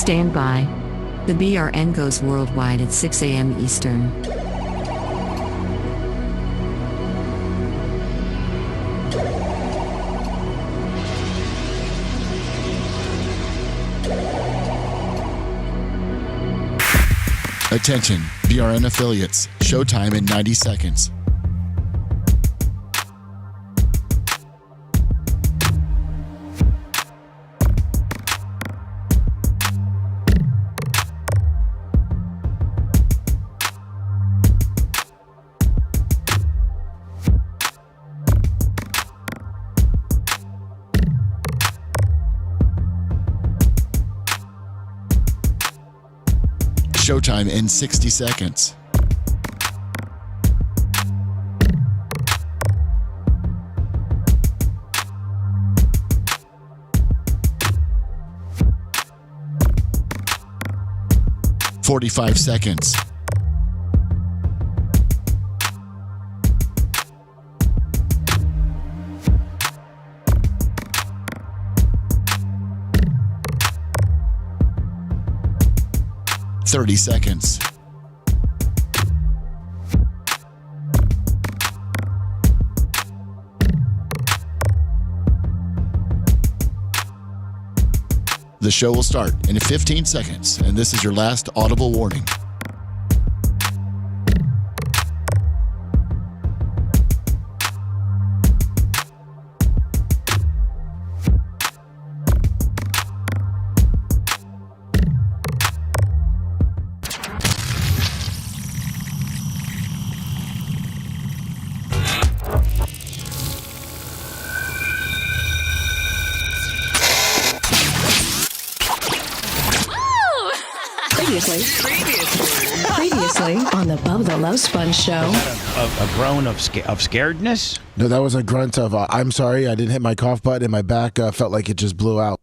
Stand by. The BRN goes worldwide at 6 a.m. Eastern. Attention, BRN affiliates. Showtime in 90 seconds. Showtime in 60 seconds. "45 seconds. "30 seconds. The show will start in 15 seconds, and this is your last audible warning. Previously on the Bubba the Love Sponge show. A groan of scaredness? No, that was a grunt of, I'm sorry, I didn't hit my cough button and my back felt like it just blew out.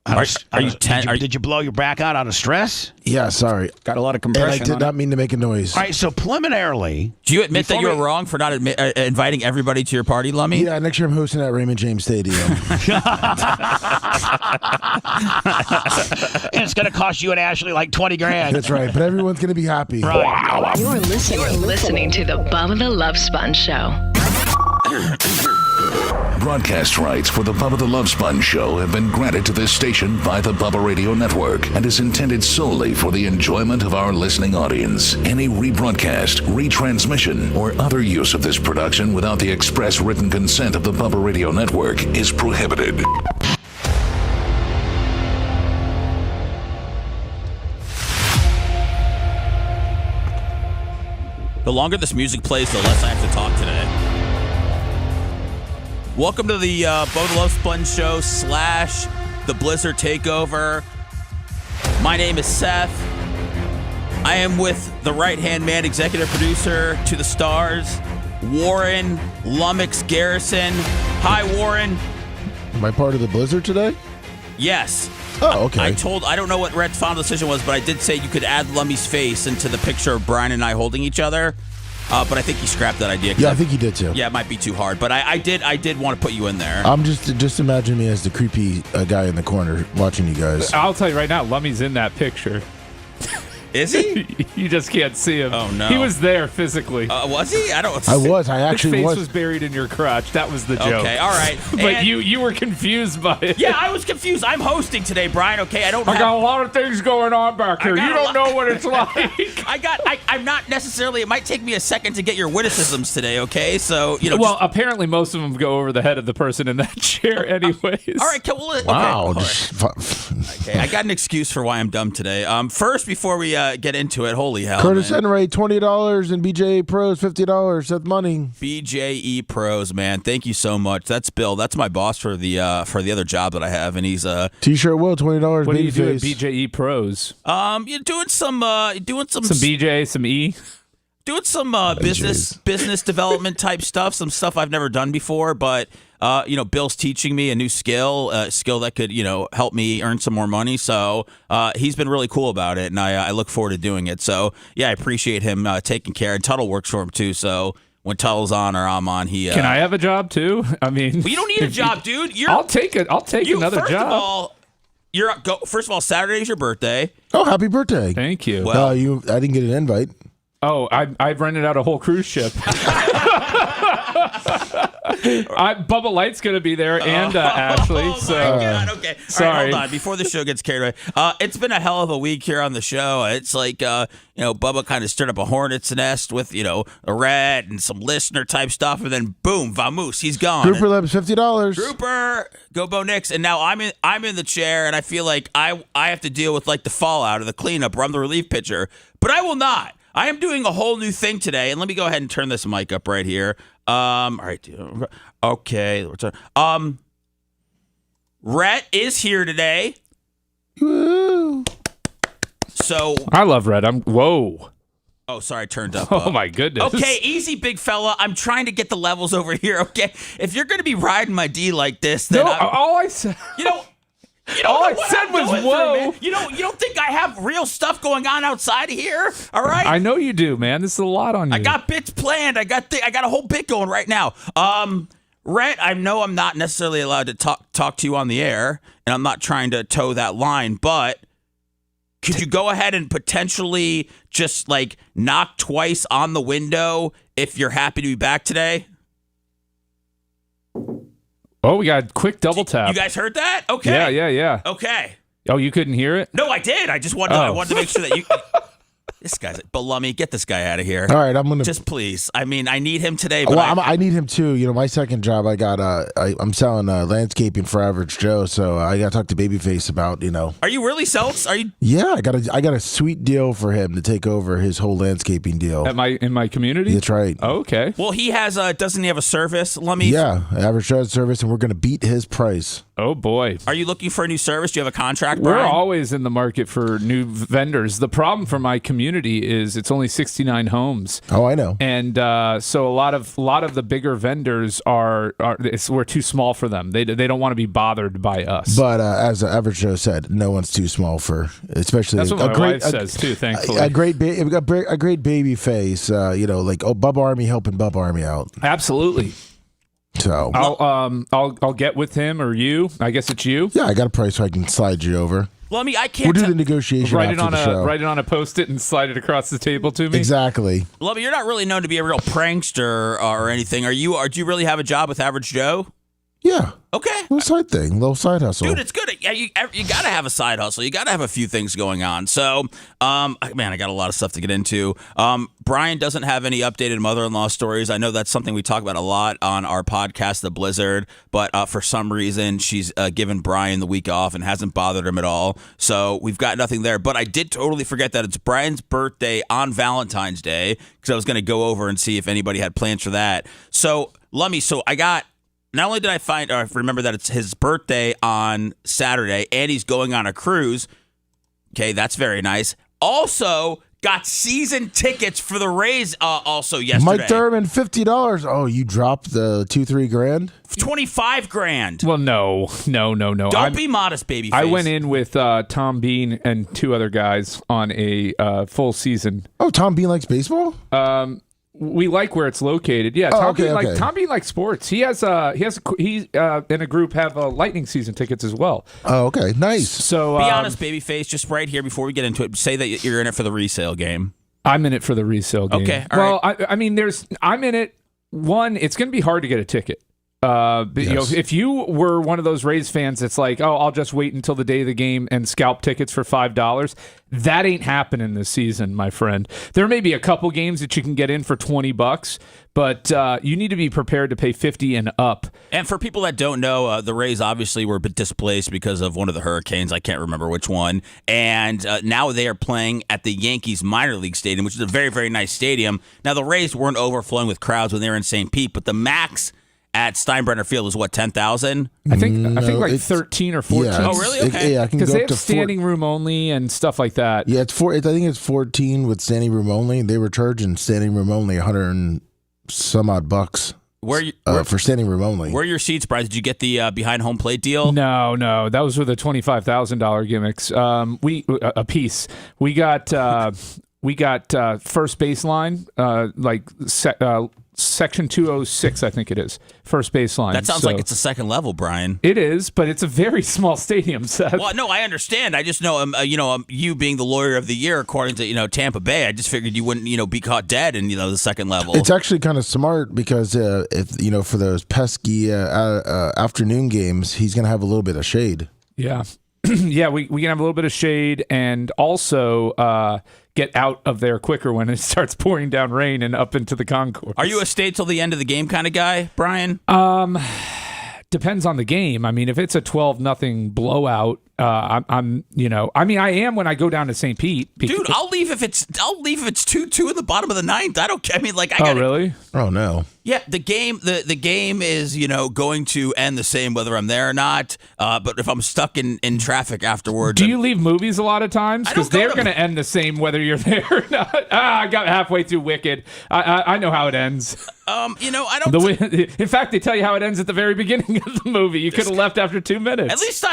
Did you blow your back out of stress? Yeah, sorry. Got a lot of compression. And I did not mean to make a noise. All right, so preliminarily... Do you admit that you were wrong for not inviting everybody to your party, Lummy? Yeah, next year I'm hosting at Raymond James Stadium. And it's going to cost you and Ashley like 20 grand. That's right, but everyone's going to be happy. Right. You're listening to the Bubba the Love Sponge show. Broadcast rights for the Bubba the Love Sponge show have been granted to this station by the Bubba Radio Network and is intended solely for the enjoyment of our listening audience. Any rebroadcast, retransmission, or other use of this production without the express written consent of the Bubba Radio Network is prohibited. The longer this music plays, the less I have to talk today. Welcome to the Bubba the Love Sponge show / the Blizzard Takeover. My name is Seth. I am with the right-hand man, executive producer to the stars, Warren Lummox Garrison. Hi, Warren. Am I part of the Blizzard today? Yes. Oh, okay. I don't know what Rhett's final decision was, but I did say you could add Lummy's face into the picture of Brian and I holding each other. But I think he scrapped that idea. Yeah, I think he did too. Yeah, it might be too hard, but I did want to put you in there. I'm just imagine me as the creepy guy in the corner watching you guys. I'll tell you right now, Lummy's in that picture. Is he? You just can't see him. Oh, no. He was there physically. Was he? I I actually His face was. was buried in your crotch. That was the joke. Okay, all right. But you were confused by it. Yeah, I was confused. I'm hosting today, Brian. Okay, I got a lot of things going on back here. You don't know what it's like. I'm not necessarily. It might take me a second to get your witticisms today. Okay, so Well, apparently most of them go over the head of the person in that chair, anyways. All right. Wow. Okay, I got an excuse for why I'm dumb today. First, before we get into it, holy hell, Curtis man. Enray, $20, and BJE Pros, $50. That's money. BJE Pros, man, thank you so much. That's Bill. That's my boss for the other job that I have, and he's T-shirt will $20. What do you do at Babyface. BJE Pros? You're doing some BJ, some E. Doing some business development type stuff, some stuff I've never done before, but Bill's teaching me a new skill, a skill that could help me earn some more money. So he's been really cool about it, and I look forward to doing it. So yeah, I appreciate him taking care. And Tuttle works for him too. So when Tuttle's on or I'm on, he Can I have a job too? I mean, well, you don't need a job, dude. I'll take it. I'll take another first job. Of all, First of all, Saturday is your birthday. Oh, happy birthday! Thank you. Well- I didn't get an invite. Oh, I've rented out a whole cruise ship. Bubba Light's going to be there and Ashley. Oh so my God. Okay. sorry. All right, hold on. Before the show gets carried away, it's been a hell of a week here on the show. It's like Bubba kind of stirred up a hornet's nest with a rat and some listener type stuff, and then boom, vamoose, he's gone. Grouper Labs $50. Grouper, go Bo Nix, and now I'm in the chair, and I feel like I have to deal with like the fallout of the cleanup, or I'm the relief pitcher, but I will not. I am doing a whole new thing today, and let me go ahead and turn this mic up right here. All right, okay. Rhett is here today. Woo. So, I love Red. Whoa. oh, sorry, I turned up. Oh my goodness. Okay, easy, big fella. I'm trying to get the levels over here. Okay, if you're going to be riding my D like this, then No, all I said. All I said was whoa. You don't think I have real stuff going on outside of here? All right. I know you do, man. This is a lot on you. I got bits planned. I got a whole bit going right now. Rhett, I know I'm not necessarily allowed to talk to you on the air, and I'm not trying to toe that line, but could you go ahead and potentially just like knock twice on the window if you're happy to be back today? Oh, we got a quick double tap. You guys heard that? Okay. Yeah. Okay. Oh, you couldn't hear it? No, I did. I just wanted. I wanted to make sure that you. This guy's Balummy. Get this guy out of here. All right, I'm gonna Just please. I mean, I need him today. But I need him too. My second job, I got I'm selling landscaping for Average Joe, so I got to talk to Babyface about Are you really selling? Are you? Yeah, I got a sweet deal for him to take over his whole landscaping deal. In my community? That's right. Oh, okay. Well, he has. Doesn't he have a service? Let me. Yeah, Average Joe's service, and we're gonna beat his price. Oh boy. Are you looking for a new service? Do you have a contract? We're Brian? always in the market for new vendors. The problem for my community is it's only 69 homes. Oh, I know. And so a lot of the bigger vendors we're too small for them. They don't want to be bothered by us. But as Average Joe said, no one's too small for, especially That's what my wife says too. Thankfully, a great baby face. Like Bubba Army helping Bubba Army out. Absolutely. So I'll get with him or you. I guess it's you. Yeah, I got a price so I can slide you over. Well, I can't. We'll do the negotiation Write it after on the show. write it on a Post-it and slide it across the table to me. Exactly. Lummy, you're not really known to be a real prankster or anything. Do you really have a job with Average Joe? Yeah. Okay. Little side hustle. Dude, it's good. Yeah, you got to have a side hustle. You got to have a few things going on. So, man, I got a lot of stuff to get into. Brian doesn't have any updated mother-in-law stories. I know that's something we talk about a lot on our podcast, The Blizzard, but for some reason, she's given Brian the week off and hasn't bothered him at all. So we've got nothing there. But I did totally forget that it's Brian's birthday on Valentine's Day because I was going to go over and see if anybody had plans for that. So, Lummy, not only did I remember that it's his birthday on Saturday and he's going on a cruise. Okay, that's very nice. Also, got season tickets for the Rays also yesterday. Mike Thurman, $50. Oh, you dropped the $2-3 $25,000. Well, no. Don't be modest, baby. I went in with Tom Bean and two other guys on a full season. Oh, Tom Bean likes baseball? We like where it's located. Yeah, Tom Bean likes sports. He and a group have Lightning season tickets as well. Oh, okay, nice. So be honest, babyface. Just right here before we get into it, say that you're in it for the resale game. I'm in it for the resale game. Okay, all well, right. I'm in it. One, it's going to be hard to get a ticket. Yes. If you were one of those Rays fans that's like, oh, I'll just wait until the day of the game and scalp tickets for $5, that ain't happening this season, my friend. There may be a couple games that you can get in for $20, but you need to be prepared to pay $50 and up. And for people that don't know, the Rays obviously were a bit displaced because of one of the hurricanes. I can't remember which one. And now they are playing at the Yankees minor league stadium, which is a very, very nice stadium. Now, the Rays weren't overflowing with crowds when they were in St. Pete, but the max at Steinbrenner Field was what, 10,000? I think like 13 or 14. Yeah, Oh, really? Okay. I can Because go they up have to standing room only and stuff like that. Yeah, I think it's 14 with standing room only. They were charging standing room only 100 and some odd bucks. For standing room only. Where are your seats, Brian? Did you get the behind home plate deal? No, those were the $25,000 gimmicks. A piece. We got first baseline, section 206, I think it is, first baseline. That sounds like it's a second level, Brian. It is, but it's a very small stadium, Seth. Well, no, I understand. I just know, you being the lawyer of the year, according to Tampa Bay, I just figured you wouldn't, be caught dead in the second level. It's actually kind of smart because if for those pesky afternoon games, he's going to have a little bit of shade. Yeah. Yeah, we can have a little bit of shade and also get out of there quicker when it starts pouring down rain and up into the concourse. Are you a stay till the end of the game kind of guy, Brian? Depends on the game. I mean, if it's a 12-0 blowout, I am when I go down to St. Pete. Dude, I'll leave if it's 2-2 in the bottom of the ninth. I don't care. I mean, like, Oh, really? Oh, no. Yeah, the game is going to end the same whether I'm there or not. But if I'm stuck in traffic afterwards, do you leave movies a lot of times? Because they're going to end the same whether you're there or not. I got halfway through Wicked. I know how it ends. I don't. In fact, they tell you how it ends at the very beginning of the movie. You could have left after 2 minutes. At least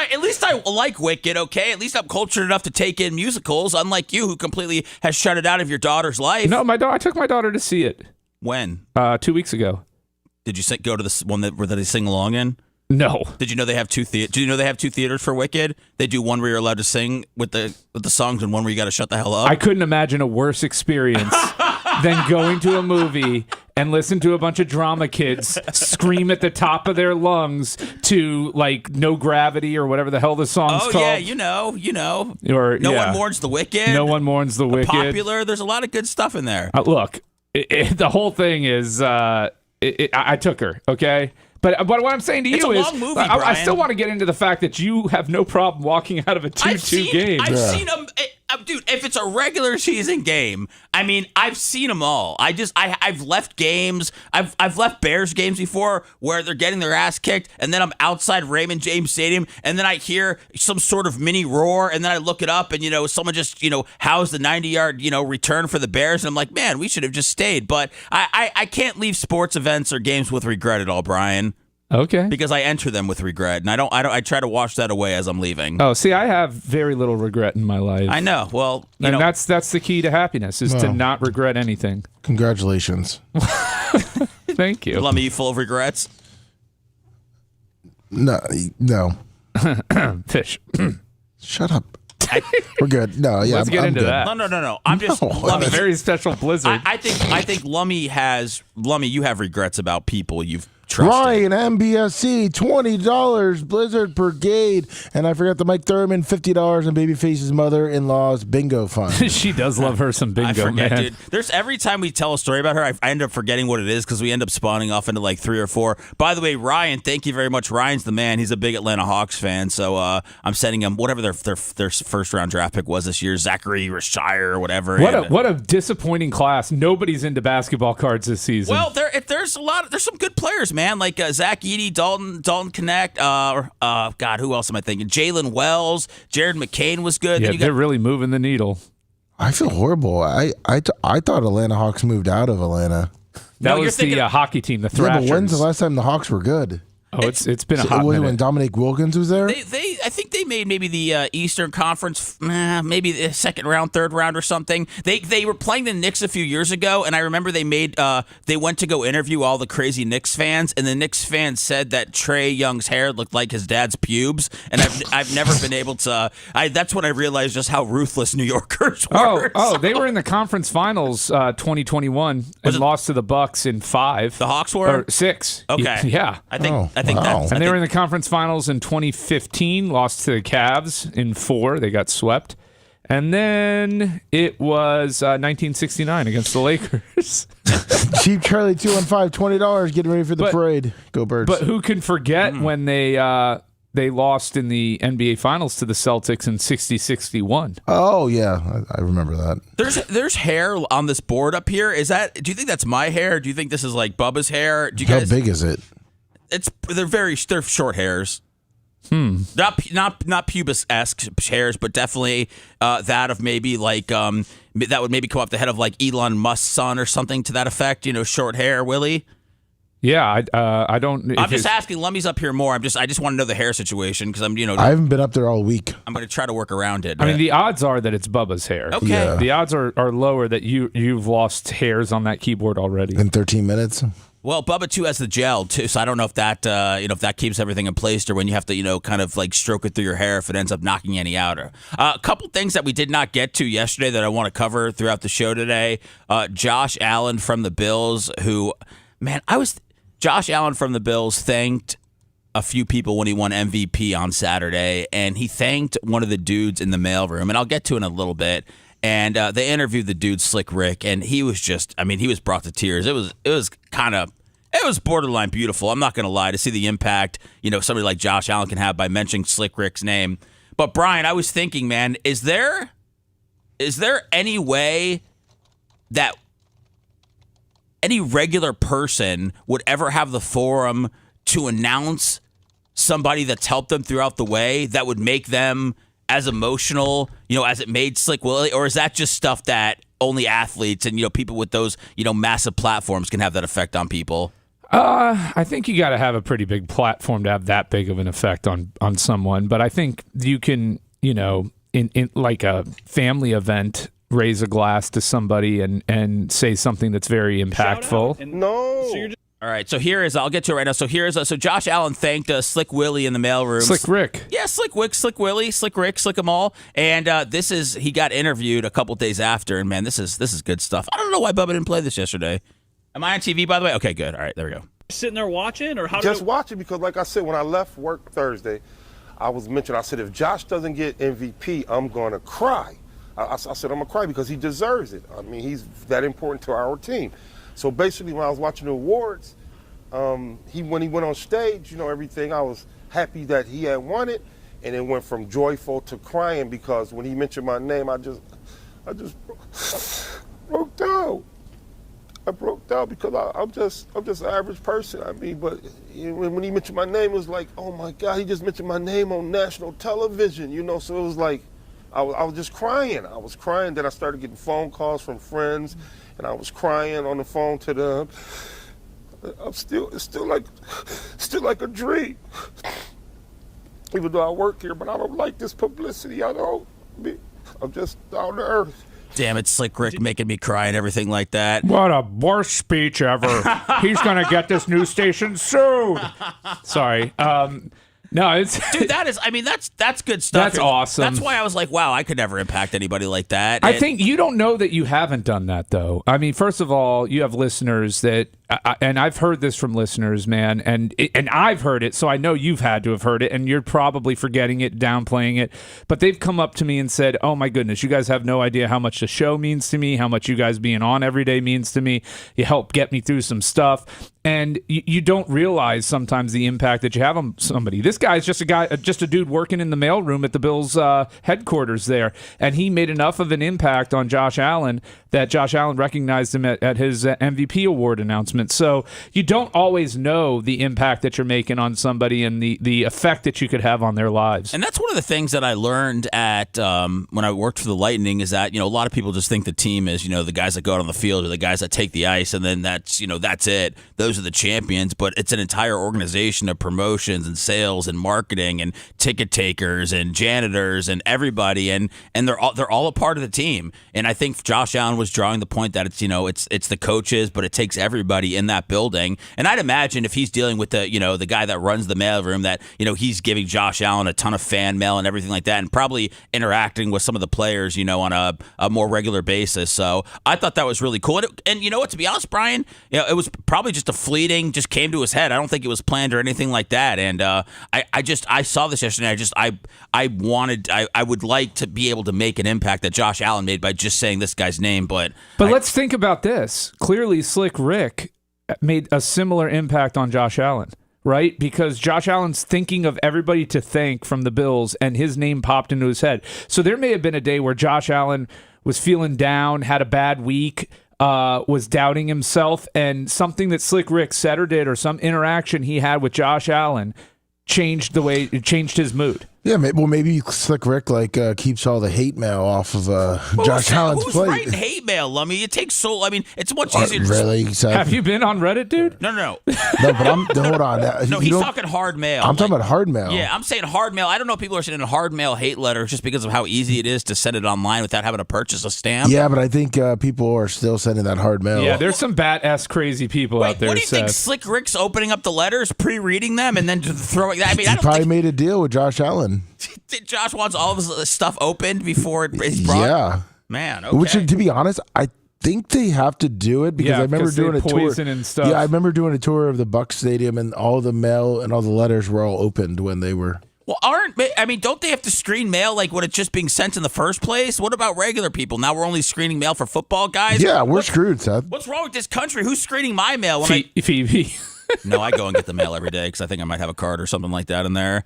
I like Wicked. Okay, at least I'm cultured enough to take in musicals, unlike you, who completely has shut it out of your daughter's life. No, I took my daughter to see it. When? 2 weeks ago. Did you go to the one that they sing along in? No. Did you know they have two theaters? Did you know they have two theaters for Wicked? They do one where you're allowed to sing with the songs and one where you got to shut the hell up. I couldn't imagine a worse experience than going to a movie and listen to a bunch of drama kids scream at the top of their lungs to like No Gravity or whatever the hell the song's called. Oh yeah, you know. Or No One Mourns the Wicked. No One Mourns the Wicked. Popular. There's a lot of good stuff in there. Look, the whole thing is I took her, okay? But what I'm saying to you is, long movie, I still want to get into the fact that you have no problem walking out of a 2-2 game. I've seen them, dude. If it's a regular season game, I mean, I've seen them all. I've left games. I've left Bears games before where they're getting their ass kicked, and then I'm outside Raymond James Stadium, and then I hear some sort of mini roar, and then I look it up, and someone just housed the 90-yard return for the Bears, and I'm like, man, we should have just stayed. But I can't leave sports events or games with regret at all, Brian. Okay. Because I enter them with regret, and I try to wash that away as I'm leaving. Oh, see, I have very little regret in my life. I know. Well, and that's the key to happiness is to not regret anything. Congratulations. Thank you. Lummy, you full of regrets? No. Fish. Shut up. We're good. No, yeah. Let's get into good. that. No. I'm just Lummy. A very special blizzard. I think Lummy, you have regrets about people you've trusted. Ryan, MBSC, $20, Blizzard Brigade, and I forgot the Mike Thurman, $50, and Babyface's mother-in-law's bingo fund. She does love her some bingo, I forget, man. dude. There's every time we tell a story about her, I end up forgetting what it is because we end up spawning off into like 3 or 4. By the way, Ryan, thank you very much. Ryan's the man. He's a big Atlanta Hawks fan, so I'm sending him whatever their first round draft pick was this year, Zachary Shire or whatever. What a disappointing class. Nobody's into basketball cards this season. Well, there's some good players, man. Like Zach Edey, Dalton Connect, God, who else am I thinking? Jalen Wells, Jared McCain was good. Yeah, they're really moving the needle. I feel horrible. I thought Atlanta Hawks moved out of Atlanta. That was the hockey team, the Thrashers. Yeah, but when's the last time the Hawks were good? Oh, it's been a hot minute. When Dominique Wilkins was there? I think they made maybe the Eastern Conference, maybe the second round, third round or something. They were playing the Knicks a few years ago, and I remember they went to go interview all the crazy Knicks fans, and the Knicks fans said that Trae Young's hair looked like his dad's pubes, and I've never been able to. That's when I realized just how ruthless New Yorkers were. Oh, they were in the conference finals 2021 and lost to the Bucks in 5. The Hawks were? Or 6. Okay. Yeah. I think that's. And they were in the conference finals in 2015, lost to the Cavs in 4. They got swept. And then it was 1969 against the Lakers. Cheap Charlie 215, $20, getting ready for the parade. Go Birds. But who can forget when they lost in the NBA Finals to the Celtics in 60-61? Oh, yeah. I remember that. There's hair on this board up here. Do you think that's my hair? Do you think this is like Bubba's hair? How big is it? They're short hairs. Not pubis-esque hairs, but definitely that of maybe like that would maybe come up the head of like Elon Musk's son or something to that effect. Short hair, Willie. Yeah, I don't. I'm just asking. Lummy's up here more. I just want to know the hair situation because I haven't been up there all week. I'm going to try to work around it. I mean, the odds are that it's Bubba's hair. Okay. Yeah. The odds are lower that you've lost hairs on that keyboard already. In 13 minutes? Well, Bubba too has the gel too, so I don't know if that if that keeps everything in place or when you have to kind of like stroke it through your hair if it ends up knocking any out. A couple things that we did not get to yesterday that I want to cover throughout the show today. Josh Allen from the Bills, Josh Allen from the Bills thanked a few people when he won MVP on Saturday, and he thanked one of the dudes in the mailroom, and I'll get to it in a little bit. And they interviewed the dude, Slick Rick, and he was he was brought to tears. It was borderline beautiful. I'm not going to lie, to see the impact, somebody like Josh Allen can have by mentioning Slick Rick's name. But Brian, I was thinking, man, is there any way that any regular person would ever have the forum to announce somebody that's helped them throughout the way that would make them as emotional, as it made Slick Willie? Or is that just stuff that only athletes and, people with those, massive platforms can have that effect on people? I think you got to have a pretty big platform to have that big of an effect on someone. But I think you can, in like a family event, raise a glass to somebody and say something that's very impactful. All right, so I'll get to it right now. So so Josh Allen thanked Slick Willie in the mailroom. Slick Rick. Yeah, Slick Wick, Slick Willie, Slick Rick, Slick 'em all. And he got interviewed a couple days after, and man, this is good stuff. I don't know why Bubba didn't play this yesterday. Am I on TV, by the way? Okay, good. All right, there we go. Sitting there watching, or watching, because like I said, when I left work Thursday, I said, if Josh doesn't get MVP, I'm going to cry. I said, I'm going to cry because he deserves it. I mean, he's that important to our team. So basically, when I was watching the awards, when he went on stage, everything, I was happy that he had won it, and it went from joyful to crying because when he mentioned my name, I just broke down. I broke down because I'm just an average person. I mean, but when he mentioned my name, it was like, oh my God, he just mentioned my name on national television, So it was like, I was just crying. I was crying. Then I started getting phone calls from friends, and I was crying on the phone to them. It's still like a dream. Even though I work here, but I don't like this publicity. I'm just down to earth. Damn it, Slick Rick making me cry and everything like that. What a worst speech ever. He's going to get this news station sued. Sorry. No, it's dude. That's good stuff. That's awesome. That's why I was like, wow, I could never impact anybody like that. I think you don't know that you haven't done that, though. I mean, first of all, you have listeners that, and I've heard this from listeners, man, and I've heard it, so I know you've had to have heard it, and you're probably forgetting it, downplaying it. But they've come up to me and said, "Oh my goodness, you guys have no idea how much the show means to me, how much you guys being on every day means to me. You help get me through some stuff." And you don't realize sometimes the impact that you have on somebody. This guy's just a dude working in the mailroom at the Bills headquarters there, and he made enough of an impact on Josh Allen that Josh Allen recognized him at his MVP award announcement. So you don't always know the impact that you're making on somebody and the effect that you could have on their lives. And that's one of the things that I learned at when I worked for the Lightning is that a lot of people just think the team is the guys that go out on the field or the guys that take the ice, and then that's it. Those are the champions, but it's an entire organization of promotions and sales and marketing and ticket takers and janitors and everybody, and they're all a part of the team. And I think Josh Allen was drawing the point that it's the coaches, but it takes everybody in that building. And I'd imagine if he's dealing with the guy that runs the mailroom, that he's giving Josh Allen a ton of fan mail and everything like that, and probably interacting with some of the players on a more regular basis. So I thought that was really cool. And what, to be honest, Brian, it was probably just a fleeting, just came to his head. I don't think it was planned or anything like that. And I saw this yesterday. I would like to be able to make an impact that Josh Allen made by just saying this guy's name. But let's think about this. Clearly, Slick Rick made a similar impact on Josh Allen, right? Because Josh Allen's thinking of everybody to thank from the Bills, and his name popped into his head. So there may have been a day where Josh Allen was feeling down, had a bad week, was doubting himself, and something that Slick Rick said or did, or some interaction he had with Josh Allen changed his mood. Yeah, maybe Slick Rick keeps all the hate mail off of Josh Allen's who's plate. writing hate mail, Lummy? It takes so. I mean, it's much easier. Really? Have you been on Reddit, dude? No. No, but hold on. No, he's talking hard mail. I'm talking about hard mail. Yeah, I'm saying hard mail. I don't know if people are sending hard mail hate letters just because of how easy it is to send it online without having to purchase a stamp. Yeah, but I think people are still sending that hard mail. Yeah, there's some bat-ass crazy people out there. What do you think? Slick Rick's opening up the letters, pre-reading them, and then just throwing that? I mean, he probably made a deal with Josh Allen. Josh wants all of his stuff opened before it's brought. Yeah, man. Okay. Which, to be honest, I think they have to do it because I remember doing a tour and stuff. Yeah, I remember doing a tour of the Bucs Stadium, and all the mail and all the letters were all opened when they were. Well, don't they have to screen mail when it's just being sent in the first place? What about regular people? Now we're only screening mail for football guys? Yeah, we're screwed, Seth. What's wrong with this country? Who's screening my mail? Phoebe. No, I go and get the mail every day because I think I might have a card or something like that in there.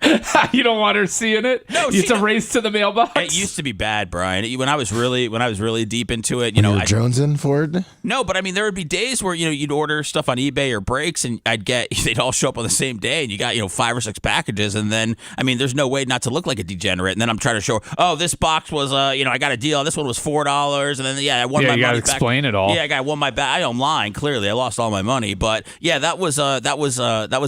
You don't want her seeing it? No, it's a race to the mailbox. It used to be bad, Brian. When I was really deep into it, you were jonesing for it. No, but I mean, there would be days where you'd order stuff on eBay or Breaks, and they'd all show up on the same day, and you got 5 or 6 packages, and then I mean, there's no way not to look like a degenerate. And then I'm trying to show, this box was I got a deal. This one was $4, and then I won my money back. You got to explain it all. Yeah, I won my back. I'm lying. Clearly, I lost all my money, but yeah, that was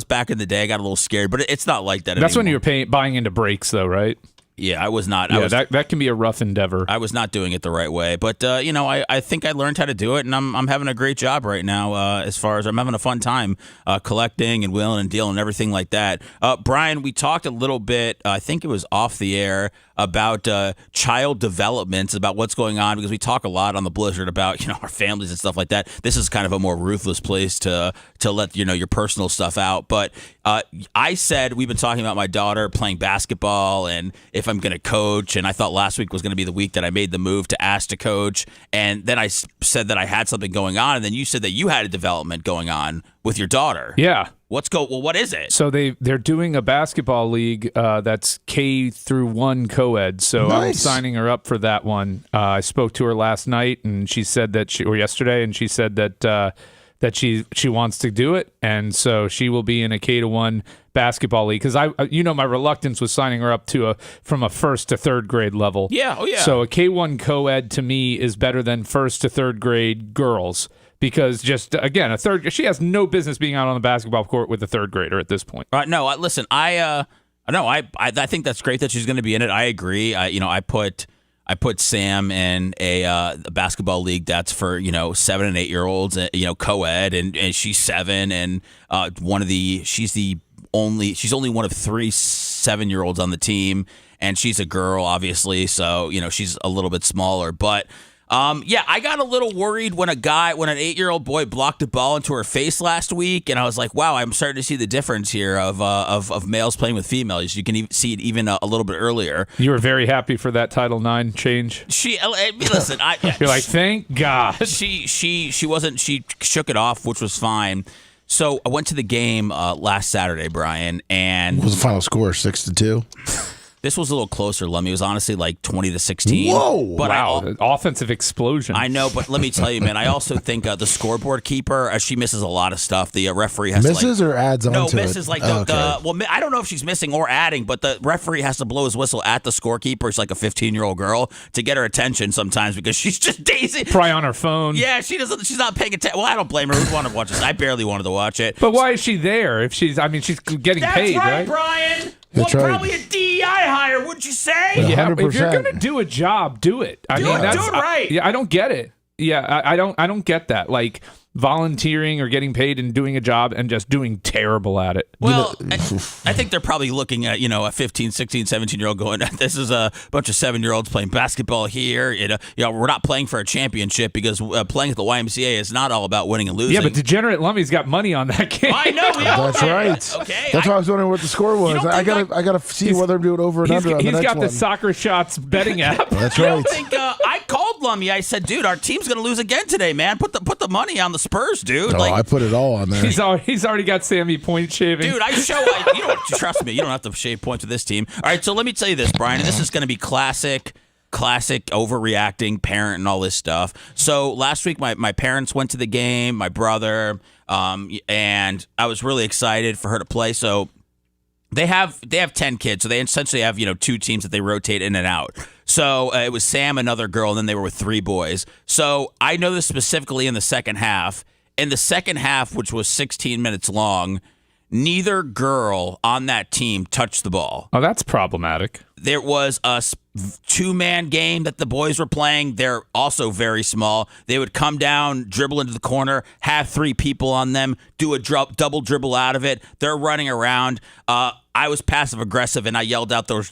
back in the day. I got a little scared, but it's not like that anymore. That's when you were buying into Breaks, though, right? Yeah, I was not. Yeah, that can be a rough endeavor. I was not doing it the right way, but I think I learned how to do it, and I'm having a great job right now. As far as I'm having a fun time collecting and wheeling and dealing and everything like that. Brian, we talked a little bit. I think it was off the air about child developments, about what's going on, because we talk a lot on the Blizzard about our families and stuff like that. This is kind of a more ruthless place to let your personal stuff out. But I said we've been talking about my daughter playing basketball and if I'm going to coach, and I thought last week was going to be the week that I made the move to ask to coach, and then I said that I had something going on, and then you said that you had a development going on with your daughter. Yeah. What is it? So they're doing a basketball league that's K through 1 co-ed. So nice. I'm signing her up for that one. I spoke to her last night, and she said or yesterday, and she said that she wants to do it, and so she will be in a K-1 basketball league. Because my reluctance was signing her up from a 1st to 3rd grade level. Yeah, oh yeah. So a K-1 co-ed to me is better than 1st to 3rd grade girls. Because she has no business being out on the basketball court with a 3rd grader at this point. No, listen, I think that's great that she's going to be in it. I agree. I put Sam in a basketball league that's for 7 and 8 year olds, co-ed, and she's 7, and she's only one of 3 7-year-olds on the team, and she's a girl, obviously, so she's a little bit smaller, but. I got a little worried when an 8-year-old boy blocked a ball into her face last week, and I was like, wow, I'm starting to see the difference here of males playing with females. You can see it even a little bit earlier. You were very happy for that Title IX change. Listen, you're like, thank God. She wasn't. She shook it off, which was fine. So I went to the game last Saturday, Brian, and what was the final score? 6-2. This was a little closer, Lummy. It was honestly like 20-16. Whoa! But wow, offensive explosion. I know, but let me tell you, man. I also think the scoreboard keeper, she misses a lot of stuff. The referee has misses or adds on to it? No, misses. I don't know if she's missing or adding, but the referee has to blow his whistle at the scorekeeper. It's like a 15-year-old girl to get her attention sometimes because she's just daisy. Probably on her phone. Yeah, she doesn't. She's not paying attention. Well, I don't blame her. Who'd want to watch this? I barely wanted to watch it. But why is she there? If she's getting paid, right? Brian. That's well, right. Probably a DEI hire, wouldn't you say? Yeah, 100%. if you're gonna do a job, do it. Do it right. I don't get it. Yeah, I don't get that. Like volunteering or getting paid and doing a job and just doing terrible at it. Well, I think they're probably looking at, a 15, 16, 17-year-old going, this is a bunch of 7-year-olds playing basketball here. We're not playing for a championship because playing at the YMCA is not all about winning and losing. Yeah, but Degenerate Lummy's got money on that game. I know. That's right. Okay. That's why I was wondering what the score was. I gotta see whether I'm doing over and under on the next one. He's got the Soccer Shots betting app. That's I right. don't think I called Lummy. I said, dude, our team's going to lose again today, man. Put the money on the Spurs, dude. No, I put it all on there. He's already got Sammy point shaving. Dude, trust me, you don't have to shave points with this team. All right, so let me tell you this, Brian, and this is going to be classic overreacting parent and all this stuff. So last week, my parents went to the game, my brother, and I was really excited for her to play. So They have 10 kids, so they essentially have 2 teams that they rotate in and out. So it was Sam, another girl, and then they were with 3 boys. So I know this specifically in the second half. In the second half, which was 16 minutes long, neither girl on that team touched the ball. Oh, that's problematic. There was a 2-man game that the boys were playing. They're also very small. They would come down, dribble into the corner, have 3 people on them, do a double dribble out of it. They're running around. I was passive aggressive and I yelled out, there's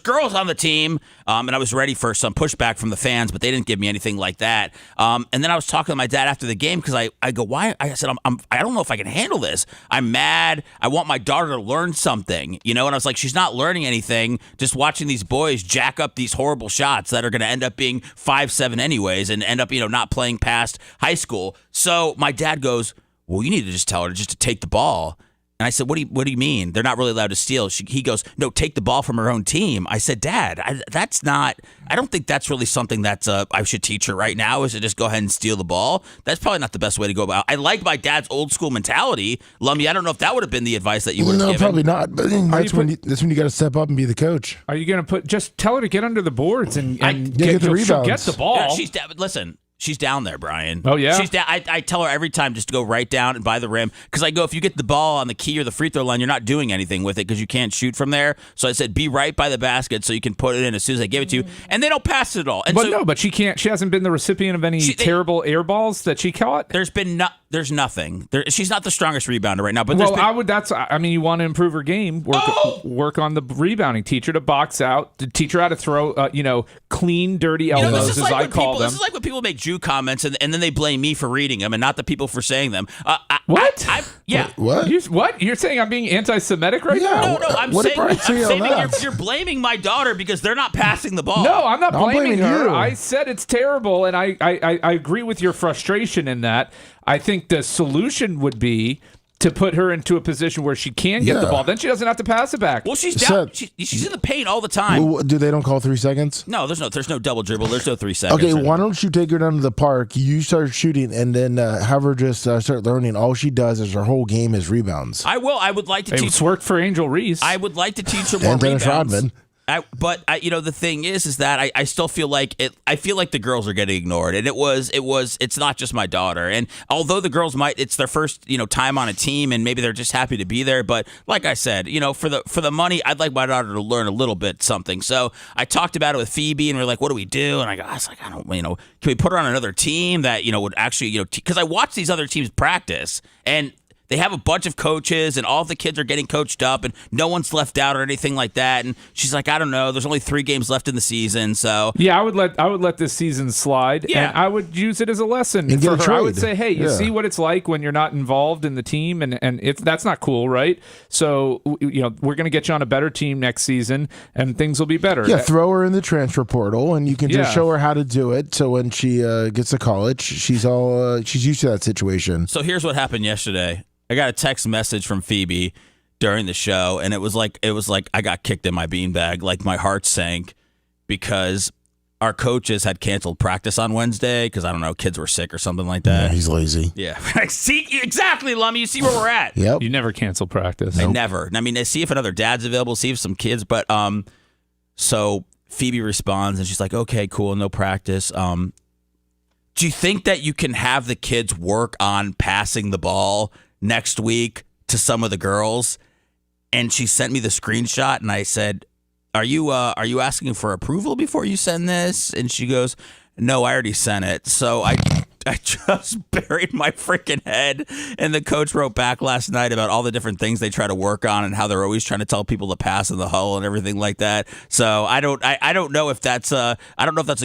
girls on the team. And I was ready for some pushback from the fans, but they didn't give me anything like that. And then I was talking to my dad after the game because I go, why? I said, I don't know if I can handle this. I'm mad. I want my daughter to learn something, And I was like, she's not learning anything. Just watching these boys jack up these horrible shots that are going to end up being 5-7 anyways and end up, not playing past high school. So my dad goes, well, you need to just tell her just to take the ball. And I said, what do you mean? They're not really allowed to steal. He goes, no, take the ball from her own team. I said, Dad, I don't think that's really something that I should teach her right now, is to just go ahead and steal the ball. That's probably not the best way to go about it. I like my dad's old school mentality. Lummy, I don't know if that would have been the advice that you would have given. No, probably not. But that's when you got to step up and be the coach. Are you going to just tell her to get under the boards and get the rebounds? She'll get the ball. Yeah, listen. She's down there, Brian. Oh, yeah? She's down. I tell her every time just to go right down and by the rim. Because I go, if you get the ball on the key or the free throw line, you're not doing anything with it because you can't shoot from there. So I said, be right by the basket so you can put it in as soon as I give it to you. And they don't pass it at all. And but she can't. She hasn't been the recipient of any terrible air balls that she caught? There's nothing. She's not the strongest rebounder right now. But you want to improve her game. Work on the rebounding. Teach her to box out. Teach her how to throw, clean, dirty elbows, as I call them. This is like when people make Jew comments and then they blame me for reading them and not the people for saying them. What? What? You're saying I'm being anti-Semitic right now? No. I'm saying you're blaming my daughter because they're not passing the ball. No, I'm not blaming her. You. I said it's terrible, and I agree with your frustration in that. I think the solution would be to put her into a position where she can get the ball. Then she doesn't have to pass it back. Well, she's down. She's in the paint all the time. Well, do they don't call 3 seconds? No, there's no double dribble. There's no 3 seconds. Okay, why don't you take her down to the park, you start shooting, and then have her just start learning. All she does is her whole game is rebounds. I will. I would like to teach. It's worked for Angel Reese. I would like to teach her more and rebounds. Rodman. But the thing is that I still feel like it. I feel like the girls are getting ignored, and it's not just my daughter. And although the girls it's their first time on a team, and maybe they're just happy to be there. But like I said, for the money, I'd like my daughter to learn a little bit something. So I talked about it with Phoebe, and we're like, what do we do? And I was like, I don't, can we put her on another team that would actually because I watch these other teams practice and. They have a bunch of coaches, and all the kids are getting coached up, and no one's left out or anything like that. And she's like, I don't know. There's only 3 games left in the season, so yeah, I would let this season slide. Yeah. And I would use it as a lesson and for her. Trade. I would say, hey, you see what it's like when you're not involved in the team, and if that's not cool, right? So we're going to get you on a better team next season, and things will be better. Yeah, throw her in the transfer portal, and you can just show her how to do it. So when she gets to college, she's used to that situation. So here's what happened yesterday. I got a text message from Phoebe during the show, and it was like I got kicked in my beanbag. Like my heart sank because our coaches had canceled practice on Wednesday because, I don't know, kids were sick or something like that. Yeah, he's lazy. Yeah. See, exactly, Lummy. You see where we're at. Yep. You never cancel practice. I never. I mean, see if another dad's available, see if some kids. But so Phoebe responds, and she's like, okay, cool, no practice. Do you think that you can have the kids work on passing the ball next week to some of the girls? And she sent me the screenshot, and I said, are you asking for approval before you send this? And she goes, no, I already sent it. So I just buried my freaking head. And the coach wrote back last night about all the different things they try to work on and how they're always trying to tell people to pass in the huddle and everything like that. So I don't know if that's a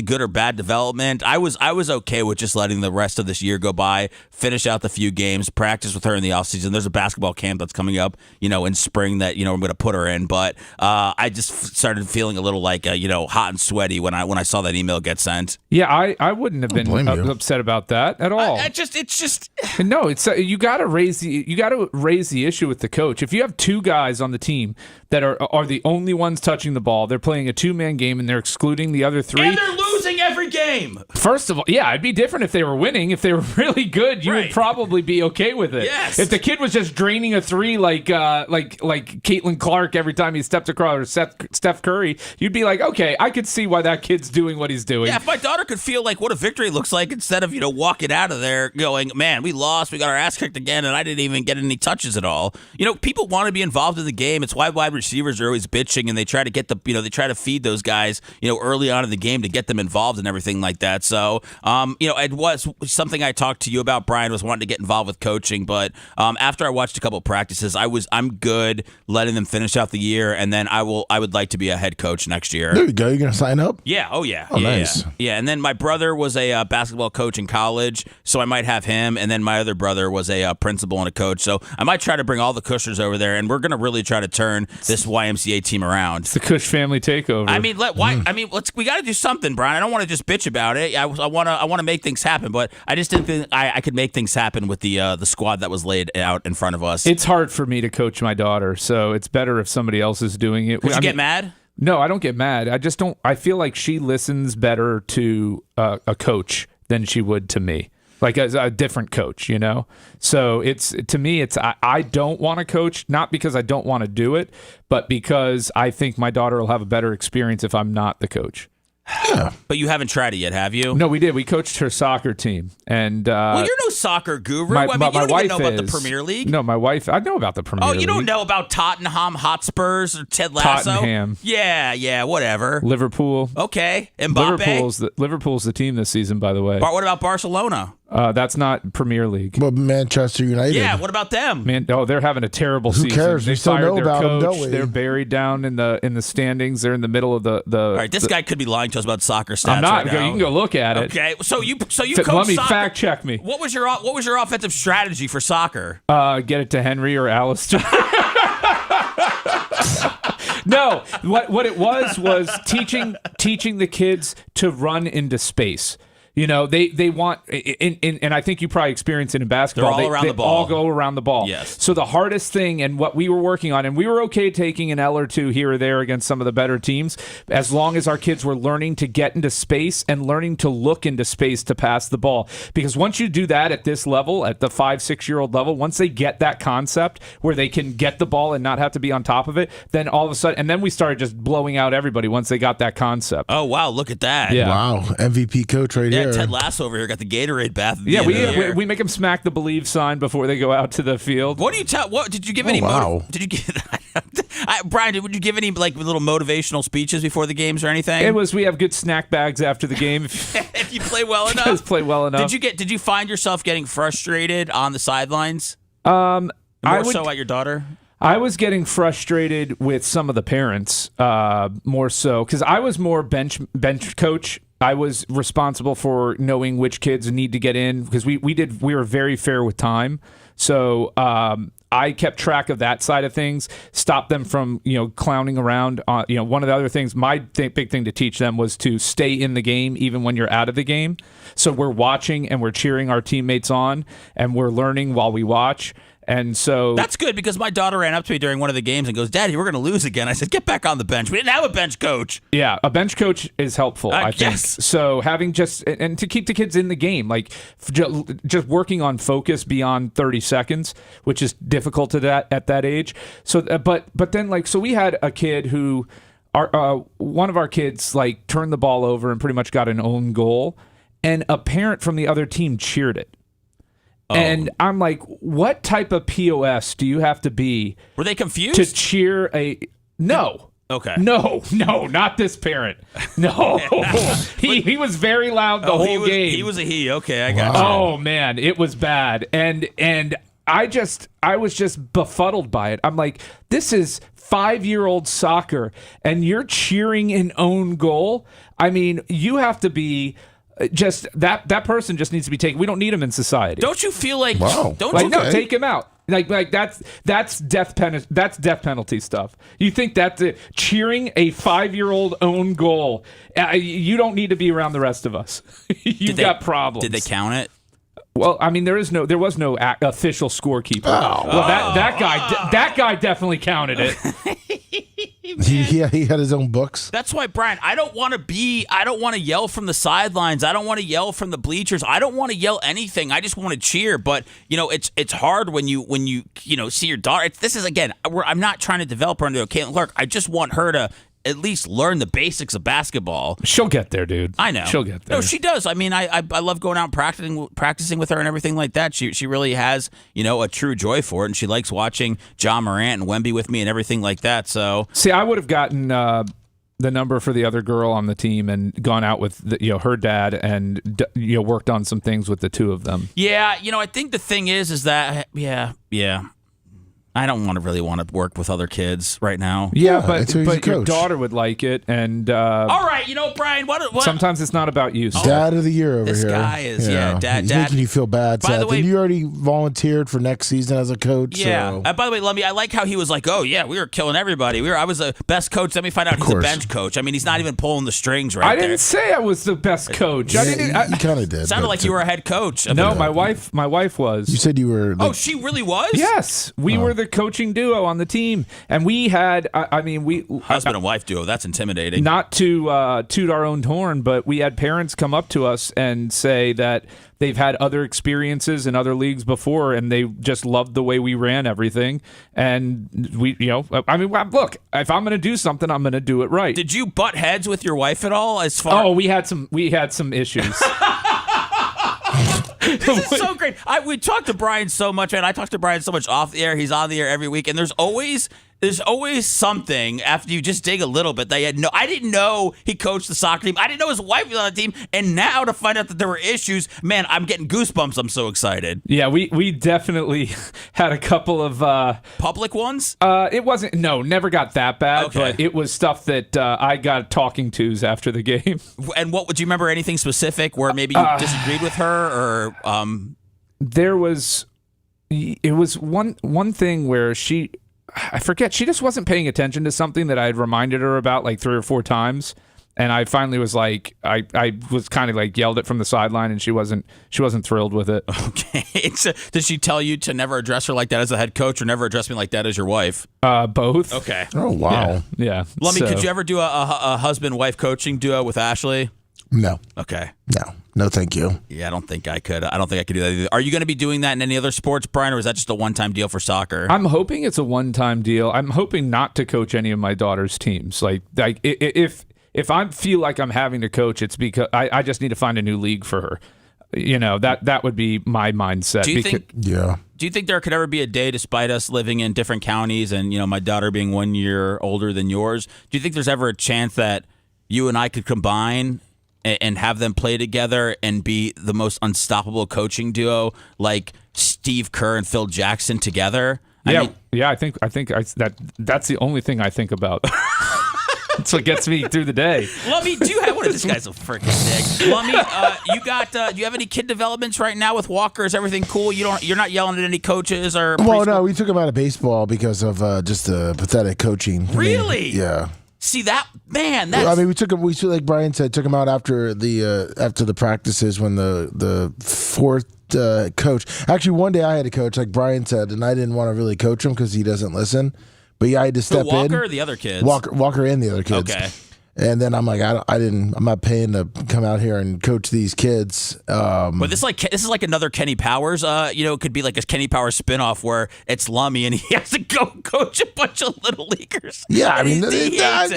good or bad development. I was okay with just letting the rest of this year go by, finish out the few games, practice with her in the offseason. There's a basketball camp that's coming up, in spring that, I'm going to put her in. But I just started feeling a little like, hot and sweaty when I saw that email get sent. Yeah, I wouldn't have been upset about that at all. It's just no. It's you got to raise the issue with the coach. If you have 2 guys on the team that are the only ones touching the ball, they're playing a 2-man game and they're excluding the other 3. And they're losing every game. First of all, yeah, it'd be different if they were winning. If they were really good, you would probably be okay with it. Yes. If the kid was just draining a three like Caitlin Clark every time he stepped across, or Steph Curry, you'd be like, okay, I could see why that kid's doing what he's doing. Yeah, if my daughter could feel like what a victory looks like instead of, walking out of there going, man, we lost, we got our ass kicked again, and I didn't even get any touches at all. People want to be involved in the game. It's why wide receivers are always bitching, and they try to get they try to feed those guys, early on in the game to get them involved and everything like that. So, it was something I talked to you about, Brian, was wanting to get involved with coaching, but after I watched a couple of practices, I'm good letting them finish out the year, and then I would like to be a head coach next year. There you go. You're going to sign up? Yeah. Oh, yeah. Oh, nice. Yeah, and then my brother was a basketball coach in college, so I might have him, and then my other brother was a principal and a coach, so I might try to bring all the Cushers over there, and we're going to really try to turn this YMCA team around. It's the Cush family takeover. We got to do something, Brian. I don't want to just bitch about it. I want to make things happen, but I just didn't think I could make things happen with the squad that was laid out in front of us. It's hard for me to coach my daughter, so it's better if somebody else is doing it. Would you get mad? No, I don't get mad. I just don't. I feel like she listens better to a coach than she would to me. Like a different coach, So to me, I don't want to coach, not because I don't want to do it, but because I think my daughter will have a better experience if I'm not the coach. Yeah. But you haven't tried it yet, have you? No, we did. We coached her soccer team, and well, you're no soccer guru. My you don't wife even know about the Premier League. No, my wife. I know about the Premier League. Oh, you don't know about Tottenham Hotspurs or Ted Lasso? Tottenham. Yeah, whatever. Liverpool. Okay, Mbappe. Liverpool's the team this season, by the way. What about Barcelona? That's not Premier League. But Manchester United. Yeah, what about them? They're having a terrible season. Who cares? They We still fired know their about them, coach. don't we? They're buried down in the standings. They're in the middle of the. All right, this guy could be lying to us about soccer stats. I'm not. Right now. You can go look at it. Okay, so you coach Let me soccer. fact check me. What was your offensive strategy for soccer? Get it to Henry or Alistair. No, what it was teaching the kids to run into space. They want, and I think you probably experience it in basketball. They're all around the ball. All go around the ball. Yes. So the hardest thing, and what we were working on, and we were okay taking an L or two here or there against some of the better teams, as long as our kids were learning to get into space and learning to look into space to pass the ball. Because once you do that at this level, at the 5-6-year-old level, once they get that concept where they can get the ball and not have to be on top of it, then all of a sudden, and then we started just blowing out everybody once they got that concept. Oh, wow, look at that. Yeah. Wow, MVP coach right here. Ted Lasso over here got the Gatorade bath. Yeah, we make them smack the Believe sign before they go out to the field. What do you tell? What did you give any? Did you give? Brian, would you give any little motivational speeches before the games or anything? We have good snack bags after the game. If you play well enough. Just play well enough. Did you find yourself getting frustrated on the sidelines? So at your daughter. I was getting frustrated with some of the parents, more so because I was more bench coach. I was responsible for knowing which kids need to get in because we were very fair with time. So I kept track of that side of things, stopped them from clowning around. One of the other things, my big thing to teach them was to stay in the game even when you're out of the game. So we're watching and we're cheering our teammates on and we're learning while we watch. And so that's good because my daughter ran up to me during one of the games and goes, "Daddy, we're going to lose again." I said, "Get back on the bench. We didn't have a bench coach." Yeah, a bench coach is helpful, I think. Yes. So having and to keep the kids in the game, like just working on focus beyond 30 seconds, which is difficult at that age. So, but then so we had a kid who, one of our kids turned the ball over and pretty much got an own goal, and a parent from the other team cheered it. Oh. And I'm like, what type of POS do you have to be? Were they confused? To cheer No. Okay. No, not this parent. No. he was very loud the whole game. He was a he. Okay, I got you. Oh, man, it was bad. And I was just befuddled by it. I'm like, this is 5-year-old soccer, and you're cheering an own goal? I mean, you have to be... Just that person just needs to be taken. We don't need him in society. Don't you feel like? Wow. No, take him out. That's death penalty stuff. You think that's cheering a 5-year-old own goal? You don't need to be around the rest of us. You've got problems. Did they count it? Well, I mean, there was no official scorekeeper. Oh. Well, that guy definitely counted it. He had his own books. That's why, Brian, I don't want to yell from the sidelines. I don't want to yell from the bleachers. I don't want to yell anything. I just want to cheer. But, it's hard when you see your daughter. This is, again, I'm not trying to develop her into a Caitlin Clark. I just want her to at least learn the basics of basketball. She'll get there, dude. I know. She'll get there. No, she does. I mean, I love going out and practicing with her and everything like that. She really has, a true joy for it, and she likes watching John Morant and Wemby with me and everything like that. So, see, I would have gotten the number for the other girl on the team and gone out with her dad and worked on some things with the two of them. Yeah, I think the thing is that I don't really want to work with other kids right now. Yeah, but your daughter would like it, and all right, Brian. What? Sometimes it's not about you. Dad of the year over this here. This guy is dad. He's making you feel bad. By the way, and you already volunteered for next season as a coach. Yeah. So. By the way, Lummy, I like how he was like, "Oh yeah, we were killing everybody. I was the best coach." Let me find out he's a bench coach. I mean, he's not even pulling the strings right I there. didn't say I was the best coach. You kind of did. Sounded like you were a head coach. No, my wife was. You said you were. Oh, she really was? Yes, we were the coaching duo on the team, and we had. Husband and wife duo. That's intimidating. Not to toot our own horn, but we had parents come up to us and say that they've had other experiences in other leagues before, and they just loved the way we ran everything. And we, look, if I'm going to do something, I'm going to do it right. Did you butt heads with your wife at all? We had some issues. This is so great. We talked to Brian so much, and I talked to Brian so much off the air. He's on the air every week, and there's always something after you just dig a little bit that I didn't know he coached the soccer team. I didn't know his wife was on the team, and now to find out that there were issues, man, I'm getting goosebumps. I'm so excited. Yeah, we definitely had a couple of public ones. It wasn't never got that bad, okay. But it was stuff that I got talking tos after the game. And what would you remember? Anything specific where maybe you disagreed with her, or there was one thing where I forget. She just wasn't paying attention to something that I had reminded her about like 3 or 4 times, and I finally was like, I was kind of like yelled it from the sideline, and she wasn't thrilled with it. Okay, so did she tell you to never address her like that as a head coach, or never address me like that as your wife? Both. Okay. Oh wow. Yeah. Lummy, could you ever do a husband-wife coaching duo with Ashley? No. Okay. No, thank you. Yeah, I don't think I could. I don't think I could do that either. Are you going to be doing that in any other sports, Brian, or is that just a one-time deal for soccer? I'm hoping it's a one-time deal. I'm hoping not to coach any of my daughter's teams. Like if I feel like I'm having to coach, it's because I just need to find a new league for her. That would be my mindset. Do you think? Yeah. Do you think there could ever be a day, despite us living in different counties and my daughter being 1 year older than yours? Do you think there's ever a chance that you and I could combine and have them play together and be the most unstoppable coaching duo, like Steve Kerr and Phil Jackson together? I think that's the only thing I think about. That's what gets me through the day. Lummy, this guy's a freaking dick. Lummy, do you have any kid developments right now with Walker? Is everything cool? You're not yelling at any coaches or? Well, no, we took him out of baseball because of just the pathetic coaching. Really? Yeah. See that, man? We took him. Like Brian said, took him out after the practices when the fourth coach. Actually, one day I had to coach, like Brian said, and I didn't want to really coach him because he doesn't listen. But yeah, I had to step in. Walker or the other kids? Walker and the other kids. Okay. And then I'm like, I'm not paying to come out here and coach these kids. But this is like another Kenny Powers. It could be like a Kenny Powers spinoff where it's Lummy and he has to go coach a bunch of little leaguers. Yeah, I mean, I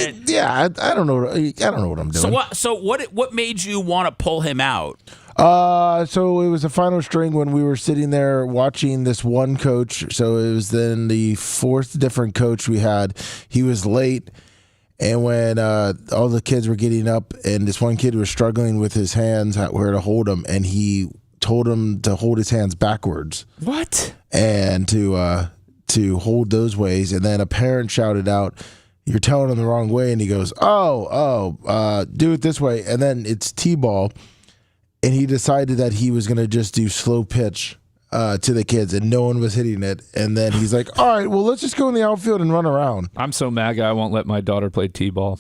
don't know. I don't know what I'm doing. So what made you want to pull him out? So it was the final string when we were sitting there watching this one coach. So it was then the 4th different coach we had. He was late. And when all the kids were getting up and this one kid was struggling with his hands, where to hold them, and he told him to hold his hands backwards. What? And to hold those ways. And then a parent shouted out, "You're telling him the wrong way." And he goes, do it this way. And then it's T-ball. And he decided that he was going to just do slow pitch to the kids, and no one was hitting it. And then he's like, "All right, well, let's just go in the outfield and run around." I'm so MAGA, I won't let my daughter play T-ball.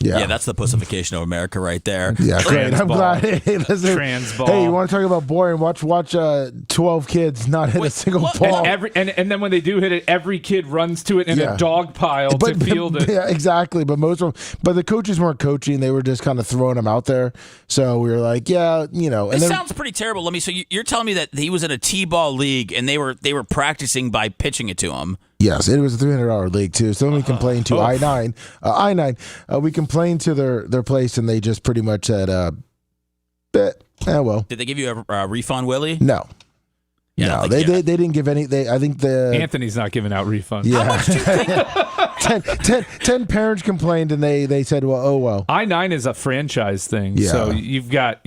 Yeah. Yeah, that's the pussification of America right there. Yeah, great. I'm ball. glad. Hey, listen, Trans ball. Hey, you want to talk about boring? Watch 12 kids not hit a single ball. And then when they do hit it, every kid runs to it in a dog pile to field it. Yeah, exactly. But but the coaches weren't coaching; they were just kind of throwing them out there. So we were like, yeah, you know. And It sounds pretty terrible. Let me. So you're telling me that he was in a t-ball league and they were practicing by pitching it to him. Yes, it was a $300 league too. So then we complained to I9. We complained to their place, and they just pretty much said, well. Did they give you a refund, Willie? No. Yeah, no, they didn't give any. I think Anthony's not giving out refunds. Yeah. How much do you think? 10 parents complained, and they said, well. I-9 is a franchise thing. Yeah. So you've got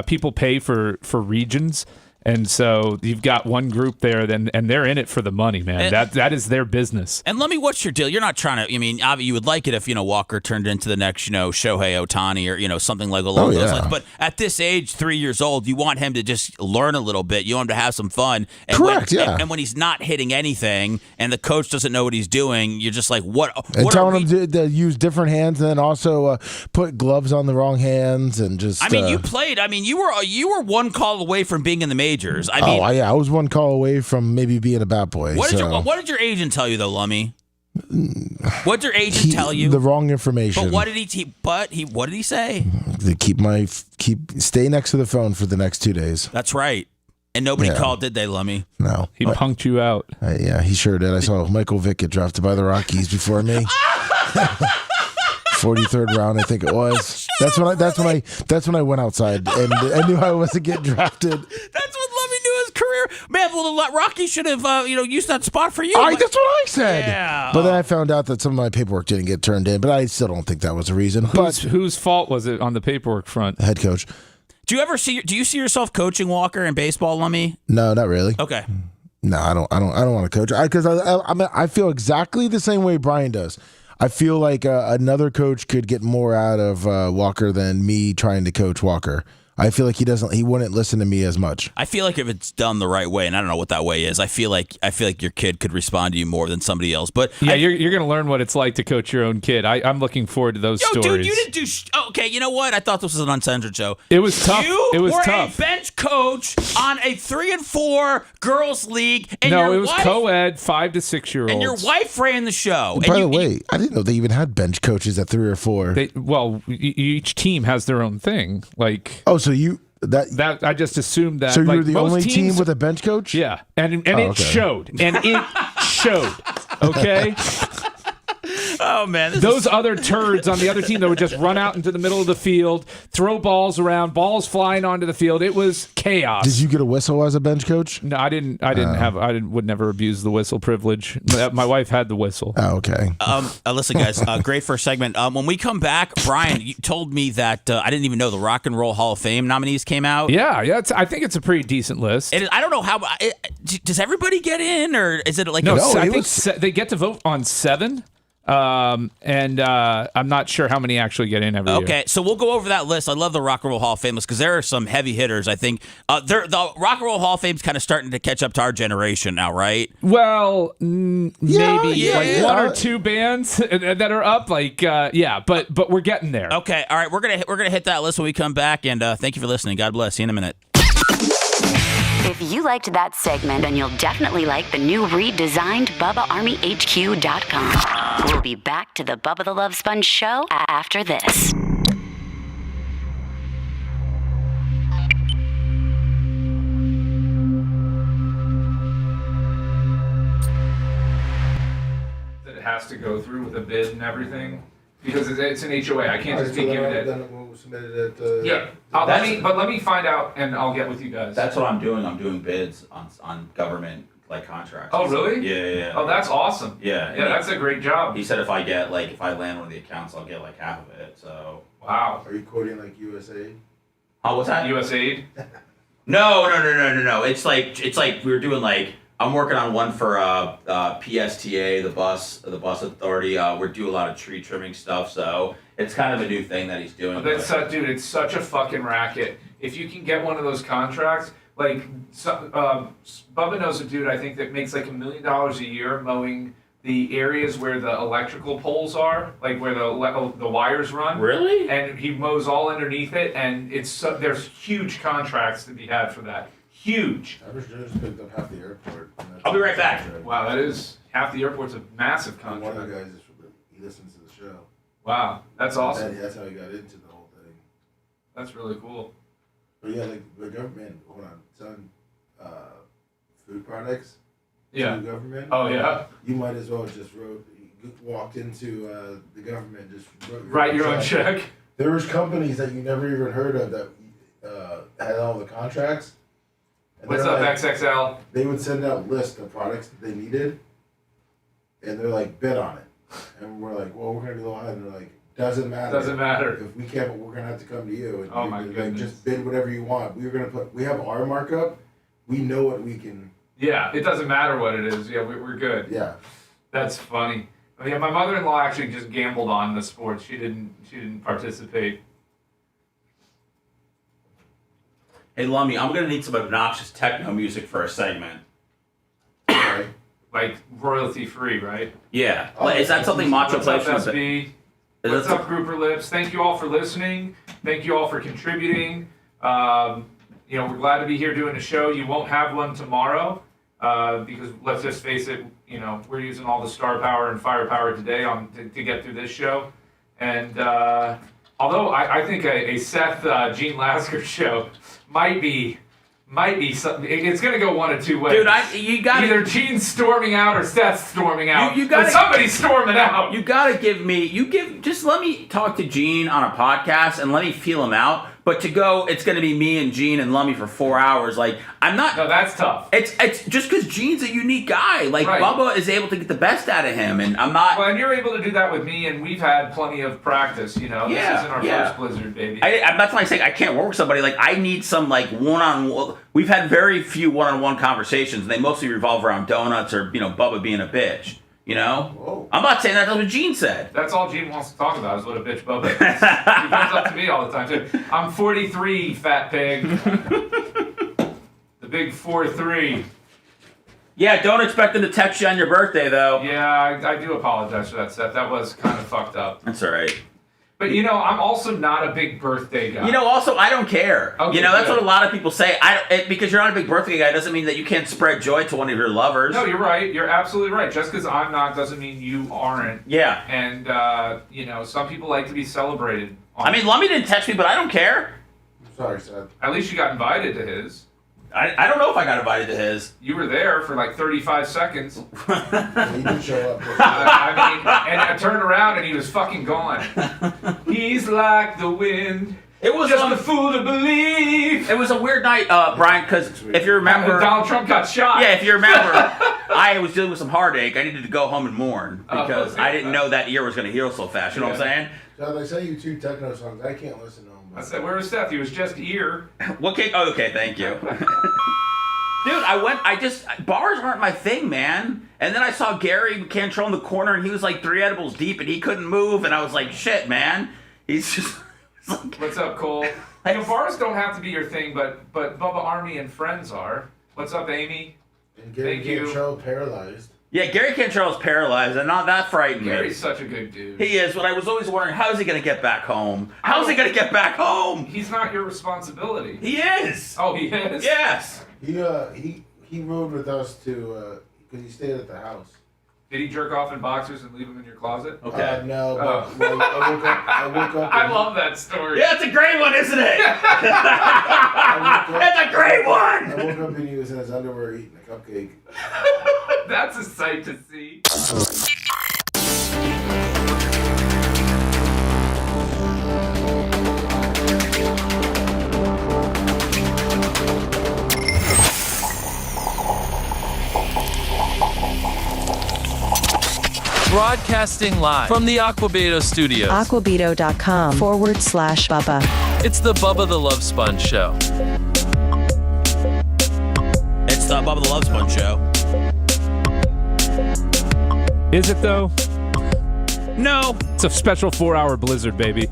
people pay for regions. And so you've got one group there, and they're in it for the money, man. That is their business. And let me, what's your deal? You're not trying to. I mean, you would like it if Walker turned into the next Shohei Ohtani or something like along those lines. But at this age, 3 years old, you want him to just learn a little bit. You want him to have some fun. And Correct. And when he's not hitting anything, and the coach doesn't know what he's doing, you're just like, what? And telling him to use different hands, and then also put gloves on the wrong hands, and just. I mean, you played. I mean, you were one call away from being in the majors. I mean, I was one call away from maybe being a bad boy. What did your agent tell you though, Lummy? What did your agent tell you? The wrong information. But what did what did he say? To stay next to the phone for the next 2 days. That's right. And nobody called, did they, Lummy? No. He punked you out. Yeah, he sure did. I saw Michael Vick get drafted by the Rockies before me. 43rd round, I think it was. That's when I went outside and I knew I wasn't getting drafted. That's what Lummy knew his career. Man, well, the Rockies should have used that spot for you. That's what I said. Yeah. But then I found out that some of my paperwork didn't get turned in, but I still don't think that was a reason. Whose fault was it on the paperwork front? Head coach. Do you see yourself coaching Walker in baseball, Lummy? No, not really. Okay. No, I don't want to coach. Because I feel exactly the same way Brian does. I feel like another coach could get more out of Walker than me trying to coach Walker. I feel like he wouldn't listen to me as much. I feel like if it's done the right way, and I don't know what that way is, I feel like your kid could respond to you more than somebody else. But yeah, you're going to learn what it's like to coach your own kid. I'm looking forward to those stories. Dude, you didn't do. Okay, you know what? I thought this was an uncensored show. It was tough. You were a bench coach on a 3-4 girls league. And it was co-ed, 5 to 6 year olds. And your wife ran the show. By the way, I didn't know they even had bench coaches at 3 or 4. Each team has their own thing. So you. That I just assumed that. So you're the only team with a bench coach? Yeah, and it showed. And it showed. Okay. Oh man, those other turds on the other team that would just run out into the middle of the field, throw balls around, balls flying onto the field. It was chaos. Did you get a whistle as a bench coach? No, I didn't. Would never abuse the whistle privilege. My wife had the whistle. Oh, okay. Listen, guys, great first segment. When we come back, Brian, you told me that I didn't even know the Rock and Roll Hall of Fame nominees came out. Yeah. I think it's a pretty decent list. I don't know how. Does everybody get in, or is it like I think they get to vote on 7. And I'm not sure how many actually get in every year. Okay, so we'll go over that list. I love the Rock and Roll Hall of Fame list because there are some heavy hitters. I think the Rock and Roll Hall of Fame's kind of starting to catch up to our generation now, right? Well, maybe one or two bands that are up. But we're getting there. Okay, all right, we're gonna hit that list when we come back. And thank you for listening. God bless. See you in a minute. If you liked that segment, then you'll definitely like the new redesigned BubbaArmyHQ.com. We'll be back to the Bubba the Love Sponge show after this. That it has to go through with a bid and everything. Because it's an HOA, I can't just be giving it. Then we'll submit it at Yeah, let me find out and I'll get with you guys. That's what I'm doing. I'm doing bids on government contracts. Oh really? Yeah. Oh, that's awesome. Yeah, that's a great job. He said if I land one of the accounts, I'll get half of it. So. Wow. Are you quoting USAID? Oh, what's that? USAID? No. It's like we were doing I'm working on one for PSTA, the bus authority. We do a lot of tree trimming stuff, so it's kind of a new thing that he's doing. Dude, it's such a fucking racket. If you can get one of those contracts, Bubba knows a dude I think that makes $1 million a year mowing the areas where the electrical poles are, like where the wires run. Really? And he mows all underneath it, and there's huge contracts to be had for that. Huge. Average Joe's picked up half the airport. I'll be right back. Wow, that is half the airport's a massive contract. One of the guys he listens to the show. Wow, that's awesome. That's how he got into the whole thing. That's really cool. But yeah, like the government, selling food products. Yeah. To the government. Oh yeah. You might as well just walked into the government, just write your own check. There was companies that you never even heard of that had all the contracts. And What's up, XXL? They would send out lists of products that they needed, and they're like, bid on it. And we're like, well, we're going to be a little high. And they're like, doesn't matter. Doesn't matter. If we can't, we're going to have to come to you. And oh, my goodness. Just bid whatever you want. We have our markup. We know what we can. Yeah, it doesn't matter what it is. Yeah, we're good. Yeah. That's funny. I mean, my mother-in-law actually just gambled on the sports. She didn't participate. Hey, Lummy, I'm gonna need some obnoxious techno music for a segment. Okay. Like royalty-free, right? Yeah. Is that something Macho What's up, Place? SB? What's up, Grouper Lips? Thank you all for listening. Thank you all for contributing. We're glad to be here doing a show. You won't have one tomorrow because let's just face it, we're using all the star power and firepower today to get through this show. And although I think a Seth Gene Lasker show might be something. It's going to go one of two ways. Dude, you got either Gene's storming out or Seth's storming out. You got somebody's storming out. You got to just let me talk to Gene on a podcast and let me feel him out. But to go, it's going to be me and Gene and Lummy for 4 hours. Like, I'm not. No, that's tough. It's just because Gene's a unique guy. Like, right. Bubba is able to get the best out of him, and I'm not. Well, and you're able to do that with me, and we've had plenty of practice. This isn't our first Blizzard, baby. That's why I say I can't work with somebody. Like, I need some like one-on-one. We've had very few one-on-one conversations, and they mostly revolve around donuts or Bubba being a bitch. Whoa. I'm not saying that's what Gene said. That's all Gene wants to talk about is what a bitch Bubba is. He comes up to me all the time too. I'm 43, fat pig. The big 4-3. Yeah, don't expect them to text you on your birthday though. Yeah, I do apologize for that, Seth. That was kind of fucked up. That's all right. But I'm also not a big birthday guy. Also I don't care. Okay, that's what a lot of people say. Because you're not a big birthday guy doesn't mean that you can't spread joy to one of your lovers. No, you're right. You're absolutely right. Just because I'm not doesn't mean you aren't. Yeah. And some people like to be celebrated. Lummy didn't text me, but I don't care. I'm sorry, Seth. At least you got invited to his. I don't know if I got invited to his. You were there for like 35 seconds. He didn't show up. And I turned around and he was fucking gone. He's like the wind. It was just a fool to believe. It was a weird night, Brian, because if you remember... Donald Trump got shot. Yeah, if you remember, I was dealing with some heartache. I needed to go home and mourn because I didn't know that ear was going to heal so fast. You know what I'm saying? So they sent you 2 techno songs. I can't listen to them. I said, where was Seth? He was just ear. Okay, thank you. Dude, bars aren't my thing, man. And then I saw Gary Cantrell in the corner, and he was like 3 edibles deep, and he couldn't move, and I was like, shit, man. He's just... What's up, Cole? Bars don't have to be your thing, but Bubba Army and friends are. What's up, Amy? And Gary Cantrell paralyzed. Yeah, Gary Cantrell is paralyzed, and not that frightened. Gary's such a good dude. He is, but I was always wondering, how is he going to get back home? How's he going to get back home? He's not your responsibility. He is. Oh, he is? Yes. He rode with us because he stayed at the house. Did he jerk off in boxers and leave them in your closet? Okay. No, but I woke up. I love that story. Yeah, it's a great one, isn't it? It's a great one. I woke up and he was in his underwear eating a cupcake. That's a sight to see. Broadcasting live from the Aquabeto studios. Aquabeto.com/Bubba. It's the Bubba the Love Sponge Show. It's the Bubba the Love Sponge Show. Is it though? No. It's a special 4-hour Blizzard, baby.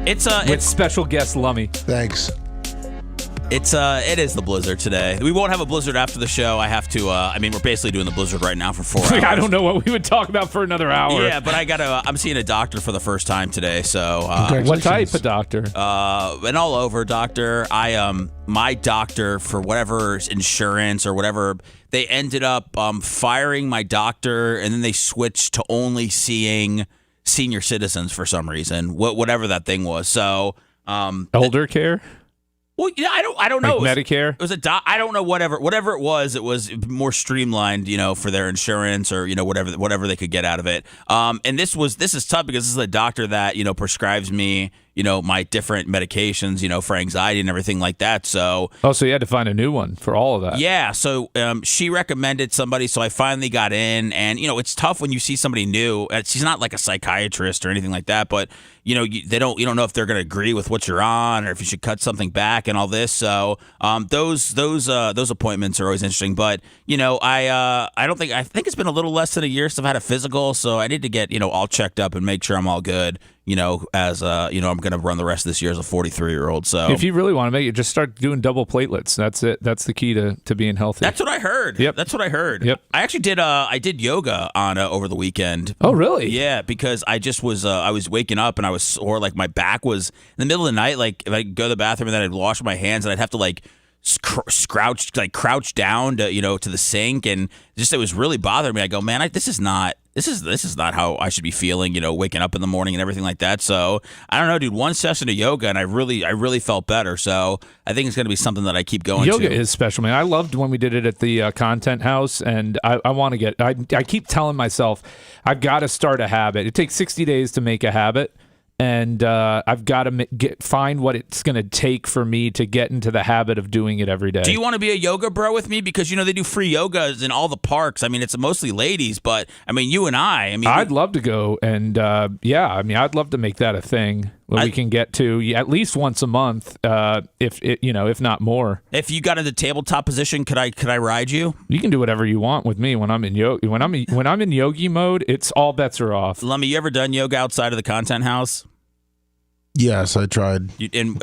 It's with special guest Lummy. Thanks. It is the blizzard today. We won't have a blizzard after the show. I have to. We're basically doing the blizzard right now for 4 hours. I don't know what we would talk about for another hour. Yeah, but I'm seeing a doctor for the first time today. So what type of doctor? An all over doctor. My doctor, for whatever insurance or whatever, they ended up firing my doctor, and then they switched to only seeing senior citizens for some reason. Whatever that thing was. So elder care. Well, yeah, I don't know. Like Medicare? It was I don't know. Whatever it was more streamlined, for their insurance or whatever they could get out of it. And this is tough because this is a doctor that prescribes me my different medications for anxiety and everything like that. So you had to find a new one for all of that. Yeah. So she recommended somebody, so I finally got in, and it's tough when you see somebody new. She's not like a psychiatrist or anything like that, but you don't know if they're going to agree with what you're on or if you should cut something back and all this. So those appointments are always interesting. But I think it's been a little less than a year since I've had a physical, so I need to get all checked up and make sure I'm all good. As I'm going to run the rest of this year as a 43-year-old. So if you really want to make it, just start doing double platelets. That's it. That's the key to being healthy. That's what I heard. Yep. That's what I heard. Yep. I actually did yoga on over the weekend. Oh, really? Yeah, because I just was I was waking up and I was sore. Like my back was in the middle of the night. Like if I go to the bathroom and then I'd wash my hands and I'd have to crouch down to to the sink, and just it was really bothering me. I go, man, this is not how I should be feeling, waking up in the morning and everything like that. So I don't know, dude. One session of yoga and I really felt better. So I think it's going to be something that I keep going. Yoga to. is special, man. I loved when we did it at the Content House, and I want to get. I keep telling myself I've got to start a habit. It takes 60 days to make a habit. And I've got to find what it's going to take for me to get into the habit of doing it every day. Do you want to be a yoga bro with me? Because, they do free yogas in all the parks. I mean, it's mostly ladies, but, you and I'd love to go. And, I'd love to make that a thing where we can get to at least once a month, if not more. If you got in the tabletop position, could I ride you? You can do whatever you want with me when I'm in yoga. When I'm in yogi mode, it's all bets are off. Lummy, you ever done yoga outside of the Content House? Yes, I tried, and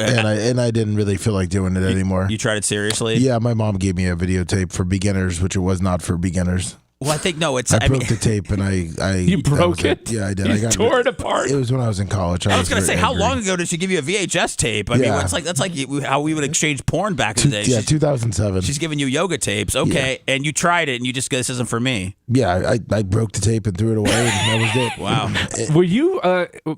I didn't really feel like doing it anymore. You tried it seriously? Yeah, my mom gave me a videotape for beginners, which it was not for beginners. Well, I think no. I broke the tape, and I you broke it. Yeah, I did. You tore it apart. It was when I was in college. I was going to say, how long ago did she give you a VHS tape? I mean, that's like how we would exchange porn back in the day. Yeah, 2007. She's giving you yoga tapes, okay? Yeah. And you tried it, and you just go, this isn't for me. Yeah, I broke the tape and threw it away, and that was it. Wow. Were you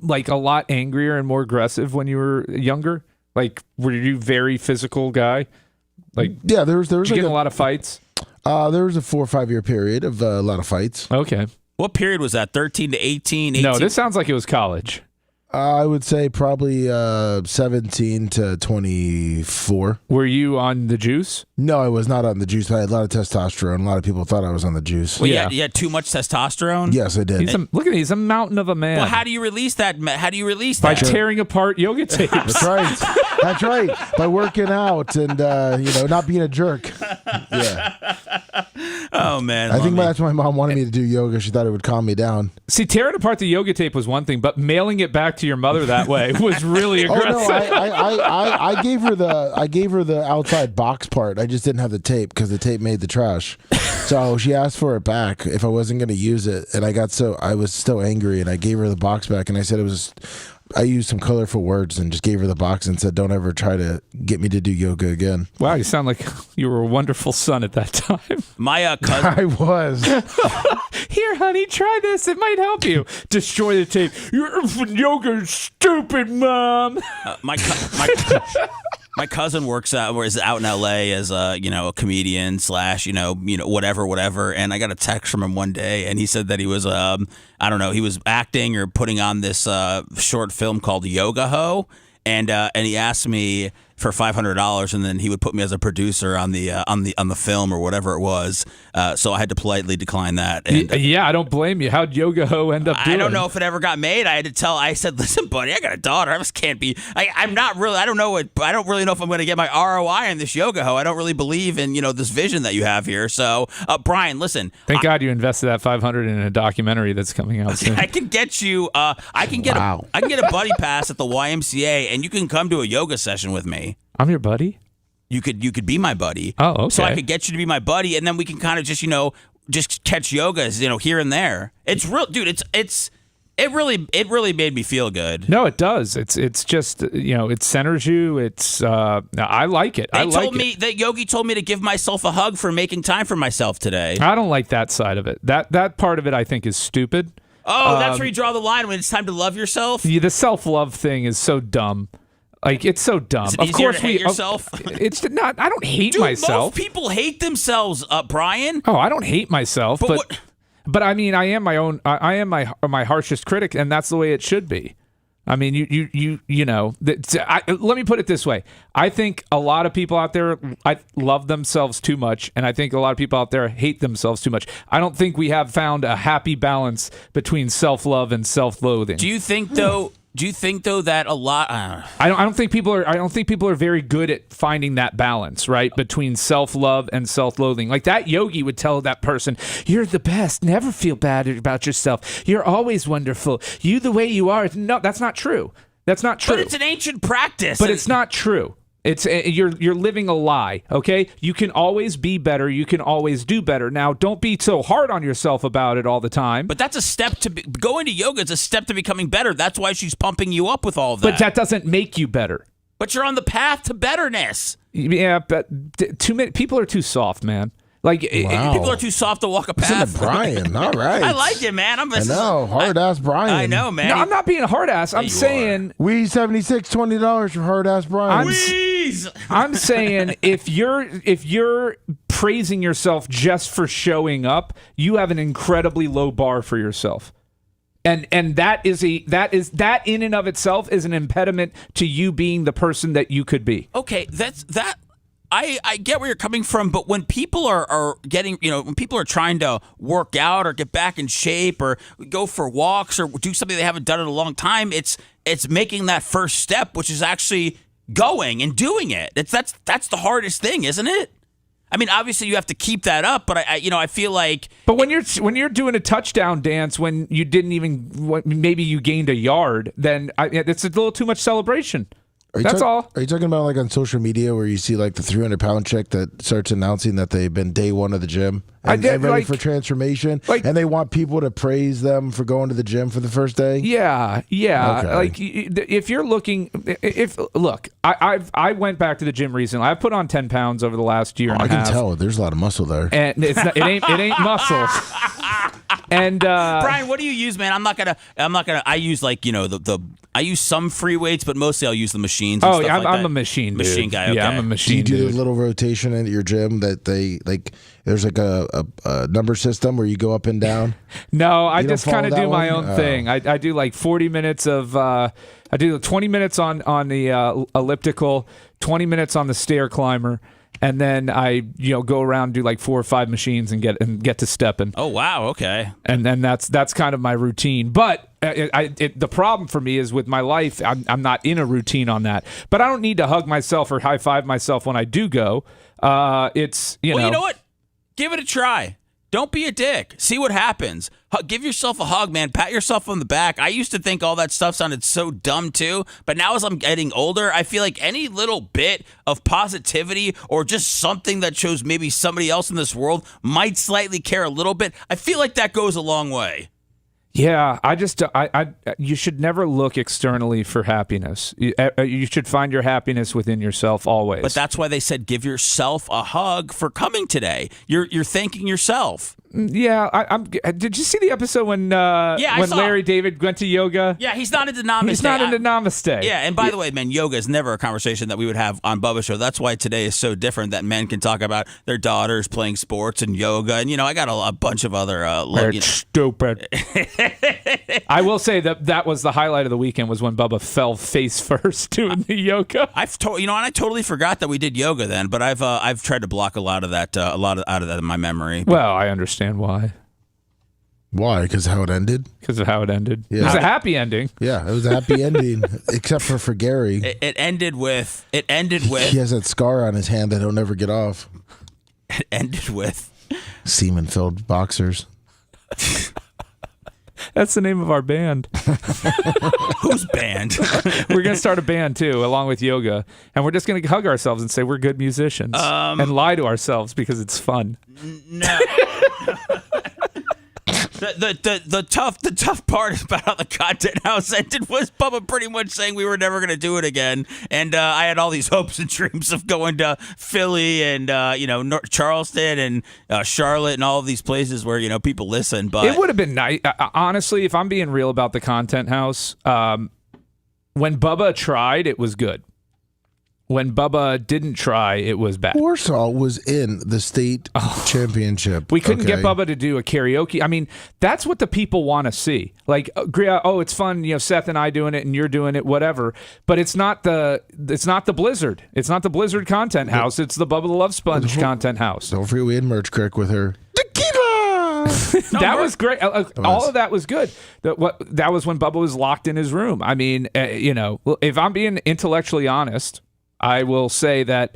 like a lot angrier and more aggressive when you were younger? Like, were you a very physical guy? Like, yeah, there was. Did you get in a lot of fights? There was a 4 or 5 year period of a lot of fights. Okay. What period was that? 13 to 18? 18? No, this sounds like it was college. I would say probably 17 to 24. Were you on the juice? No, I was not on the juice, but I had a lot of testosterone. A lot of people thought I was on the juice. Well, you had too much testosterone? Yes, I did. Look at him. He's a mountain of a man. Well, how do you release that? By tearing apart yoga tapes. That's right. That's right. By working out and, not being a jerk. Yeah. Oh, man. I think that's why my mom wanted me to do yoga. She thought it would calm me down. See, tearing apart the yoga tape was one thing, but mailing it back to your mother that way was really aggressive. Oh, no, I gave her the outside box part. I just didn't have the tape because the tape made the trash. So she asked for it back if I wasn't going to use it, and I was so angry, and I gave her the box back, and I said I used some colorful words and just gave her the box and said, don't ever try to get me to do yoga again. Wow, you sound like you were a wonderful son at that time. My cousin... I was. Here, honey, try this. It might help you. Destroy the tape. Your yoga, stupid mom. My cousin is out in L.A. as a comedian / whatever. And I got a text from him one day, and he said that he was he was acting or putting on this short film called Yoga Ho, and he asked me for $500, and then he would put me as a producer on the film or whatever it was. So I had to politely decline that. And, yeah, I don't blame you. How'd Yoga Ho end up doing? I don't know if it ever got made. I said, listen, buddy, I got a daughter. I just can't be. I'm not really. I don't really know if I'm going to get my ROI on this Yoga Ho. I don't really believe in this vision that you have here. So, Brian, listen. Thank God you invested that $500 in a documentary that's coming out soon. I can get you. I can get a buddy pass at the YMCA, and you can come to a yoga session with me. I'm your buddy? you could be my buddy. Oh, okay. So I could get you to be my buddy, and then we can kind of just catch yogas, here and there. It's real, dude. It really made me feel good. No, it does. It's just it centers you. It's I like it. Yogi told me to give myself a hug for making time for myself today. I don't like that side of it. That part of it I think is stupid. Oh, that's where you draw the line when it's time to love yourself? Yeah, the self-love thing is so dumb. Like, it's so dumb. Is it of easier course to hate yourself? It's not. I don't hate Dude, myself. Most people hate themselves, Brian. Oh, I don't hate myself, But but I mean, I am my own. I am my harshest critic, and that's the way it should be. I mean, let me put it this way. I think a lot of people out there love themselves too much, and I think a lot of people out there hate themselves too much. I don't think we have found a happy balance between self-love and self-loathing. Do you think though that a lot? I don't think people are very good at finding that balance, right, between self-love and self-loathing. Like that yogi would tell that person, "You're the best. Never feel bad about yourself. You're always wonderful. You the way you are." No, that's not true. That's not true. But it's an ancient practice. But it's not true. It's you're living a lie, okay? You can always be better. You can always do better. Now, don't be so hard on yourself about it all the time. But that's a step to going to yoga. Is a step to becoming better. That's why she's pumping you up with all of that. But that doesn't make you better. But you're on the path to betterness. Yeah, but too many people are too soft, man. Like people are too soft to walk a path. Listen to Brian. All right. I like it, man. I know, hard ass Brian. I know, man. No, I'm not being a hard ass. I'm saying we $76 $20 for hard ass Brian. I'm saying if you're praising yourself just for showing up, you have an incredibly low bar for yourself. And that in and of itself is an impediment to you being the person that you could be. Okay, I get where you're coming from, but when people are getting, when people are trying to work out or get back in shape or go for walks or do something they haven't done in a long time, it's making that first step, which is actually going and doing it. That's the hardest thing, isn't it? I mean, obviously you have to keep that up, but I feel like. But when you're doing a touchdown dance when you didn't even maybe you gained a yard, then it's a little too much celebration. That's all. Are you talking about like on social media where you see like the 300-pound chick that starts announcing that they've been day one of the gym and ready for transformation, and they want people to praise them for going to the gym for the first day? Yeah. Okay. Like if you're looking, I went back to the gym recently. I put on 10 pounds over the last year and a half. I can tell. There's a lot of muscle there, and it ain't muscle. And Brian, what do you use, man? I'm not gonna. I use I use some free weights, but mostly I'll use the machines. And stuff like I'm that. a machine guy. Okay. Yeah, I'm a machine. Do you do a little rotation at your gym that they like? There's like a number system where you go up and down. No, I just kind of do my own thing. I do like 40 minutes of. I do 20 minutes on the elliptical, 20 minutes on the stair climber. And then I, go around and do like 4 or 5 machines and get to stepping. Oh wow, okay. And then that's kind of my routine. But the problem for me is with my life, I'm not in a routine on that. But I don't need to hug myself or high five myself when I do go. It's Well, you know what? Give it a try. Don't be a dick. See what happens. Give yourself a hug, man. Pat yourself on the back. I used to think all that stuff sounded so dumb too, but now as I'm getting older, I feel like any little bit of positivity or just something that shows maybe somebody else in this world might slightly care a little bit, I feel like that goes a long way. Yeah, you should never look externally for happiness. You should find your happiness within yourself always. But that's why they said give yourself a hug for coming today. You're thanking yourself. Yeah, did you see the episode when Larry David went to yoga? Yeah, he's not into namaste. He's not into namaste. Yeah, and by the way, man, yoga is never a conversation that we would have on Bubba's show. That's why today is so different, that men can talk about their daughters playing sports and yoga. And, I got a bunch of other... stupid. I will say that was the highlight of the weekend was when Bubba fell face first doing the yoga. And I totally forgot that we did yoga then, but I've tried to block a lot of that, out of that in my memory. Well, I understand why. Why? Because how it ended? Because of how it ended. Yeah. It was a happy ending. Yeah, it was a happy ending, except for Gary. It ended with. He has that scar on his hand that he'll never get off. It ended with semen-filled boxers. That's the name of our band. Whose band? We're going to start a band, too, along with yoga. And we're just going to hug ourselves and say we're good musicians. And lie to ourselves because it's fun. No. The tough part about how the content house ended was Bubba pretty much saying we were never going to do it again, and I had all these hopes and dreams of going to Philly and Charleston and Charlotte and all of these places where people listen. But it would have been nice, honestly. If I'm being real about the content house, when Bubba tried, it was good. When Bubba didn't try, it was bad. Warsaw was in the state championship. We couldn't get Bubba to do a karaoke. I mean, that's what the people want to see. Like, it's fun, Seth and I doing it and you're doing it, whatever. But it's not the Blizzard. It's not the Blizzard content house. It's the Bubba the Love Sponge content house. Don't forget we had Merch Crick with her. That was great. All of that was good. That was when Bubba was locked in his room. I mean, if I'm being intellectually honest, I will say that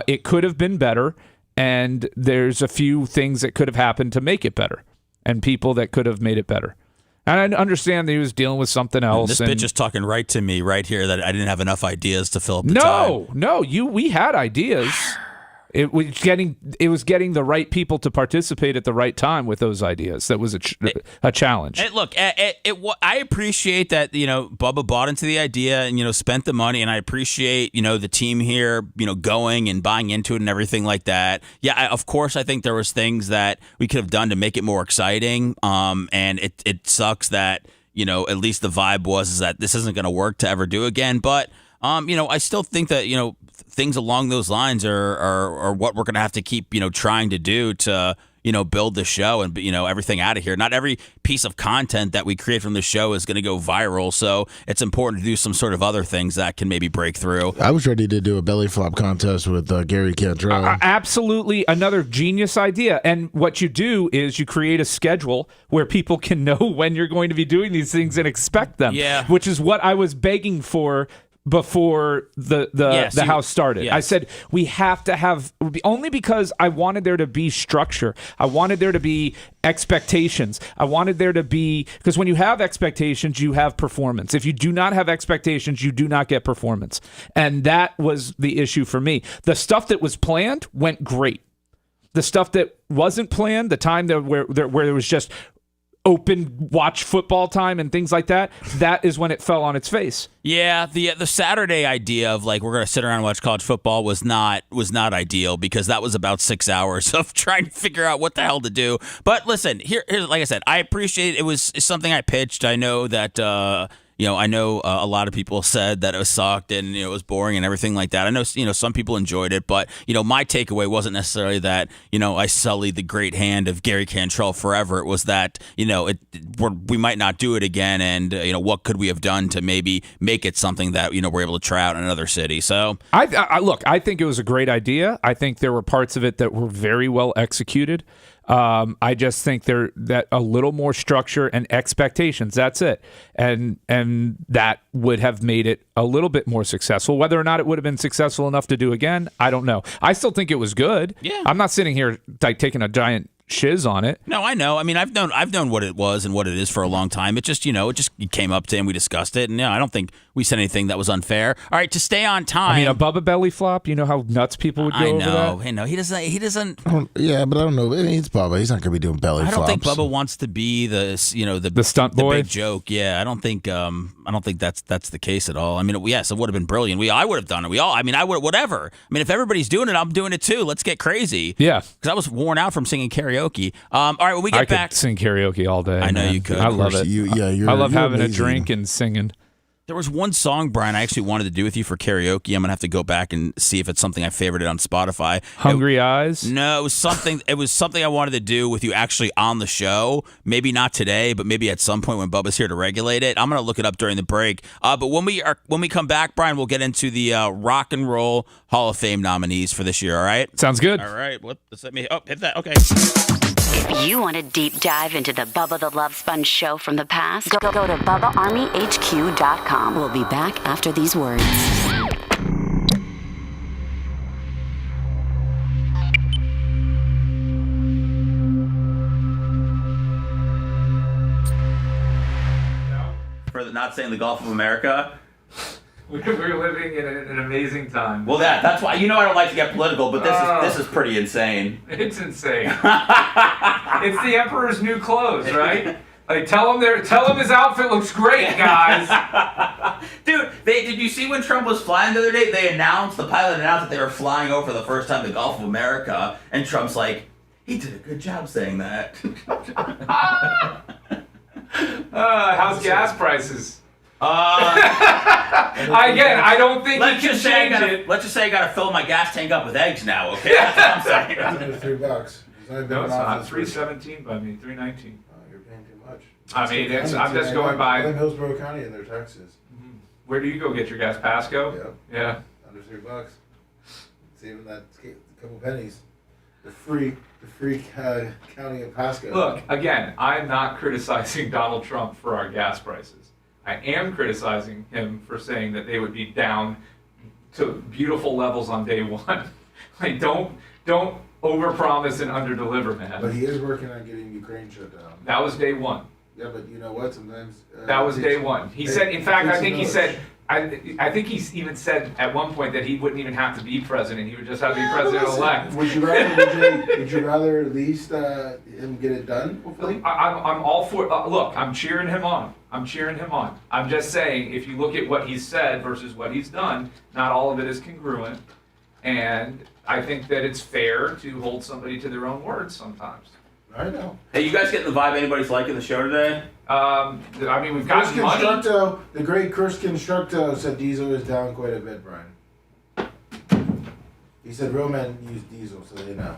it could have been better, and there's a few things that could have happened to make it better, and people that could have made it better. And I understand that he was dealing with something else. This bitch is talking right to me right here that I didn't have enough ideas to fill up the time. No, we had ideas. It was getting the right people to participate at the right time with those ideas. That was a challenge. And look, I appreciate that Bubba bought into the idea and spent the money, and I appreciate the team here going and buying into it and everything like that. Yeah, of course I think there was things that we could have done to make it more exciting. And it sucks that at least the vibe was that this isn't going to work to ever do again. But I still think that things along those lines are what we're going to have to keep trying to do to build the show and everything out of here. Not every piece of content that we create from the show is going to go viral, so it's important to do some sort of other things that can maybe break through. I was ready to do a belly flop contest with Gary Cantrell. Absolutely, another genius idea. And what you do is you create a schedule where people can know when you're going to be doing these things and expect them. Yeah, which is what I was begging for before the house started. Yes. I said we have to have, only because I wanted there to be structure. I wanted there to be expectations. I wanted there to be, because when you have expectations, you have performance. If you do not have expectations, you do not get performance. And that was the issue for me. The stuff that was planned went great. The stuff that wasn't planned, the time where there was just open watch football time and things like that, that is when it fell on its face. Yeah, the Saturday idea of we're going to sit around and watch college football was not ideal, because that was about 6 hours of trying to figure out what the hell to do. But listen, here like I said, I appreciate it was something I pitched. I know that a lot of people said that it was sucked and it was boring and everything like that. I know some people enjoyed it, but my takeaway wasn't necessarily that I sullied the great hand of Gary Cantrell forever. It was that we might not do it again, and what could we have done to maybe make it something that we're able to try out in another city. So I think it was a great idea. I think there were parts of it that were very well executed. I just think that a little more structure and expectations. That's it, and that would have made it a little bit more successful. Whether or not it would have been successful enough to do again, I don't know. I still think it was good. Yeah, I'm not sitting here taking a giant shiz on it. No, I know. I mean, I've known what it was and what it is for a long time. It just it came up to him. We discussed it, and I don't think we said anything that was unfair. All right, to stay on time. I mean, a Bubba belly flop. You know how nuts people would go over that. I know. He doesn't. Yeah, but I don't know. I mean, it's Bubba. He's not going to be doing belly flops. I don't think Bubba wants to be the stunt boy, the big joke. Yeah, I don't think that's the case at all. I mean, yes, it would have been brilliant. I would have done it. I would, whatever. I mean, if everybody's doing it, I'm doing it too. Let's get crazy. Yeah, because I was worn out from singing karaoke. All right, when we get back, I could sing karaoke all day. I know you could. I love it. I love having amazing. a drink and singing. There was one song, Brian, I actually wanted to do with you for karaoke. I'm going to have to go back and see if it's something I favorited on Spotify. Hungry Eyes? No, it was something I wanted to do with you actually on the show. Maybe not today, but maybe at some point when Bubba's here to regulate it. I'm going to look it up during the break. But when we come back, Brian, we'll get into the Rock and Roll Hall of Fame nominees for this year, all right? Sounds good. All right. Hit that. Okay. If you want to deep dive into the Bubba the Love Sponge show from the past, go to BubbaArmyHQ.com. We'll be back after these words. for not saying the Gulf of America. We're living in an amazing time. Well, that's why. I don't like to get political, but this is pretty insane. It's insane. It's the Emperor's new clothes, right? Like, tell him his outfit looks great, guys. Dude, did you see when Trump was flying the other day? The pilot announced that they were flying over for the first time the Gulf of America, and Trump's like, he did a good job saying that. How's gas prices? Again, I don't think let's just say I gotta fill my gas tank up with eggs now, okay? That's what I'm saying. It's $3. No, it's not. $3.17 by me. $3.19. You're paying too much. I mean, I'm just going by. I'm in Hillsborough County and their taxes. Where do you go get your gas? Pasco? Yeah. Under $3. Saving that couple pennies. The free county of Pasco. Look, again, I'm not criticizing Donald Trump for our gas prices. I am criticizing him for saying that they would be down to beautiful levels on day one. Like, don't overpromise and underdeliver, man. But he is working on getting Ukraine shut down. That was day one. Yeah, but you know what? Sometimes that was day one. He said. In fact, I think he said. I think he even said at one point that he wouldn't even have to be president. He would just have to be president-elect. Would you rather at least him get it done? Hopefully. I'm all for. Look, I'm cheering him on. I'm just saying, if you look at what he's said versus what he's done, not all of it is congruent, and I think that it's fair to hold somebody to their own words sometimes. I know. Hey, you guys getting the vibe anybody's liking the show today? I mean, we've got money. The great Chris Constructo said diesel is down quite a bit, Brian. He said real men use diesel, so they know.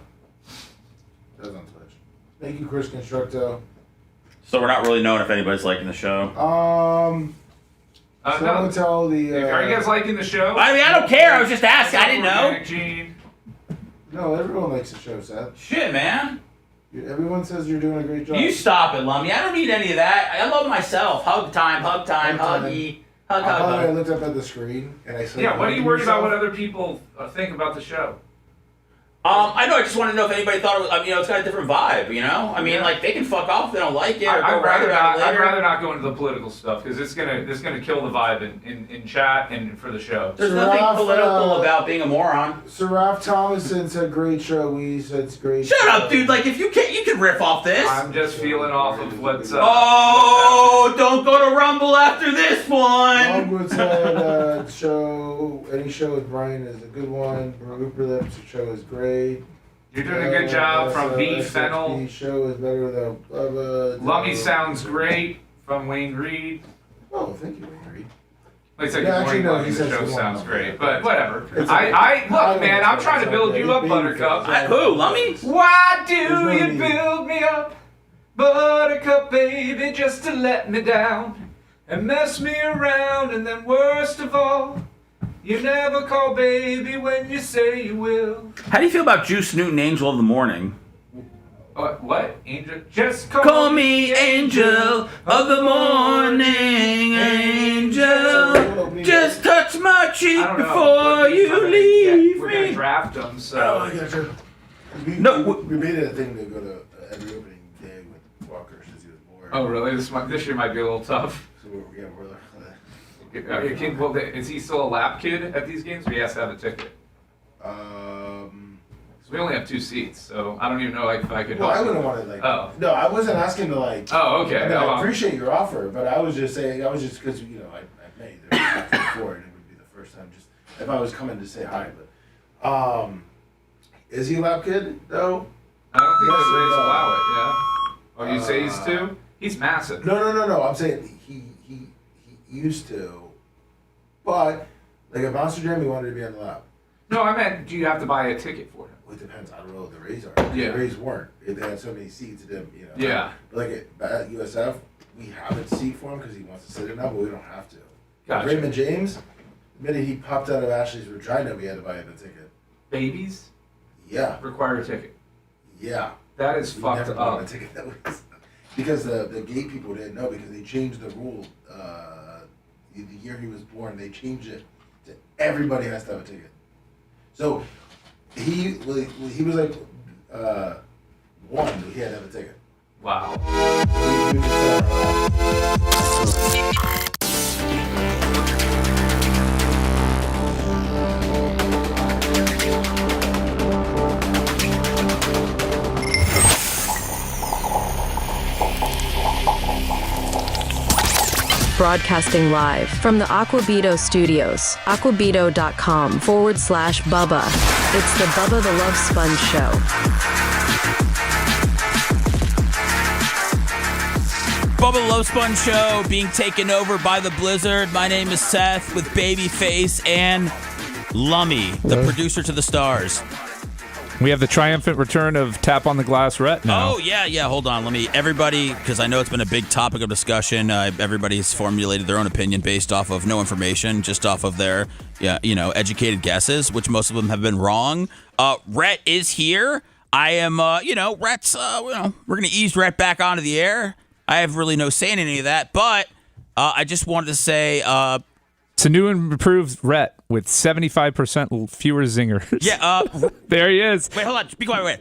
That was on Twitch. Thank you, Chris Constructo. So we're not really knowing if anybody's liking the show. No. Tell the. Are you guys liking the show? I mean, I don't care. I was just asking. I didn't know. Gene. No, everyone likes the show, Seth. Shit, man. Everyone says you're doing a great job. You stop it, Lummy. I don't need any of that. I love myself. Hug time, huggy. Hug. I looked up at the screen and I said, yeah, what are you worried about what other people think about the show? I know. I just want to know if anybody thought it was. It's got a different vibe. I mean, like they can fuck off if they don't like it. I'd rather not go into the political stuff because it's gonna kill the vibe in chat and for the show. There's nothing political about being a moron. Sir Ralph Thomason said, "Great show." We said it's great. Shut up, dude. Like if you can riff off this. I'm just feeling off of what's. Don't go to Rumble after this one. Longwood said, any show with Brian is a good one. Rupert Lips show is great. You're doing a good job from B. Fennel. The show is better without Bubba. Lummy sounds great from Wayne Reed. Oh, thank you, Wayne Reed. Like good morning, Lummy. The show sounds great, but whatever. I look, man. I'm trying to build you up, Buttercup. Who, Lummy? Why do you build me up, Buttercup, baby, just to let me down and mess me around, and then worst of all, you never call baby when you say you will. How do you feel about Juice Newton, Angel of the Morning? What? Angel? Just call me Angel of the Morning, Angel. Just touch my cheek before you leave We're gonna draft them, so. We made it a thing to go to every opening day with Walker since he was born. Oh, really? This year might be a little tough. So we're Well, is he still a lap kid at these games, or he has to have a ticket? We only have 2 seats, so I don't even know if I could. Well, I wouldn't want to Oh. No, I wasn't asking to like. Oh, okay. I appreciate your offer, but I was just saying. I was just because I made it before, and it would be the first time. Just if I was coming to say hi, but is he a lap kid though? I don't think the Rays allow it. Yeah. Oh, you say he's 2? He's massive. No. I'm saying he used to, but like at Monster Jam, he wanted to be on the lap. No, I meant, do you have to buy a ticket for him? Well, it depends. I don't know what the Rays are. Yeah. The Rays weren't. They had so many seats. It didn't, Yeah. But like at USF, we have a seat for him because he wants to sit in now, but we don't have to. Gotcha. Raymond James, the minute he popped out of Ashley's vagina, we had to buy him a ticket. Babies? Yeah. Require a ticket. Yeah. That is we fucked never bought up. a ticket that was, because the gay people didn't know because they changed the rule. The year he was born, they changed it to everybody has to have a ticket. So he was like 1, but he had to have a ticket. Wow. broadcasting live from the Aquabito studios. Aquabito.com/Bubba. It's the Bubba the Love Sponge Show. Bubba the Love Sponge Show being taken over by the Blizzard. My name is Seth with Babyface and Lummy, the producer to the stars. We have the triumphant return of Tap on the Glass Rhett now. Oh, yeah. Hold on. Everybody, because I know it's been a big topic of discussion. Everybody's formulated their own opinion based off of no information, just off of their, educated guesses, which most of them have been wrong. Rhett is here. I am, Rhett's, we're going to ease Rhett back onto the air. I have really no say in any of that, but I just wanted to say... it's a new and improved Rhett with 75% fewer zingers. Yeah, there he is. Wait, hold on. Be quiet. Wait.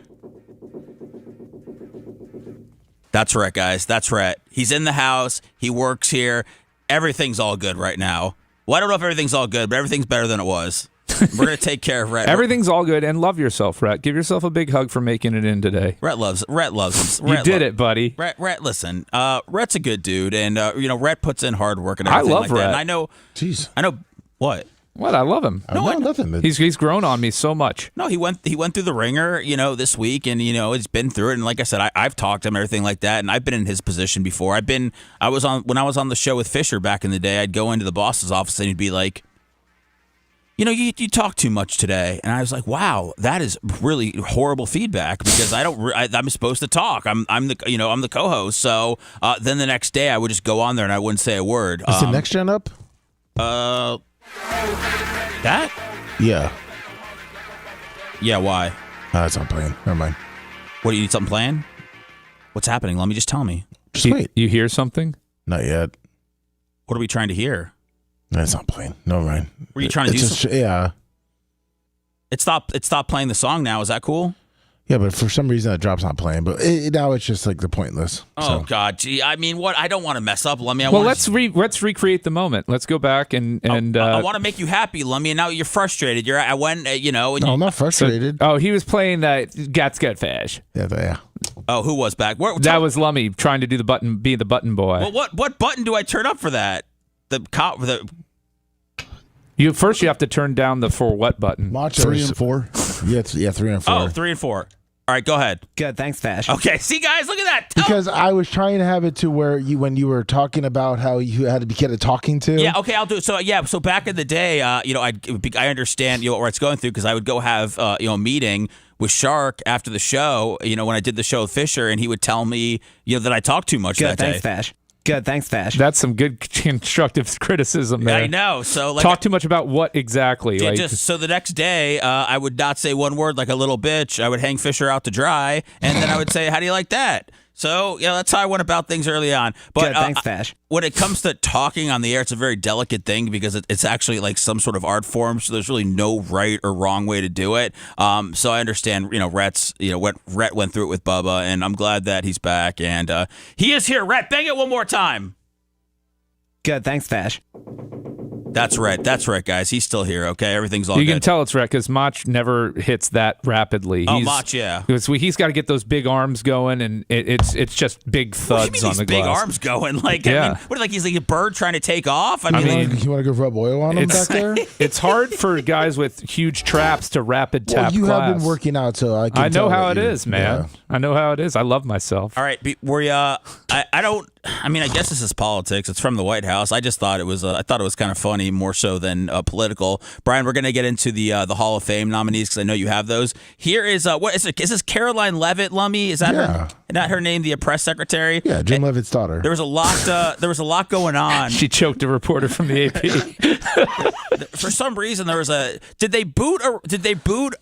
That's Rhett, guys. That's Rhett. He's in the house. He works here. Everything's all good right now. Well, I don't know if everything's all good, but everything's better than it was. We're going to take care of Rhett. Everything's all good, and love yourself, Rhett. Give yourself a big hug for making it in today. Rhett loves him. You did it, buddy. Rhett, listen. Rhett's a good dude, and Rhett puts in hard work and everything like Rhett. that. And I know. Jeez. I know what. What? I love him. I love him. He's grown on me so much. No, he went through the ringer, this week, and he's been through it. And like I said, I've talked to him, everything like that, and I've been in his position before. When I was on the show with Fisher back in the day, I'd go into the boss's office and he'd be like, you talk too much today, and I was like, wow, that is really horrible feedback because I'm supposed to talk. I'm the co-host. So then the next day I would just go on there and I wouldn't say a word. Is the next gen up? That? Yeah. Yeah. Why? That's not playing. Never mind. What, do you need something planned? What's happening? Let me just tell me. Just wait. You hear something? Not yet. What are we trying to hear? That's not playing. Never mind. Were you trying to do something? Yeah. It stopped playing the song now. Is that cool? Yeah, but for some reason that drop's not playing. But now it's just like the pointless. Oh God, gee! I mean, what? I don't want to mess up, Lummy. Let's recreate the moment. Let's go back and I want to make you happy, Lummy. And now you're frustrated. I went, No, I'm not frustrated. He was playing that Gats Get Fish. Yeah. Oh, who was back? That was Lummy trying to do be the button boy. Well, what button do I turn up for that? You have to turn down the for what button. Macho 3 and 4. Yeah, 3 and 4. Oh, 3 and 4. All right, go ahead. Good, thanks, Fash. Okay, see, guys, look at that. Because I was trying to have it to where when you were talking about how you had to get a talking to. Yeah, okay, I'll do it. So so back in the day, I understand what Rhett's going through because I would go have a meeting with Shark after the show. When I did the show with Fisher, and he would tell me that I talked too much that day. Thanks, Fash. Good, thanks, Fash. That's some good constructive criticism there. I know. So talk too much about what exactly? So the next day, I would not say one word like a little bitch. I would hang Fisher out to dry, and then I would say, "How do you like that?" So that's how I went about things early on. But good, thanks, Fash. When it comes to talking on the air, it's a very delicate thing because it's actually like some sort of art form. So there's really no right or wrong way to do it. So I understand, Rhett's, what Rhett went through it with Bubba, and I'm glad that he's back. And he is here. Rhett, bang it one more time. Good, thanks, Fash. That's right. That's right, guys. He's still here, okay? Everything's all good. You can tell it's Rhett because Mach never hits that rapidly. Mach, yeah. He's got to get those big arms going, and it's just big thuds on the glass. Big arms going? Like, yeah. He's like a bird trying to take off? I mean you want to go rub oil on him back there? It's hard for guys with huge traps to rapid tap you glass. have been working out, so I know how it is, man. Yeah. I know how it is. I love myself. All right, I guess this is politics. It's from the White House. I just thought it was kind of funny, more so than political. Brian, we're going to get into the Hall of Fame nominees because I know you have those. Here is what is it? Is this Caroline Levitt, Lummy? Is that her? Not her name, the press secretary? Yeah, Jim Levitt's daughter. There was a lot going on. She choked a reporter from the AP. For some reason, there was Did they boot?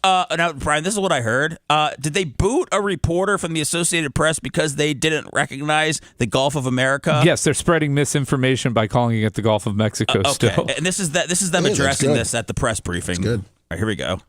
Now, Brian, this is what I heard. Did they boot a reporter from the Associated Press because they didn't recognize the Gulf of America? Yes, they're spreading misinformation by calling it the Gulf of Mexico. Okay, still, and this is them addressing this at the press briefing. That's good. All right, here we go.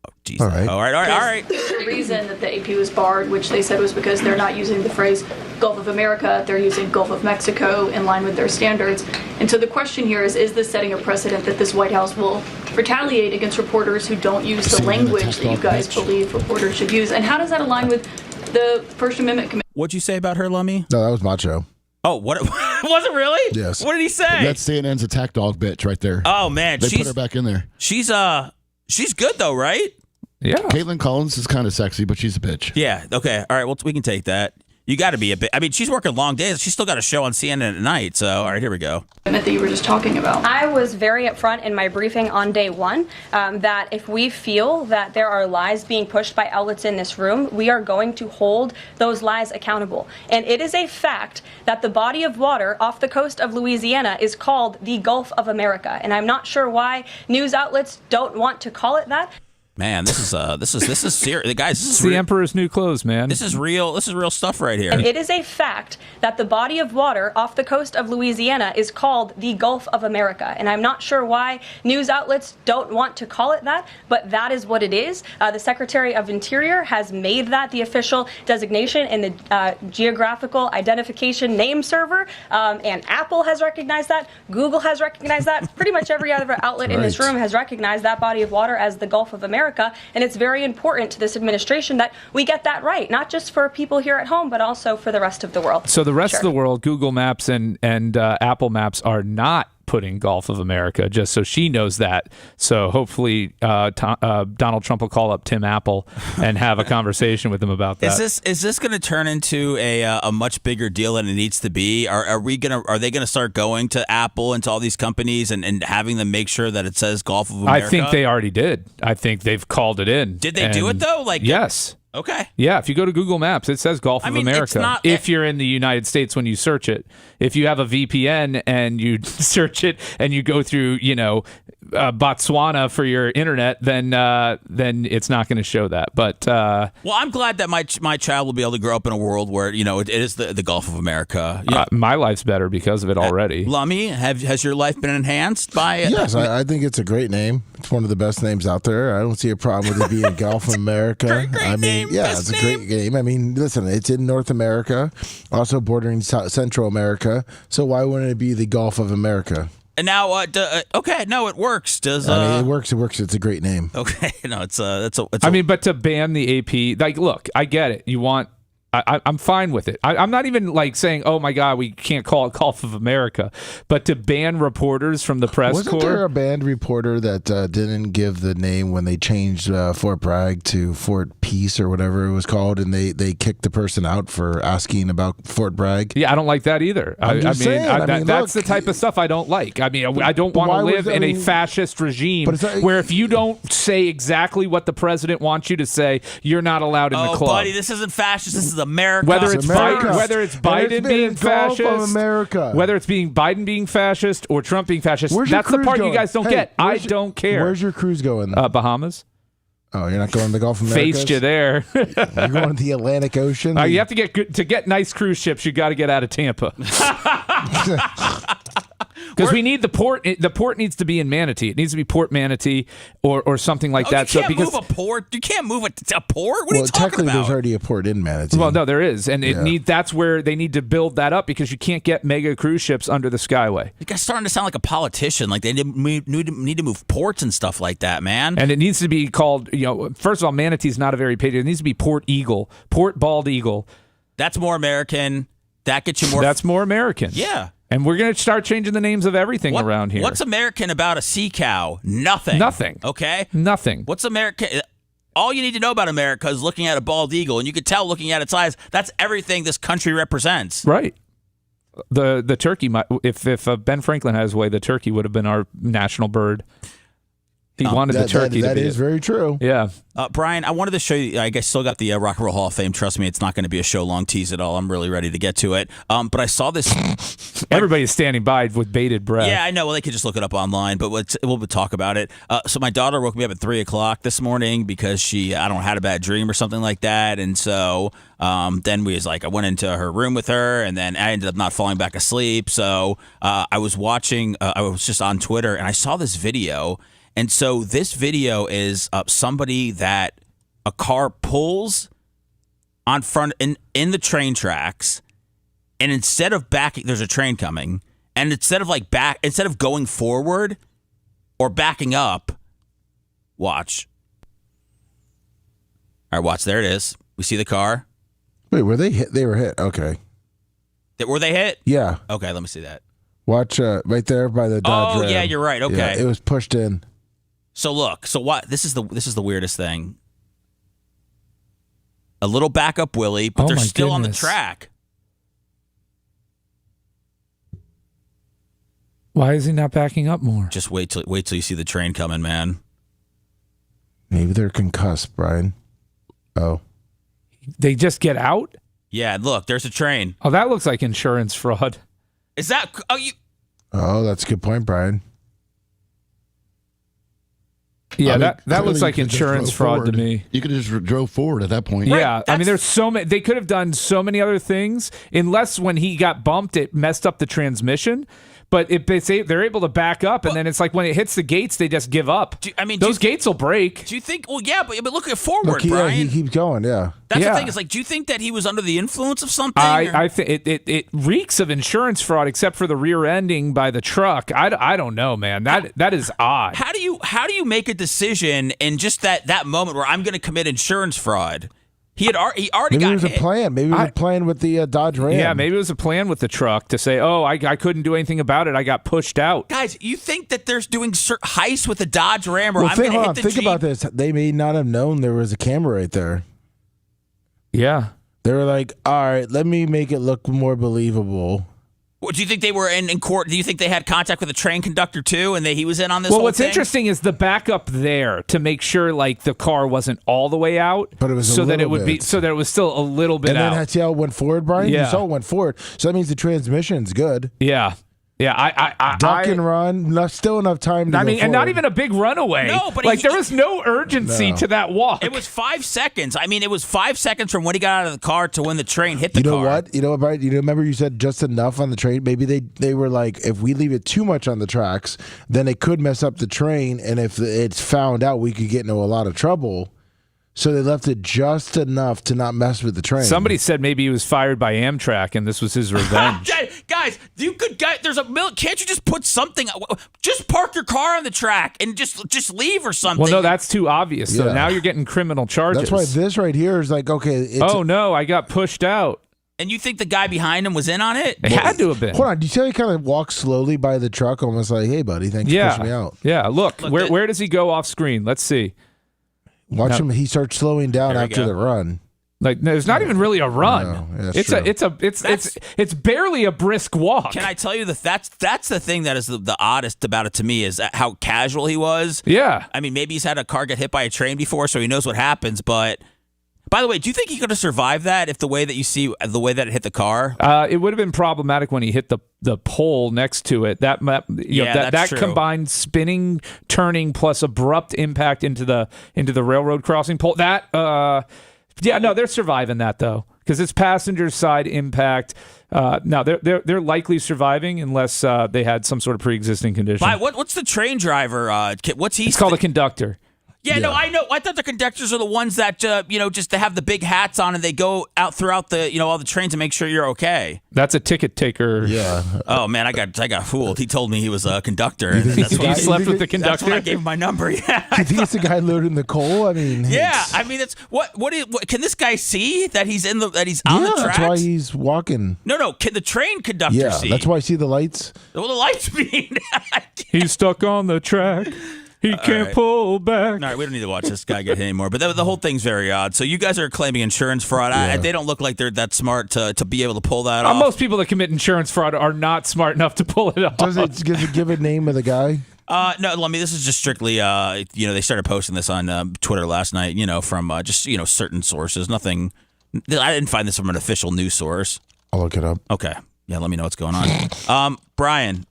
Oh, Jesus. All right. The reason that the AP was barred, which they said was because they're not using the phrase Gulf of America, they're using Gulf of Mexico in line with their standards. And so the question here is this setting a precedent that this White House will retaliate against reporters who don't use the language that you guys believe reporters should use? And how does that align with the First Amendment Committee? What'd you say about her, Lummy? No, that was Macho. Oh, what? Was it really? Yes. What did he say? That's CNN's attack dog bitch right there. Oh man, they put her back in there. She's good though, right? Yeah. Caitlin Collins is kind of sexy, but she's a bitch. Yeah. Okay. All right. Well, we can take that. You got to be a bit. I mean, she's working long days. She's still got a show on CNN at night. So, all right, here we go. That you were just talking about. I was very upfront in my briefing on day one that if we feel that there are lies being pushed by outlets in this room, we are going to hold those lies accountable. And it is a fact that the body of water off the coast of Louisiana is called the Gulf of America. And I'm not sure why news outlets don't want to call it that. Man, this is serious, guys. This is the Emperor's New Clothes, man. This is real. This is real stuff right here. And it is a fact that the body of water off the coast of Louisiana is called the Gulf of America. And I'm not sure why news outlets don't want to call it that, but that is what it is. The Secretary of Interior has made that the official designation in the Geographical Identification Name Server, and Apple has recognized that. Google has recognized that. Pretty much every other outlet in this room has recognized that body of water as the Gulf of America. And it's very important to this administration that we get that right, not just for people here at home, but also for the rest of the world. So the rest of the world, Google Maps and Apple Maps are not putting Gulf of America, just so she knows that. So hopefully Donald Trump will call up Tim Apple and have a conversation with him about that. Is this going to turn into a much bigger deal than it needs to be? Are they going to start going to Apple and to all these companies and having them make sure that it says Gulf of America? I think they already did. I think they've called it in. Did they do it though? Yes. Okay. Yeah, if you go to Google Maps, it says Gulf of America. If you're in the United States when you search it. If you have a VPN and you search it and you go through, Botswana for your internet, then it's not going to show that. But well, I'm glad that my child will be able to grow up in a world where it is the Gulf of America. My life's better because of it already. Lummy, has your life been enhanced by it? Yes, I think it's a great name. It's one of the best names out there. I don't see a problem with it being Gulf of America. great name. Yeah, it's a great game. I mean, listen, it's in North America, also bordering Central America. So why wouldn't it be the Gulf of America? And now, okay, no, it works. It works. It works. It's a great name. Okay, no, it's but to ban the AP, look, I get it. You want. I'm fine with it. I'm not even saying, oh my God, we can't call it Gulf of America, but to ban reporters from the press corps. Wasn't there a banned reporter that didn't give the name when they changed Fort Bragg to Fort Peace or whatever it was called, and they kicked the person out for asking about Fort Bragg? Yeah, I don't like that either. That's the type of stuff I don't like. I mean, I don't want to live in a fascist regime where if you don't say exactly what the president wants you to say, you're not allowed in the club. Oh, buddy, this isn't fascist. This is America. Whether it's Biden being fascist, whether it's Biden being fascist or Trump being fascist, that's the part you guys don't get. I don't care. Where's your cruise going? Bahamas. Oh, you're not going to the Gulf of America? Faced you there. You're going to the Atlantic Ocean? You have to get nice cruise ships. You got to get out of Tampa. Because we need the port. The port needs to be in Manatee. It needs to be Port Manatee or something like that. You can't move a port. You can't move a port. What are you talking technically, about? there's already a port in Manatee. Well, no, there is, and that's where they need to build that up because you can't get mega cruise ships under the Skyway. You guys starting to sound like a politician. Like they need to move ports and stuff like that, man. And it needs to be called. First of all, Manatee is not a very patriot. It needs to be Port Eagle, Port Bald Eagle. That's more American. That gets you more. That's more American. Yeah. And we're going to start changing the names of everything around here. What's American about a sea cow? Nothing. Nothing. Okay? Nothing. What's American? All you need to know about America is looking at a bald eagle, and you can tell looking at its eyes, that's everything this country represents. Right. The turkey, if Ben Franklin had his way, the turkey would have been our national bird. He wanted the turkey to be. That is very true. Yeah. Brian, I wanted to show you, I guess still got the Rock and Roll Hall of Fame. Trust me, it's not going to be a show-long tease at all. I'm really ready to get to it. But I saw this. Everybody's standing by with bated breath. Yeah, I know. Well, they could just look it up online, but we'll talk about it. So my daughter woke me up at 3 o'clock this morning because had a bad dream or something like that. And so then I went into her room with her, and then I ended up not falling back asleep. So I was just on Twitter, and I saw this video. And so this video is somebody that a car pulls on front in the train tracks, and instead of backing, there's a train coming, and instead of going forward or backing up, watch. All right, watch. There it is. We see the car. Wait, were they hit? They were hit. Okay. Were they hit? Yeah. Okay, let me see that. Watch right there by the Dodge Oh, Ram. yeah, you're right. Okay. Yeah, it was pushed in. So look, what? This is the weirdest thing. A little backup Willie, but they're still on the track. Why is he not backing up more? Just wait till you see the train coming, man. Maybe they're concussed, Brian. Oh. They just get out? Yeah, look, there's a train. Oh, that looks like insurance fraud. Is that? Oh, that's a good point, Brian. Yeah, I mean, that looks clearly like you could've just insurance drove fraud forward. to me. You could have just drove forward at that point. Yeah, I mean, there's so many. They could have done so many other things, unless when he got bumped, it messed up the transmission. But they're able to back up, and then it's like when it hits the gates, they just give up. Those gates will break. Do you think? Well, yeah, but look at forward, Look, Brian. he keeps going. Yeah. That's the thing. It's like, do you think that he was under the influence of something? I think it reeks of insurance fraud, except for the rear ending by the truck. I don't know, man. That is odd. How do you make a decision in just that moment where I'm going to commit insurance fraud? He already Maybe got it was hit. a plan. Maybe it was a plan with the Dodge Ram. Yeah, maybe it was a plan with the truck to say, "Oh, I couldn't do anything about it. I got pushed out." Guys, you think that they're doing heists with a Dodge Ram, or Well, I'm going to hold hit on. the Think Jeep? about this. They may not have known there was a camera right there. Yeah. They were like, all right, let me make it look more believable. Well, do you think they were in court? Do you think they had contact with the train conductor too, and he was in on this? Well, whole what's thing? interesting is the backup there to make sure like the car wasn't all the way out, but it was so that it would be so that it was still a little bit and out. then I see how it went forward, Brian. Yeah. You saw it went forward, so that means the transmission's good. Yeah. Duck and run, still enough time to I go mean, and not forward. even a big runaway. No, but there was no urgency to that walk. It was 5 seconds. I mean, it was 5 seconds from when he got out of the car to when the train hit the You know car. what? You know what, Brian? You remember you said just enough on the train? Maybe they were like, if we leave it too much on the tracks, then it could mess up the train, and if it's found out, we could get into a lot of trouble. So they left it just enough to not mess with the train. Somebody said maybe he was fired by Amtrak and this was his revenge. Guys, there's can't you just put something? Just park your car on the track and just leave or something. Well, no, that's too obvious. So Yeah. now you're getting criminal charges. That's why this right here is like, okay. Oh no, I got pushed out. And you think the guy behind him was in on it? It had to have been. Hold on. Do you see how he kind of walks slowly by the truck, almost like, hey, buddy, thanks for pushing me out? Yeah, look where does he go off screen? Let's see. Watch him. He starts slowing down There we after go. the run. Like there's not even really a run. No, yeah, It's barely a brisk walk. Can I tell you that that's the thing that is the oddest about it to me is how casual he was. Yeah. I mean, maybe he's had a car get hit by a train before, so he knows what happens. But by the way, do you think he could have survived that if the way that it hit the car? It would have been problematic when he hit the pole next to it. That that's true. combined spinning, turning plus abrupt impact into the railroad crossing pole. They're surviving that though because it's passenger side impact. Now they're likely surviving unless they had some sort of pre-existing condition. What's the train driver? What's he? It's called a conductor. Yeah, no, I know. I thought the conductors are the ones that just they have the big hats on and they go out throughout the all the trains to make sure you're okay. That's a ticket taker. Yeah. Oh man, I got fooled. He told me he was a conductor. You think That's it's why the guy- slept with the That's conductor. when I gave him my number. Yeah. Do you think it's the guy loading the coal? I mean, Yeah, I mean, it's what can this guy see that he's on the tracks? that's why he's walking. No, can the train conductor Yeah, see? that's why I see the lights. Well, the lights mean. He's stuck on the track. He can't right. pull back. All right, we don't need to watch this guy get hit anymore. But the whole thing's very odd. So you guys are claiming insurance fraud. They don't look like they're that smart to be able to pull that off. Most people that commit insurance fraud are not smart enough to pull it off. Does it give a name of the guy? No, let me. This is just strictly. They started posting this on Twitter last night. From just certain sources. Nothing. I didn't find this from an official news source. I'll look it up. Okay. Yeah, let me know what's going on. Brian,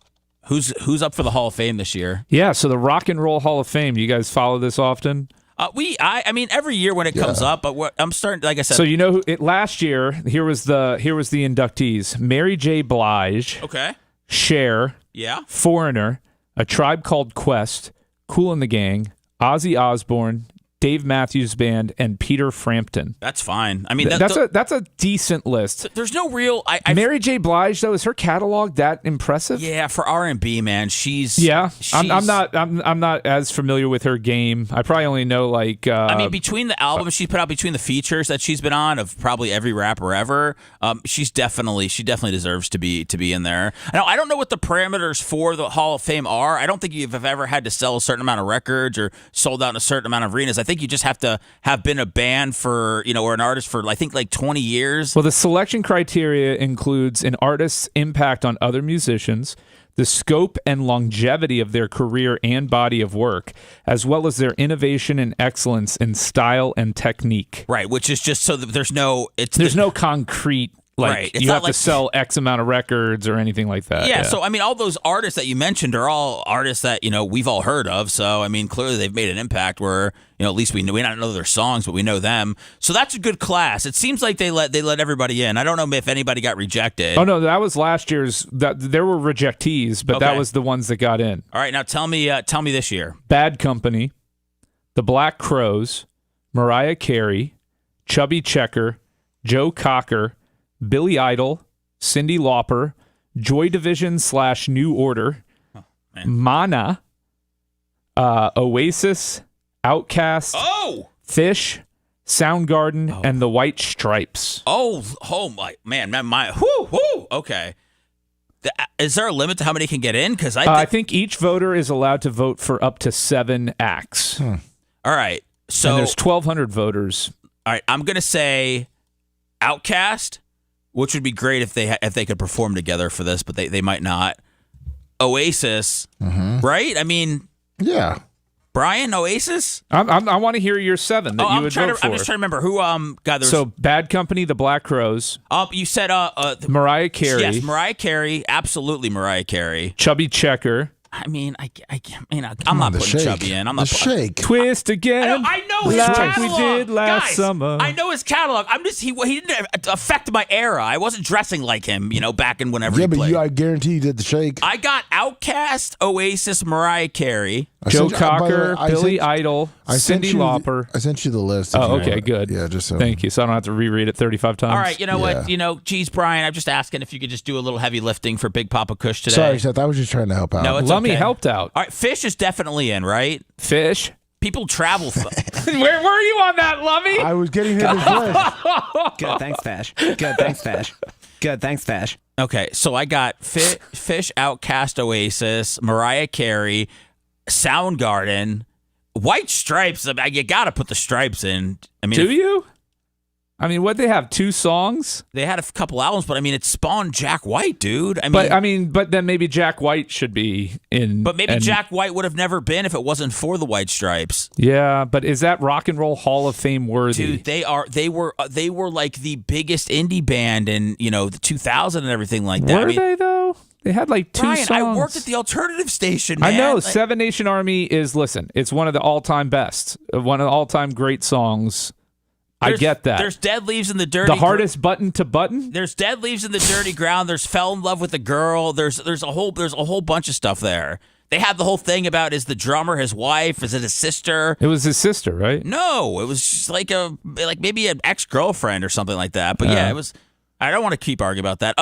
who's up for the Hall of Fame this year? Yeah, so the Rock and Roll Hall of Fame. Do you guys follow this often? I mean, every year when it comes up, but I'm starting. Like I said, So you know, last year here was the inductees: Mary J. Blige, okay, Cher, yeah, Foreigner, A Tribe Called Quest, Kool and the Gang, Ozzy Osbourne, Dave Matthews Band, and Peter Frampton. That's fine. I mean, that's a decent list. There's no real. Mary J. Blige, though, is her catalog that impressive? Yeah, for R&B, man, she's. I'm not as familiar with her game. I probably only know like. I mean, between the albums she put out, between the features that she's been on of probably every rapper ever, she definitely deserves to be in there. Now, I don't know what the parameters for the Hall of Fame are. I don't think you've ever had to sell a certain amount of records or sold out in a certain amount of arenas. I think you just have to have been a band for, or an artist for, I think, like 20 years. Well, the selection criteria includes an artist's impact on other musicians, the scope and longevity of their career and body of work, as well as their innovation and excellence in style and technique. Right, which is just so that there's no concrete. Like, right. you have to sell X amount of records or anything like that. Yeah, so, I mean, all those artists that you mentioned are all artists that, we've all heard of. So, I mean, clearly they've made an impact where, at least we not know their songs, but we know them. So that's a good class. It seems like they let everybody in. I don't know if anybody got rejected. Oh, no, that was last year's. There were rejectees, but that was the ones that got in. All right, now tell me this year. Bad Company, The Black Crowes, Mariah Carey, Chubby Checker, Joe Cocker, Billy Idol, Cyndi Lauper, Joy Division / New Order, Mana, Oasis, Outkast, Fish, Soundgarden, and the White Stripes. Oh my man, whoo, okay. Is there a limit to how many can get in? Because I think each voter is allowed to vote for up to 7 acts. All right, so and there's 1,200 voters. All right, I'm gonna say Outkast, which would be great if they could perform together for this, but they might not. Oasis, right? I mean, yeah. Brian, Oasis. I want to hear your 7 that you would vote for. I'm just trying to remember who. God, so Bad Company, The Black Crowes. You said Mariah Carey. Yes, Mariah Carey, absolutely Mariah Carey. Chubby Checker. I mean, I'm not putting Chubby in. I'm not Shake. Twist again. I know his like catalog. we did last Guys, summer. I know his catalog. I'm just he didn't affect my era. I wasn't dressing like him, back in whenever he played. I guarantee you did the Shake. I got Outkast, Oasis, Mariah Carey, Joe Cocker, Billy Idol, Cyndi Lauper. I sent you the list. Oh, okay, good. Yeah, just so. Thank you. So I don't have to reread it 35 times. All right, you know what? Geez, Brian, I'm just asking if you could just do a little heavy lifting for Big Papa Kush today. Sorry, Seth. I was just trying to help out. No, it's Lummy okay. helped out. All right, Fish is definitely in, right? Fish. People travel. Where were you on that, Lummy? I was getting him his list. Good, thanks, Fash. Good, thanks, Fash. Good, thanks, Fash. Okay, so I got Fish, Outkast, Oasis, Mariah Carey, Soundgarden, White Stripes. I mean, you got to put the Stripes in. I mean, do you? I mean, what, they have 2 songs? They had a couple albums, but I mean, it spawned Jack White, dude. But then maybe Jack White should be in. But maybe Jack White would have never been if it wasn't for the White Stripes. Yeah, but is that Rock and Roll Hall of Fame worthy? Dude, they were like the biggest indie band in the 2000 and everything like that. Were they though? They had like 2 Brian, songs. I worked at the alternative station, man. I know. Seven Nation Army is, it's one of the all-time best, one of the all-time great songs. I get that. There's Dead Leaves in the Dirty. The hardest button to button. There's Dead Leaves in the Dirty Ground. There's Fell in Love with a Girl. There's a whole bunch of stuff there. They had the whole thing about, is the drummer his wife? Is it his sister? It was his sister, right? No, it was just like maybe an ex-girlfriend or something like that. But yeah, it was. I don't want to keep arguing about that.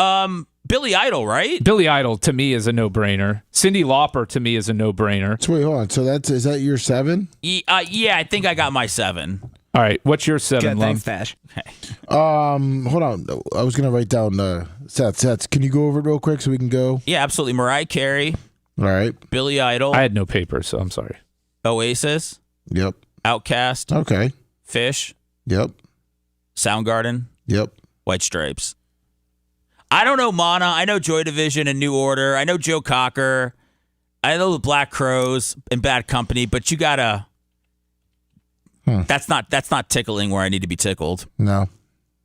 Billy Idol, right? Billy Idol to me is a no-brainer. Cyndi Lauper to me is a no-brainer. So wait, hold on. So is that your 7? Yeah, I think I got my 7. All right, what's your 7? Good, thanks, Fash. Okay. Hold on. I was gonna write down Seth. Can you go over it real quick so we can go? Yeah, absolutely. Mariah Carey. All right. Billy Idol. I had no paper, so I'm sorry. Oasis. Yep. Outkast. Okay. Fish. Yep. Soundgarden. Yep. White Stripes. I don't know Mana. I know Joy Division and New Order. I know Joe Cocker. I know the Black Crowes and Bad Company, but you gotta. That's not tickling where I need to be tickled. No.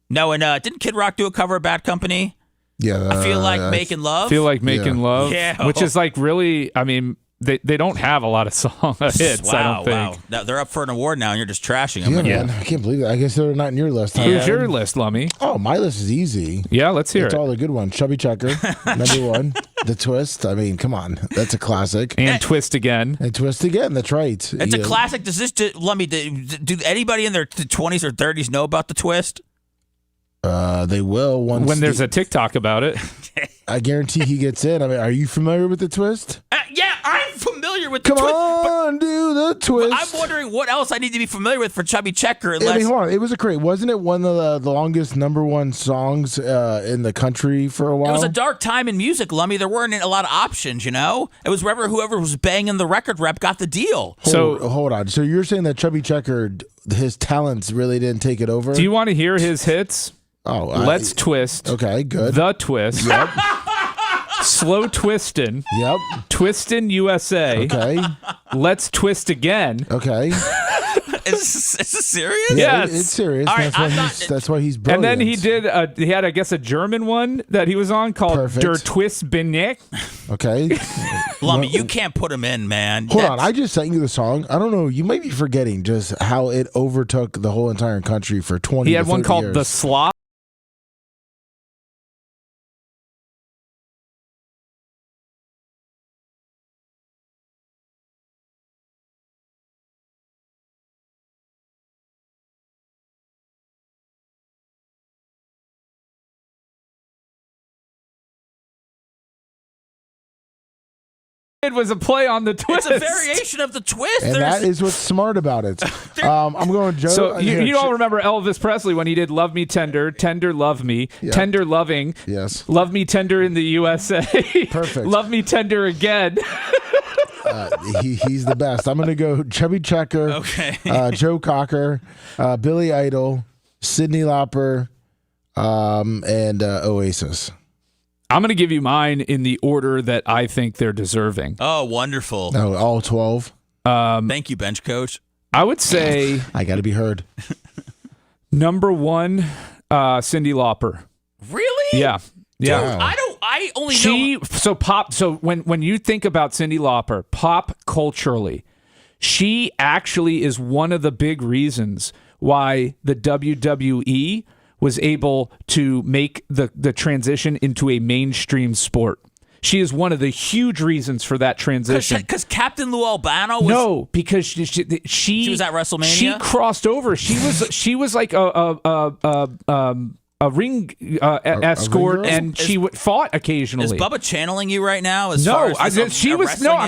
No, and didn't Kid Rock do a cover of Bad Company? Yeah. I feel like making love. Feel like making love. Yeah. Which is like really, I mean, they don't have a lot of song hits. I don't think. Wow. Now, they're up for an award now, and you're just trashing them. Yeah, man. I can't believe it. I guess they're not in your list. Huh? Who's your list, Lummy? Oh, my list is easy. Yeah, let's hear It's it. all the good ones. Chubby Checker, number one. The Twist. I mean, come on. That's a classic. And Twist Again. And Twist Again. That's right. It's a classic. Does this, Lummy, do anybody in their 20s or 30s know about the Twist? They will once when there's a TikTok about it. I guarantee he gets in. I mean, are you familiar with the Twist? Yeah, I'm familiar with the Come Twist. on, do the Twist. But I'm wondering what else I need to be familiar with for Chubby Checker. I mean, hold on. It was wasn't it one of the longest number one songs in the country for a while? It was a dark time in music, Lummy. There weren't a lot of options, you know? It was whoever was banging the record rep got the deal. Hold on. So you're saying that Chubby Checker, his talents really didn't take it over? Do you want to hear his hits? Oh, Let's Twist. Okay, good. The Twist. Yep. Slow Twistin'. Yep. Twistin' USA. Okay. Let's Twist Again. Okay. Is this serious? Yeah, it's serious. All right, That's why he's brilliant. And then he had, I guess, a German one that he was on called Der Twist Beneck. Okay. Lummy, you can't put him in, man. Hold on. I just sent you the song. I don't know. You might be forgetting just how it overtook the whole entire country for 20 He had one called years. The Slop. It was a play on the Twist. It's a variation of the Twist. And that is what's smart about it. I'm going Joe. So you all remember Elvis Presley when he did "Love Me Tender," "Tender Love Me," "Tender Loving," yes, "Love Me Tender in the USA," perfect, "Love Me Tender Again." He's the best. I'm going to go Chubby Checker, okay, Joe Cocker, Billy Idol, Cyndi Lauper, and Oasis. I'm going to give you mine in the order that I think they're deserving. Oh, wonderful. No, all 12. Thank you, bench coach. I would say I got to be heard. Number one, Cyndi Lauper. Really? Yeah. Yeah. Dude, I only know. So when you think about Cyndi Lauper, pop culturally, she actually is one of the big reasons why the WWE was able to make the transition into a mainstream sport. She is one of the huge reasons for that transition. Because Captain Lou Albano was... No, because she was at WrestleMania? She crossed over. She was like a ring escort, and she fought occasionally. Is Bubba channeling you right now? I'm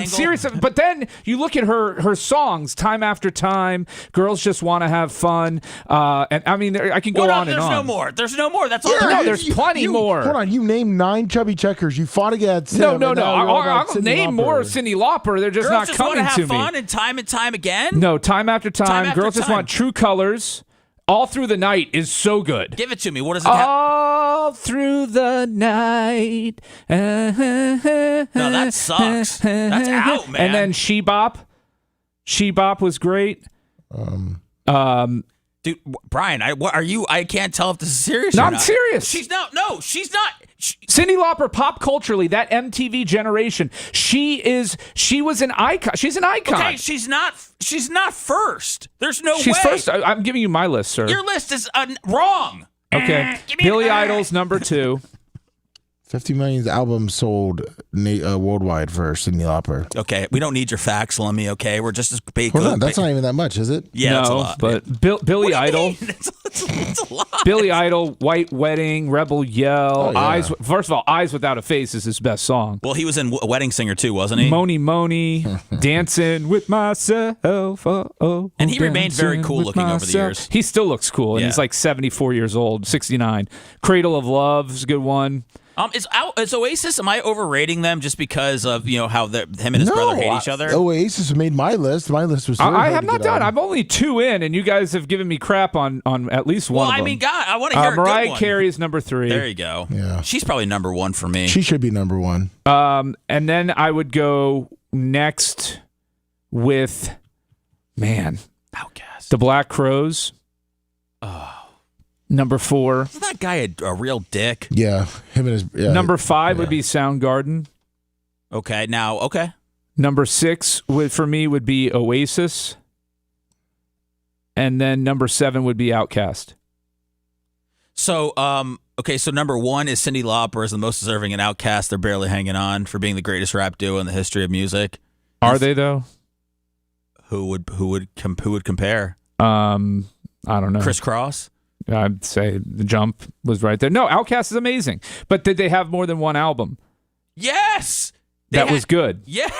serious. But then you look at her songs, time after time. Girls just want to have fun, and I mean, I can go on and on. There's no more. That's all. No, there's plenty more. Hold on, you named 9 Chubby Checkers. You fought against No. him, I'll name more Cyndi Lauper. They're just not coming to me. Girls just want to have fun and time again. No, time after time. Girls just want True Colors. All Through the Night is so good. Give it to me. What does it have? All Through the Night. No, that sucks. That's out, man. And then She Bop. She Bop was great. Dude, Brian, what are you? I can't tell if this is serious. No, or I'm not. serious. She's not. No, she's not. Cyndi Lauper, pop culturally, that MTV generation, she was an icon. She's an icon. Okay, she's not first. There's no way. She's first. I'm giving you my list, sir. Your list is wrong. Okay. Billy Idol's number 2. 50 million albums sold worldwide for Cyndi Lauper. Okay, we don't need your facts, Lummy, okay? We're just as big. Hold on, that's not even that much, is it? Yeah, that's a lot. But Billy Idol. It's a lot. Billy Idol, White Wedding, Rebel Yell, Eyes. First of all, Eyes Without a Face is his best song. Well, he was in Wedding Singer too, wasn't he? Moni, Dancing with Myself. And he remained very cool looking over the years. He still looks cool, and he's like 74 years old, 69. Cradle of Love is a good one. Is Oasis? Am I overrating them just because of how him and his brother hate each other? Oasis made my list. My list was. I have not done. I'm only 2 in, and you guys have given me crap on at least one. Well, of them. I mean, God, I want to hear a Mariah good one. Carey's number 3. There you go. Yeah, she's probably number 1 for me. She should be number 1. And then I would go next with, Outcast. The Black Crowes. Oh. Number 4. Isn't that guy a real dick? Yeah, him and his. Yeah, Number 5 would be Soundgarden. Okay, now, okay. Number 6 for me would be Oasis. And then number 7 would be Outkast. So, okay, so number 1 is Cyndi Lauper is the most deserving, and Outkast, they're barely hanging on for being the greatest rap duo in the history of music. Are they though? Who would compare? I don't know. Criss Cross? I'd say The Jump was right there. No, Outkast is amazing. But did they have more than one album? Yes. That was good. Yeah.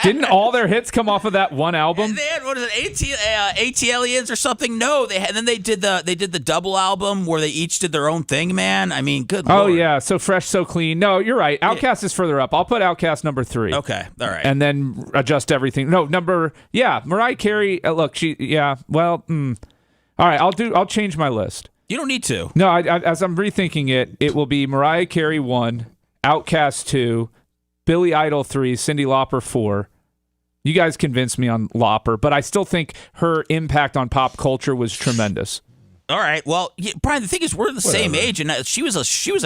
Didn't all their hits come off of that one album? They had, what is it, AT-Aliens or something? No, and then they did the double album where they each did their own thing, man. I mean, good Lord. Oh, yeah, So Fresh, So Clean. No, you're right. Outkast is further up. I'll put Outkast number 3. Okay, all right. And then adjust everything. No, Mariah Carey, look, all right, I'll change my list. You don't need to. No, as I'm rethinking it, it will be Mariah Carey 1, Outkast 2, Billy Idol 3, Cyndi Lauper 4. You guys convinced me on Lauper, but I still think her impact on pop culture was tremendous. All right. Well, Brian, the thing is, we're the same age, and she was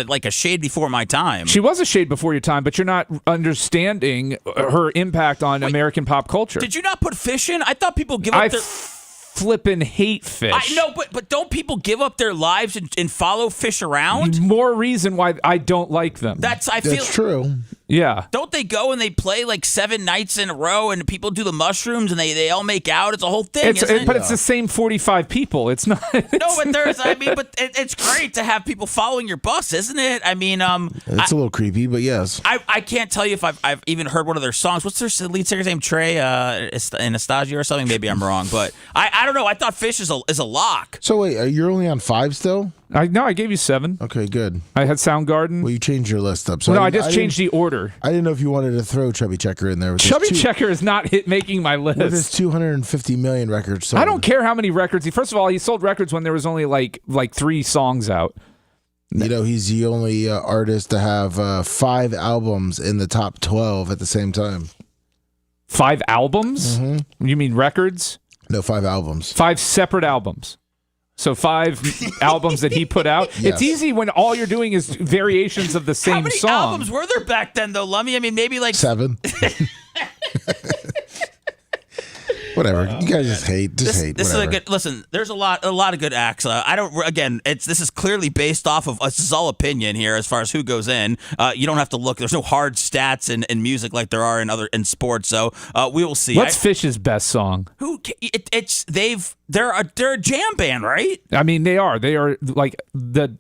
like a shade before my time. She was a shade before your time, but you're not understanding her impact on American pop culture. Did you not put Fish in? I thought people give up their... flippin' hate Fish. I know, but don't people give up their lives and follow Fish around? More reason why I don't like them. That's true. Yeah. Don't they go and they play like 7 nights in a row and people do the mushrooms and they all make out? It's a whole thing, isn't it? But it's the same 45 people. It's not. No, but it's great to have people following your bus, isn't it? I mean, it's a little creepy, but yes. I can't tell you if I've even heard one of their songs. What's their lead singer's name? Trey Anastasio or something? Maybe I'm wrong, but I don't know. I thought Fish is a lock. So wait, you're only on 5 still? No, I gave you 7. Okay, good. I had Soundgarden. Well, you changed your list up. So I just changed the order. I didn't know if you wanted to throw Chubby Checker in there. Chubby Checker is not making my list. With his 250 million records sold. I don't care how many records. First of all, he sold records when there was only like 3 songs out. You know, he's the only artist to have 5 albums in the top 12 at the same time. 5 albums? Mm-hmm. You mean records? No, 5 albums. 5 separate albums. So 5 albums that he put out. Yes. It's easy when all you're doing is variations of the same How many song. albums were there back then, though, Lummy? I mean, maybe like 7. Whatever. You guys just hate. Hate. This is a good. Listen, there's a lot of good acts. I don't. Again, this is clearly based off of. This is all opinion here as far as who goes in. You don't have to look. There's no hard stats in music like there are in sports. So we will see. What's Fish's best song? They're a jam band, right? I mean, they are. They are like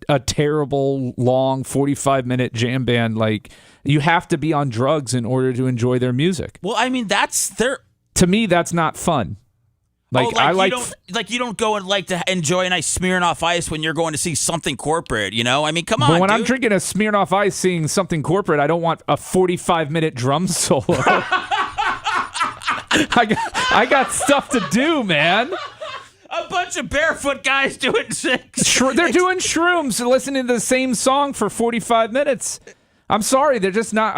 a terrible long 45-minute jam band. Like you have to be on drugs in order to enjoy their music. Well, I mean, that's their. To me, that's not fun. You don't go and like to enjoy a nice Smirnoff Ice when you're going to see something corporate, you know? I mean, come on, But when dude. I'm drinking a Smirnoff Ice seeing something corporate, I don't want a 45-minute drum solo. I got stuff to do, man. A bunch of barefoot guys doing six. They're doing shrooms, listening to the same song for 45 minutes. I'm sorry, they're just not.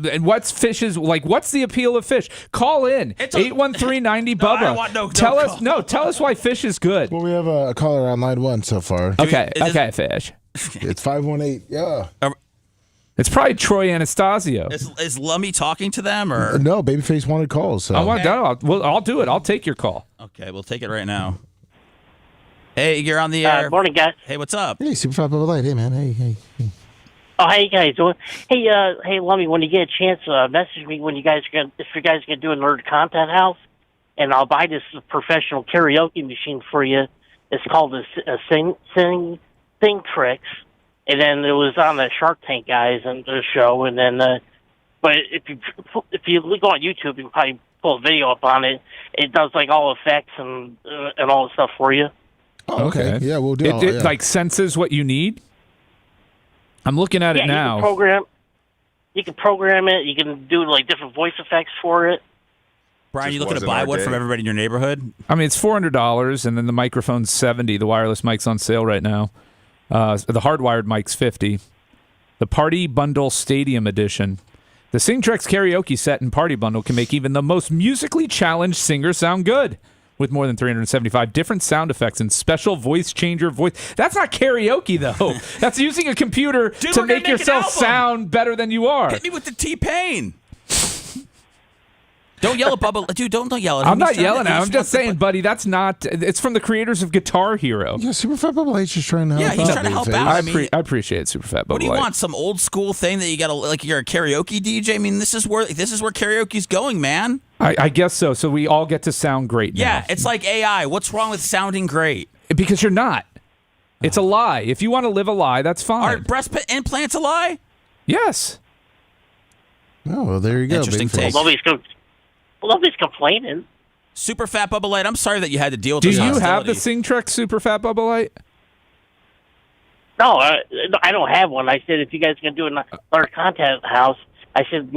And what's Fish's like? What's the appeal of Fish? Call in 813-90-BUBBA. Tell us why Fish is good. Well, we have a caller on line 1 so far. Okay, Fish. It's 518. Yeah. It's probably Troy Anastasio. Is Lummy talking to them or no? Babyface wanted calls. So. I'll do it. I'll take your call. Okay, we'll take it right now. Hey, you're on the air. Morning, guys. Hey, what's up? Hey, Super 5 Bubba Light. Hey, man. Hey. Oh, how you guys doing? Hey, Lummy, when you get a chance, message me when if you guys are gonna do a nerd content house, and I'll buy this professional karaoke machine for you. It's called a Sing Tricks, and then it was on the Shark Tank guys and the show, and then but if you go on YouTube, you can probably pull a video up on it. It does like all effects and all the stuff for you. Oh, okay. Yeah, we'll do it. Like senses what you need. I'm looking at it now. You can program it. You can do like different voice effects for it. Brian, you looking to buy one from everybody in your neighborhood? I mean, it's $400, and then the microphone's $70. The wireless mic's on sale right now. The hardwired mic's $50. The Party Bundle Stadium Edition. The Sing Tricks karaoke set and party bundle can make even the most musically challenged singer sound good. with more than 375 different sound effects and special voice changer voice. That's not karaoke, though. That's using a computer to make yourself sound better than you are. Hit me with the T-Pain. Don't yell at Bubba. Dude, don't yell at him. I'm not yelling at him. I'm just saying, buddy, that's not... It's from the creators of Guitar Hero. Yeah, Super Fat Bubba Light's just trying to help out. Yeah, he's trying to help out. I appreciate Super Fat Bubba What do you Light. want? Some old school thing that you got to... Like, you're a karaoke DJ? I mean, this is where karaoke's going, man. I guess so. So we all get to sound great now. Yeah, it's like AI. What's wrong with sounding great? Because you're not. It's a lie. If you want to live a lie, that's fine. Are breast implants a lie? Yes. Oh, well, there you go. Interesting take. Nobody's complaining. Super Fat Bubba Light, I'm sorry that you had to deal with Do this you hostility. have the Sing Trek Super Fat Bubba Light? No, I don't have one. I said if you guys can do another content house, I said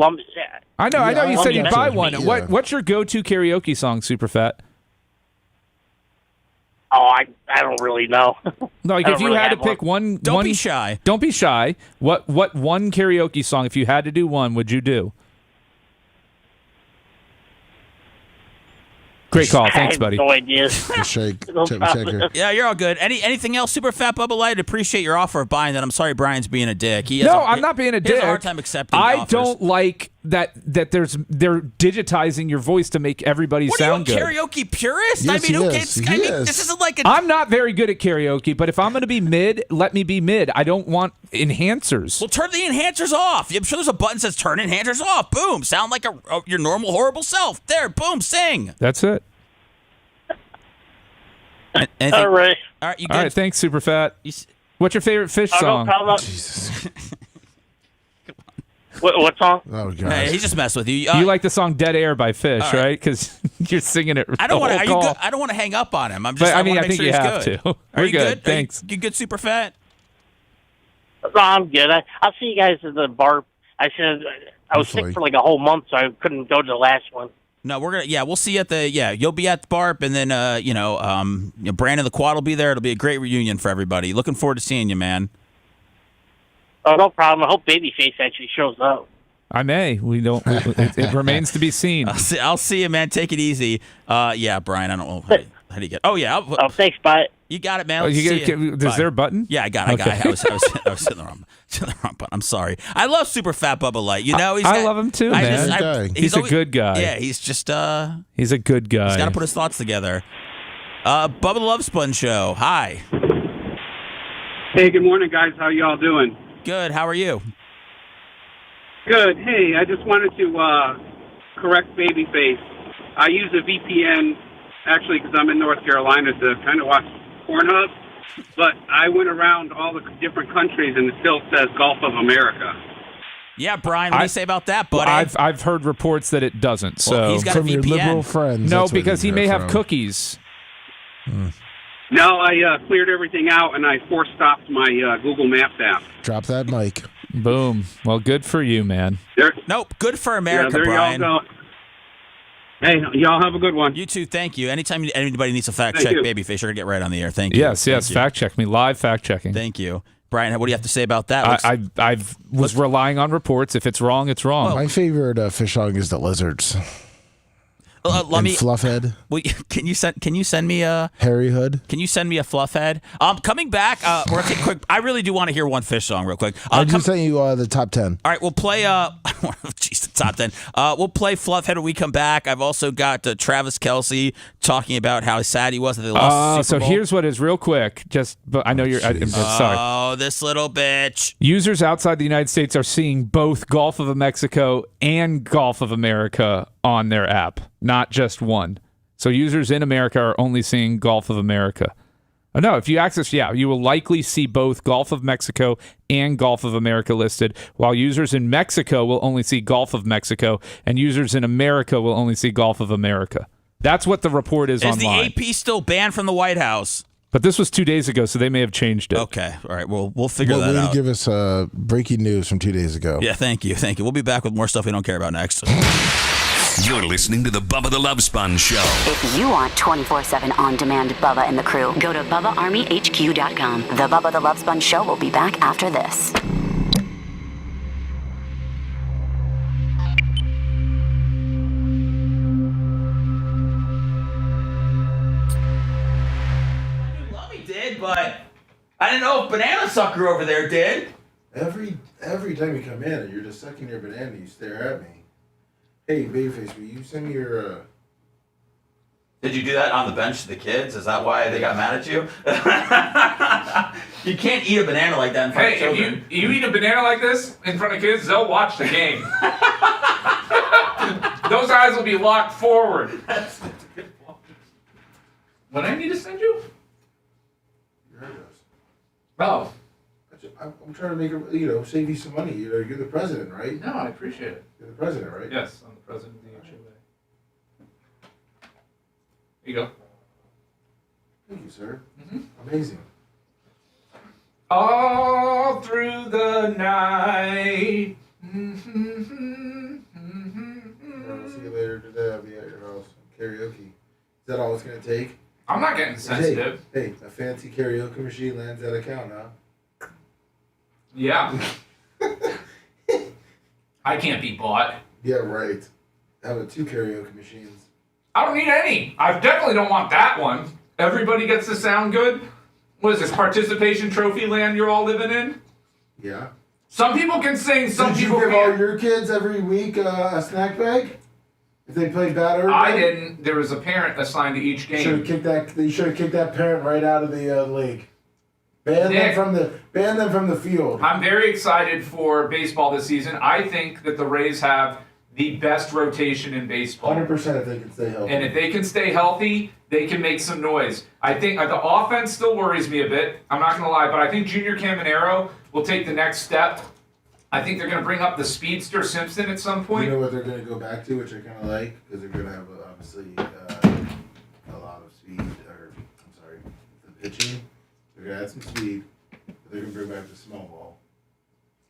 I know. You said you'd buy one. Yeah. What's your go-to karaoke song, Super Fat? Oh, I don't really know. Like if you had to pick one, Don't be shy. Don't be shy. What one karaoke song, if you had to do one, would you do? Great call. Thanks, buddy. No idea. Shake. No Check problem. her. Yeah, you're all good. Anything else, Super Fat Bubba Light? Appreciate your offer of buying that. I'm sorry Brian's being a dick. I'm not being a dick. He has a hard time accepting I offers. don't like that they're digitizing your voice to make everybody sound good. Karaoke purist? Yes, I mean, he okay, is. I mean, this isn't like a... I'm not very good at karaoke, but if I'm going to be mid, let me be mid. I don't want enhancers. Well, turn the enhancers off. I'm sure there's a button that says turn enhancers off. Boom. Sound like your normal horrible self. There. Boom. Sing. That's it. All right. All right. You good? All right. Thanks, Super Fat. What's your favorite Fish song? No problem. Jesus. What song? Oh, God. Hey, he just messed with you. You like the song "Dead Air" by Fish, all right. right? Because you're singing it. I don't want to. to. I don't want to hang up on him. I'm just. But, I mean, wanna I make think sure you he's have good. to. Are We're you good. good? Thanks. You good, Super Fat? No, I'm good. I'll see you guys at the bar. I said I was sick for like a whole month, so I couldn't go to the last one. No, we're gonna. Yeah, we'll see you at the. Yeah, you'll be at the BARP, and then Brandon the Quad will be there. It'll be a great reunion for everybody. Looking forward to seeing you, man. Oh, no problem. I hope Babyface actually shows up. I may. We don't. It remains to be seen. I'll see you, man. Take it easy. Yeah, Brian. I don't know how do you get. Oh yeah. Thanks, bye. You got it, man. Oh, Let's see is Bye. there a button? Yeah, I got it. Okay. I was hitting the wrong button. I'm sorry. I love Super Fat Bubba Light. You know, I love him too, man. He's a good guy. Yeah, he's just he's a good guy. He's got to put his thoughts together. Bubba the Love Sponge Show. Hi. Hey, good morning, guys. How y'all doing? Good. How are you? Good. Hey, I just wanted to correct Babyface. I use a VPN, actually, because I'm in North Carolina to kind of watch Pornhub, but I went around all the different countries, and it still says Gulf of America. Yeah, Brian, what do you say about that, buddy? I've heard reports that it doesn't. So Well, he's got From a your VPN. liberal friends. no, that's what because he you may hear have from. cookies. No, I cleared everything out, and I force-stopped my Google Maps app. Drop that mic. Boom. Well, good for you, man. Nope. Good for America, there Brian. y'all go. Hey, y'all have a good one. You too. Thank you. Anytime anybody needs a fact Thank check, you. Babyface, you're gonna get right on the air. Thank you. Yes. Thank you. Fact check me. Live fact checking. Thank you, Brian. What do you have to say about that? I was relying on reports. If it's wrong, it's wrong. My favorite fish song is the Lizards. Let and me. Fluffhead. Well, can you send me a Harry Hood. Can you send me a Fluffhead? Coming back. We're gonna take a quick. I really do want to hear one Fish song real quick. I just sent you the top 10. All right, we'll play. Jeez, the top 10. We'll play Fluffhead when we come back. I've also got Travis Kelce talking about how sad he was that they lost the Super Bowl. So here's what is real quick. But I know you're. I'm sorry. Oh, this little bitch. Users outside the United States are seeing both Gulf of Mexico and Gulf of America on their app, not just one. So users in America are only seeing Gulf of America. No, if you access, you will likely see both Gulf of Mexico and Gulf of America listed, while users in Mexico will only see Gulf of Mexico, and users in America will only see Gulf of America. That's what the report is online. Is the AP still banned from the White House? But this was 2 days ago, so they may have changed it. Okay. All right. Well, we'll figure that Way out. to give us breaking news from 2 days ago. Yeah, thank you. Thank you. We'll be back with more stuff we don't care about next. You're listening to the Bubba the Love Sponge Show. If you want 24/7 on-demand Bubba and the crew, go to BubbaArmyHQ.com. The Bubba the Love Sponge Show will be back after this. but I didn't know if Banana Sucker over there did. Every time you come in and you're just sucking your banana, you stare at me. Hey, Babyface, will you send me your... Did you do that on the bench to the kids? Is that why they got mad at you? You can't eat a banana like that in front of children. If you eat a banana like this in front of kids, they'll watch the game. Those eyes will be locked forward. That's a good point. What I need to send you? Your address. Oh. I'm trying to make it, save you some money. You're the president, right? No, I appreciate it. You're the president, right? Yes, I'm the president of the HOA. There you go. Thank you, sir. Amazing. All through the night. I'll see you later today. I'll be at your house. Karaoke. Is that all it's going to take? I'm not getting sensitive. Hey, a fancy karaoke machine lands that account, huh? Yeah. I can't be bought. Yeah, right. How about 2 karaoke machines? I don't need any. I definitely don't want that one. Everybody gets to sound good. What is this, participation trophy land you're all living in? Yeah. Some people can sing, some people Did you give can't. all your kids every week a snack bag? If they played bad or I didn't. There was a parent assigned to each game. You should have kicked that parent right out of the league. Ban them from the field. I'm very excited for baseball this season. I think that the Rays have the best rotation in baseball. 100% if they can stay healthy. And if they can stay healthy, they can make some noise. I think the offense still worries me a bit. I'm not going to lie, but I think Junior Caminero will take the next step. I think they're going to bring up the speedster Simpson at some point. You know what they're going to go back to, which I kind of like, because they're going to have, obviously, a lot of speed, the pitching. They're going to add some speed, but they're going to bring back the small ball.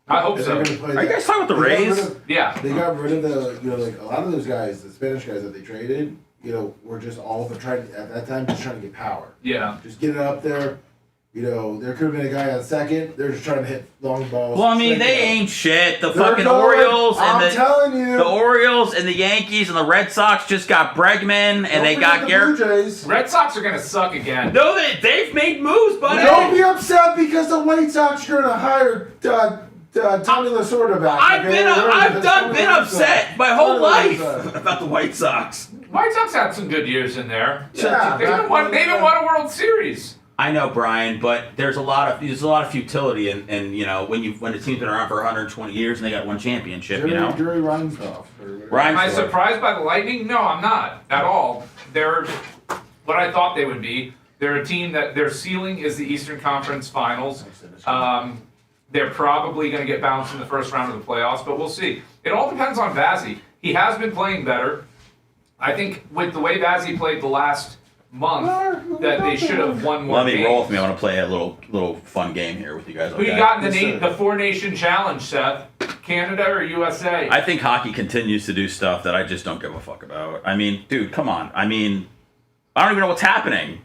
I hope so. Are you guys talking about the Rays? Yeah. They got rid of the, a lot of those guys, the Spanish guys that they traded, were just all for trying to get power. Yeah. Just get it up there. There could have been a guy on second. They're just trying to hit long balls. Well, I mean, they ain't shit. The They're fucking going, Orioles and I'm telling you. the Orioles and the Yankees and the Red Sox just got Bregman and they got Garrett. Red Sox are going to suck again. No, they've made moves, buddy. Don't be upset because the White Sox are going to hire Tommy Lasorda back. I've been upset my whole life about the White Sox. White Sox had some good years in there. Yeah, they even won a World Series. I know, Brian, but there's a lot of futility in when a team's been around for 120 years and they got one championship. Jerry Reinsdorf. Am I surprised by the Lightning? No, I'm not at all. They're what I thought they would be. They're a team that their ceiling is the Eastern Conference Finals. They're probably going to get bounced in the first round of the playoffs, but we'll see. It all depends on Vazzy. He has been playing better. I think with the way Vazzy played the last month, that they should have won more games. Let me roll with me. I want to play a little fun game here with you guys. Who you got in the Four Nation Challenge, Seth? Canada or USA? I think hockey continues to do stuff that I just don't give a fuck about. I mean, dude, come on. I mean, I don't even know what's happening.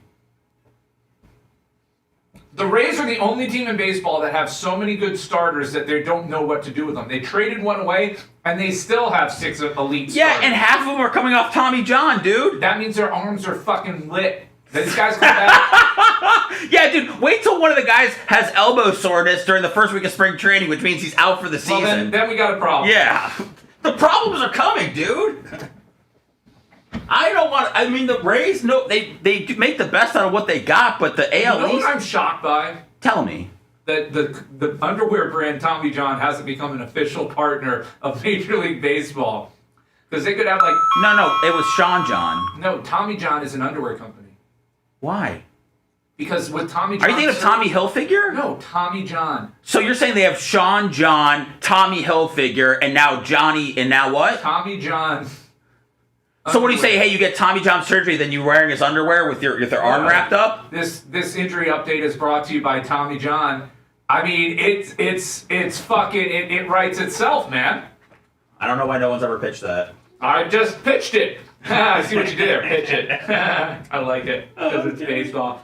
The Rays are the only team in baseball that have so many good starters that they don't know what to do with them. They traded one away, and they still have 6 elite starters. Yeah, and half of them are coming off Tommy John, dude. That means their arms are fucking lit. These guys come back. Yeah, dude, wait till one of the guys has elbow soreness during the first week of spring training, which means he's out for the season. Well, then we got a problem. Yeah. The problems are coming, dude. I don't want. I mean, the Rays. No, they make the best out of what they got, but the AL East. What I'm shocked by? Tell me. That the underwear brand Tommy John hasn't become an official partner of Major League Baseball, because they could have like. No, it was Sean John. No, Tommy John is an underwear company. Why? Because with Tommy John. Are you thinking of Tommy Hilfiger? No, Tommy John. So you're saying they have Sean John, Tommy Hilfiger, and now Johnny, and now what? Tommy John. So what do you say? Hey, you get Tommy John surgery, then you're wearing his underwear with your arm wrapped up? This injury update is brought to you by Tommy John. I mean, it's fucking it writes itself, man. I don't know why no one's ever pitched that. I just pitched it. I see what you did there. Pitch it. I like it because it's baseball.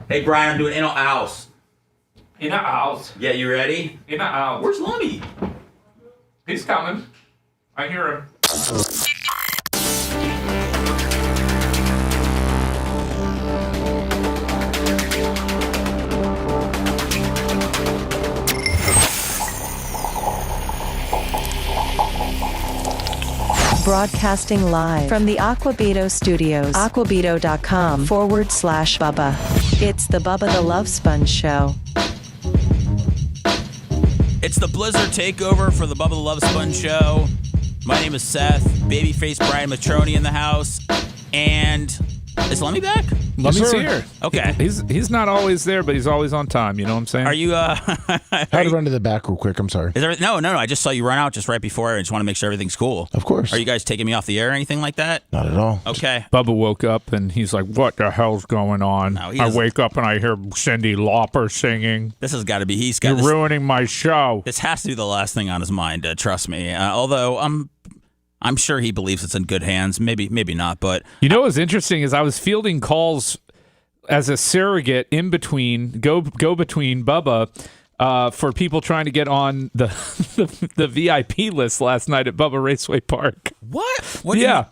Hey, Brian, I'm doing in-house. In a house. Yeah, you ready? In a house. Where's Lummy? He's coming. I hear him. Broadcasting live from the Aquabito Studios. Aquabito.com/Bubba. It's the Bubba the Love Sponge Show. It's the Blizzard Takeover for the Bubba the Love Sponge Show. My name is Seth. Babyface Brian Matroni in the house. And is Lummy back? Lummy's here. Okay. He's not always there, but he's always on time. You know what I'm saying? Are you? I had to run to the back real quick. I'm sorry. No. I just saw you run out just right before. I just want to make sure everything's cool. Of course. Are you guys taking me off the air or anything like that? Not at all. Okay. Bubba woke up and he's like, "What the hell's going on?" I wake up and I hear Cyndi Lauper singing. This has got to be. You're ruining my show. This has to be the last thing on his mind. Trust me. Although I'm sure he believes it's in good hands. Maybe not. But you know what's interesting is I was fielding calls as a surrogate in between, go between Bubba, for people trying to get on the the VIP list last night at Bubba Raceway Park. What? Yeah.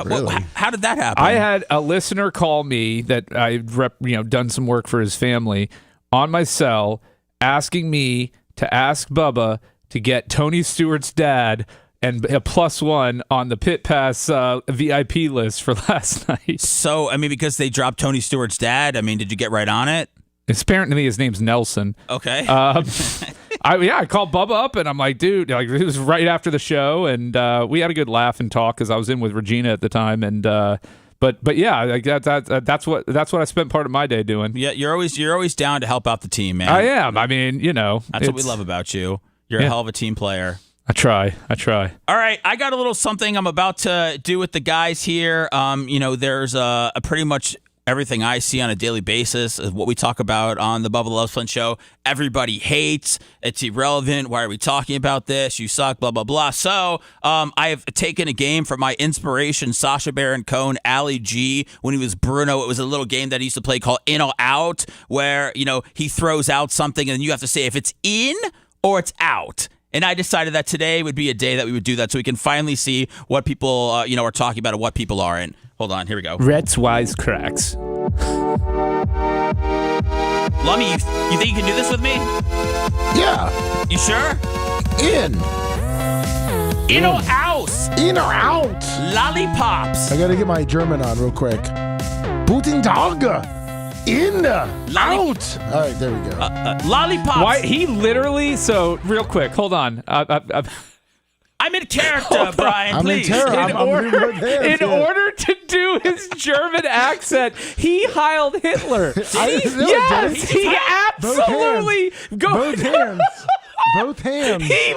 Really? How did that happen? I had a listener call me that I've done some work for his family on my cell, asking me to ask Bubba to get Tony Stewart's dad and a +1 on the Pit Pass VIP list for last night. So, because they dropped Tony Stewart's dad, did you get right on it? Apparently his name's Nelson. Okay. I called Bubba up and I'm like, dude, it was right after the show, and we had a good laugh and talk because I was in with Regina at the time, and but yeah, that's what I spent part of my day doing. Yeah, you're always down to help out the team, man. I am. That's what we love about you. You're a hell of a team player. I try. All right, I got a little something I'm about to do with the guys here. There's a pretty much everything I see on a daily basis is what we talk about on the Bubba the Love Sponge Show. Everybody hates. It's irrelevant. Why are we talking about this? You suck, blah, blah, blah. So I have taken a game from my inspiration, Sacha Baron Cohen, Ali G. When he was Bruno, it was a little game that he used to play called In or Out, where, he throws out something and you have to say if it's in or it's out. And I decided that today would be a day that we would do that so we can finally see what people, are talking about and what people aren't. Hold on, here we go. Rhett's Wisecracks. Lummy, you think you can do this with me? Yeah. You sure? In or out? In or out? Lollipops. I got to get my German on real quick. Guten Tag. In, out. All right, there we go. Lollipops. Why he literally? So real quick, hold on. I'm in character, Brian. Please. In order to do his German accent, he heiled Hitler. Yes, he absolutely both hands. Both hands. He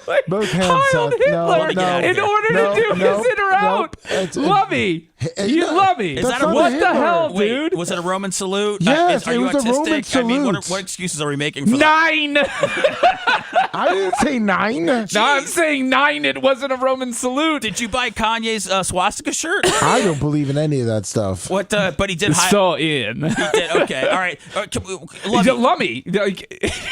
literally heiled Hitler in order to do his in or out. Lummy. Lummy. What the hell, dude? Was it a Roman salute? Yes, it was a Roman salute. What excuses are we making for 9? I didn't say 9. No, I'm saying 9. It wasn't a Roman salute. Did you buy Kanye's swastika shirt? I don't believe in any of that stuff. What? But he did. So in. He did. Okay. All right. Lummy.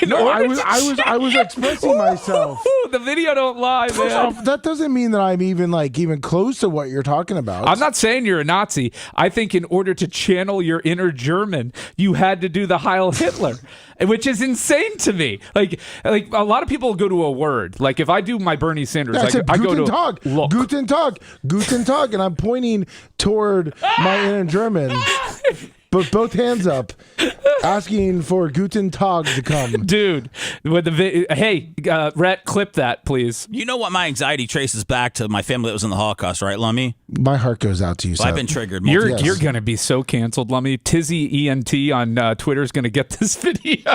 No, I was expressing myself. The video don't lie, man. First off, that doesn't mean that I'm even close to what you're talking about. I'm not saying you're a Nazi. I think in order to channel your inner German, you had to do the Heil Hitler, which is insane to me. Like a lot of people go to a word. Like if I do my Bernie Sanders, I go to look. Guten Tag, and I'm pointing toward my inner German. But both hands up, asking for Guten Tag to come. Dude, with hey, Rhett, clip that, please. You know what my anxiety traces back to my family that was in the Holocaust, right, Lummy? My heart goes out to you, I've been triggered. You're going to be so canceled, Lummy. Tizzy ENT on Twitter is going to get this video,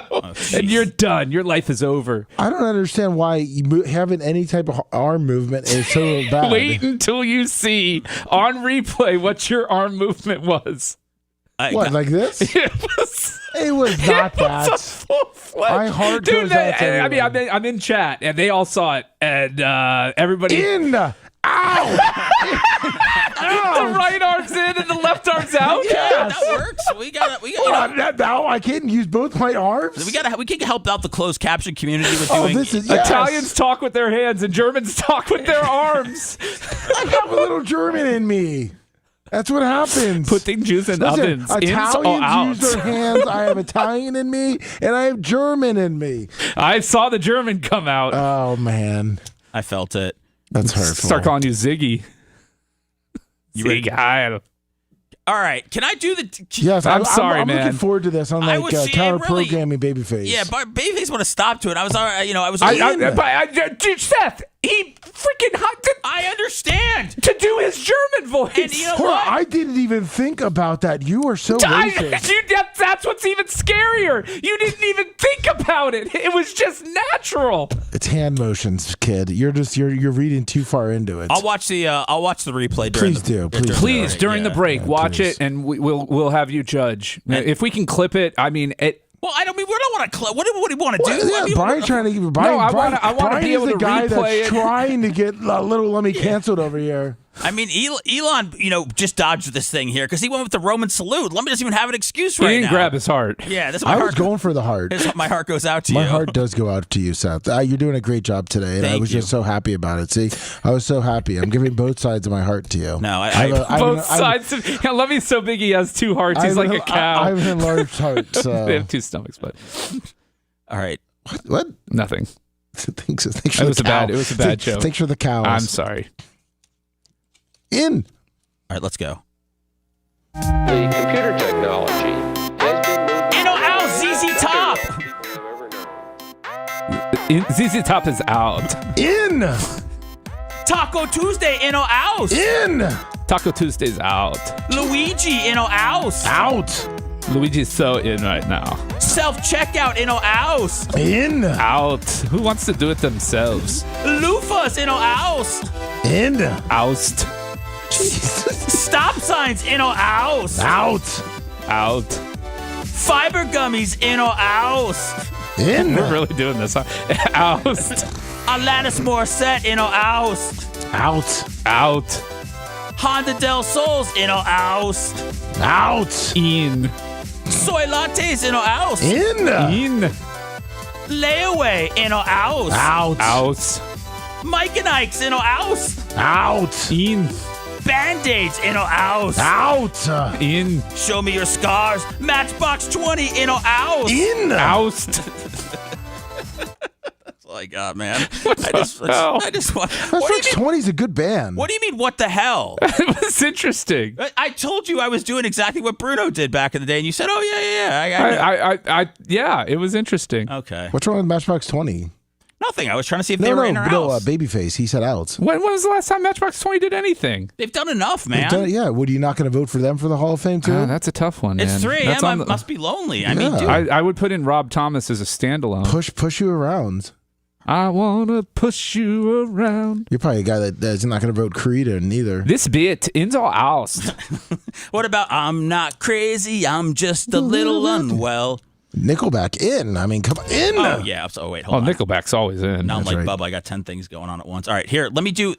and you're done. Your life is over. I don't understand why having any type of arm movement is so bad. Wait until you see on replay what your arm movement was. Like this? It was not that. My heart goes out to everyone. I'm in chat, and they all saw it, and everybody ow! The right arm's in and the left arm's out. Yeah, that works. We got. Now I can't use both my arms. We can help out the closed caption community with doing. Italians talk with their hands and Germans talk with their arms. I have a little German in me. That's what happens. Putting juice in ovens. Italians use their hands. I have Italian in me, and I have German in me. I saw the German come out. Oh, man. I felt it. That's hurtful. Start calling you Ziggy. Ziggy. All right, can I do the? Yes, I'm sorry, I'm man. looking forward to this. I'm like counter programming Babyface. Yeah, but Babyface want to stop to it. I was, Seth, he freaking I understand to do his German voice. And you know what? I didn't even think about that. You are so racist. That's what's even scarier. You didn't even think about it. It was just natural. It's hand motions, kid. You're reading too far into it. I'll watch the replay. Please during the break, watch it, and we'll have you judge. If we can clip it, I mean it. Well, we don't want to clip. What do you want to do? Yeah, Brian's trying to give Brian. I want to be able to guy replay that's it. trying to get Little Lummy canceled over here. I mean, Elon, just dodged this thing here because he went with the Roman salute. Lummy doesn't even have an excuse right now. He didn't grab his heart. Yeah, that's I was going for the heart. My heart goes out to you. My heart does go out to you, Seth. You're doing a great job today, and I was just so happy about it. See, I was so happy. I'm giving both sides of my heart to you. No, both sides. Lummy's so big he has two hearts. He's like a cow. I have an enlarged heart. So. They have two stomachs, but all right. What? Nothing. Thanks It was a bad joke. Thanks for the cows. I'm sorry. In. All right, let's go. The computer technology has been moving. ZZ Top. ZZ Top is out. In. Taco Tuesday in our house. In. Taco Tuesday's out. Luigi in our house. Out. Luigi's so in right now. Self-checkout in our house. In. Out. Who wants to do it themselves? Loofahs in our house. In. Oust. Stop signs in our house. Out. Fiber gummies in our house. In. We're really doing this, huh? Oust. Alanis Morissette in our house. Out. Honda Del Sols in our house. Out. In. Soy lattes in our house. In. Layaway in our house. Out. Mike and Ike's in our house. Out. In. Band-Aids in our house. Out. In. Show me your scars. Matchbox 20 in our house. In. Oust. That's all I got, man. I just want. Matchbox 20 is a good band. What do you mean, what the hell? It was interesting. I told you I was doing exactly what Bruno did back in the day, and you said, oh, yeah. Yeah, it was interesting. Okay. What's wrong with Matchbox 20? Nothing. I was trying to see if they were in our house. Babyface. He said out. When was the last time Matchbox 20 did anything? They've done enough, man. Yeah. What, are you not going to vote for them for the Hall of Fame, too? That's a tough one, man. It's 3 a.m. I must be lonely. I mean, dude. I would put in Rob Thomas as a standalone. Push you around. I want to push you around. You're probably a guy that's not going to vote Creed in either. This bit ins all house. What about I'm not crazy, I'm just a little unwell? Nickelback in. I mean, come on, in. Oh, yeah. Oh, wait, hold on. Nickelback's always in. Now I'm like Bubba. I got 10 things going on at once. All right, here.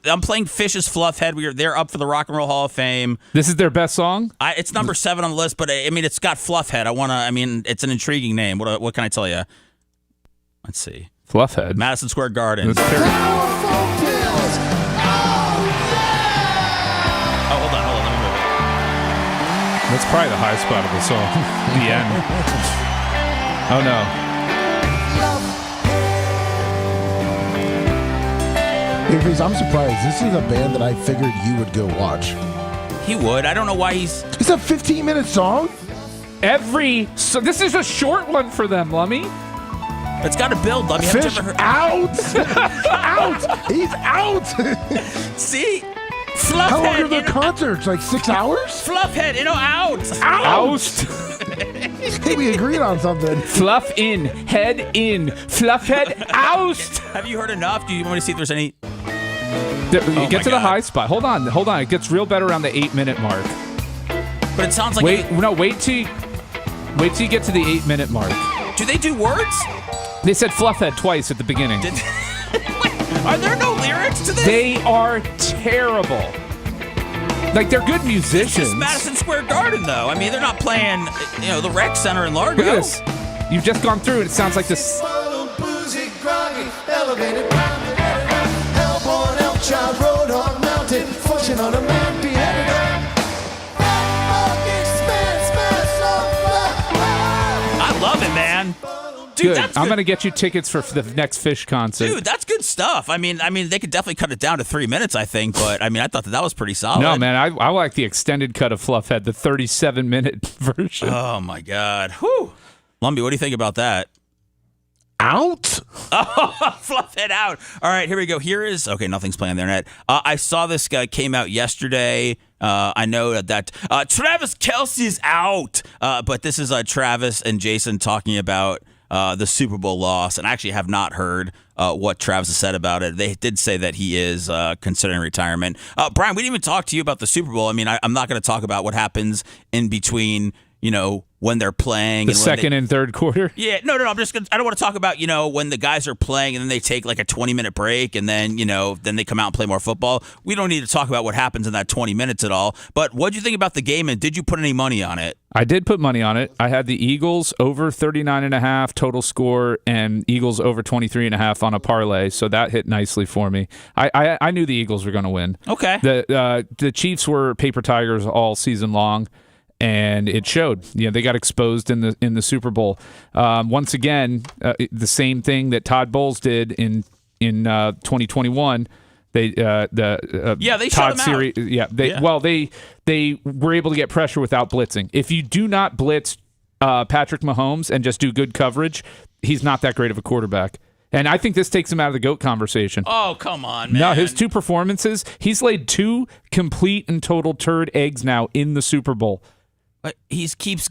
I'm playing Fish's Fluffhead. They're up for the Rock and Roll Hall of Fame. This is their best song? It's number 7 on the list, but I mean, it's got Fluffhead. It's an intriguing name. What can I tell you? Let's see. Fluffhead. Madison Square Garden. Hold on. Let me move it. That's probably the high spot of the song. The end. Oh, no. I'm surprised. This is a band that I figured you would go watch. He would. I don't know why he's... It's a 15-minute song? So this is a short one for them, Lummy. It's got to build, Lummy. Fish out! Out! He's out! See? Fluffhead. How long are their concerts? Like 6 hours? Fluffhead, out. Oust. Hey, we agreed on something. Fluff in, head in, Fluffhead, oust. Have you heard enough? Do you want me to see if there's any... Get to the high spot. Hold on. It gets real better around the 8-minute mark. But it sounds like... Wait till you get to the 8-minute mark. Do they do words? They said Fluffhead twice at the beginning. Are there no lyrics to this? They are terrible. Like, they're good musicians. It's just Madison Square Garden, though. I mean, they're not playing, the Rec Center in Largo. Look at this. You've just gone through it. It sounds like this. I love it, man. good. That's I'm good. going to get you tickets for the next Fish concert. Dude, that's good stuff. I mean, they could definitely cut it down to 3 minutes, I think. But, I mean, I thought that was pretty solid. No, man, I like the extended cut of Fluffhead, the 37-minute version. Oh, my God. Whew. Lumby, what do you think about that? Out? Oh, fluff it out. All right, here we go. Okay, nothing's playing on the internet. I saw this guy came out yesterday. I know that Travis Kelce is out. But this is Travis and Jason talking about the Super Bowl loss. And I actually have not heard what Travis has said about it. They did say that he is considering retirement. Brian, we didn't even talk to you about the Super Bowl. I mean, I'm not going to talk about what happens in between, when they're playing. The second and third quarter? Yeah, no. I don't want to talk about, when the guys are playing and then they take like a 20-minute break and then, then they come out and play more football. We don't need to talk about what happens in that 20 minutes at all. But what did you think about the game, and did you put any money on it? I did put money on it. I had the Eagles over 39.5 total score and Eagles over 23.5 on a parlay, so that hit nicely for me. I knew the Eagles were going to win. Okay. The Chiefs were paper tigers all season long. And it showed. They got exposed in the Super Bowl. Once again, the same thing that Todd Bowles did in 2021. They shut Todd him out. They were able to get pressure without blitzing. If you do not blitz Patrick Mahomes and just do good coverage, he's not that great of a quarterback. And I think this takes him out of the GOAT conversation. Oh, come on, man. No, his 2 performances, he's laid 2 complete and total turd eggs now in the Super Bowl. But he keeps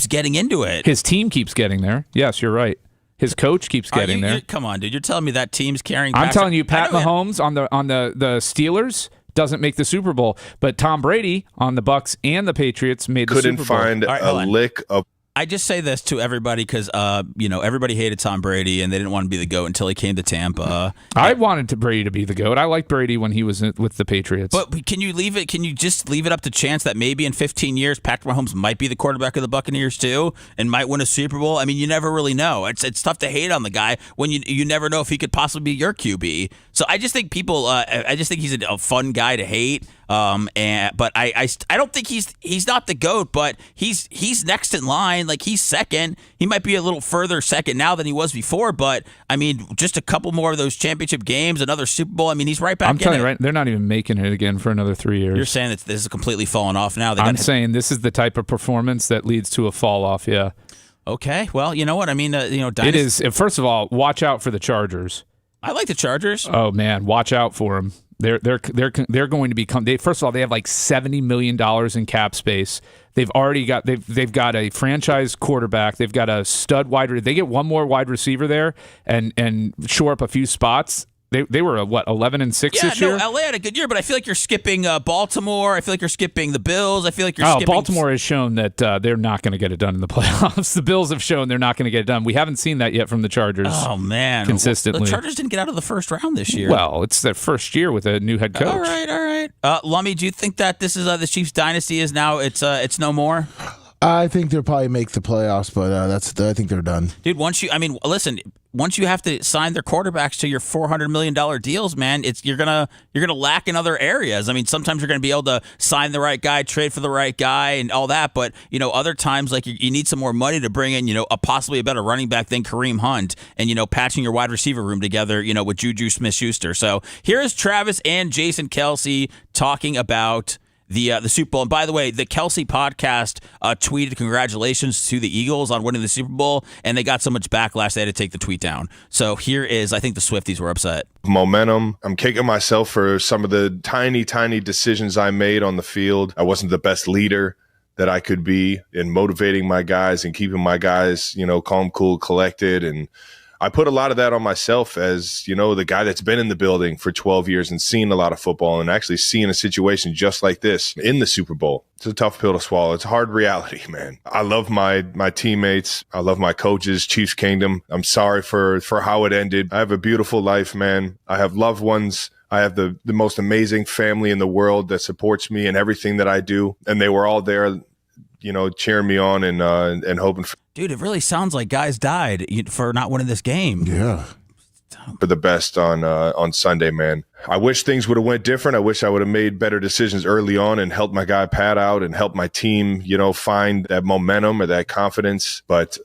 getting into it. His team keeps getting there. Yes, you're right. His coach keeps getting there. Come on, dude. You're telling me that team's carrying I'm telling you, Pat Mahomes on the Steelers doesn't make the Super Bowl, but Tom Brady on the Bucks and the Patriots made the Super Bowl. Couldn't find a lick of. I just say this to everybody because, everybody hated Tom Brady and they didn't want to be the GOAT until he came to Tampa. I wanted Brady to be the GOAT. I liked Brady when he was with the Patriots. But can you just leave it up to chance that maybe in 15 years, Patrick Mahomes might be the quarterback of the Buccaneers too and might win a Super Bowl? I mean, you never really know. It's tough to hate on the guy when you never know if he could possibly be your QB. So I just think I just think he's a fun guy to hate. But I don't think he's not the GOAT, but he's next in line. Like, he's second. He might be a little further second now than he was before, but I mean, just a couple more of those championship games, another Super Bowl. I mean, he's right back. I'm telling you, right, they're not even making it again for another 3 years. You're saying that this is completely falling off now. I'm saying this is the type of performance that leads to a fall off. Yeah. Okay. Well, you know what I mean. It is. First of all, watch out for the Chargers. I like the Chargers. Oh man, watch out for them. They're going to become. First of all, they have like $70 million in cap space. They've got a franchise quarterback. They've got a stud wide. They get one more wide receiver there and shore up a few spots. They were 11-6 this year. Yeah, LA had a good year, but I feel like you're skipping Baltimore. I feel like you're skipping the Bills. I feel like you're skipping. Baltimore has shown that they're not going to get it done in the playoffs. The Bills have shown they're not going to get it done. We haven't seen that yet from the Chargers. Oh man, consistently. The Chargers didn't get out of the first round this year. Well, it's their first year with a new head coach. All right. Lummy, do you think that this is the Chiefs dynasty is now it's no more? I think they'll probably make the playoffs, but I think they're done. Dude, once you have to sign their quarterbacks to your $400 million deals, man, you're gonna lack in other areas. I mean, sometimes you're gonna be able to sign the right guy, trade for the right guy, and all that. But other times, like you need some more money to bring in, possibly a better running back than Kareem Hunt, and patching your wide receiver room together, with Juju Smith-Schuster. So here is Travis and Jason Kelce talking about the Super Bowl. And by the way, the Kelce podcast tweeted congratulations to the Eagles on winning the Super Bowl, and they got so much backlash they had to take the tweet down. So here is, I think the Swifties were upset. Momentum. I'm kicking myself for some of the tiny decisions I made on the field. I wasn't the best leader that I could be in motivating my guys and keeping my guys, calm, cool, collected. And I put a lot of that on myself as, the guy that's been in the building for 12 years and seen a lot of football and actually seeing a situation just like this in the Super Bowl. It's a tough pill to swallow. It's a hard reality, man. I love my teammates. I love my coaches, Chiefs Kingdom. I'm sorry for how it ended. I have a beautiful life, man. I have loved ones. I have the most amazing family in the world that supports me in everything that I do. And they were all there, cheering me on and hoping for. Dude, it really sounds like guys died for not winning this game. Yeah. For the best on Sunday, man. I wish things would have went different. I wish I would have made better decisions early on and helped my guy Pat out and helped my team, find that momentum or that confidence. But,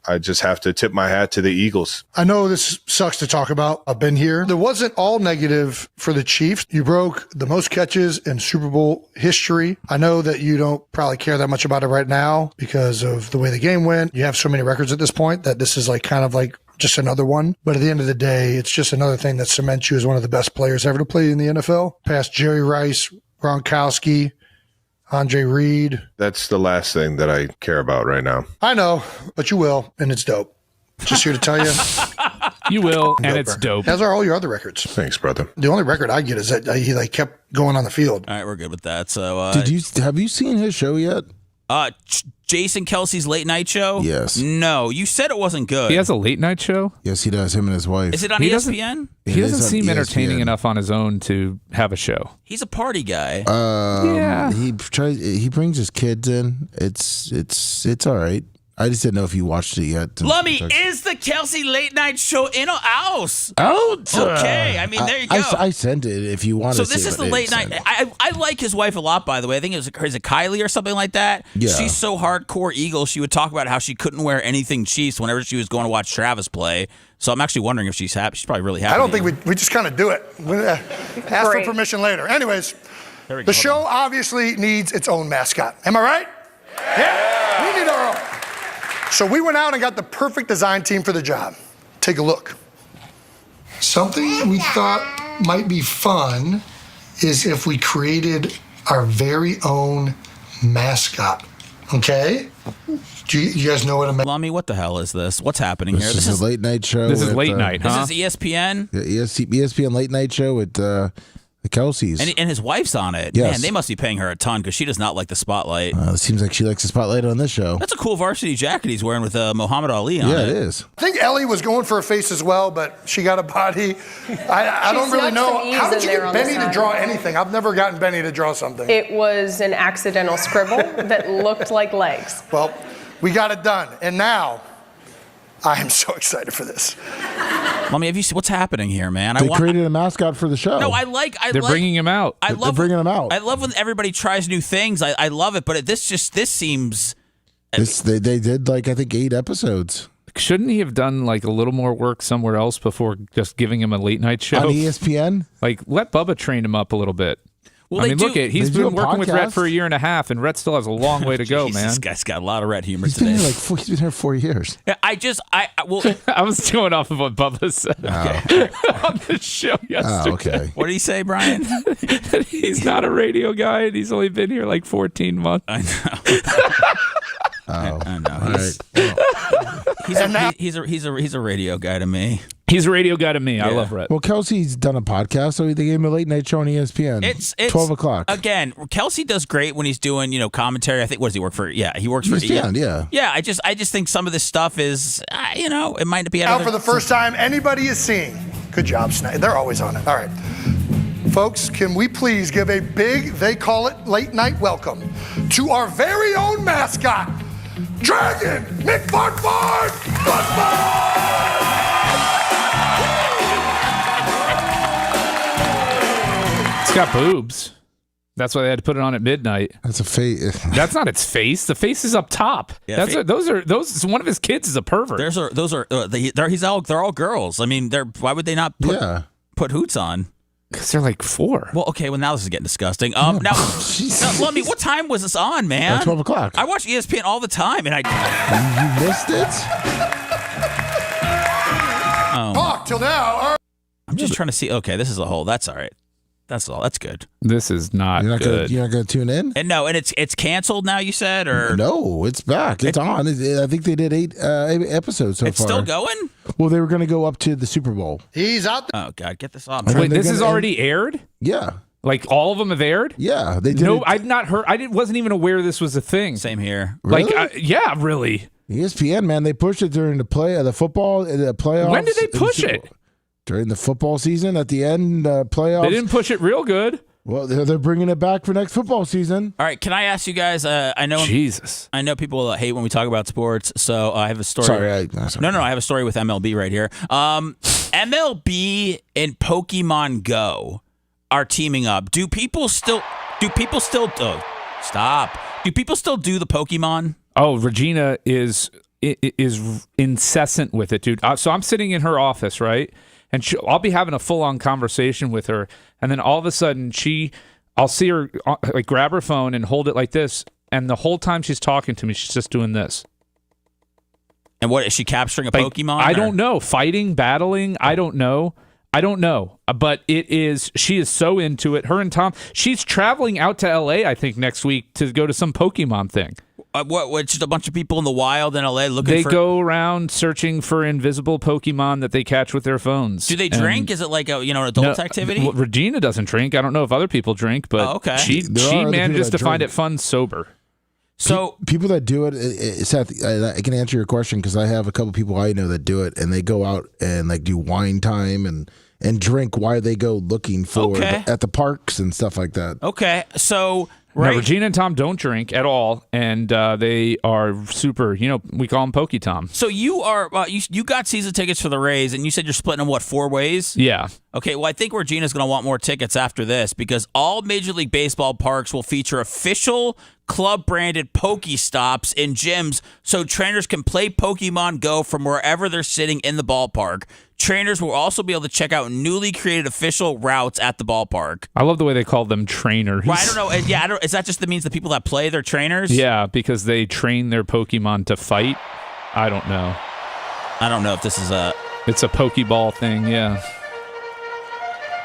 I just have to tip my hat to the Eagles. I know this sucks to talk about. I've been here. There wasn't all negative for the Chiefs. You broke the most catches in Super Bowl history. I know that you don't probably care that much about it right now because of the way the game went. You have so many records at this point that this is like kind of like just another one. But at the end of the day, it's just another thing that cements you as one of the best players ever to play in the NFL. Past Jerry Rice, Gronkowski, Andre Reed. That's the last thing that I care about right now. I know, but you will, and it's dope. Just here to tell you. You will, and it's dope. As are all your other records. Thanks, brother. The only record I get is that he like kept going on the field. All right, we're good with that. So, have you seen his show yet? Jason Kelsey's late night show? Yes. No, you said it wasn't good. He has a late night show? Yes, he does. Him and his wife. Is it on ESPN? He doesn't seem entertaining enough on his own to have a show. He's a party guy. Yeah. He brings his kids in. It's all right. I just didn't know if you watched it yet. Lummy, is the Kelsey late night show in or out? Out. Okay, I mean, there you go. I sent it if you want so to see it. this is the late night. I like his wife a lot, by the way. I think is it Kylie or something like that? Yeah. She's so hardcore Eagles, she would talk about how she couldn't wear anything Chiefs whenever she was going to watch Travis play. So I'm actually wondering if she's happy. She's probably really happy. I don't think we just kind of do it. Ask for permission later. Anyways, the show obviously needs its own mascot. Am I right? Yeah. We need our own. So we went out and got the perfect design team for the job. Take a look. Something we thought might be fun is if we created our very own mascot. Okay? Do you guys know what I mean? Lummy, what the hell is this? What's happening here? This is a late night show. This is late night, huh? This is ESPN? The ESPN late night show with the Kelseys. And his wife's on it. Yes. Man, they must be paying her a ton because she does not like the spotlight. It seems like she likes the spotlight on this show. That's a cool varsity jacket he's wearing with Muhammad Ali on it. Yeah, it is. I think Ellie was going for a face as well, but she got a body. I don't really know. How did you get Benny to draw anything? I've never gotten Benny to draw something. It was an accidental scribble that looked like legs. Well, we got it done. And now, I am so excited for this. Lummy, have you seen what's happening here, man? They created a mascot for the show. No, They're bringing him out. They're bringing him out. I love when everybody tries new things. I love it, but this seems. They did like I think 8 episodes. Shouldn't he have done like a little more work somewhere else before just giving him a late night show on ESPN? Like let Bubba train him up a little bit. Well, I mean, look at he's been working with Rhett for a year and a half, and Rhett still has a long way to go, man. This guy's got a lot of Rhett humor He's today. been here he's been here 4 years. Yeah, I was going off of what Bubba said on the show yesterday. Oh, okay. What did he say, Brian? He's not a radio guy, and he's only been here like 14 months. I know. He's a radio guy to me. He's a radio guy to me. I love Rhett. Well, Kelsey's done a podcast, so they gave him a late night show on ESPN. It's 12 o'clock. Again, Kelsey does great when he's doing commentary. I think what does he work for? Yeah, he works for ESPN. Yeah. Yeah, I just think some of this stuff is it might be Out for the first time anybody is seeing. Good job, Snide. They're always on it. All right. Folks, can we please give a big, they call it late night welcome to our very own mascot, Dragon McFartfart! It's got boobs. That's why they had to put it on at midnight. That's a face. That's not its face. The face is up top. Yeah, those. One of his kids is a pervert. They're all girls. I mean, why would they not put hoots on? Because they're like 4. Well, okay. Well, now this is getting disgusting. Now, Lummy, what time was this on, man? 12 o'clock. I watch ESPN all the time, and you missed it. Talk till now. I'm just trying to see. Okay, this is a whole. That's all right. That's all. That's good. This is not good. You're not going to tune in? And no, and it's canceled now. You said, or no? It's back. It's on. I think they did 8 episodes so far. It's still going. Well, they were going to go up to the Super Bowl. He's out there. Oh God, get this off. Wait, this is already aired? Yeah. Like all of them have aired? Yeah, they did. No, I'd not heard. wasn't even aware this was a thing. Same here. Really? Like, yeah, really. ESPN, man, they pushed it during the football, the playoffs. When did they push it? During the football season at the end, playoffs. They didn't push it real good. Well, they're bringing it back for next football season. All right, can I ask you guys? I know people hate when we talk about sports, so I have a story. Sorry, No, I have a story with MLB right here. MLB and Pokemon Go are teaming up. Do people still? Stop. Do people still do the Pokemon? Oh, Regina is is incessant with it, dude. So I'm sitting in her office, right? And I'll be having a full-on conversation with her, and then all of a sudden I'll see her like grab her phone and hold it like this, and the whole time she's talking to me, she's just doing this. And what is she capturing a Pokemon? I don't know. Fighting, battling. I don't know. But she is so into it. Her and Tom. She's traveling out to L.A. I think next week to go to some Pokemon thing. What? Just a bunch of people in the wild in L.A. looking for. They go around searching for invisible Pokemon that they catch with their phones. Do they drink? Is it like an adult activity? Well, Regina doesn't drink. I don't know if other people drink, but okay. she manages to find it fun sober. So people that do it, Seth, I can answer your question because I have a couple people I know that do it, and they go out and like do wine time and drink while they go looking for at the parks and stuff like that. Okay, so right. Now, Regina and Tom don't drink at all, and they are super. We call them Pokey Tom. So you are you got season tickets for the Rays, and you said you're splitting them 4 ways? Yeah. Okay. Well, I think Regina's going to want more tickets after this because all Major League Baseball parks will feature official club-branded Pokestops in gyms, so trainers can play Pokemon Go from wherever they're sitting in the ballpark. Trainers will also be able to check out newly created official routes at the ballpark. I love the way they call them trainers. Well, I don't know. Yeah, is that just the means the people that play, they're trainers? Yeah, because they train their Pokemon to fight. I don't know. I don't know if this is It's a Pokeball thing, yeah.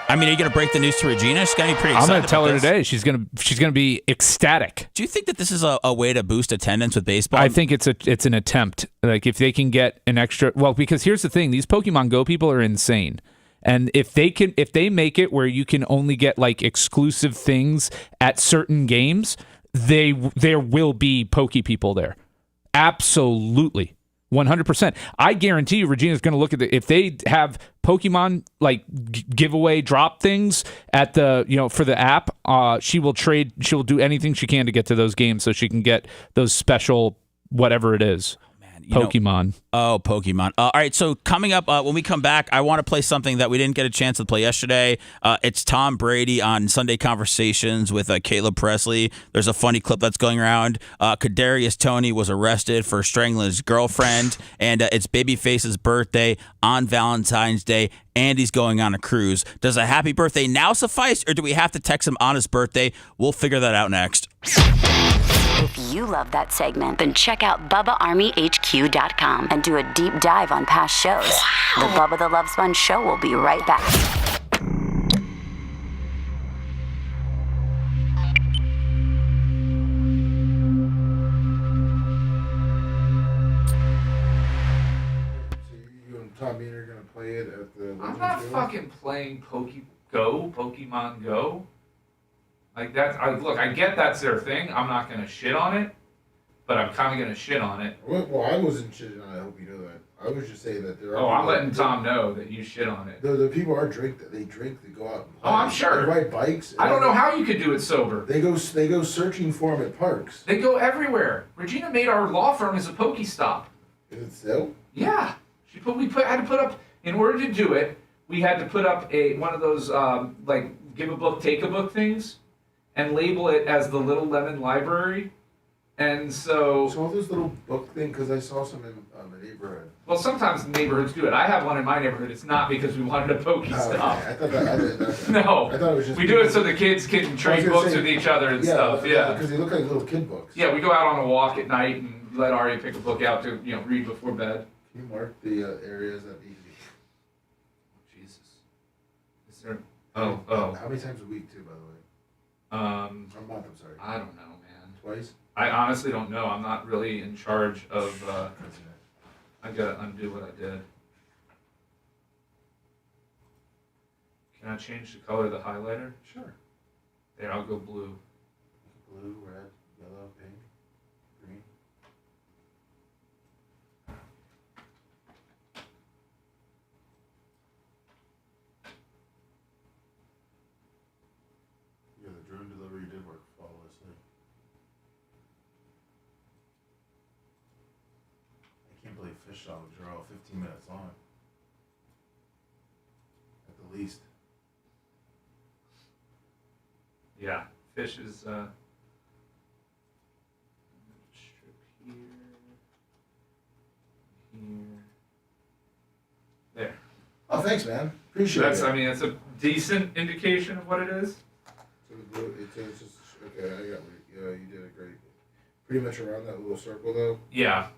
I mean, are you going to break the news to Regina? She's going to be pretty excited. I'm going to tell her today. She's going to be ecstatic. Do you think that this is a way to boost attendance with baseball? I think it's an attempt. Like if they can get an extra, because here's the thing: these Pokemon Go people are insane, and if they make it where you can only get like exclusive things at certain games, there will be Poke people there. Absolutely. 100%. I guarantee you Regina's going to look at if they have Pokemon like giveaway drop things at the, for the app, she'll do anything she can to get to those games so she can get those special whatever it is. Pokemon. Pokemon. All right, so coming up, when we come back, I want to play something that we didn't get a chance to play yesterday. It's Tom Brady on Sunday Conversations with Caleb Presley. There's a funny clip that's going around. Kadarius Toney was arrested for strangling his girlfriend, and it's Babyface's birthday on Valentine's Day, and he's going on a cruise. Does a happy birthday now suffice, or do we have to text him on his birthday? We'll figure that out next. If you love that segment, then check out BubbaArmyHQ.com and do a deep dive on past shows. The Bubba the Love Sponge Show will be right back. You and Tommy are going to play it at the... I'm not fucking playing Pokemon Go. Like I get that's their thing. I'm not gonna shit on it, but I'm kind of gonna shit on it. Well, I wasn't shitting on it. I hope you know that. I was just saying that there are. Oh, I'm letting Tom know that you shit on it. The people are they drink, they go out and play. Oh, I'm sure. They ride bikes. I don't know how you could do it sober. They go searching for them at parks. They go everywhere. Regina made our law firm as a Pokestop. Is it so? Yeah, we had to put up in order to do it. We had to put up one of those like give a book, take a book things. And label it as the Little Lemon Library, and so all those little book things, because I saw some in the neighborhood. Well, sometimes neighborhoods do it. I have one in my neighborhood. It's not because we wanted a Pokestop. Okay. I thought that. No, I thought it was just. We do it so the kids can trade books with each other and stuff. Yeah, because they look like little kid books. Yeah, we go out on a walk at night and let Ari pick a book out to read before bed. Can you mark the areas that need to be? Jesus, is there? Oh. How many times a week too, by the way? A month, I'm sorry. I don't know, man. Twice? I honestly don't know. I'm not really in charge of. I gotta undo what I did. Can I change the color of the highlighter? Sure. There, I'll go blue. Blue, red, yellow, pink, green. Yeah, the drone delivery did work flawlessly. I can't believe fish songs are all 15 minutes long. At the least. Yeah, fish is strip here. There. Oh, thanks, man. Appreciate That's, it. I mean, it's a decent indication of what it is. It's just, okay, I got it. Yeah, you did it great. Pretty much around that little circle, though. Yeah.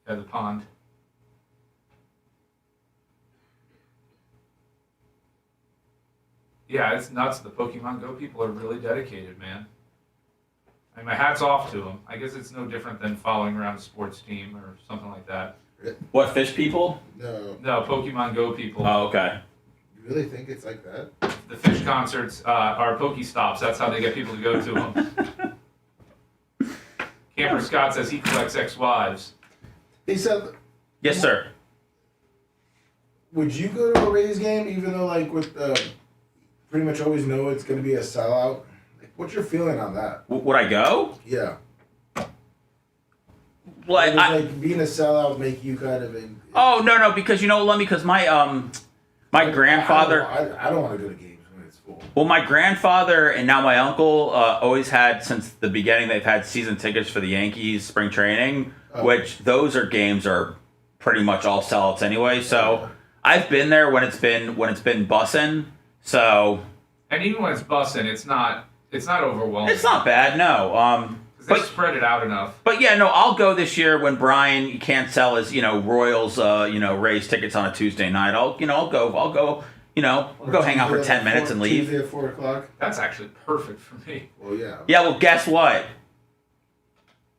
Yeah, the pond. Yeah, it's nuts. The Pokemon Go people are really dedicated, man. I mean, my hat's off to them. I guess it's no different than following around a sports team or something like that. What, fish people? No. No, Pokemon Go people. Oh, okay. You really think it's like that? The fish concerts are Pokestops. That's how they get people to go to them. Camper Scott says he collects ex-wives. He said, Yes, sir. would you go to a Rays game even though, like, with pretty much always know it's going to be a sellout? Like, what's your feeling on that? Would I go? Yeah. Well, Does, like, being a sellout make you kind of in... Oh, no, because you know, Lummy, because my my grandfather... I don't want to go to games when it's full. Well, my grandfather and now my uncle always had, since the beginning, they've had season tickets for the Yankees spring training, which those are games are pretty much all sellouts anyway. So I've been there when it's been bussin'. So, and even when it's bussin', it's not overwhelming. It's not bad, no. They spread it out enough. But yeah, no, I'll go this year when Brian can't sell his, Royals, Rays tickets on a Tuesday night. I'll go, hang out for 10 minutes and leave. Tuesday at 4 o'clock? That's actually perfect for me. Well, yeah. Yeah, well, guess what?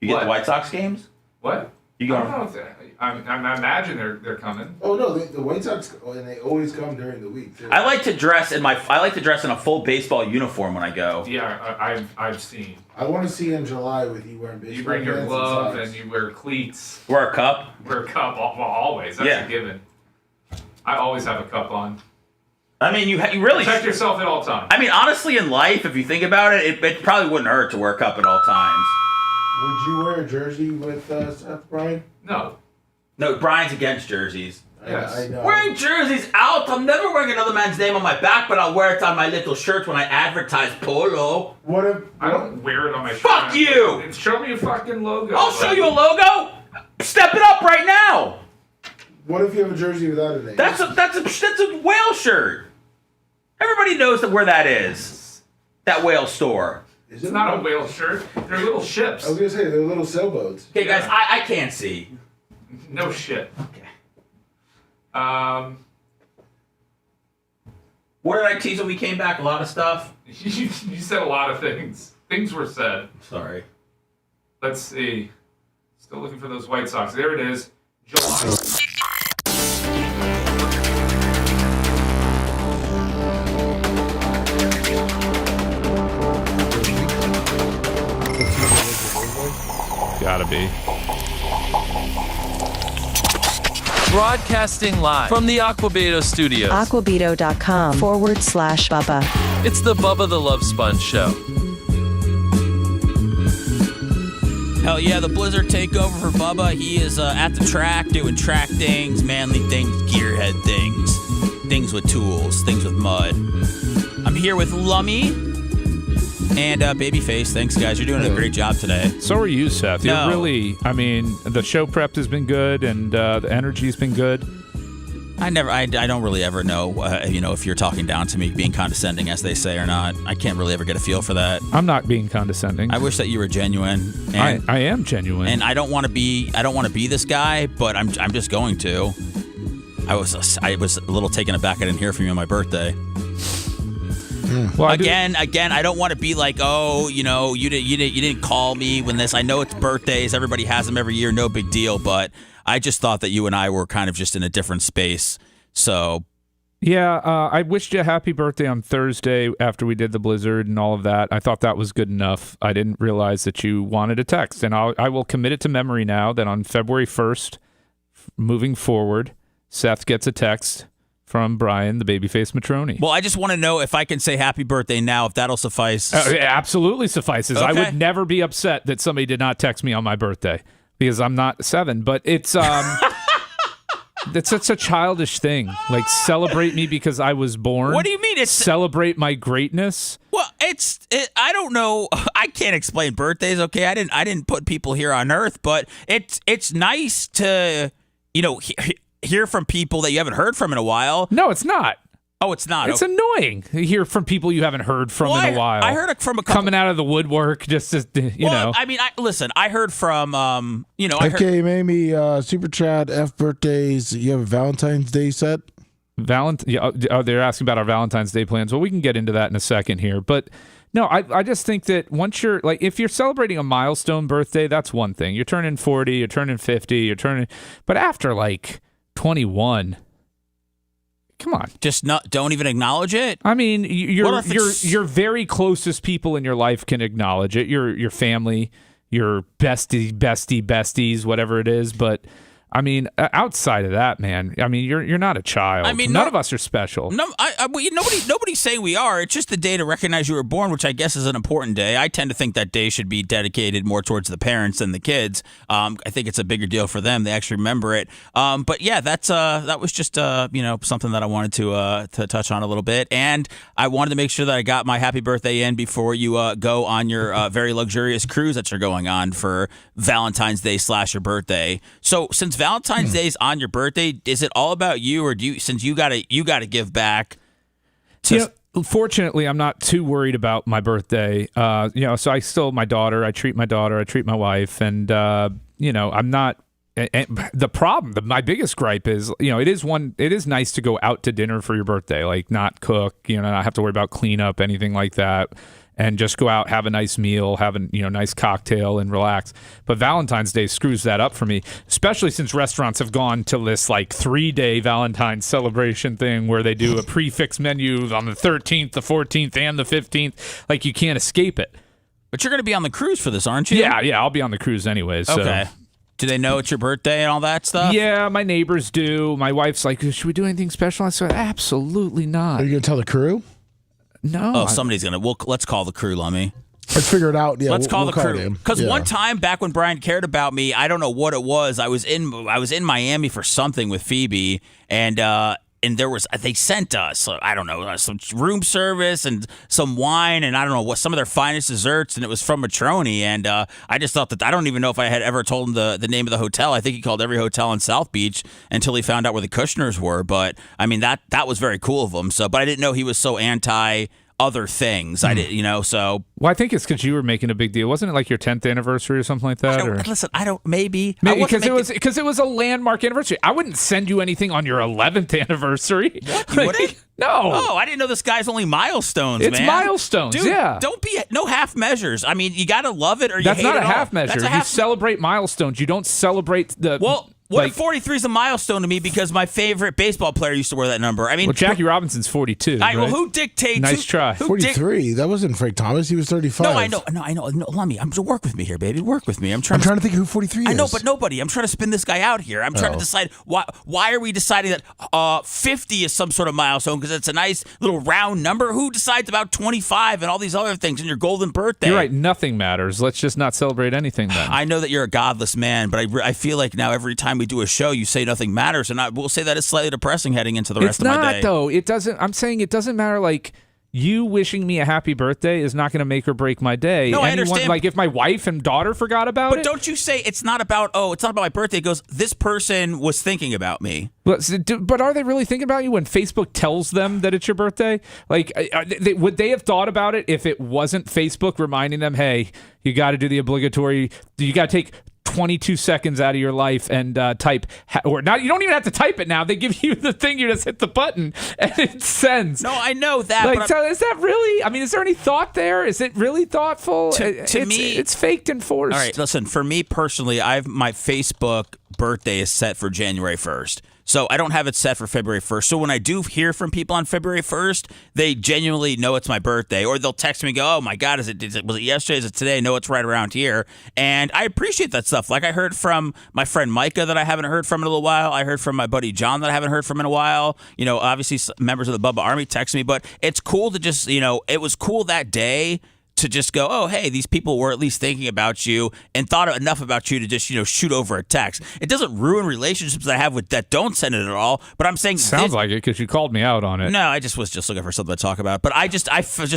You get the White Sox games? What? You go? I don't know if I imagine they're coming. Oh no, the White Sox, and they always come during the week too. I like to dress in a full baseball uniform when I go. Yeah, I've seen. I want to see in July with you wearing baseball. You bring your pants glove and and you wear cleats. Wear a cup. Wear a cup. Well, always. That's a given. I always have a cup on. I mean, you really protect yourself at all times. I mean, honestly, in life, if you think about it, it probably wouldn't hurt to wear a cup at all times. Would you wear a jersey with Seth, Brian? No. No, Brian's against jerseys. Yes. I know. Wearing jerseys out. I'm never wearing another man's name on my back, but I'll wear it on my little shirt when I advertise Polo. What if I don't wear it on my shirt? Fuck you! Show me a fucking logo. I'll show you a logo. Step it up right now. What if you have a jersey without a name? That's a whale shirt. Everybody knows where that is. That whale store. It's not a whale shirt. They're little ships. I was gonna say they're little sailboats. Okay, guys, I can't see. No shit. Okay. What did I tease when we came back? A lot of stuff. You said a lot of things. Things were said. Sorry. Let's see. Still looking for those White Sox. There it is. July. Gotta be. Broadcasting live from the Aquabedo studios. Aquabedo.com/Bubba. It's the Bubba the Love Sponge Show. Hell yeah, the Blizzard Takeover for Bubba. He is at the track doing track things, manly things, gearhead things, things with tools, things with mud. I'm here with Lummy and Babyface. Thanks, guys. You're doing a great job today. So are you, Seth. No. You're really, I mean, the show prep has been good and the energy's been good. I don't really ever know, if you're talking down to me, being condescending, as they say, or not. I can't really ever get a feel for that. I'm not being condescending. I wish that you were genuine. I am genuine. And I don't want to be this guy, but I'm just going to. I was a little taken aback. I didn't hear from you on my birthday. Well, again, I don't want to be like, oh, you didn't call me when this. I know it's birthdays. Everybody has them every year. No big deal. But I just thought that you and I were kind of just in a different space. So. Yeah, I wished you a happy birthday on Thursday after we did the blizzard and all of that. I thought that was good enough. I didn't realize that you wanted a text. And I will commit it to memory now that on February 1st, moving forward, Seth gets a text from Brian, the babyface Matroni. Well, I just want to know if I can say happy birthday now, if that'll suffice. It absolutely suffices. Okay. I would never be upset that somebody did not text me on my birthday because I'm not 7. But it's that's such a childish thing. Like, celebrate me because I was born. What do you mean? It's celebrate my greatness. Well, I don't know. I can't explain birthdays. Okay, I didn't put people here on Earth, but it's nice to hear from people that you haven't heard from in a while. No, it's not. Oh, it's not. It's annoying to hear from people you haven't heard from in a while. I heard it from a couple coming out of the woodwork, just as you know. I mean, listen. I heard from Okay, Mamie, Super Chat, F birthdays. You have a Valentine's Day set? They're asking about our Valentine's Day plans. Well, we can get into that in a second here. But no, I just think that once you're like, if you're celebrating a milestone birthday, that's one thing. You're turning 40, you're turning 50, but after like 21. Come on, don't even acknowledge it. I mean, your very closest people in your life can acknowledge it. Your family, your besties, whatever it is. But I mean, outside of that, man, I mean, you're not a child. I mean, none of us are special. No, nobody's saying we are. It's just the day to recognize you were born, which I guess is an important day. I tend to think that day should be dedicated more towards the parents than the kids. I think it's a bigger deal for them. They actually remember it. But yeah, that was just something that I wanted to touch on a little bit, and I wanted to make sure that I got my happy birthday in before you go on your very luxurious cruise that you're going on for Valentine's Day / your birthday. So since Valentine's Day is on your birthday, is it all about you, or since you gotta give back? Fortunately, I'm not too worried about my birthday. So I still my daughter. I treat my daughter. I treat my wife, and I'm not. And the problem, my biggest gripe is, it is nice to go out to dinner for your birthday, like not cook, not have to worry about cleanup, anything like that. And just go out, have a nice meal, have a nice cocktail, and relax. But Valentine's Day screws that up for me, especially since restaurants have gone to this like 3-day Valentine's celebration thing where they do a prefix menu on the 13th, the 14th, and the 15th. Like you can't escape it. But you're going to be on the cruise for this, aren't you? Yeah, I'll be on the cruise anyways. Okay. So. Do they know it's your birthday and all that stuff? Yeah, my neighbors do. My wife's like, should we do anything special? I said, absolutely not. Are you going to tell the crew? No. Oh, somebody's gonna. Let's call the crew, Lummy. Let's figure it out. Yeah, let's call the crew. Because one time back when Brian cared about me, I don't know what it was. I was in Miami for something with Phoebe, and they sent us, I don't know, some room service and some wine and I don't know what, some of their finest desserts, and it was from Matroni, and I just thought that, I don't even know if I had ever told him the name of the hotel. I think he called every hotel in South Beach until he found out where the Kushners were, but I mean that was very cool of him. So, but I didn't know he was so anti other things. I didn't, so. Well, I think it's because you were making a big deal. Wasn't it like your 10th anniversary or something like that? Maybe because it was a landmark anniversary. I wouldn't send you anything on your 11th anniversary. What? You wouldn't? No. Oh, I didn't know this guy's only milestones, it's man. It's milestones, dude, yeah. Don't be, no half measures. I mean, you got to love it or you hate it. That's not a half all. measure. You celebrate milestones. You don't celebrate the... Well... What if 43 is a milestone to me because my favorite baseball player used to wear that number? I mean, well, Jackie Robinson's 42. Right? Well, who dictates? Nice try. 43. That wasn't Frank Thomas. He was 35. No, I know. No, Lummy, work with me here, baby. Work with me. I'm trying to think who 43 is. I know, but nobody. I'm trying to spin this guy out here. I'm trying to decide why are we deciding that 50 is some sort of milestone because it's a nice little round number. Who decides about 25 and all these other things and your golden birthday? You're right. Nothing matters. Let's just not celebrate anything then. I know that you're a godless man, but I feel like now every time we do a show, you say nothing matters, and I will say that it's slightly depressing heading into the rest of my day. It's not, though. It doesn't. I'm saying it doesn't matter. Like, you wishing me a happy birthday is not going to make or break my day. No, I understand. Like, if my wife and daughter forgot about it. But don't you say it's not about my birthday. It goes, this person was thinking about me. But are they really thinking about you when Facebook tells them that it's your birthday? Like, would they have thought about it if it wasn't Facebook reminding them, hey, you got to do the obligatory, you got to take 22 seconds out of your life and type, or not. You don't even have to type it now. They give you the thing. You just hit the button and it sends. No, I know that. Like, so is that really? I mean, is there any thought there? Is it really thoughtful? To me, it's faked and forced. All right, listen. For me personally, my Facebook birthday is set for January 1st. So I don't have it set for February 1st. So when I do hear from people on February 1st, they genuinely know it's my birthday. Or they'll text me and go, oh, my God, was it yesterday? Is it today? No, it's right around here. And I appreciate that stuff. Like I heard from my friend Micah that I haven't heard from in a little while. I heard from my buddy John that I haven't heard from in a while. Obviously members of the Bubba Army text me. But it's cool to just, it was cool that day to just go, oh, hey, these people were at least thinking about you and thought enough about you to just, shoot over a text. It doesn't ruin relationships that I have with that don't send it at all. But I'm saying sounds like it because you called me out on it. No, I just was looking for something to talk about. But I just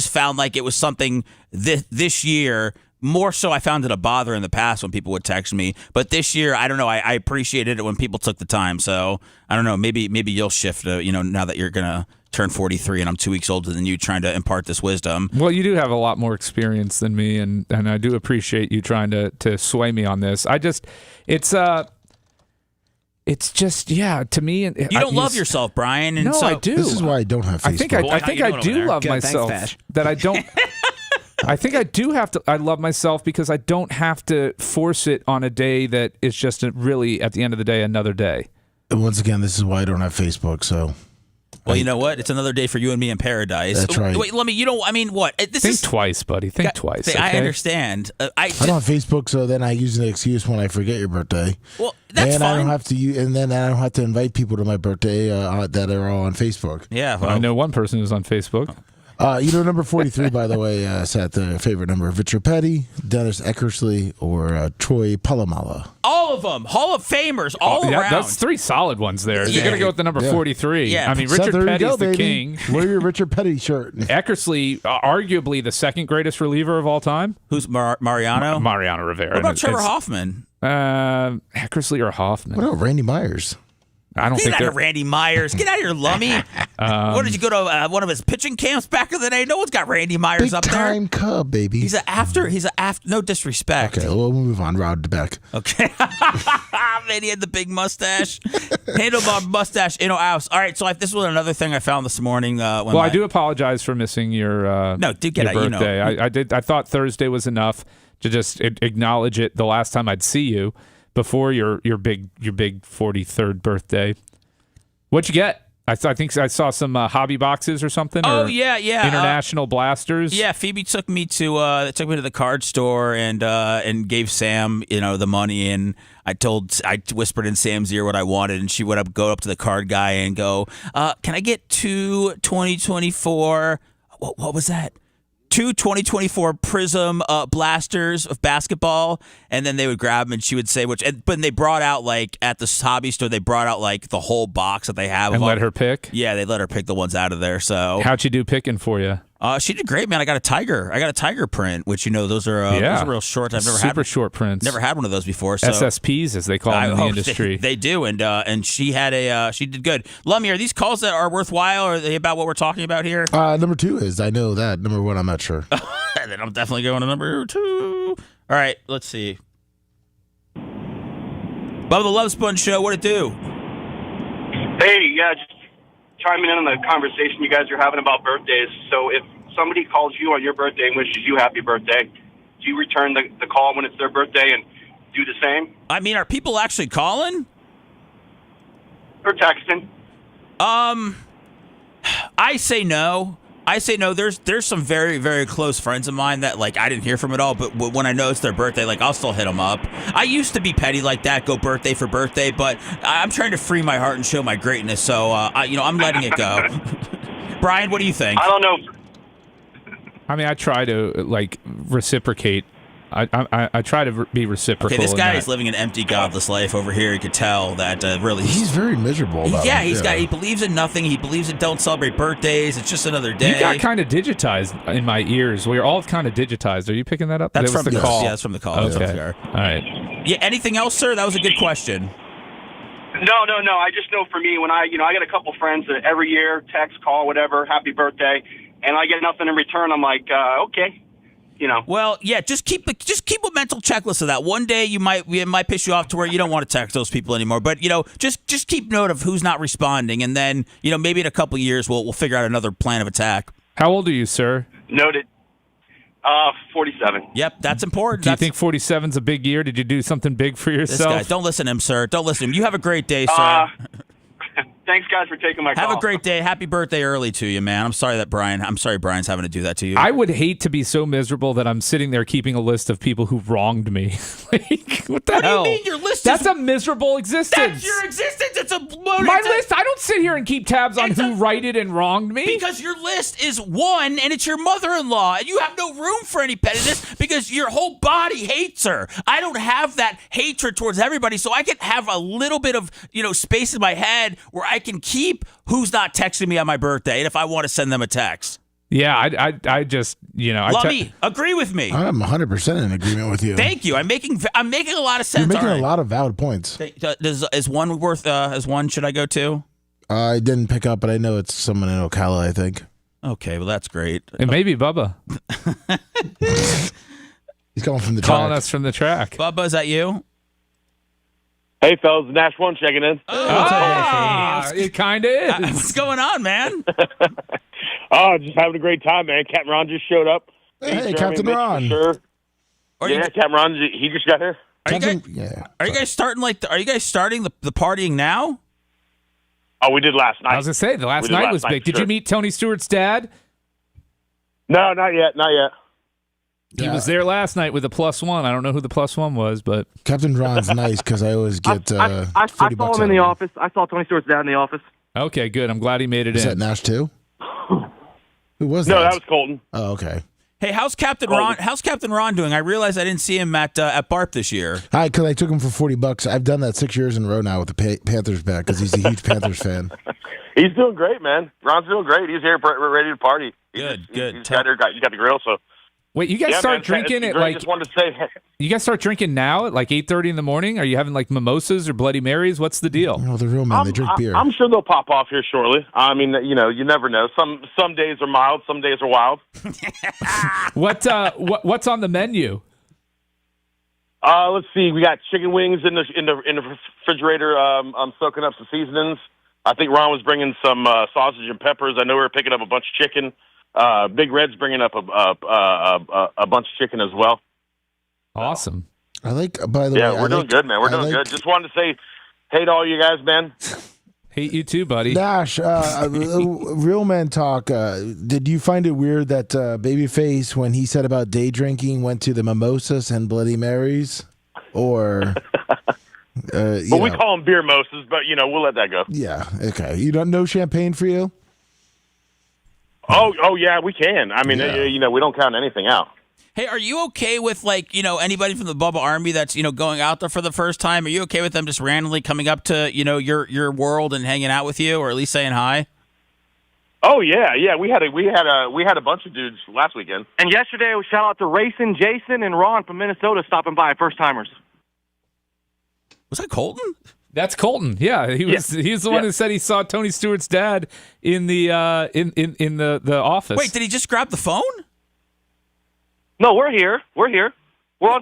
found like it was something this year More so, I found it a bother in the past when people would text me. But this year, I don't know. I appreciated it when people took the time. So I don't know. Maybe you'll shift. Now that you're gonna turn 43 and I'm 2 weeks older than you, trying to impart this wisdom. Well, you do have a lot more experience than me, and I do appreciate you trying to sway me on this. It's just, yeah, to me. You don't love yourself, Brian. And no, so, I do. This is why I don't have Facebook. I think I do love myself. That I don't. I think I do have to. I love myself because I don't have to force it on a day that is just really, at the end of the day, another day. And once again, this is why I don't have Facebook. So. Well, you know what? It's another day for you and me in paradise. That's right. Wait, what? Think twice, buddy. Think twice. Okay? I understand. I don't have Facebook, so then I use an excuse when I forget your birthday. Well, that's and fine. I don't have to. And then I don't have to invite people to my birthday that are all on Facebook. Yeah, well, I know one person who's on Facebook. Number 43, by the way, sat the favorite number of Richard Petty, Dennis Eckersley, or Troy Polamalu. All of them. Hall of Famers, all around. That's 3 solid ones there. You're going to go with the number 43. Yeah. I mean, Richard Petty's the baby. king. Wear your Richard Petty shirt. Eckersley, arguably the second greatest reliever of all time. Who's Mariano? Mariano Rivera. What about Trevor Hoffman? Eckersley or Hoffman? What about Randy Myers? I don't think they're Randy Myers. Get out of here, Lummy. What did you go to one of his pitching camps back in the day? No one's got Randy Myers up there. Big time Cub, baby. He's an after. No disrespect. Okay, we'll move on. Rod Beck. Okay. Man, he had the big mustache. Handlebar mustache, house. All right, so this was another thing I found this morning. I do apologize for missing your birthday. I did. I thought Thursday was enough to just acknowledge it the last time I'd see you. Before your big 43rd birthday, what'd you get? I think I saw some hobby boxes or something. Oh or yeah. International blasters. Yeah, Phoebe took me to the card store and gave Sam the money, and I whispered in Sam's ear what I wanted, and she would go up to the card guy and go, "Can I get 2 2024? What was that? 2 2024 Prism blasters of basketball," and then they would grab them, and she would say but they brought out at the hobby store, they brought out the whole box that they have and let her pick. Yeah, they let her pick the ones out of there. So how'd she do picking for you? She did great, man. I got a tiger print, which those are real short. I've never had super short prints. Never had one of those before. So. SSPs, as they call them in the industry. They do, and she had she did good. Lummy, are these calls that are worthwhile? Or are they about what we're talking about here? Number 2 is. I know that. Number 1, I'm not sure. Then I'm definitely going to number 2. All right, let's see. Bubba the Love Sponge Show. What it do? Hey, yeah, just chiming in on the conversation you guys are having about birthdays. So if somebody calls you on your birthday and wishes you happy birthday, do you return the call when it's their birthday and do the same? I mean, are people actually calling? Or texting? I say no. There's some very, very close friends of mine that I didn't hear from at all, but when I know it's their birthday, I'll still hit them up. I used to be petty like that, go birthday for birthday, but I'm trying to free my heart and show my greatness, so I'm letting it go. Brian, what do you think? I don't know. I mean, I try to reciprocate. I try to be reciprocal. Okay, this guy is living an empty, godless life over here. You could tell that really he's very miserable. About he believes in nothing. He believes in don't celebrate birthdays. It's just another day. You got kind of digitized in my ears. We are all kind of digitized. Are you picking that up? That's from the call. Yeah, that's from the call. Okay. All right. Yeah. Anything else, sir? That was a good question. No. I just know for me, when I got a couple friends that every year text, call, whatever, happy birthday, and I get nothing in return. I'm like, okay. Well, yeah, just keep a mental checklist of that. One day it might piss you off to where you don't want to text those people anymore. But just keep note of who's not responding, and then maybe in a couple of years we'll figure out another plan of attack. How old are you, sir? Noted. 47. Yep, that's important. Do you think 47's a big year? Did you do something big for yourself? This guy, don't listen to him, sir. Don't listen to him. You have a great day, sir. Thanks, guys, for taking my call. Have a great day. Happy birthday early to you, man. I'm sorry Brian's having to do that to you. I would hate to be so miserable that I'm sitting there keeping a list of people who wronged me. What the hell? Do you mean your list? That's a miserable existence. That's your existence. It's a list. I don't sit here and keep tabs on who righted and wronged me. Because your list is 1, and it's your mother-in-law, and you have no room for any pettiness because your whole body hates her. I don't have that hatred towards everybody, so I can have a little bit of space in my head where I can keep who's not texting me on my birthday, and if I want to send them a text. Yeah, I just, Lummy, agree with me. I'm 100% in agreement with you. Thank you. I'm making a lot of sense. You're making All right. a lot of valid points. Is one worth? Is one should I go to? I didn't pick up, but I know it's someone in Ocala, I think. Okay, well that's great. It may be Bubba. He's calling from the calling track. us from the track. Bubba, is that you? Hey, fellas, Nash One checking in. It kind of is. What's going on, man? Just having a great time, man. Captain Ron just showed up. Hey, Captain Ron. Sure. Captain Ron, he just got here. Are you guys starting Are you guys starting the partying now? Oh, we did last night. I was gonna say the last night was big. Did you meet Tony Stewart's dad? No, not yet. Not yet. He was there last night with a +1. I don't know who the +1 was, but Captain Ron's nice because I always get I $40 saw him in the office. I saw Tony Stewart's dad in the office. Okay, good. I'm glad he made it Is in. that Nash too? Who was No, that? that was Colton. Oh, okay. Hey, how's Captain Ron? How's Captain Ron doing? I realized I didn't see him at BARP this year. Hi, because I took him for $40. I've done that 6 years in a row now with the Panthers back because he's a huge Panthers fan. He's doing great, man. Ron's doing great. He's here ready to party. Good. He's got the grill, so. Wait, you guys start drinking at I just wanted to say. You guys start drinking now at like 8:30 in the morning? Are you having like mimosas or Bloody Marys? What's the deal? Oh, the real men, they drink beer. I'm sure they'll pop off here shortly. I mean, you never know. Some days are mild, some days are wild. What's on the menu? Let's see. We got chicken wings in the refrigerator. I'm soaking up some seasonings. I think Ron was bringing some sausage and peppers. I know we were picking up a bunch of chicken. Big Red's bringing up a bunch of chicken as well. Awesome. I like. By the way, we're doing good, man. We're doing good. Just wanted to say, hey to all you guys, man. Hate you too, buddy. Nash, real men talk. Did you find it weird that Babyface, when he said about day drinking, went to the mimosas and Bloody Marys, or? We call them beer moses, but we'll let that go. Yeah. Okay. You don't know champagne for you? Oh yeah, we can. I mean, we don't count anything out. Hey, are you okay with anybody from the Bubba Army that's going out there for the first time? Are you okay with them just randomly coming up to your world and hanging out with you, or at least saying hi? Oh yeah. We had a bunch of dudes last weekend. And yesterday, we shout out to Racing, Jason, and Ron from Minnesota stopping by, first timers. Was that Colton? That's Colton. Yeah, he's the one who said he saw Tony Stewart's dad in the in the office. Wait, did he just grab the phone? No, we're here. We're on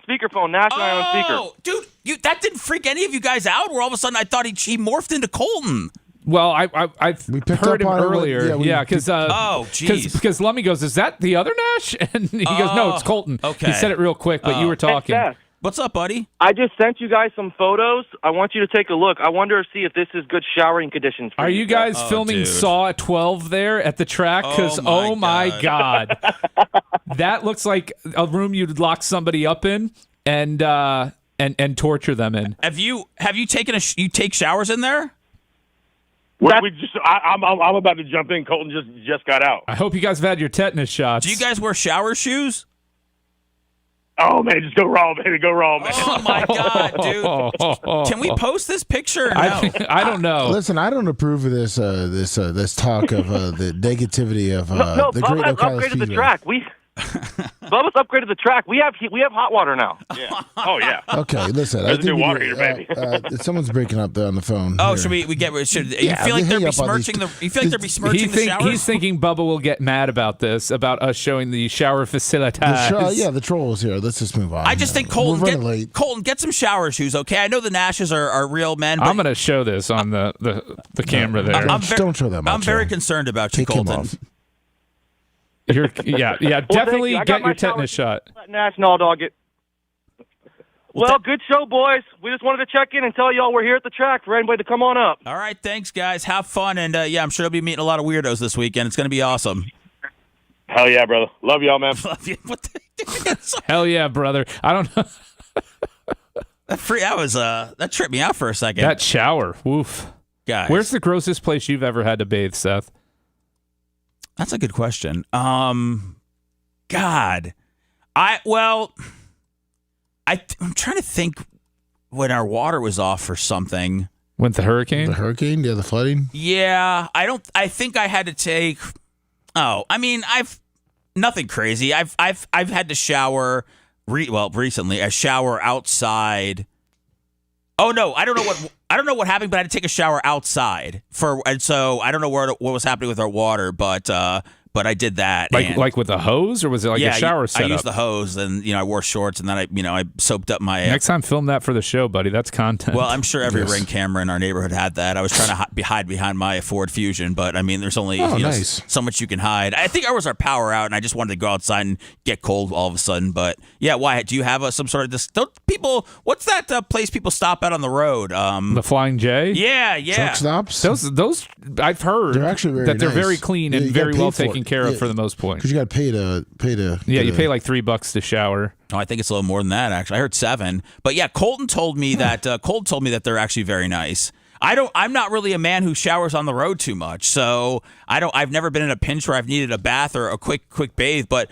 speakerphone. Nash and I are on speaker. Dude, that didn't freak any of you guys out? Where all of a sudden I thought he morphed into Colton. Well, I heard him earlier. Because because Lummy goes, "Is that the other Nash?" And he goes, "No, it's Colton." Okay, he said it real quick, but you were talking. What's up, buddy? I just sent you guys some photos. I want you to take a look. I wonder see if this is good showering conditions for Are you guys Oh, filming dude. Saw at 12 there at the track? Because, oh my God. That looks like a room you'd lock somebody up in and torture them in. Have you taken you take showers in there? I'm about to jump in. Colton just got out. I hope you guys have had your tetanus shots. Do you guys wear shower shoes? Oh man, just go raw, baby, go raw, man. Oh my God, dude! Can we post this picture? Or no? I don't know. Listen, I don't approve of this talk of the negativity of no, the Bubba Great has Ocala upgraded the Speedway. track. Bubba's upgraded the track. We have hot water now. Yeah. Oh yeah. Okay, listen. There's a new water heater, baby. Someone's breaking up there on the phone. Oh, here. should we get? Should you Yeah, feel like they're hang up on these besmirching the? You feel like they're besmirching the showers? He's thinking Bubba will get mad about this, about us showing the shower facilities. The troll is here. Let's just move on. I just think Colton, get some shower shoes, okay? I know the Nashes are real men. But I'm going to show this on the camera there. Don't show that much. I'm very concerned about you, Take him Colton. off. Definitely get your tetanus shot. Nash, no, dog it. Well, good show, boys. We just wanted to check in and tell y'all we're here at the track for anybody to come on up. All right, thanks, guys. Have fun, and I'm sure you'll be meeting a lot of weirdos this weekend. It's going to be awesome. Hell yeah, brother. Love y'all, man. Love you. Hell yeah, brother. I don't know. That tripped me out for a second. That shower, woof. Guys, where's the grossest place you've ever had to bathe, Seth? That's a good question. God, I'm trying to think when our water was off or something. Went the hurricane? The hurricane? Yeah, the flooding? Yeah, I think I had to take. Oh, I mean, nothing crazy. I've had to shower recently. I shower outside. Oh no, I don't know what happened, but I had to take a shower outside and so I don't know what was happening with our water, but I did that. Like with a hose, or was it a shower setup? I used the hose, and I wore shorts, and then I soaped up my. Next time, film that for the show, buddy. That's content. Well, I'm sure every Ring camera in our neighborhood had that. I was trying to hide behind my Ford Fusion, but I mean, there's only so much you can hide. I think ours are power out, and I just wanted to go outside and get cold all of a sudden. But yeah, why? Do you have some sort of this? What's that place people stop at on the road? The Flying J. Yeah. Truck stops. Those I've heard they're actually they're very clean and very well taken care of for the most part. Because you got to pay to. Yeah, you pay like $3 to shower. Oh, I think it's a little more than that. Actually, I heard $7. But yeah, Colton told me that they're actually very nice. I'm not really a man who showers on the road too much, so I've never been in a pinch where I've needed a bath or a quick bathe. But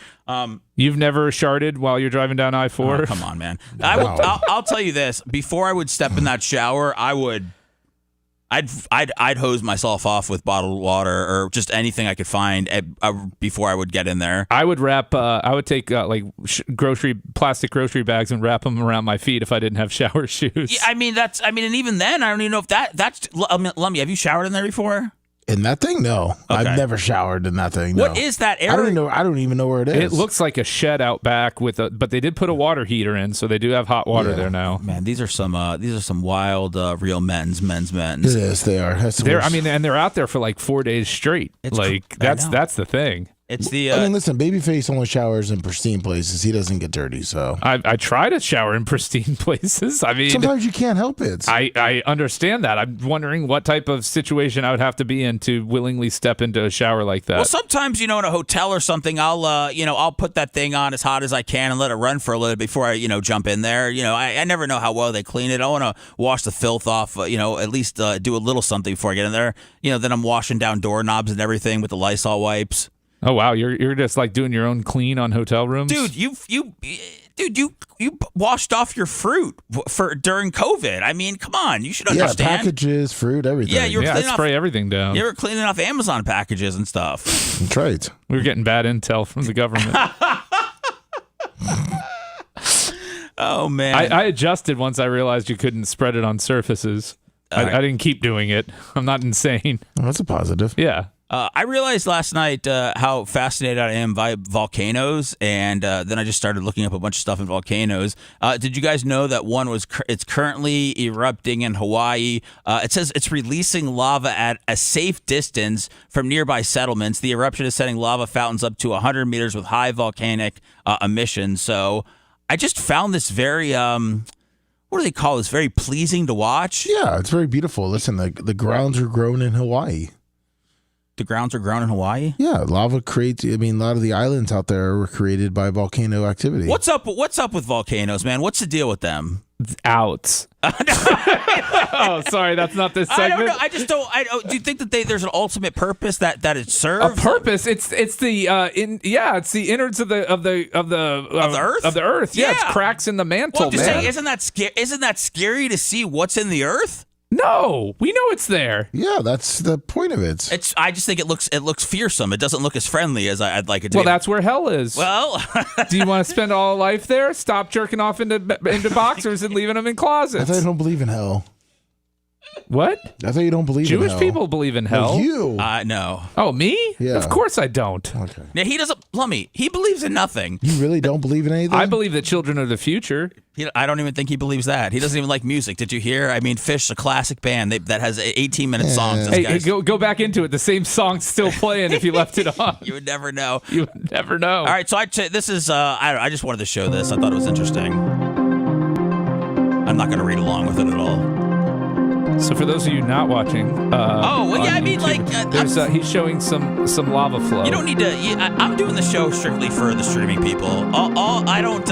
you've never sharded while you're driving down I-4? Oh, come on, man. I'll tell you this: before I would step in that shower, I'd hose myself off with bottled water or just anything I could find before I would get in there. I would I would take plastic grocery bags and wrap them around my feet if I didn't have shower shoes. Yeah, and even then, I don't even know if that's. Lummy, have you showered in there before? In that thing? No. Okay. I've never showered in that thing. No. What is that area? I don't even know where it is. It looks like a shed out back but they did put a water heater in, so they do have hot water there now. Man, these are some wild real men's. It is. They are. And they're out there for like 4 days straight. That's the thing. It's the. Listen, Babyface only showers in pristine places. He doesn't get dirty, so. I try to shower in pristine places. I mean, sometimes you can't help it. I understand that. I'm wondering what type of situation I would have to be in to willingly step into a shower like that. Well, sometimes in a hotel or something, I'll put that thing on as hot as I can and let it run for a little bit before I jump in there. I never know how well they clean it. I want to wash the filth off. At least do a little something before I get in there. Then I'm washing down doorknobs and everything with the Lysol wipes. Oh wow, you're just like doing your own clean on hotel rooms, dude. You washed off your fruit during COVID. I mean, come on, you should understand. Yeah, packages, fruit, everything. Yeah, I spray everything down. You were cleaning off Amazon packages and stuff. That's right. We were getting bad intel from the government. Oh man, I adjusted once I realized you couldn't spread it on surfaces. I didn't keep doing it. I'm not insane. Oh, that's a positive. Yeah. I realized last night how fascinated I am by volcanoes, and then I just started looking up a bunch of stuff in volcanoes. Did you guys know that one it's currently erupting in Hawaii? It says it's releasing lava at a safe distance from nearby settlements. The eruption is setting lava fountains up to 100 meters with high volcanic emissions. So I just found this very what do they call this? Very pleasing to watch. Yeah, it's very beautiful. Listen, the grounds are grown in Hawaii. The grounds are grown in Hawaii? Yeah, lava creates. I mean, a lot of the islands out there were created by volcano activity. What's up with volcanoes, man? What's the deal with them? Outs. Oh, sorry, that's not this segment. I don't know. I just don't. Do you think that there's an ultimate purpose that it serves? A purpose? It's the it's the innards of the earth. Of the earth. Yeah, it's cracks in the mantle. Well, I'm just saying, isn't that scary to see what's in the earth? No, we know it's there. Yeah, that's the point of it. I just think it looks fearsome. It doesn't look as friendly as I'd like it to. Well, that's where hell is. Well, do you want to spend all life there? Stop jerking off into boxers and leaving them in closets. I thought you don't believe in hell. What? I thought you don't believe in hell. Jewish people believe in hell. Well, you? No. Oh, me? Yeah. Of course I don't. Okay. Now, he doesn't. Lummy, he believes in nothing. You really don't believe in anything? I believe that children are the future. I don't even think he believes that. He doesn't even like music. Did you hear? I mean, Fish, a classic band that has 18-minute songs. Hey, go back into it. The same song's still playing if you left it on. You would never know. You would never know. All right, so this is. I just wanted to show this. I thought it was interesting. I'm not going to read along with it at all. So for those of you not watching, YouTube, he's showing some lava flow. You don't need to. I'm doing the show strictly for the streaming people. I don't.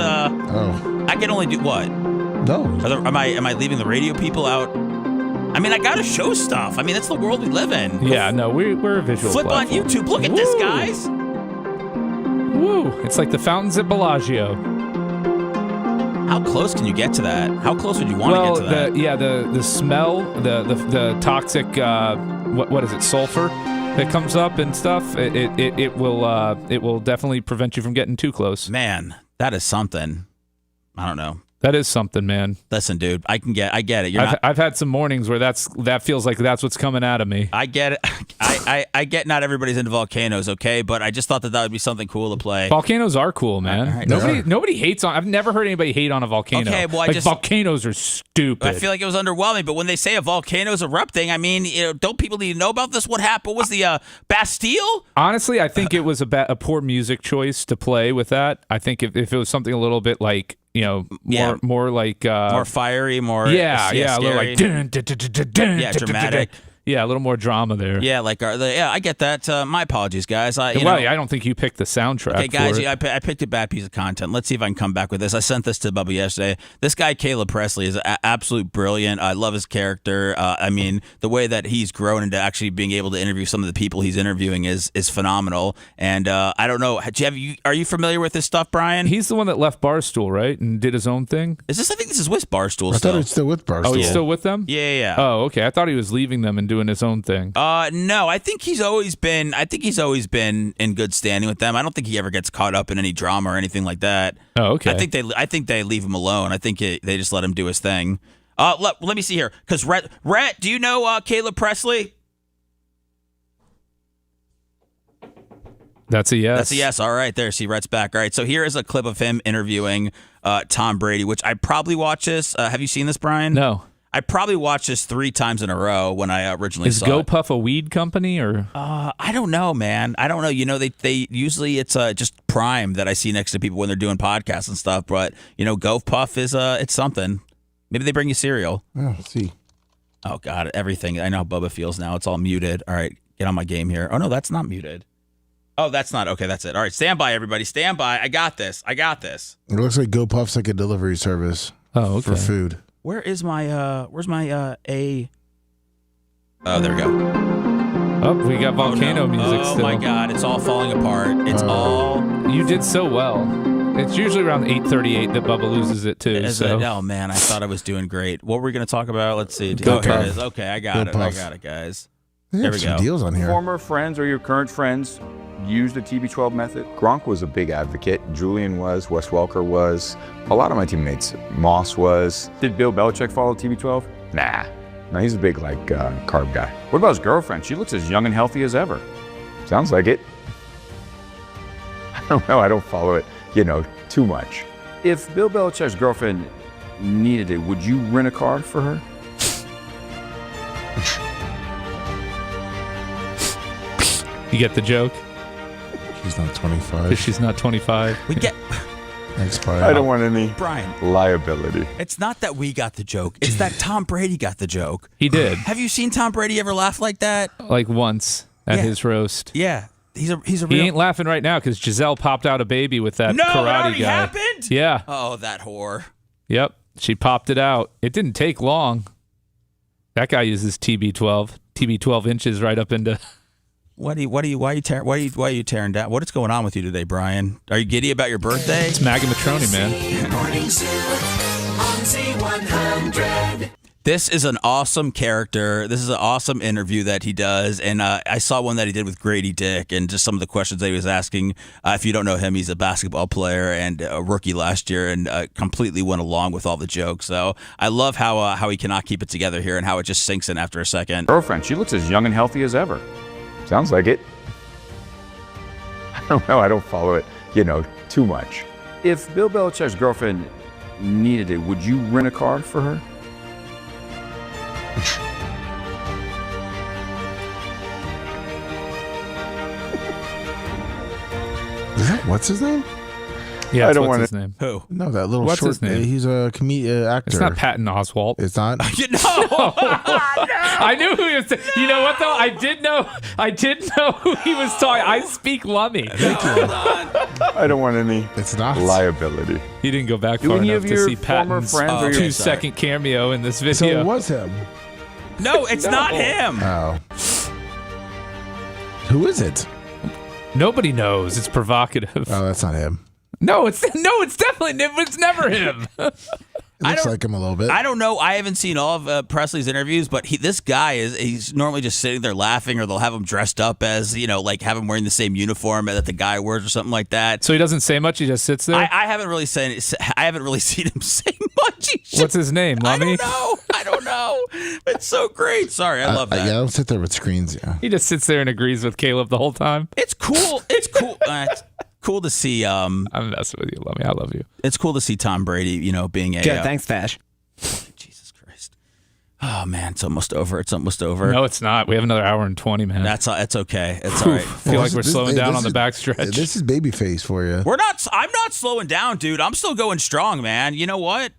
I can only do what? No. Am I leaving the radio people out? I mean, I gotta show stuff. I mean, that's the world we live in. Yeah, no, we're a visual. Flip platform. on YouTube. Look at this, guys. Woo! It's like the fountains at Bellagio. How close can you get to that? How close would you want to get to that? The smell, the toxic, what is it, sulfur? that comes up and stuff, it will definitely prevent you from getting too close. Man, that is something. I don't know. That is something, man. Listen, dude, I get it. I've had some mornings where that feels like that's what's coming out of me. I get it. I get not everybody's into volcanoes, okay? But I just thought that would be something cool to play. Volcanoes are cool, man. Right, nobody hates on. I've never heard anybody hate on a volcano. Okay, well, volcanoes are stupid. I feel like it was underwhelming. But when they say a volcano is erupting, I mean, don't people need to know about this? What happened? What was the Bastille? Honestly, I think it was a poor music choice to play with that. I think if it was something a little bit like, more like more fiery, more a little like dramatic. Yeah, a little more drama there. Yeah, I get that. My apologies, guys. I don't think you picked the soundtrack. Okay, guys, for it. I picked a bad piece of content. Let's see if I can come back with this. I sent this to Bubba yesterday. This guy, Caleb Presley, is absolute brilliant. I love his character. I mean, the way that he's grown into actually being able to interview some of the people he's interviewing is phenomenal. And I don't know. Are you familiar with this stuff, Brian? He's the one that left Barstool, right, and did his own thing. I think this is with Barstool. I thought it's still with Barstool. Oh, he's still with them? Yeah. Oh, okay. I thought he was leaving them and doing his own thing. No, I think he's always been in good standing with them. I don't think he ever gets caught up in any drama or anything like that. Oh, okay. I think they leave him alone. I think they just let him do his thing. Let me see here, because Rhett, do you know Caleb Presley? That's a yes. That's a yes. All right, there. See, Rhett's back. All right, so here is a clip of him interviewing Tom Brady, which I probably watched this. Have you seen this, Brian? No. I probably watched this 3 times in a row when I originally saw it. Is GoPuff a weed company or? I don't know, man. I don't know. They usually it's just Prime that I see next to people when they're doing podcasts and stuff. But GoPuff is it's something. Maybe they bring you cereal. Oh, let's see. Oh God, everything. I know how Bubba feels now. It's all muted. All right, get on my game here. Oh no, that's not muted. Oh, that's not okay. That's it. All right, stand by, everybody. Stand by. I got this. It looks like GoPuff's like a delivery service. Oh, okay. For food. Where's my A? Oh, there we go. Oh, we got volcano music still. Oh my God, it's all falling apart. You did so well. It's usually around 8:38 that Bubba loses it too. Oh man, I thought I was doing great. What were we going to talk about? Let's see. Here it is. Okay, I got it, guys. There we go. Deals on here. Former friends or your current friends use the TB12 method? Gronk was a big advocate. Julian was. Wes Welker was. A lot of my teammates. Moss was. Did Bill Belichick follow TB12? Nah. No, he's a big, carb guy. What about his girlfriend? She looks as young and healthy as ever. Sounds like it. I don't know. I don't follow it, too much. If Bill Belichick's girlfriend needed it, would you rent a car for her? You get the joke? She's not 25. She's not 25. We get. Thanks, Brian. I don't want any Brian liability. It's not that we got the joke. It's that Tom Brady got the joke. He did. Have you seen Tom Brady ever laugh like that? Like once at his roast. Yeah. He's a real... He ain't laughing right now because Giselle popped out a baby with that karate it already guy. happened? Yeah. Oh, that whore. Yep. She popped it out. It didn't take long. That guy uses TB12. TB12 inches right up into... Why are you tearing down? What is going on with you today, Brian? Are you giddy about your birthday? It's Maga Matroni, man. This is an awesome character. This is an awesome interview that he does. And I saw one that he did with Grady Dick and just some of the questions that he was asking. If you don't know him, he's a basketball player and a rookie last year and completely went along with all the jokes. So I love how he cannot keep it together here and how it just sinks in after a second. Girlfriend, she looks as young and healthy as ever. Sounds like it. I don't know. I don't follow it, too much. If Bill Belichick's girlfriend needed it, would you rent a car for her? What's his name? Yeah, what's his name? Who? No, that little what's short his name? He's a actor. It's not Patton Oswalt. It's not. No. I knew who he was. You know what though? I did know who he was talking. I speak Lummy. I don't want any. It's not liability. He didn't go back far enough to see Patton's 2-second cameo in this video. So it was him. No, it's not him. Oh. Who is it? Nobody knows. It's provocative. Oh, that's not him. No, it's definitely. It's never him. looks like him a little bit. I don't know. I haven't seen all of Presley's interviews, but this guy he's normally just sitting there laughing, or they'll have him dressed up as, like have him wearing the same uniform that the guy wears or something like that. So he doesn't say much. He just sits there. I haven't really seen him say much. What's his name? Lummy? I don't know. It's so great. Sorry, I love that. Yeah, I don't sit there with screens. Yeah. He just sits there and agrees with Caleb the whole time. It's cool. It's cool. It's cool to see. I'm messing with you, Lummy. I love you. It's cool to see Tom Brady, being a. Good, thanks, Fash. Jesus Christ. Oh man, it's almost over. It's almost over. No, it's not. We have another hour and 20, man. That's okay. It's all right. I feel like we're slowing down on the backstretch. This is babyface for you. I'm not slowing down, dude. I'm still going strong, man. You know what?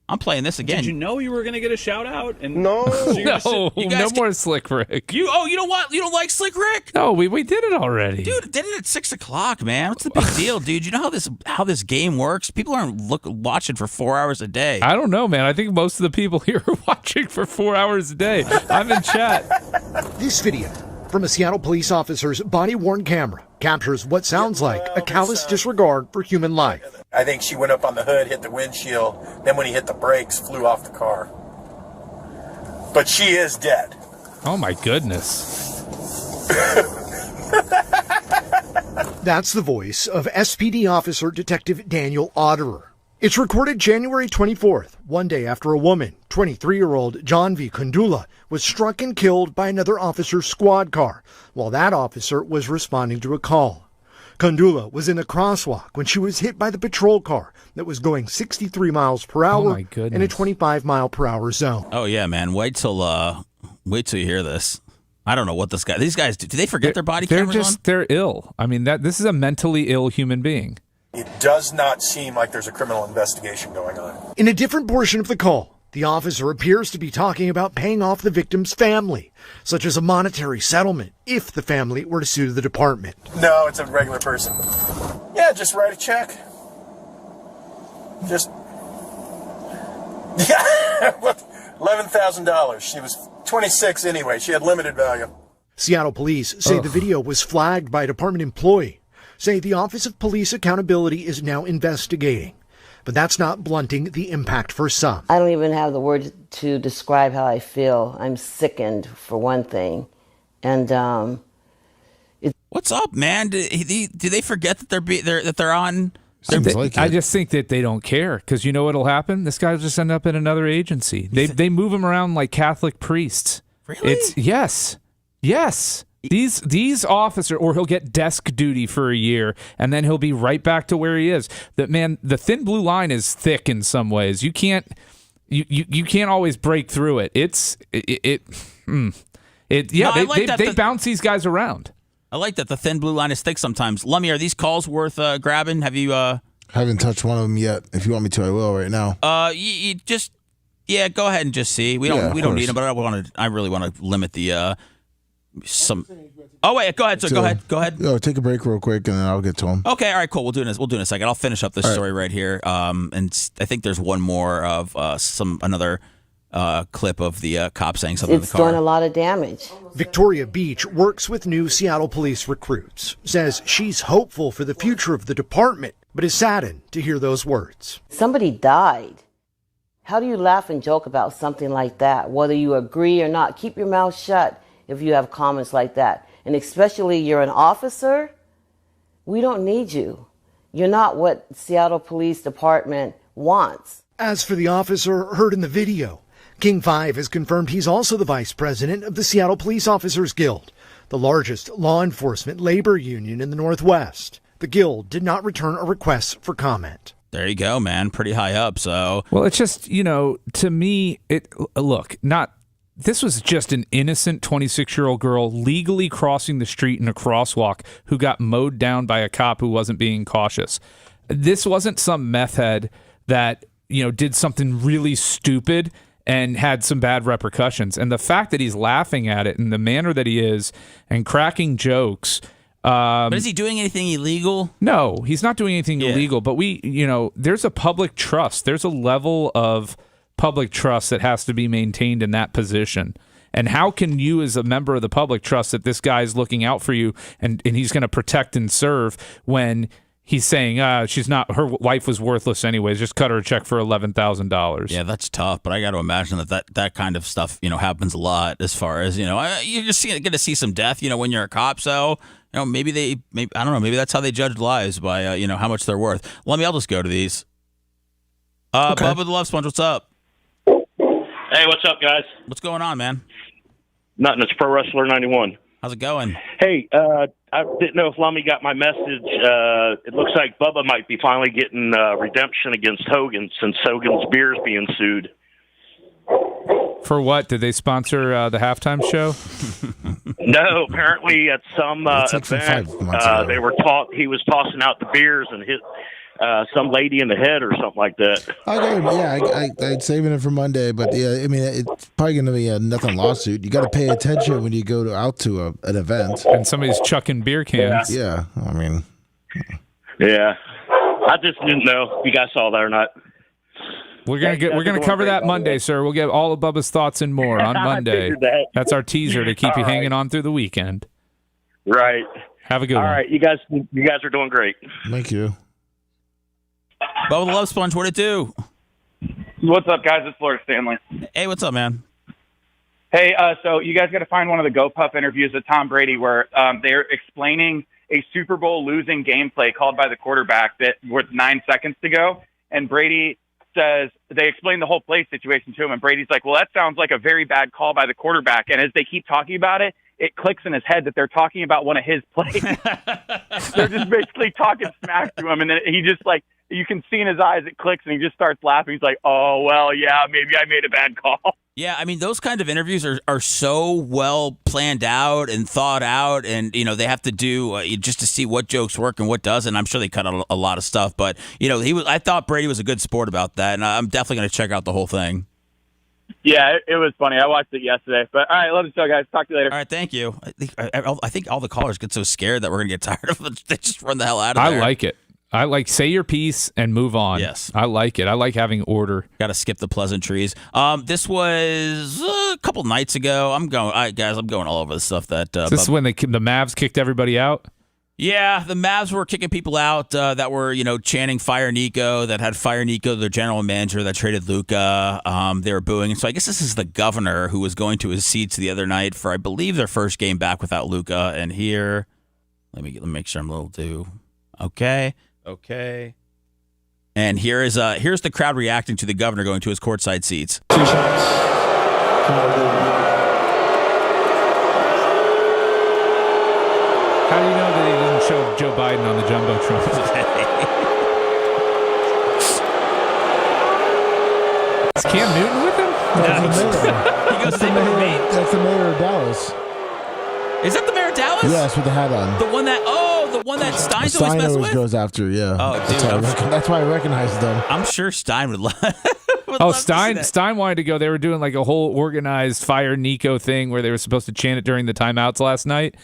I'm playing this again. Did you know you were going to get a shout out? And no, no more Slick Rick. You know what? You don't like Slick Rick? No, we did it already, dude. Did it at 6:00, man. What's the big deal, dude? You know how this game works? People aren't watching for 4 hours a day. I don't know, man. I think most of the people here are watching for 4 hours a day. I'm in chat. This video from a Seattle police officer's body-worn camera captures what sounds like a callous disregard for human life. I think she went up on the hood, hit the windshield, then when he hit the brakes, flew off the car. But she is dead. Oh my goodness. That's the voice of SPD officer Detective Daniel Otterer. It's recorded January 24th, one day after a woman, 23-year-old John V. Kundula, was struck and killed by another officer's squad car while that officer was responding to a call. Kundula was in a crosswalk when she was hit by the patrol car that was going 63 miles per hour in a 25-mile-per-hour zone. Oh, yeah, man. Wait till you hear this. I don't know what these guys do. Do they forget their body cameras on? They're ill. I mean, this is a mentally ill human being. It does not seem like there's a criminal investigation going on. In a different portion of the call, the officer appears to be talking about paying off the victim's family, such as a monetary settlement, if the family were to sue the department. No, it's a regular person. Yeah, just write a check. Just... Yeah, look, $11,000. She was 26 anyway. She had limited value. Seattle police say the video was flagged by a department employee, say the Office of Police Accountability is now investigating. But that's not blunting the impact for some. I don't even have the words to describe how I feel. I'm sickened, for one thing. And what's up, man? Do they forget that they're on? I just think that they don't care, because you know what'll happen? This guy will just end up in another agency. They move him around like Catholic priests. Really? Yes. These officers, or he'll get desk duty for a year, and then he'll be right back to where he is. The thin blue line is thick in some ways. You can't always break through it. They bounce these guys around. I like that the thin blue line is thick sometimes. Lummy, are these calls worth grabbing? Have you? Haven't touched one of them yet. If you want me to, I will right now. You just go ahead and just see. We don't need them, but I really want to limit the. Oh wait, go ahead. Go ahead. Yo, take a break real quick, and then I'll get to him. Okay, all right, cool. We'll do this. We'll do it in a second. I'll finish up this story right here. And I think there's one more of another clip of the cop saying something. It's doing a lot of damage. Victoria Beach works with new Seattle police recruits. Says she's hopeful for the future of the department, but is saddened to hear those words. Somebody died. How do you laugh and joke about something like that? Whether you agree or not, keep your mouth shut if you have comments like that. And especially you're an officer, we don't need you. You're not what Seattle Police Department wants. As for the officer heard in the video, King 5 has confirmed he's also the vice president of the Seattle Police Officers Guild, the largest law enforcement labor union in the Northwest. The Guild did not return a request for comment. There you go, man. Pretty high up, so... Well, it's just, to me, this was just an innocent 26-year-old girl legally crossing the street in a crosswalk who got mowed down by a cop who wasn't being cautious. This wasn't some meth head that, did something really stupid and had some bad repercussions. And the fact that he's laughing at it in the manner that he is and cracking jokes... but is he doing anything illegal? No, he's not doing anything illegal. But there's a public trust. There's a level of public trust that has to be maintained in that position. And how can you, as a member of the public, trust that this guy's looking out for you and he's going to protect and serve when he's saying her wife was worthless anyways. Just cut her a check for $11,000. Yeah, that's tough, but I got to imagine that kind of stuff, happens a lot as far as, you're just going to see some death, when you're a cop. So, maybe I don't know, maybe that's how they judge lives by, how much they're worth. I'll just go to these. Okay. Bubba the Love Sponge, what's up? Hey, what's up, guys? What's going on, man? Nothing. It's Pro Wrestler 91. How's it going? Hey, I didn't know if Lummy got my message. It looks like Bubba might be finally getting redemption against Hogan since Hogan's beer's being sued. For what? Did they sponsor the halftime show? No, apparently at some event, he was tossing out the beers and hit some lady in the head or something like that. I'd saving it for Monday, but yeah, I mean, it's probably going to be a nothing lawsuit. You got to pay attention when you go out to an event, and somebody's chucking beer cans. Yeah, I mean, yeah, I just didn't know if you guys saw that or not. We're gonna cover that Monday, sir. We'll get all of Bubba's thoughts and more on Monday. That's our teaser to keep you hanging on through the weekend. Right. Have a good one. All right, you guys are doing great. Thank you. Bubba the Love Sponge, what it do? What's up, guys? It's Lord Stanley. Hey, what's up, man? Hey, so you guys got to find one of the GoPuff interviews with Tom Brady where they're explaining a Super Bowl losing gameplay called by the quarterback that with 9 seconds to go, and Brady says they explain the whole play situation to him, and Brady's like, well, that sounds like a very bad call by the quarterback. And as they keep talking about it, it clicks in his head that they're talking about one of his plays. They're just basically talking smack to him, and then he just like, you can see in his eyes it clicks, and he just starts laughing. He's like, oh, well, yeah, maybe I made a bad call. Yeah, I mean, those kinds of interviews are so well planned out and thought out, and, they have to do just to see what jokes work and what doesn't. I'm sure they cut out a lot of stuff, but, I thought Brady was a good sport about that, and I'm definitely going to check out the whole thing. Yeah, it was funny. I watched it yesterday. But, all right, love the show, guys. Talk to you later. All right, thank you. I think all the callers get so scared that we're going to get tired of it. They just run the hell out of there. I like it. I like say your piece and move on. Yes. I like it. I like having order. Got to skip the pleasantries. This was a couple nights ago. I'm going all over the stuff that. Is this when the Mavs kicked everybody out? Yeah, the Mavs were kicking people out that were, chanting Fire Nico, that had Fire Nico, their general manager that traded Luka. They were booing. So I guess this is the governor who was going to his seats the other night for, I believe, their first game back without Luka. And here, let me make sure I'm a little due. Okay. And here's the crowd reacting to the governor going to his courtside seats. 2 shots. How do you know that he didn't show Joe Biden on the Jumbotron? Is Cam Newton with him? He goes to the mayor. That's the mayor of Dallas. Is that the mayor of Dallas? Yes, with the hat on. The one that Stein's always messing with? Goes after, yeah. Oh, dude. That's why I recognize them. I'm sure Stein would love Stein wanted to go. They were doing like a whole organized Fire Nico thing where they were supposed to chant it during the timeouts last night.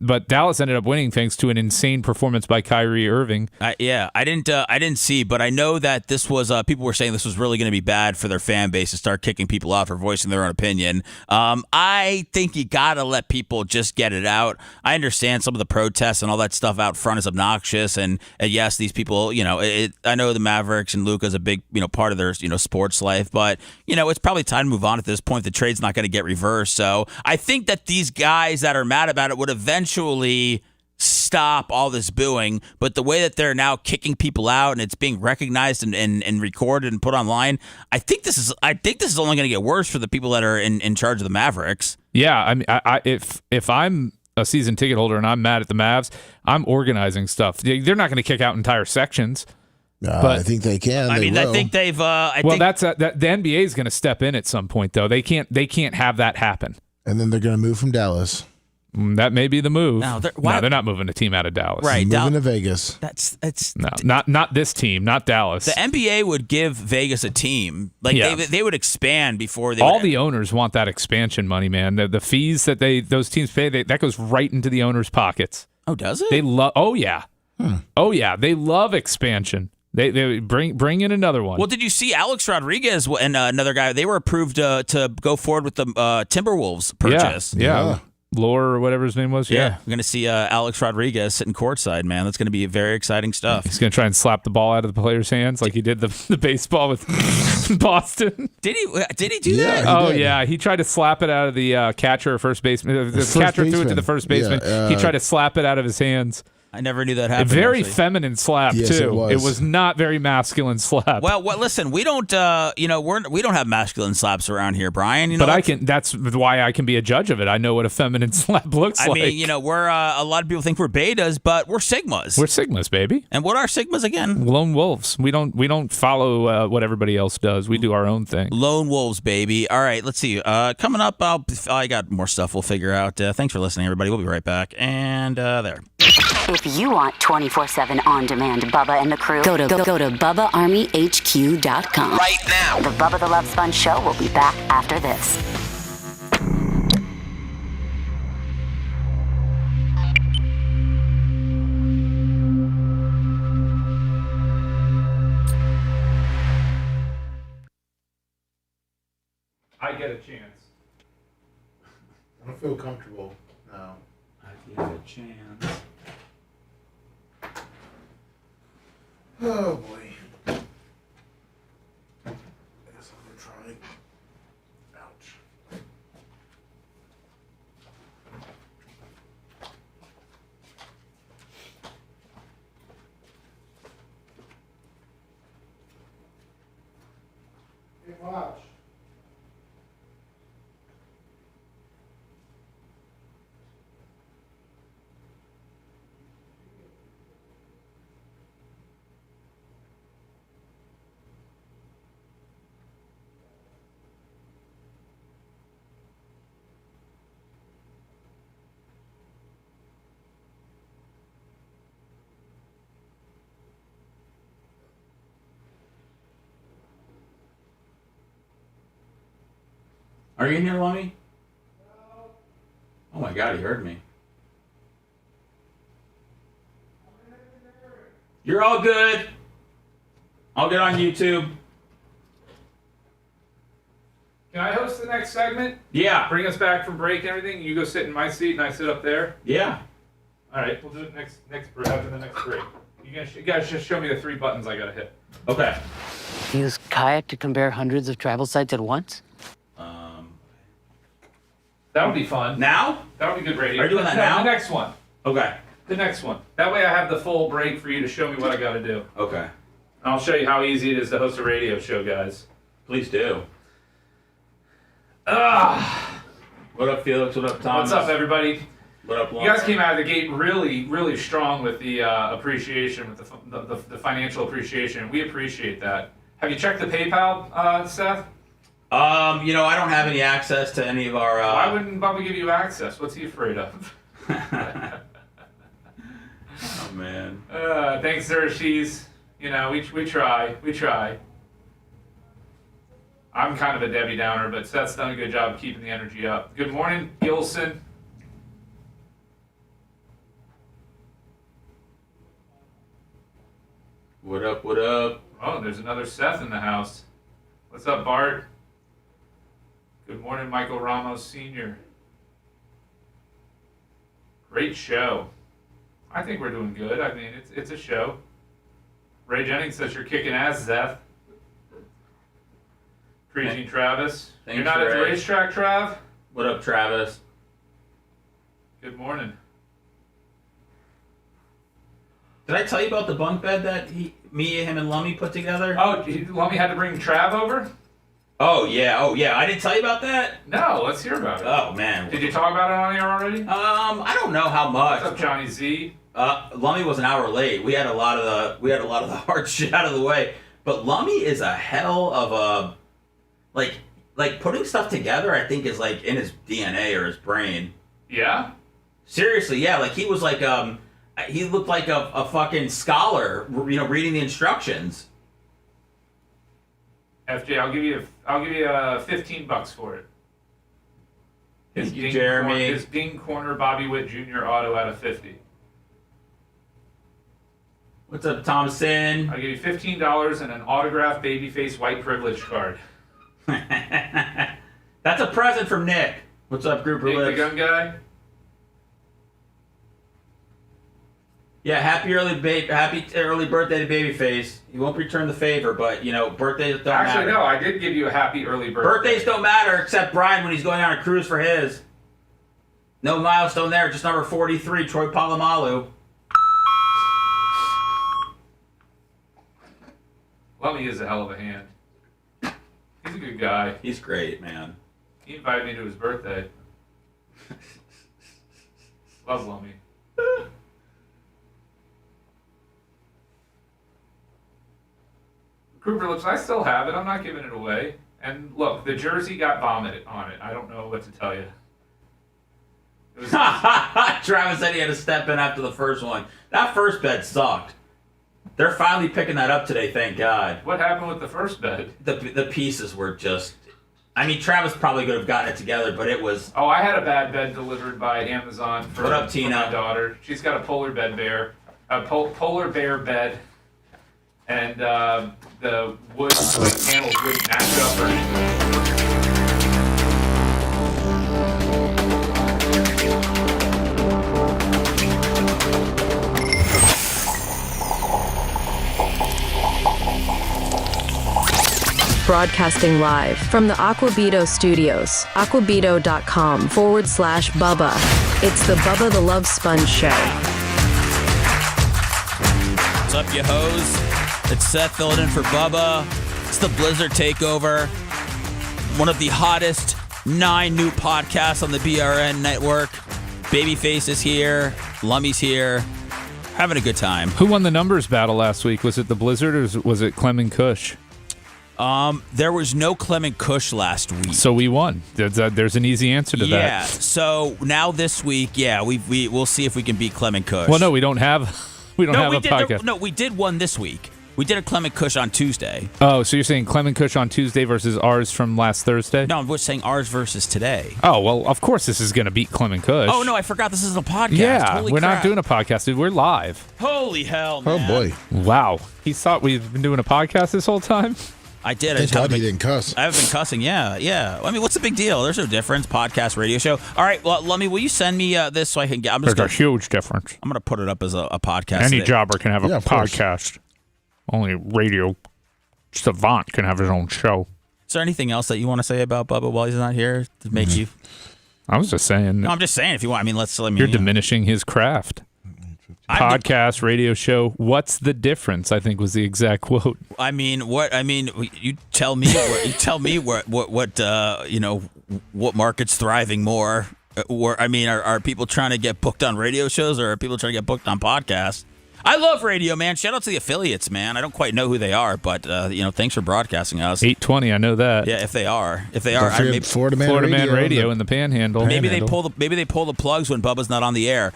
But Dallas ended up winning thanks to an insane performance by Kyrie Irving. I didn't see, but I know that this was people were saying this was really going to be bad for their fan base to start kicking people out for voicing their own opinion. I think you got to let people just get it out. I understand some of the protests and all that stuff out front is obnoxious, and yes, these people, I know the Mavericks and Luka's a big, part of their, sports life, but it's probably time to move on at this point. The trade's not going to get reversed, so I think that these guys that are mad about it would eventually stop all this booing, but the way that they're now kicking people out and it's being recognized and recorded and put online, I think this is only going to get worse for the people that are in charge of the Mavericks. Yeah, I mean, if I'm a season ticket holder and I'm mad at the Mavs, I'm organizing stuff. They're not going to kick out entire sections. But I think they can. I think they've. The NBA is going to step in at some point, though. They can't have that happen. And then they're going to move from Dallas. That may be the move. No, they're not moving a team out of Dallas. Right, moving to Vegas. Not this team, not Dallas. The NBA would give Vegas a team. They would expand before they. The owners want that expansion money, man. The fees that those teams pay, that goes right into the owners' pockets. Oh, does it? They love. Oh yeah. Oh yeah. They love expansion. They bring in another one. Well, did you see Alex Rodriguez and another guy? They were approved to go forward with the Timberwolves purchase. Yeah. Lore or whatever his name was. Yeah. We're going to see Alex Rodriguez sitting courtside, man. That's going to be very exciting stuff. He's going to try and slap the ball out of the player's hands like he did the baseball with Boston. Did he do that? Yeah. He tried to slap it out of the catcher or first baseman. The catcher threw it to the first baseman. He tried to slap it out of his hands. I never knew that happened. A very actually. feminine slap too. It was not very masculine slap. Well, listen, we don't, we don't have masculine slaps around here, Brian. But I can. That's why I can be a judge of it. I know what a feminine slap looks like. I mean, we're a lot of people think we're betas, but we're sigmas. We're sigmas, baby. And what are sigmas again? Lone wolves. We don't follow what everybody else does. We do our own thing. Lone wolves, baby. All right, let's see. Coming up, I got more stuff we'll figure out. Thanks for listening, everybody. We'll be right back. And there. If you want 24/7 on-demand Bubba and the crew, go to BubbaArmyHQ.com. Right now. The Bubba the Love Sponge Show will be back after this. I get a chance. I don't feel comfortable now. I get a chance. Oh boy. I guess I'm gonna try. Ouch. Hey, watch. Are you in here, Lummy? No. Oh my God, he heard me. You're all good. I'll get on YouTube. Can I host the next segment? Yeah. Bring us back from break and everything. You go sit in my seat and I sit up there. Yeah. All right, we'll do it next after the next break. You guys just show me the 3 buttons I gotta hit. Okay. Use kayak to compare hundreds of travel sites at once? That would be fun. Now? That would be good radio. Are you doing that now? The next one. Okay. The next one. That way I have the full break for you to show me what I got to do. Okay. And I'll show you how easy it is to host a radio show, guys. Please do. Ah. What up, Felix? What up, Thomas? What's up, everybody? What up, Lon? You guys came out of the gate really, really strong with the appreciation, with the financial appreciation. We appreciate that. Have you checked the PayPal, Seth? I don't have any access to any of our. Why wouldn't Bubba give you access? What's he afraid of? Oh man. Thanks, Xerxes. We try. I'm kind of a Debbie Downer, but Seth's done a good job of keeping the energy up. Good morning, Gilson. What up? What up? Oh, there's another Seth in the house. What's up, Bart? Good morning, Michael Ramos Sr. Great show. I think we're doing good. I mean, it's a show. Ray Jennings says you're kicking ass, Zeth. Preaching Travis. Thanks, You're not at the Ray. racetrack, Trav? What up, Travis? Good morning. Did I tell you about the bunk bed that me, him, and Lummy put together? Oh, Lummy had to bring Trav over? Oh yeah. I didn't tell you about that? No, let's hear about it. Oh man. Did you talk about it on air already? I don't know how much. What's up, Johnny Z? Lummy was an hour late. We had a lot of the hard shit out of the way. But Lummy is a hell of a like putting stuff together. I think is like in his DNA or his brain. Yeah. Seriously, yeah. Like he was like he looked like a fucking scholar, reading the instructions. FJ, I'll give you $15 for it. Thank you, Jeremy. His Ding Corner Bobby Witt Jr. auto out of 50. What's up, Thompson? I'll give you $15 and an autographed babyface white privilege card. That's a present from Nick. What's up, Group of Nick Lips? the gun guy? Yeah, happy early birthday to Babyface. He won't return the favor, but birthdays don't matter. Actually, no, I did give you a happy early birthday. Birthdays don't matter except Brian when he's going on a cruise for his. No milestone there, just number 43, Troy Polamalu. Lummy is a hell of a hand. He's a good guy. He's great, man. He invited me to his birthday. Love Lummy. Cooper looks, I still have it. I'm not giving it away. And look, the jersey got vomit on it. I don't know what to tell you. Travis said he had to step in after the first one. That first bed sucked. They're finally picking that up today, thank God. What happened with the first bed? The pieces were just... I mean, Travis probably could have gotten it together, but it was... Oh, I had a bad bed delivered by Amazon for What up, Tina? my daughter. She's got a polar bear bed, and the wood panels wouldn't match up or anything. Broadcasting live from the Aquabito studios, aquabito.com/Bubba. It's the Bubba the Love Sponge Show. What's up, you hoes? It's Seth filling in for Bubba. It's the Blizzard Takeover. One of the hottest 9 new podcasts on the BRN network. Babyface is here. Lummy's here. Having a good time. Who won the numbers battle last week? Was it the Blizzard or was it Clem and Kush? There was no Clement Kush last week. So we won. There's an easy answer to that. Yeah. So now this week, we'll see if we can beat Clement Kush. Well, no, we don't have a podcast. No, we did one this week. We did a Clement Kush on Tuesday. Oh, so you're saying Clement Kush on Tuesday versus ours from last Thursday? No, I'm saying ours versus today. Oh, well, of course this is going to beat Clement Kush. Oh, no, I forgot this is a podcast. Yeah, Holy we're crap. not doing a podcast, dude. We're live. Holy hell, man. Oh, boy. Wow. He thought we've been doing a podcast this whole time? I did. Thank God he didn't cuss. I haven't been cussing. Yeah. I mean, what's the big deal? There's no difference. Podcast, radio show. All right. Well, Lummy, will you send me this so I can get? There's a huge difference. I'm going to put it up as a podcast. Any today. jobber can have a podcast. Only radio savant can have his own show. Is there anything else that you want to say about Bubba while he's not here to make you? I was just saying. No, I'm just saying. If you want, I mean, You're diminishing his craft. Podcast, radio show. What's the difference? I think was the exact quote. I mean, what? I mean, you tell me. What market's thriving more? Are people trying to get booked on radio shows, or are people trying to get booked on podcasts? I love radio, man. Shout out to the affiliates, man. I don't quite know who they are, but thanks for broadcasting us. 820, I know that. Yeah, if they are, maybe Florida Man Radio in the Panhandle. Maybe they pull the plugs when Bubba's not on the air.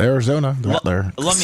Arizona, Rattler. Let me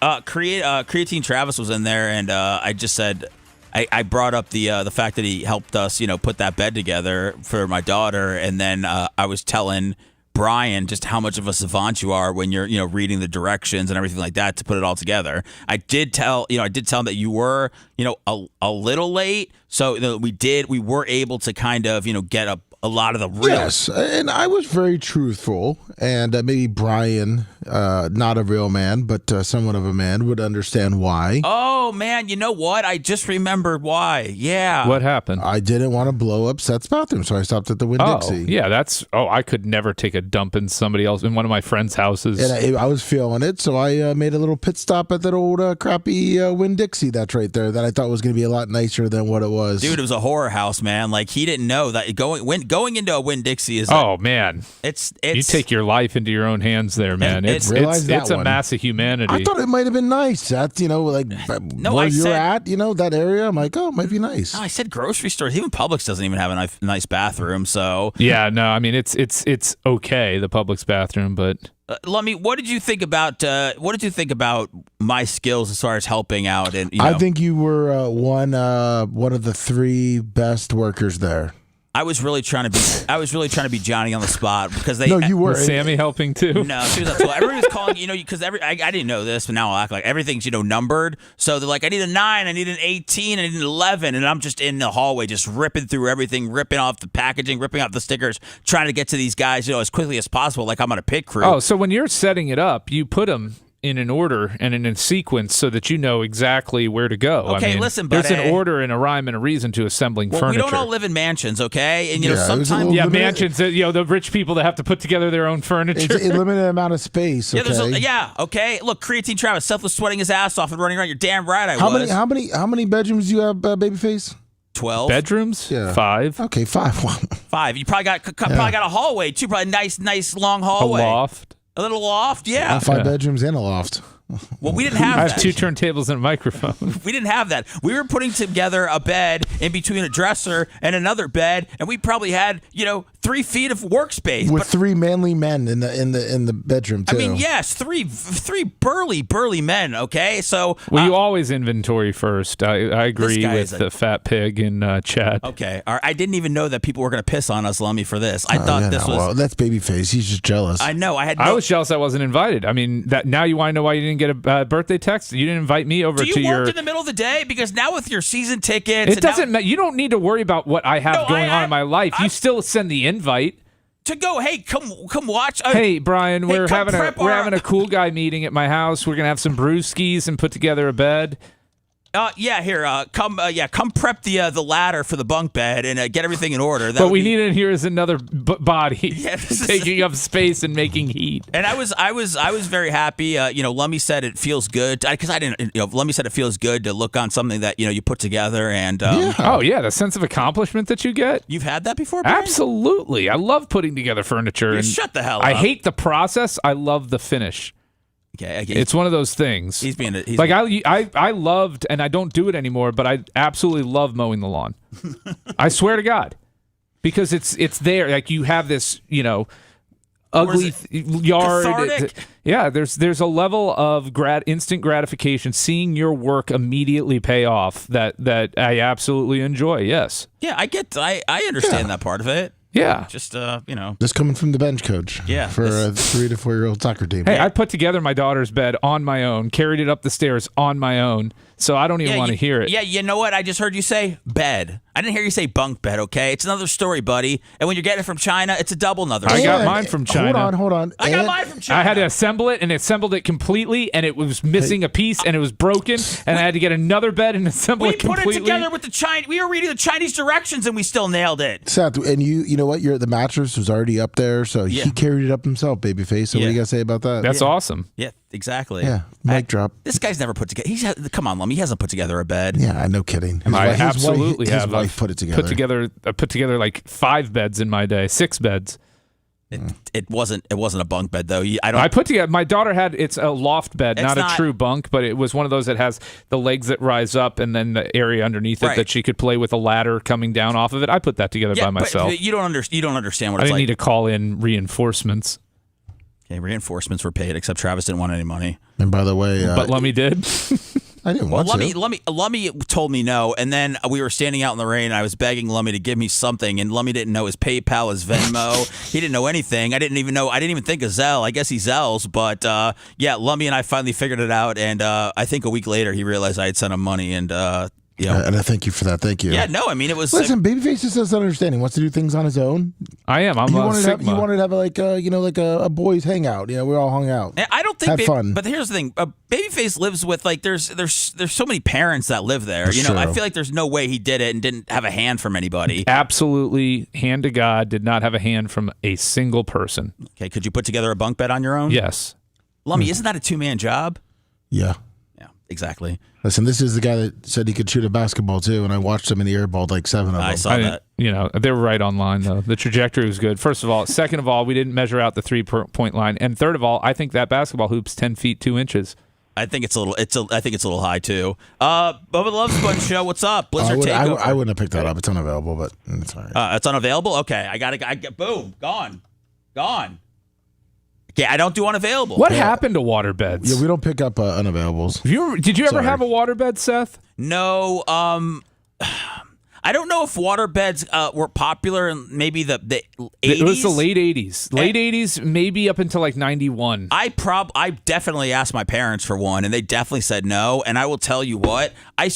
Creatine Travis was in there, and I just said I brought up the fact that he helped us, put that bed together for my daughter, and then I was telling Brian just how much of a savant you are when you're reading the directions and everything like that to put it all together. I did tell him that you were a little late, so we were able to kind of get a lot of the real. Yes, and I was very truthful, and maybe Brian, not a real man, but somewhat of a man, would understand why. Oh, man, you know what? I just remembered why. Yeah. What happened? I didn't want to blow up Seth's bathroom, so I stopped at the Winn-Dixie. Yeah, I could never take a dump in somebody else, in one of my friends' houses. And I was feeling it, so I made a little pit stop at that old crappy Winn-Dixie that's right there that I thought was going to be a lot nicer than what it was. Dude, it was a horror house, man. Like, he didn't know that going into a Winn-Dixie is... Oh, man. It's you take your life into your own hands there, man. It's a mass of humanity. I thought it might have been nice. That's, where you're at, that area. I'm like, oh, it might be nice. No, I said grocery stores. Even Publix doesn't even have a nice bathroom, so... Yeah, no, I mean, it's okay, the Publix bathroom, but... Lummy, what did you think about my skills as far as helping out? And I think you were one of the 3 best workers there. I was really trying to be Johnny on the spot because No, you were. Was Sammy helping too? No, she was not. So everybody was calling, because I didn't know this, but now I'll act like everything's numbered. So they're like, I need a 9, I need an 18, I need an 11, and I'm just in the hallway, just ripping through everything, ripping off the packaging, ripping off the stickers, trying to get to these guys, as quickly as possible, like I'm on a pit crew. Oh, so when you're setting it up, you put them in an order and in a sequence so that you know exactly where to go. Okay, listen, buddy. There's an order and a rhyme and a reason to assembling furniture. We don't all live in mansions, okay? And sometimes mansions. The rich people that have to put together their own furniture. It's a limited amount of space. Okay? Okay. Look, Creatine Travis, selfless sweating his ass off and running around. You're damn right. How many bedrooms do you have, Babyface? 12 bedrooms. Yeah. 5. Okay, 5. 5. You probably got a hallway too. Probably nice long hallway. A loft. A little loft. Yeah. 5 bedrooms and a loft. Well, we didn't have that. I have 2 turntables and a microphone. We didn't have that. We were putting together a bed in between a dresser and another bed, and we probably had 3 feet of workspace with 3 manly men in the bedroom too. I mean, yes, three burly men. Okay, so you always inventory first. I agree with the fat pig in chat. Okay, I didn't even know that people were going to piss on us, Lummy, for this. I thought this was. Well, that's Babyface. He's just jealous. I know. I was jealous I wasn't invited. I mean, now you want to know why you didn't get a birthday text? You didn't invite me over to your. Do you work in the middle of the day? Because now with your season tickets, it doesn't matter. You don't need to worry about what I have going on in my life. You still send the invite to go. Hey, come watch. Hey, Brian, we're having a cool guy meeting at my house. We're gonna have some brewskis and put together a bed. Come prep the ladder for the bunk bed and get everything in order. What we need in here is another body taking up space and making heat. And I was very happy. Lummy said it feels good because I didn't. Lummy said it feels good to look on something that you put together and. The sense of accomplishment that you get. You've had that before, Brian? Absolutely. I love putting together furniture. Shut the hell up. I hate the process. I love the finish. Okay, it's one of those things. He's I loved, and I don't do it anymore, but I absolutely love mowing the lawn. I swear to God, because it's there. Like you have this, ugly yard. There's a level of instant gratification, seeing your work immediately pay off that I absolutely enjoy. Yes. Yeah, I understand that part of it. Yeah. Just, This coming from the bench coach. Yeah. For a 3 to 4 year old soccer team. Hey, I put together my daughter's bed on my own, carried it up the stairs on my own, so I don't even want to hear it. Yeah, you know what? I just heard you say bed. I didn't hear you say bunk bed, okay? It's another story, buddy. And when you're getting it from China, it's a double another story. I got mine from China. Hold on. I got mine from China. I had to assemble it, and assembled it completely, and it was missing a piece, and it was broken, and I had to get another bed and assemble it completely. We put it together with the Chinese. We were reading the Chinese directions, and we still nailed it. Seth, and you know what? The mattress was already up there, so he carried it up himself, Babyface. So what do you got to say about that? That's awesome. Yeah, exactly. Yeah, mic drop. This guy's never put together. Come on, Lummy. He hasn't put together a bed. Yeah, no kidding. I absolutely have. His wife put it together. I put together like 5 beds in my day, 6 beds. It wasn't a bunk bed though. I put together. My daughter had it's a loft bed, not a true bunk, but it was one of those that has the legs that rise up and then the area underneath it that she could play with a ladder coming down off of it. I put that together by myself. But you don't understand what I it's didn't like. need to call in reinforcements. Okay, reinforcements were paid, except Travis didn't want any money. And by the way, but Lummy did. I didn't want to. Lummy told me no, and then we were standing out in the rain, and I was begging Lummy to give me something, and Lummy didn't know his PayPal, his Venmo. He didn't know anything. I didn't even think of Zelle. I guess he Zells, but Lummy and I finally figured it out, and I think a week later he realized I had sent him money, and and I thank you for that. Thank you. Yeah, no, I mean it was. Listen, Babyface just doesn't understand. He wants to do things on his own. I am. I'm you a wanted Sigma. You wanted to have like a boys hangout. We all hung out. I don't think had fun. But here's the thing: Babyface lives with there's so many parents that live there. That's true. I feel like there's no way he did it and didn't have a hand from anybody. Absolutely, hand to God, did not have a hand from a single person. Okay, could you put together a bunk bed on your own? Yes. Lummy, isn't that a 2-man job? Yeah. Yeah, exactly. Listen, this is the guy that said he could shoot a basketball too, and I watched him in the airball like 7 of them. I saw that. They were right on line though. The trajectory was good. First of all, second of all, we didn't measure out the 3-point line, and third of all, I think that basketball hoop's 10 feet 2 inches. I think it's a little. I think it's a little high too. Bubba the Love Sponge show. What's up? Blizzard Takeover. I wouldn't have picked that up. It's unavailable, but it's all right. It's unavailable. Okay, I get boom, gone. Okay, I don't do unavailable. What happened to waterbeds? Yeah, we don't pick up unavailables. Did you ever have a waterbed, Seth? No. I don't know if waterbeds were popular in maybe the 80s. It was the late 80s. Late 80s, maybe up until like 91. I definitely asked my parents for one, and they definitely said no. And I will tell you what, I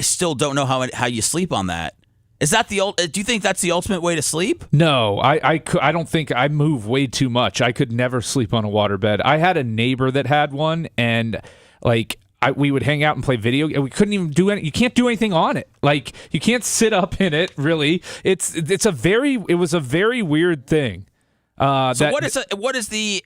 still don't know how you sleep on that. Is that do you think that's the ultimate way to sleep? No, I don't think I move way too much. I could never sleep on a waterbed. I had a neighbor that had one, and like we would hang out and play video. We couldn't even do any. You can't do anything on it. Like you can't sit up in it. Really, it was a very weird thing. So what is the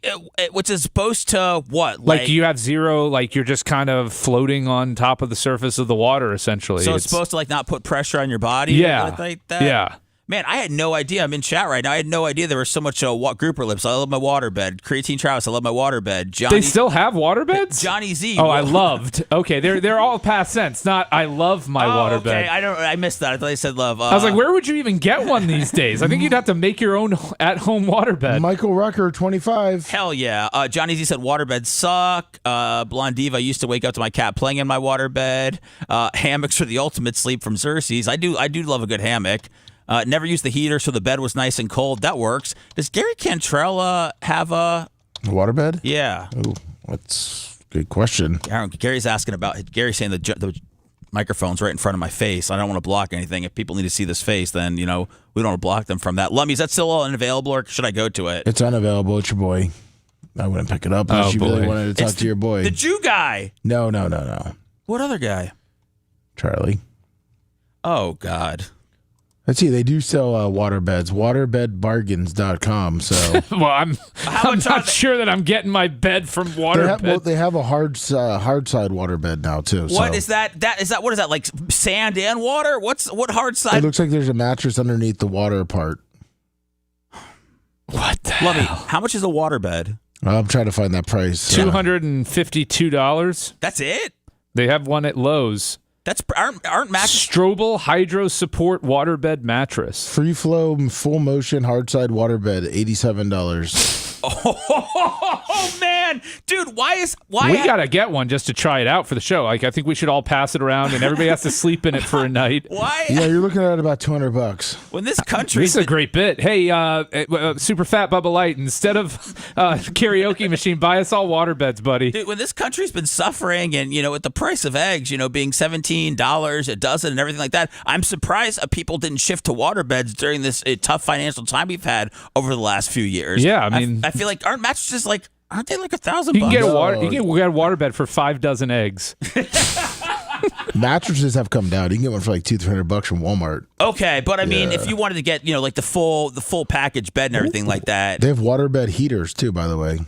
which is supposed to what? Like you have zero, like you're just kind of floating on top of the surface of the water, essentially. So it's supposed to like not put pressure on your body? Yeah. Like that? Yeah. Man, I had no idea. I'm in chat right now. I had no idea there was so much grouper lips. I love my waterbed. Creatine Travis, I love my waterbed. Johnny, they still have waterbeds? Johnny Z. Oh, I loved. Okay, they're all past tense. Not I love my waterbed. Okay, I missed that. I thought they said love. I was like, where would you even get one these days? I think you'd have to make your own at-home waterbed. Michael Rucker, 25. Hell yeah. Johnny Z said waterbeds suck. Blonde Diva used to wake up to my cat playing in my waterbed. Hammocks are the ultimate sleep from Xerxes. I do love a good hammock. Never used the heater, so the bed was nice and cold. That works. Does Gary Cantrell have a waterbed? Yeah. Oh, that's a good question. Gary's asking about. Gary's saying the microphone's right in front of my face. I don't want to block anything. If people need to see this face, then we don't want to block them from that. Lummy, is that still unavailable, or should I go to it? It's unavailable. It's your boy. I wouldn't pick it up unless you really wanted to talk to your boy. The Jew guy. No. What other guy? Charlie. Oh God. Let's see. They do sell waterbeds. Waterbedbargains.com. So, well, I'm not sure that I'm getting my bed from waterbed. They have a hard side waterbed now too. What is that? What is that, like sand and water? What hard side? It looks like there's a mattress underneath the water part. What the Lummy, hell? how much is a waterbed? I'm trying to find that price. $252. That's it? They have one at Lowe's. Aren't mattresses? Strobel Hydro Support Waterbed Mattress. Free flow, full motion, hard side waterbed, $87. Oh man, dude, why? We gotta get one just to try it out for the show. Like, I think we should all pass it around, and everybody has to sleep in it for a night. Why? Yeah, you're looking at about $200. When this country, this is a great bit. Hey, super fat Bubba Light, instead of karaoke machine, buy us all waterbeds, buddy. Dude, when this country's been suffering, and with the price of eggs, being $17 a dozen and everything like that, I'm surprised people didn't shift to waterbeds during this tough financial time we've had over the last few years. Yeah, I mean, I feel like aren't mattresses like? Aren't they like $1,000? You can get you can get a waterbed for 5 dozen eggs. Mattresses have come down. You can get one for like $200-300 from Walmart. Okay, but I mean, if you wanted to get like the full package bed and everything like that, they have waterbed heaters too. By the way,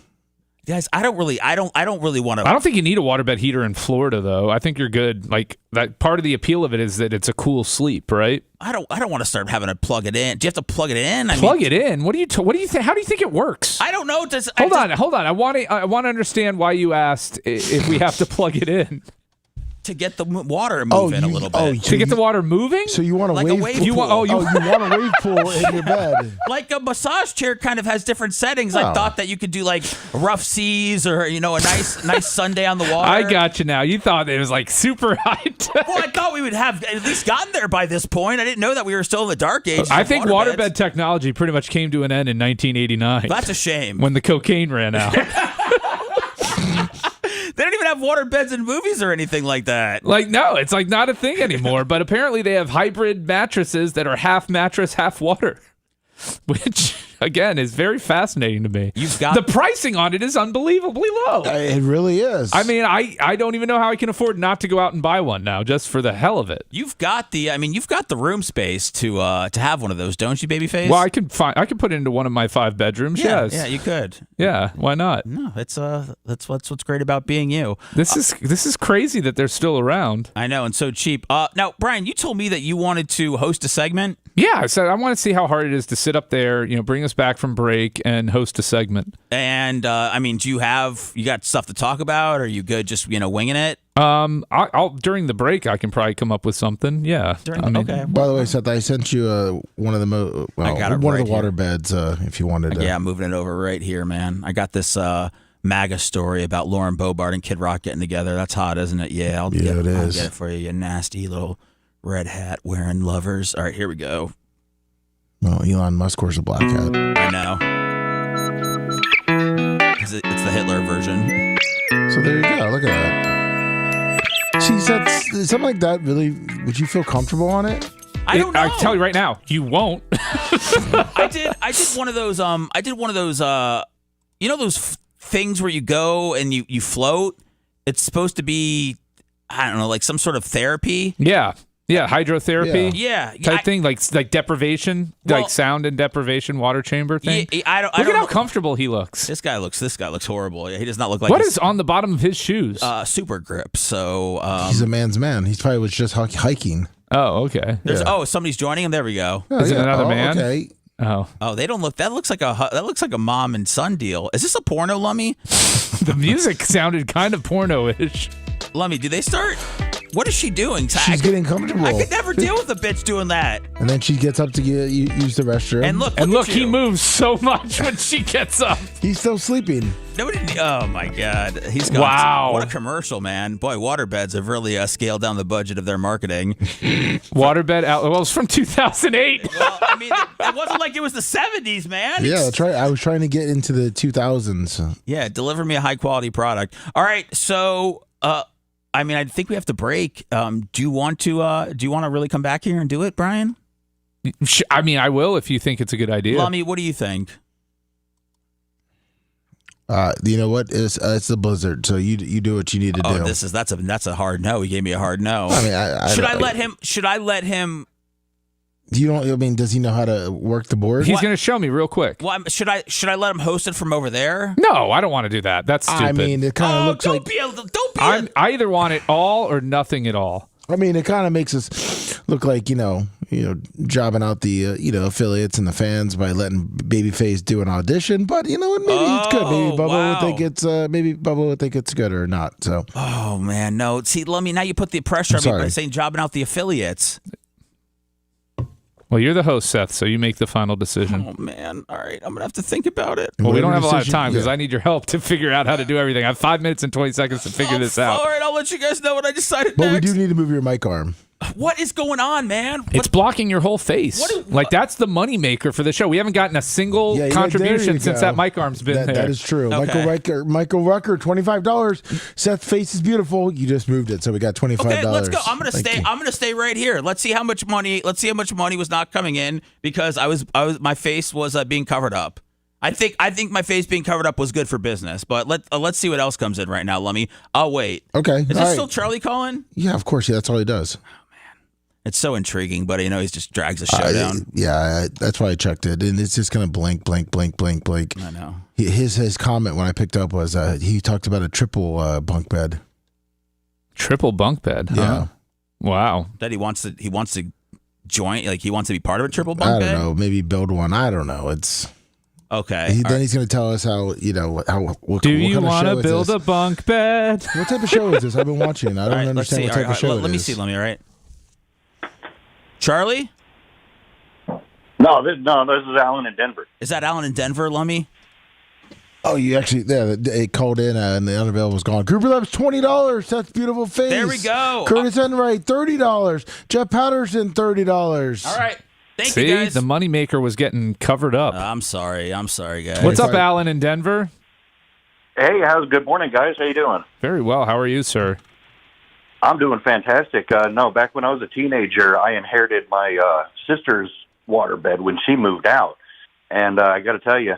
guys, I don't really want to. I don't think you need a waterbed heater in Florida, though. I think you're good. Like, that part of the appeal of it is that it's a cool sleep, right? I don't want to start having to plug it in. Do you have to plug it in? Plug it in? What do you think? How do you think it works? I don't know. Hold on. I want to understand why you asked if we have to plug it in. To get the water moving a little bit. To get the water moving? So you want a wave pool? You want a wave pool in your bed. Like a massage chair kind of has different settings. I thought that you could do like rough seas or a nice Sunday on the water. I got you now. You thought it was like super high tech. Well, I thought we would have at least gotten there by this point. I didn't know that we were still in the dark ages. I think waterbed technology pretty much came to an end in 1989. That's a shame. When the cocaine ran out. They don't even have water beds in movies or anything like that. Like, no, it's like not a thing anymore. But apparently they have hybrid mattresses that are half mattress, half water, which again is very fascinating to me. The pricing on it is unbelievably low. It really is. I mean, I don't even know how I can afford not to go out and buy one now, just for the hell of it. You've got the room space to have one of those, don't you, babyface? Well, I can put it into one of my 5 bedrooms. Yes. Yeah, you could. Yeah, why not? No, that's what's great about being you. This is crazy that they're still around. I know, and so cheap. Now, Brian, you told me that you wanted to host a segment. Yeah, I said I want to see how hard it is to sit up there, bring us back from break and host a segment. And I mean, you got stuff to talk about? Or are you good just winging it? I'll during the break I can probably come up with something. Yeah. Okay. By the way, Seth, I sent you one of the water beds if you wanted to. Yeah, I'm moving it over right here, man. I got this MAGA story about Lauren Boebert and Kid Rock getting together. That's hot, isn't it? Yeah, I'll get it for you. You nasty little red hat wearing lovers. All right, here we go. Well, Elon Musk wears a black hat. I know. It's the Hitler version. So there you go. Look at that. See, something like that really, would you feel comfortable on it? I don't know. I can tell you right now, you won't. I did one of those. You know those things where you go and you float. It's supposed to be, I don't know, like some sort of therapy. Yeah, hydrotherapy. Yeah, type thing, like deprivation, like sound and deprivation, water chamber thing. Look at how comfortable he looks. This guy looks horrible. Yeah, he does not look like. What is on the bottom of his shoes? Super grip. So he's a man's man. He probably was just hiking. Oh, okay. Somebody's joining him. There we go. Is it another man? Okay. Oh, they don't look. That looks like a mom and son deal. Is this a porno, Lummy? The music sounded kind of porno-ish. Lummy, do they start? What is she doing? She's getting comfortable. I could never deal with a bitch doing that. And then she gets up to use the restroom. And look, he moves so much when she gets up. He's still sleeping. Oh my God, he's gone. Wow, what a commercial, man! Boy, waterbeds have really scaled down the budget of their marketing. Waterbed out. Well, it's from 2008. Well, I mean, it wasn't like it was the 70s, man. Yeah, that's right. I was trying to get into the 2000s. Yeah, deliver me a high quality product. All right, so I mean, I think we have to break. Do you want to really come back here and do it, Brian? I mean, I will if you think it's a good idea. Lummy, what do you think? You know what? It's the blizzard, so you do what you need to do. That's a hard no. He gave me a hard no. I mean, should I let him? Does he know how to work the board? He's going to show me real quick. Well, should I let him host it from over there? No, I don't want to do that. That's stupid. I mean, it kind of looks like I either want it all or nothing at all. I mean, it kind of makes us look like jobbing out the affiliates and the fans by letting Babyface do an audition. But you know what? Maybe it's good. Maybe Bubba would think it's good or not. So. Oh man, no. See, Lummy, now you put the pressure on me by saying jobbing out the affiliates. Well, you're the host, Seth, so you make the final decision. Oh, man. All right. I'm going to have to think about it. Well, we don't have a lot of time because I need your help to figure out how to do everything. I have 5 minutes and 20 seconds to figure this out. All right. I'll let you guys know what I decided But next. we do need to move your mic arm. What is going on, man? It's blocking your whole face. That's the moneymaker for the show. We haven't gotten a single contribution since that mic arm's been there. That is true. Okay. Michael Rucker, $25. Seth's face is beautiful. You just moved it, so we got $25. Okay, let's go. I'm gonna stay right here. Let's see how much money was not coming in because my face was being covered up. I think my face being covered up was good for business, but let's see what else comes in right now, Lummy. I'll wait. Okay. Is this still Charlie calling? Yeah, of course. Yeah, that's all he does. It's so intriguing, but he just drags the show down. Yeah, that's why I checked it, and it's just going to blink. I know. His comment when I picked up was he talked about a triple bunk bed. Triple bunk bed? Yeah. Huh? Wow. That he wants to join, like he wants to be part of a triple bunk bed? I don't know. Maybe build one. I don't know. It's okay. Then he's going to tell us how what do you want to build a bunk bed? What type of show is this? I've been watching. I don't understand what type of show it is. Let me see. Let me. All right. Charlie? No, this is Alan in Denver. Is that Alan in Denver, Lummy? Oh, you actually, it called in and the unavailable was gone. Grouper Labs, $20. That's beautiful face. There we go. Curtis Enright, $30. Jeff Patterson, $30. All right. Thank you, guys. The moneymaker was getting covered up. I'm sorry, guys. What's up, Alan in Denver? Hey, good morning, guys. How you doing? Very well. How are you, sir? I'm doing fantastic. Back when I was a teenager, I inherited my sister's waterbed when she moved out. And I got to tell you,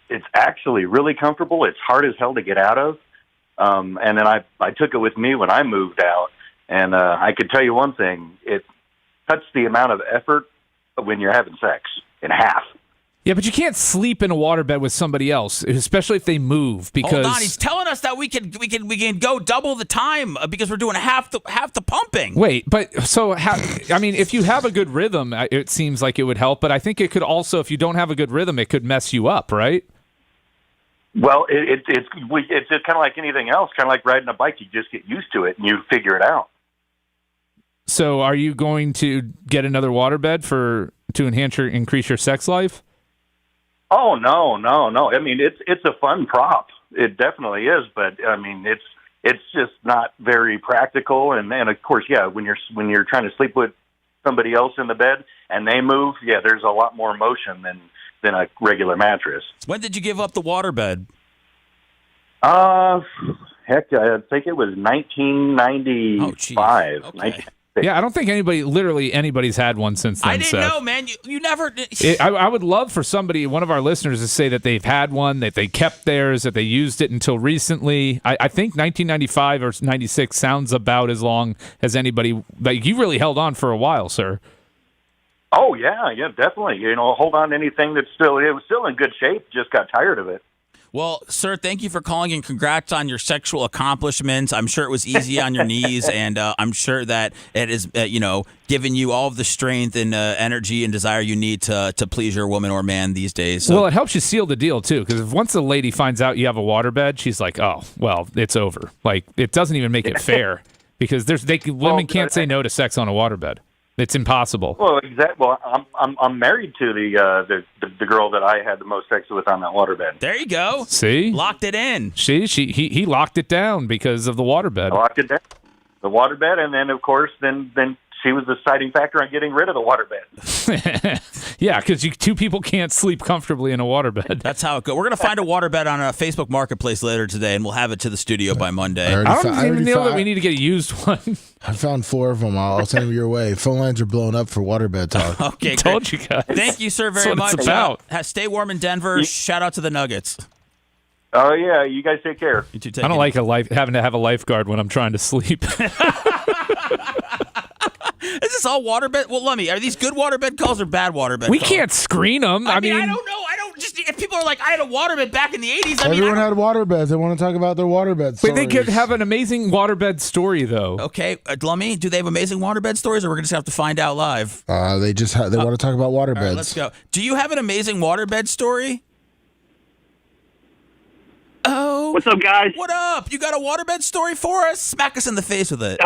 it's actually really comfortable. It's hard as hell to get out of. And then I took it with me when I moved out. And I could tell you one thing. It cuts the amount of effort when you're having sex in half. Yeah, but you can't sleep in a waterbed with somebody else, especially if they move. Because hold on, he's telling us that we can go double the time because we're doing half the pumping. Wait, but if you have a good rhythm, it seems like it would help. But I think it could also, if you don't have a good rhythm, it could mess you up, right? Well, it's just kind of like anything else, kind of like riding a bike. You just get used to it and you figure it out. So, are you going to get another waterbed to increase your sex life? Oh, no. I mean, it's a fun prop. It definitely is, but I mean, it's just not very practical. And of course, yeah, when you're trying to sleep with somebody else in the bed and they move, yeah, there's a lot more motion than a regular mattress. When did you give up the waterbed? Heck, I think it was 1995. Okay. Yeah, I don't think anybody's had one since then. I didn't Seth. know, man. You never. I would love for one of our listeners, to say that they've had one, that they kept theirs, that they used it until recently. I think 1995 or 96 sounds about as long as anybody. Like, you really held on for a while, sir. Oh yeah, definitely. Hold on to anything it was still in good shape. Just got tired of it. Well, sir, thank you for calling, and congrats on your sexual accomplishments. I'm sure it was easy on your knees, and I'm sure that it is, giving you all of the strength and energy and desire you need to please your woman or man these days. So. Well, it helps you seal the deal, too, because once a lady finds out you have a waterbed, she's like, oh, well, it's over. Like, it doesn't even make it fair, because women can't say no to sex on a waterbed. It's impossible. Well, exactly. Well, I'm married to the girl that I had the most sex with on that waterbed. There you go. See, locked it in. He locked it down because of the waterbed. I locked it down, the waterbed, and then of course then she was the deciding factor on getting rid of the waterbed. Yeah, because two people can't sleep comfortably in a waterbed. That's how it goes. We're going to find a waterbed on a Facebook Marketplace later today, and we'll have it to the studio by Monday. I don't even know that we need to get a used one. I found 4 of them. I'll send them your way. Phone lines are blowing up for waterbed talk. Okay, told you guys. Thank you, sir, very much. That's what it's about. Stay warm in Denver. Shout out to the Nuggets. Oh yeah, you guys take care. You too. I don't like having to have a lifeguard when I'm trying to sleep. Is this all waterbed? Well, let me. Are these good waterbed calls or bad waterbed We calls? can't screen them. I mean, I don't know. If people are like, I had a waterbed back in the 80s. Everyone had waterbeds. They want to talk about their waterbed stories. Wait, they could have an amazing waterbed story, though. Okay, Lummy, do they have amazing waterbed stories, or we're going to have to find out live? They want to talk about waterbeds. All right, let's go. Do you have an amazing waterbed story? Oh. What's up, guys? What up? You got a waterbed story for us? Smack us in the face with it.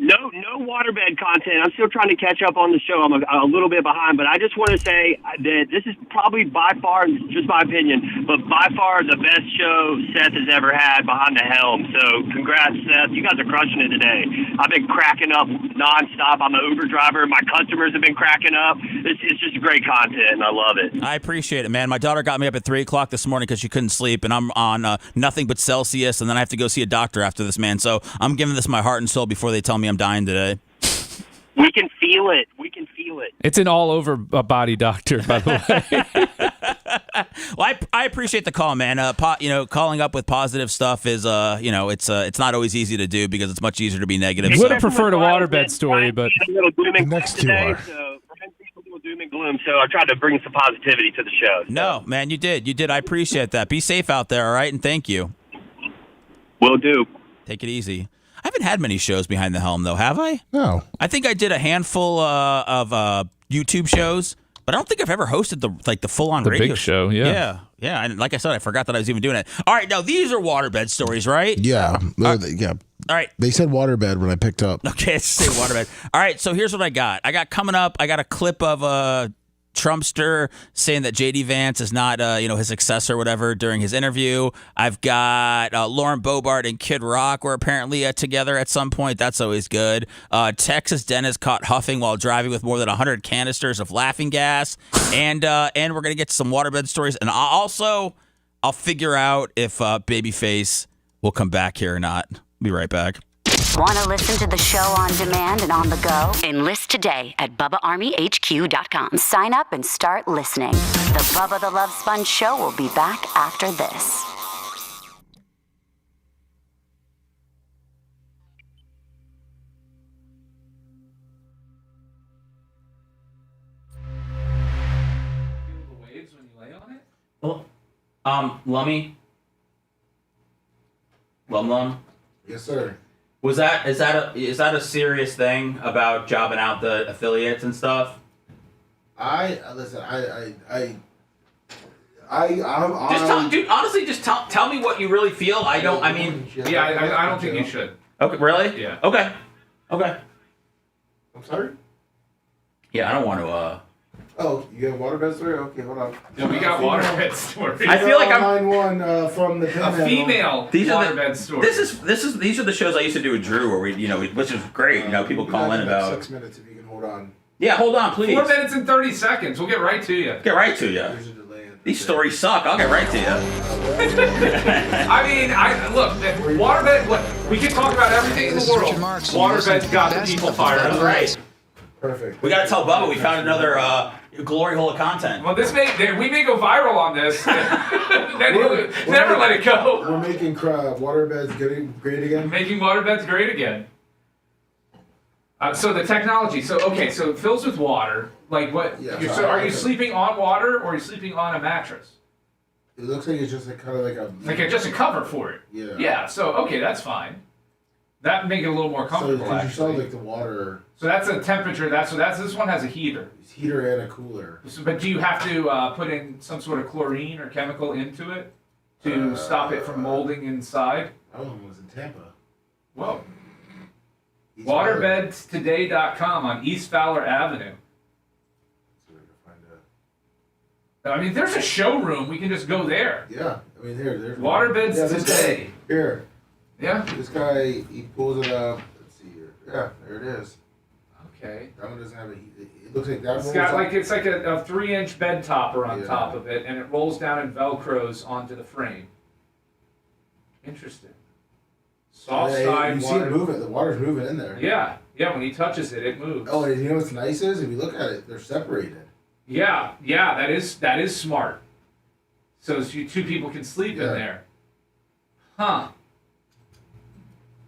No waterbed content. I'm still trying to catch up on the show. I'm a little bit behind, but I just want to say that this is probably by far, just my opinion, but by far the best show Seth has ever had behind the helm. So congrats, Seth. You guys are crushing it today. I've been cracking up nonstop. I'm an Uber driver. My customers have been cracking up. It's just great content, and I love it. I appreciate it, man. My daughter got me up at 3 o'clock this morning because she couldn't sleep, and I'm on nothing but Celsius, and then I have to go see a doctor after this, man. So I'm giving this my heart and soul before they tell me I'm dying today. We can feel it. We can feel it. It's an all-over body doctor, by the way. Well, I appreciate the call, man. Calling up with positive stuff is, it's not always easy to do because it's much easier to be negative. Would have preferred a waterbed story, but a little doom and next two today, are. so a little doom and gloom. So I tried to bring some positivity to the show. So. No, man, you did. I appreciate that. Be safe out there, all right? And thank you. Will do. Take it easy. I haven't had many shows behind the helm, though, have I? No. I think I did a handful of YouTube shows, but I don't think I've ever hosted the full-on radio big show. Yeah. Yeah. And like I said, I forgot that I was even doing it. All right, now these are waterbed stories, right? Yeah. Yeah. All right. They said waterbed when I picked up. Okay, let's say waterbed. All right, so here's what I got. I got a clip of Trumpster saying that J.D. Vance is not, his successor or whatever during his interview. I've got Lauren Boebert and Kid Rock were apparently together at some point. That's always good. Texas dentist caught huffing while driving with more than 100 canisters of laughing gas. And we're going to get to some waterbed stories. And I'll figure out if Babyface will come back here or not. Be right back. Want to listen to the show on demand and on the go? Enlist today at BubbaArmyHQ.com. Sign up and start listening. The Bubba the Love Sponge Show will be back after this. Well, Lummy? Lum? Yes, sir. Is that a serious thing about jobbing out the affiliates and stuff? Listen. Honestly, just tell me what you really feel. I don't think you should. Okay, really? Yeah. Okay. I'm sorry? Yeah, I don't want to. Oh, you got a waterbed story? Okay, hold on. Yeah, we got waterbed stories. I feel like I'm line one from the a female waterbed story. These are the shows I used to do with Drew, where which is great. People call in about 6 minutes if you can hold on. Yeah, hold on, please. 4 minutes and 30 seconds. We'll get right to you. Get right to you. There's a delay in These stories suck. I'll get right to you. I mean, look, waterbed. Look, we can talk about everything in the world. Waterbed's got the people fired up. Right. Perfect. We got to tell Bubba we found another glory hole of content. Well, we may go viral on this. Never let it go. We're making waterbeds great again. Making waterbeds great again. So the technology. So it fills with water. Like what? Yeah, So are you sleeping on water or are you sleeping on a mattress? It looks like it's just kind of like just a cover for it. Yeah. Yeah. So that's fine. That make it a little more comfortable. So you saw like the water. So that's a temperature. This one has a heater. It's heater and a cooler. But do you have to put in some sort of chlorine or chemical into it to stop it from molding inside? That one was in Tampa. Whoa. Waterbedstoday.com on East Fowler Avenue. I mean, there's a showroom. We can just go there. Yeah. I mean, there's Waterbeds Today. Here. Yeah. This guy, he pulls it up. Let's see here. Yeah, there it is. Okay. That one doesn't have a heat. It looks like that one. It's like a 3-inch bed topper on top of it, and it rolls down and velcros onto the frame. Interesting. Soft side. You see it moving. The water's moving in there. Yeah. Yeah. When he touches it, it moves. Oh, and you know what's nice is if you look at it, they're separated. Yeah. That is smart. So two people can sleep in there. Huh.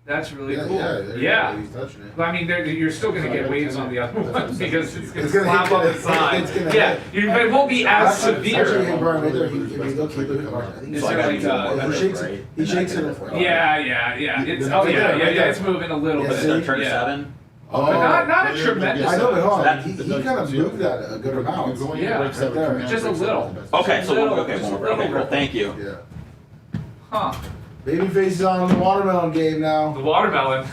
That's really cool. Yeah. He's touching it. But I mean, you're still going to get waves on the other one because it's going to slap on the side. Yeah, it won't be as severe. Actually, Brian, right there, he shakes it. Yeah. It's moving a little bit. Is it turn 7? Oh, but not a tremendous. I know, but hold on. He kind of moved that a good amount. Yeah, just a little. Okay, cool. Thank you. Yeah. Huh. Babyface is on the watermelon game now. The watermelon.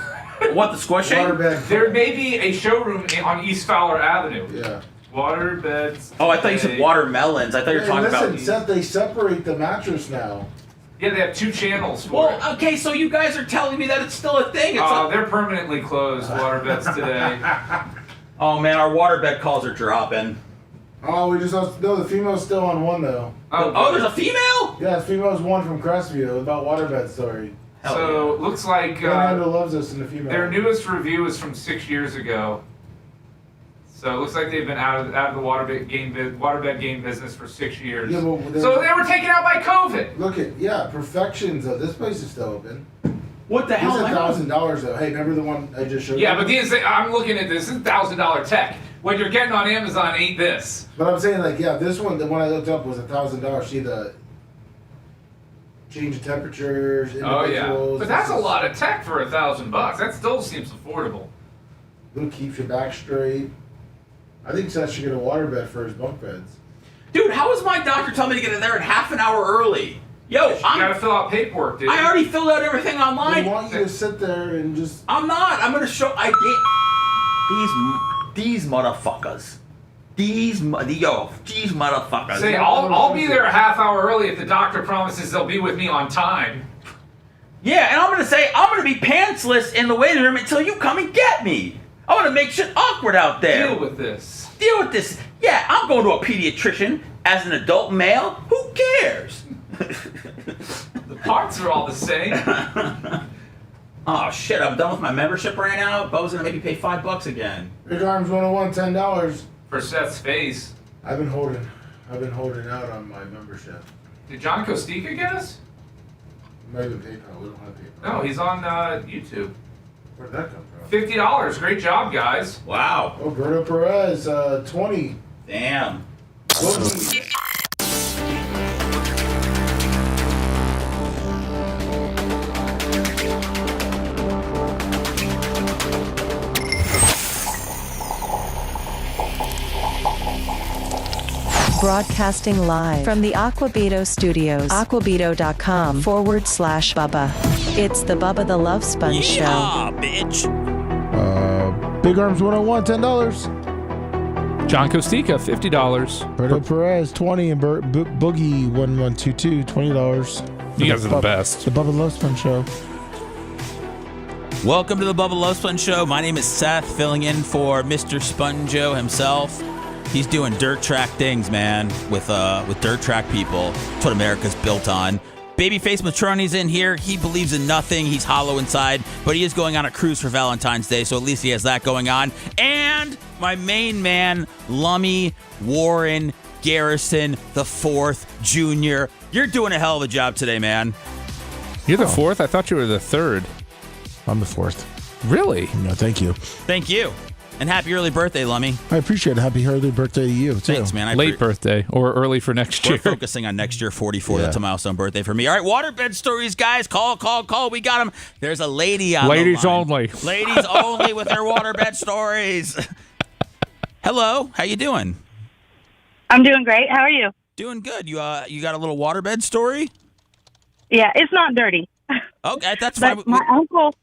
What, the squishing? Waterbed. There may be a showroom on East Fowler Avenue. Yeah. Waterbeds. Oh, I thought you said watermelons. I thought you were talking about. Seth, they separate the mattress now. Yeah, they have 2 channels for it. Okay, so you guys are telling me that it's still a thing. They're permanently closed, Waterbeds Today. Oh, man, our waterbed calls are dropping. Oh, we just no. The female's still on one though. Oh, there's a female? Yeah, the female's one from Crestview about waterbed story. So looks like Fernando loves us in the female. Their newest review is from 6 years ago. So it looks like they've been out of the waterbed game business for 6 years. Yeah, but so they were taken out by COVID. Look at Perfections. This place is still open. What the hell? It's $1,000 though. Hey, remember the one I just showed you? Yeah, but I'm looking at this. This is $1,000 tech. What you're getting on Amazon ain't this. But I'm saying this one, the one I looked up was $1,000. See the change of temperatures. Oh yeah, but that's a lot of tech for $1,000. That still seems affordable. It'll keep your back straight. I think Seth should get a waterbed for his bunk beds. Dude, how is my doctor telling me to get in there at half an hour early? Yo, you gotta fill out paperwork, dude. I already filled out everything online. They want you to sit there and just. I'm not. I'm gonna show. These motherfuckers. These motherfuckers. Say, I'll be there a half hour early if the doctor promises they'll be with me on time. Yeah, and I'm gonna say I'm gonna be pantsless in the waiting room until you come and get me. I want to make shit awkward out there. Deal with this. Yeah, I'm going to a pediatrician as an adult male. Who cares? The parts are all the same. Oh shit! I'm done with my membership right now. Bo's gonna make me pay $5 again. Big Arms 101, $10 for Seth's face. I've been holding out on my membership. Did John Costica get us? Might have been PayPal. We don't have PayPal. No, he's on YouTube. Where'd that come from? $50. Great job, guys. Wow. Roberto Perez, 20. Damn. Broadcasting live from the Aquabito Studios. Aquabito.com/Bubba. It's the Bubba the Love Sponge Show. Yeah, bitch. Big Arms 101, $10. John Costica, $50. Roberto Perez, 20, and Boogie 1122, $20. You guys are the best. The Bubba the Love Sponge Show. Welcome to the Bubba the Love Sponge Show. My name is Seth, filling in for Mr. Sponjo himself. He's doing dirt track things, man, with dirt track people. That's what America's built on. Babyface Matroni's in here. He believes in nothing. He's hollow inside, but he is going on a cruise for Valentine's Day, so at least he has that going on. And my main man, Lummy Warren Garrison the Fourth Jr. You're doing a hell of a job today, man. You're the fourth? I thought you were the third. I'm the fourth. Really? No, thank you. Thank you. And happy early birthday, Lummy. I appreciate it. Happy early birthday to you, too. Thanks, man. Late birthday or early for next year. We're focusing on next year, 44. Yeah. That's a milestone birthday for me. All right, waterbed stories, guys. Call. We got them. There's a lady on Ladies the line. only. Ladies only with their waterbed stories. Hello. How you doing? I'm doing great. How are you? Doing good. You got a little waterbed story? Yeah, it's not dirty. Okay, that's But fine. my uncle...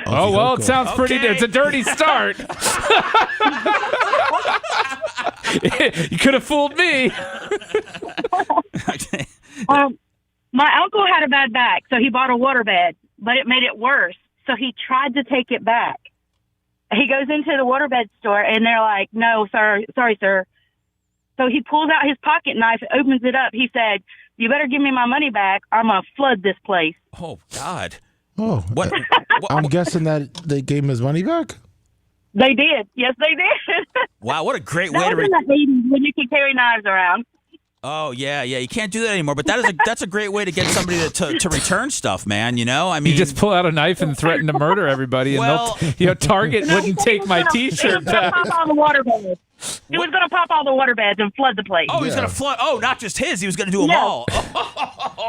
Oh, well, it sounds pretty... Okay. It's a dirty start. You could have fooled me. My uncle had a bad back, so he bought a waterbed, but it made it worse. So he tried to take it back. He goes into the waterbed store, and they're like, no, sorry, sir. So he pulls out his pocket knife, opens it up. He said, you better give me my money back. I'm going to flood this place. Oh, God. Oh, What? I'm guessing that they gave him his money back? They did. Yes, they did. Wow, what a great way That to... was in the 80s when you could carry knives around. Oh, yeah. You can't do that anymore, but that's a great way to get somebody to return stuff, man, you know? I mean... You just pull out a knife and threaten to murder everybody, and Well- Target wouldn't take my T-shirt back. Pop all the waterbeds. He was going to pop all the waterbeds and flood the place. Oh, he was going to flood... Oh, not just his. He was going to do them Yes. all.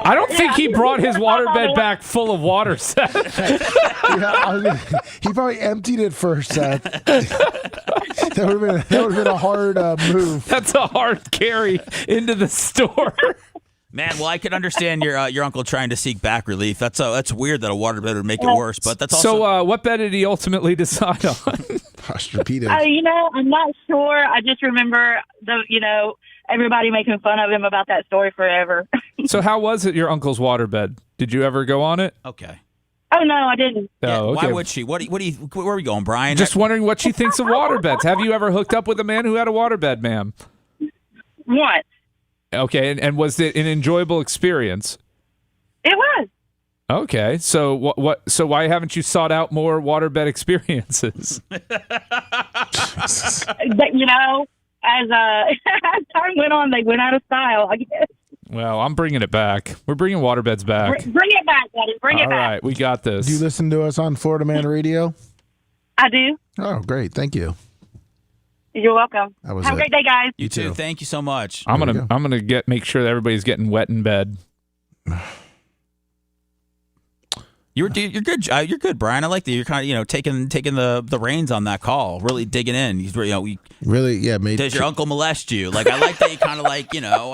I don't think he brought his waterbed back full of water, Seth. He probably emptied it first, Seth. That would have been a hard move. That's a hard carry into the store. Man, well, I can understand your uncle trying to seek back relief. That's weird that a waterbed would make it worse, but that's also... So what bed did he ultimately decide on? Posturepedic. I'm not sure. I just remember everybody making fun of him about that story forever. So how was it, your uncle's waterbed? Did you ever go on it? Okay. Oh no, I didn't. Oh, okay. Why would she? Where are we going, Brian? Just wondering what she thinks of waterbeds. Have you ever hooked up with a man who had a waterbed, ma'am? Once. Okay, and was it an enjoyable experience? It was. Okay, so what? So why haven't you sought out more waterbed experiences? But, as time went on, they went out of style, I guess. Well, I'm bringing it back. We're bringing waterbeds back. Bring it back, buddy. Bring it All back. right, we got this. Do you listen to us on Florida Man Radio? I do. Oh, great. Thank you. You're welcome. That was Have a it. great day, guys. You too. Thank you so much. I'm gonna make sure that everybody's getting wet in bed. You're good. You're good, Brian. I like that. You're kind of taking the reins on that call. Really digging in. Really, yeah. Does your uncle molest you? Like, I like that you kind of I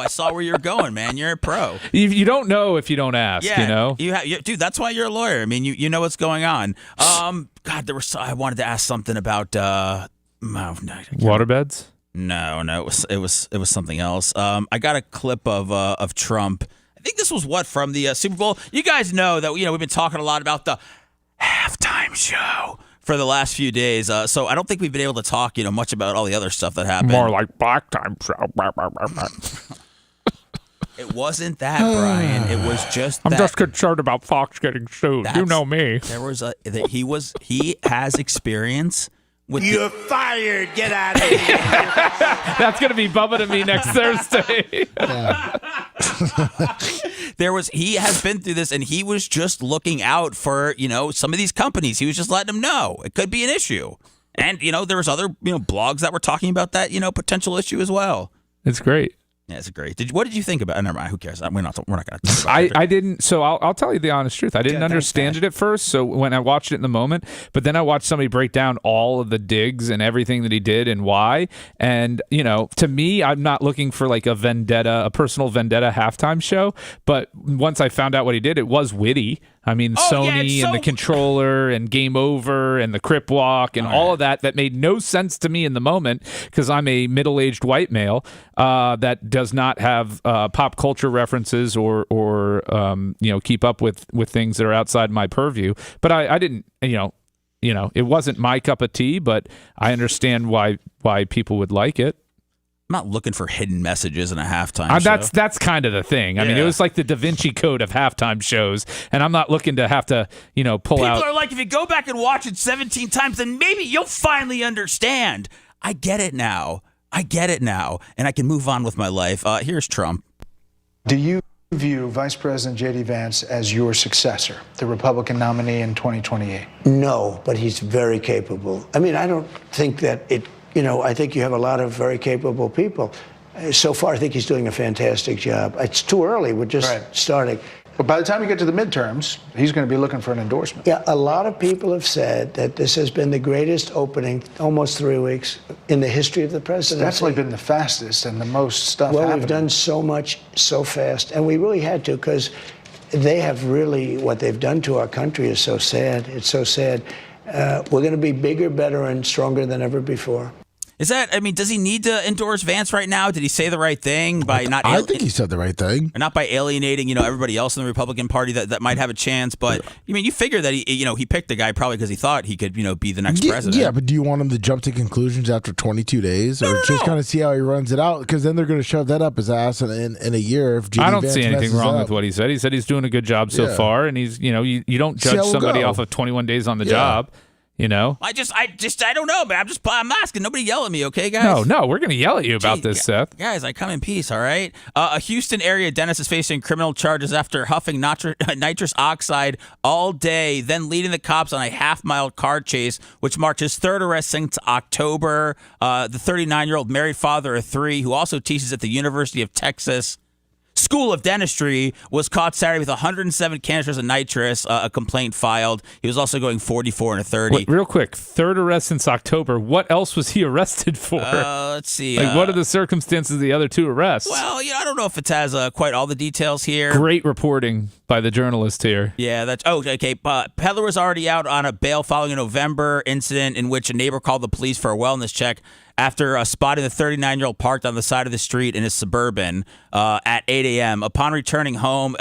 saw where you're going, man. You're a pro. You don't know if you don't ask. Yeah, dude. That's why you're a lawyer. I mean, you know what's going on. God, I wanted to ask something about waterbeds. No, it was something else. I got a clip of Trump. I think this was from the Super Bowl. You guys know that we've been talking a lot about the halftime show for the last few days. So I don't think we've been able to talk much about all the other stuff that happened. More like black time show. It wasn't that, Brian. It was just. I'm just concerned about Fox getting sued. You know me. There was he has experience. You're fired. Get out of here. That's going to be Bubba to me next Thursday. He has been through this, and he was just looking out for, some of these companies. He was just letting them know it could be an issue. And, there was other, blogs that were talking about that, potential issue as well. It's great. Yeah, it's great. What did you think about it? Never mind. Who cares? We're not going to talk about it. I didn't. So I'll tell you the honest truth. I didn't understand it at first. So when I watched it in the moment, but then I watched somebody break down all of the digs and everything that he did and why. And to me, I'm not looking for like a personal vendetta halftime show. But once I found out what he did, it was witty. I mean, Sony and the controller and Game Over and the Crip Walk and all of that made no sense to me in the moment because I'm a middle-aged white male that does not have pop culture references or keep up with things that are outside my purview. But I didn't, it wasn't my cup of tea, but I understand why people would like it. I'm not looking for hidden messages in a halftime show. That's kind of the thing. I mean, it was like the Da Vinci Code of halftime shows, and I'm not looking to have to, pull out. People are like, if you go back and watch it 17 times, then maybe you'll finally understand. I get it now. And I can move on with my life. Here's Trump. Do you view Vice President J.D. Vance as your successor, the Republican nominee in 2028? No, but he's very capable. I mean, I don't think that I think you have a lot of very capable people. So far, I think he's doing a fantastic job. It's too early. We're just starting. But by the time you get to the midterms, he's going to be looking for an endorsement. Yeah, a lot of people have said that this has been the greatest opening, almost 3 weeks, in the history of the presidency. It's definitely been the fastest and the most stuff happening. We've done so much so fast, and we really had to, because they have really, what they've done to our country is so sad. It's so sad. We're going to be bigger, better, and stronger than ever before. Does he need to endorse Vance right now? Did he say the right thing by not? I think he said the right thing. Not by alienating, everybody else in the Republican Party that might have a chance. But you figure that he picked the guy probably because he thought he could, be the next president. Yeah, but do you want him to jump to conclusions after 22 days, or just kind of see how he runs it out? Because then they're going to shove that up his ass in a year. If I don't Vance see anything wrong up. with what he said. He said he's doing a good job so far, and he's, you don't judge somebody off of 21 days on the job. I don't know, man. I'm asking. Nobody yell at me, okay, guys? No, we're going to yell at you about this, Seth. Guys, I come in peace, all right? A Houston area dentist is facing criminal charges after huffing nitrous oxide all day, then leading the cops on a half-mile car chase, which marked his third arrest since October. The 39-year-old married father of 3, who also teaches at the University of Texas School of Dentistry, was caught Saturday with 107 canisters of nitrous, a complaint filed. He was also going 44 and a 30. Wait, real quick, third arrest since October. What else was he arrested for? Let's see. What are the circumstances of the other 2 arrests? Well, I don't know if it has quite all the details here. Great reporting by the journalist here. Yeah, that's okay. Peddler was already out on a bail following a November incident in which a neighbor called the police for a wellness check after spotting the 39-year-old parked on the side of the street in his Suburban at 8 a.m. Upon returning home,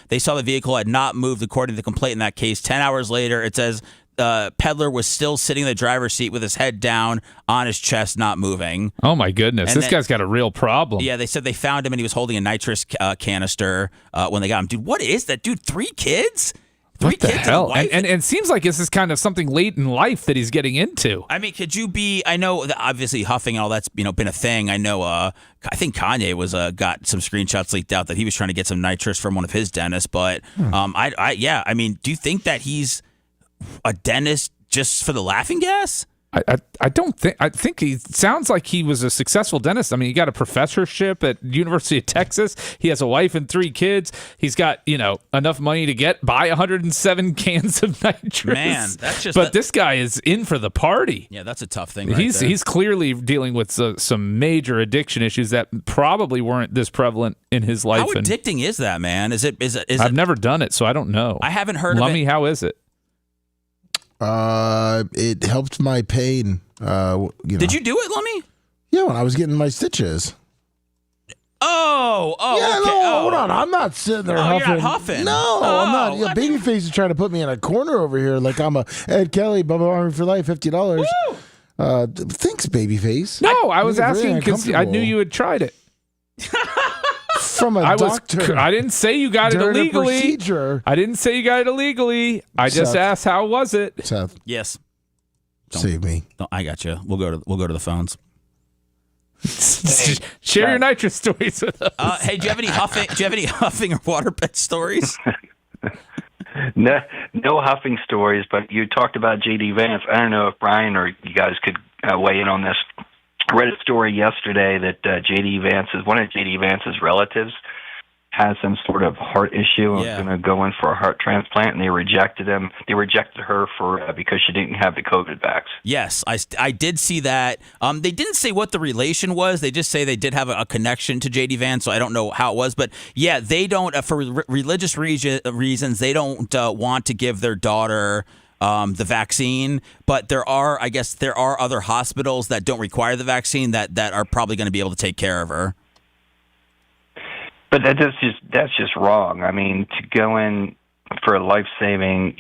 they saw the vehicle had not moved, according to the complaint in that case. 10 hours later, it says Peddler was still sitting in the driver's seat with his head down on his chest, not moving. Oh, my goodness. This guy's got a real problem. Yeah, they said they found him and he was holding a nitrous canister when they got him. Dude, what is that? Dude, 3 kids? What the hell? And it seems like this is kind of something late in life that he's getting into. I mean, could you be? I know that obviously huffing and all that's been a thing. I know. I think Kanye was got some screenshots leaked out that he was trying to get some nitrous from one of his dentists. But I mean, do you think that he's a dentist just for the laughing gas? I don't think. I think he sounds like he was a successful dentist. I mean, he got a professorship at University of Texas. He has a wife and 3 kids. He's got enough money to buy 107 cans of nitrous. Man, that's just. But this guy is in for the party. Yeah, that's a tough thing. He's clearly dealing with some major addiction issues that probably weren't this prevalent in his life. How addicting is that, man? Is it? I've never done it, so I don't know. I haven't heard of it. Lummy, how is it? It helped my pain. Did you do it, Lummy? Yeah, when I was getting my stitches. Oh, yeah, okay. No, hold on. I'm not sitting there huffing. You're not huffing. No, I'm not. Yeah, Babyface is trying to put me in a corner over here like I'm a Ed Kelly, Bubba Army for Life, $50. Thanks, Babyface. No, I was asking because I knew you had tried it. From a doctor. I didn't say you got it illegally. Procedure. I didn't say you got it illegally. I just asked how was it. Seth. Yes. Save me. I got you. We'll go to the phones. Share your nitrous stories with us. Hey, do you have any huffing or waterbed stories? No huffing stories, but you talked about J.D. Vance. I don't know if Brian or you guys could weigh in on this. I read a story yesterday that one of J.D. Vance's relatives has some sort of heart issue and was going to go in for a heart transplant, and they rejected him. They rejected her because she didn't have the COVID vax. Yes, I did see that. They didn't say what the relation was. They just say they did have a connection to J.D. Vance, so I don't know how it was. But, yeah, they don't, for religious reasons, they don't want to give their daughter the vaccine, but there are other hospitals that don't require the vaccine that are probably going to be able to take care of her. But that's just wrong. I mean, to go in for a life-saving,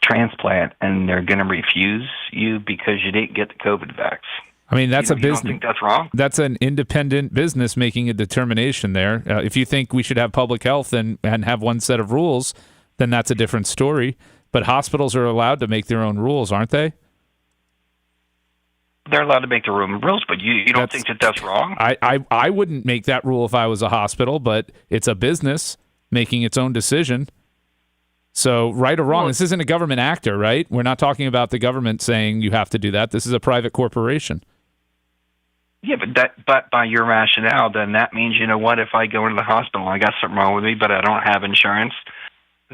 transplant, and they're going to refuse you because you didn't get the COVID vax. I mean, that's a You business. don't think that's wrong? That's an independent business making a determination there. If you think we should have public health and have one set of rules, then that's a different story. But hospitals are allowed to make their own rules, aren't they? They're allowed to make their own rules, but you don't think that that's wrong? I wouldn't make that rule if I was a hospital, but it's a business making its own decision. So right or wrong, this isn't a government actor, right? We're not talking about the government saying you have to do that. This is a private corporation. Yeah, but by your rationale, then that means, you know what, if I go into the hospital and I got something wrong with me, but I don't have insurance,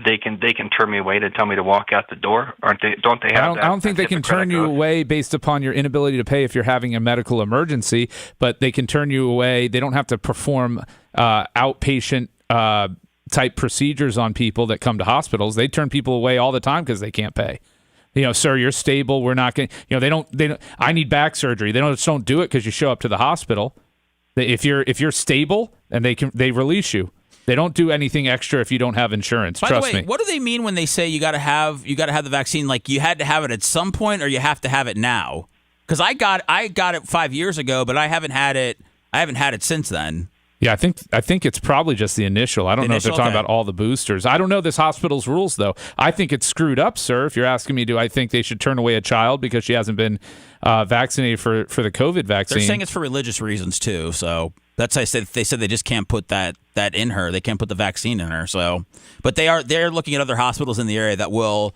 they can turn me away to tell me to walk out the door, aren't they? Don't they have that? I don't think they can turn you away based upon your inability to pay if you're having a medical emergency, but they can turn you away. They don't have to perform outpatient type procedures on people that come to hospitals. They turn people away all the time because they can't pay. You know, sir, you're stable. We're not going. You know, they don't. I need back surgery. They don't do it because you show up to the hospital. If you're stable, and they release you. They don't do anything extra if you don't have insurance. By Trust the way, me. what do they mean when they say you got to have the vaccine? Like you had to have it at some point, or you have to have it now? Because I got it 5 years ago, but I haven't had it. I haven't had it since then. Yeah, I think it's probably just the initial. I don't know if they're talking about all the boosters. I don't know this hospital's rules, though. I think it's screwed up, sir. If you're asking me, do I think they should turn away a child because she hasn't been vaccinated for the COVID vaccine? They're saying it's for religious reasons, too. So that's why they said they just can't put that in her. They can't put the vaccine in her. So, but they're looking at other hospitals in the area that will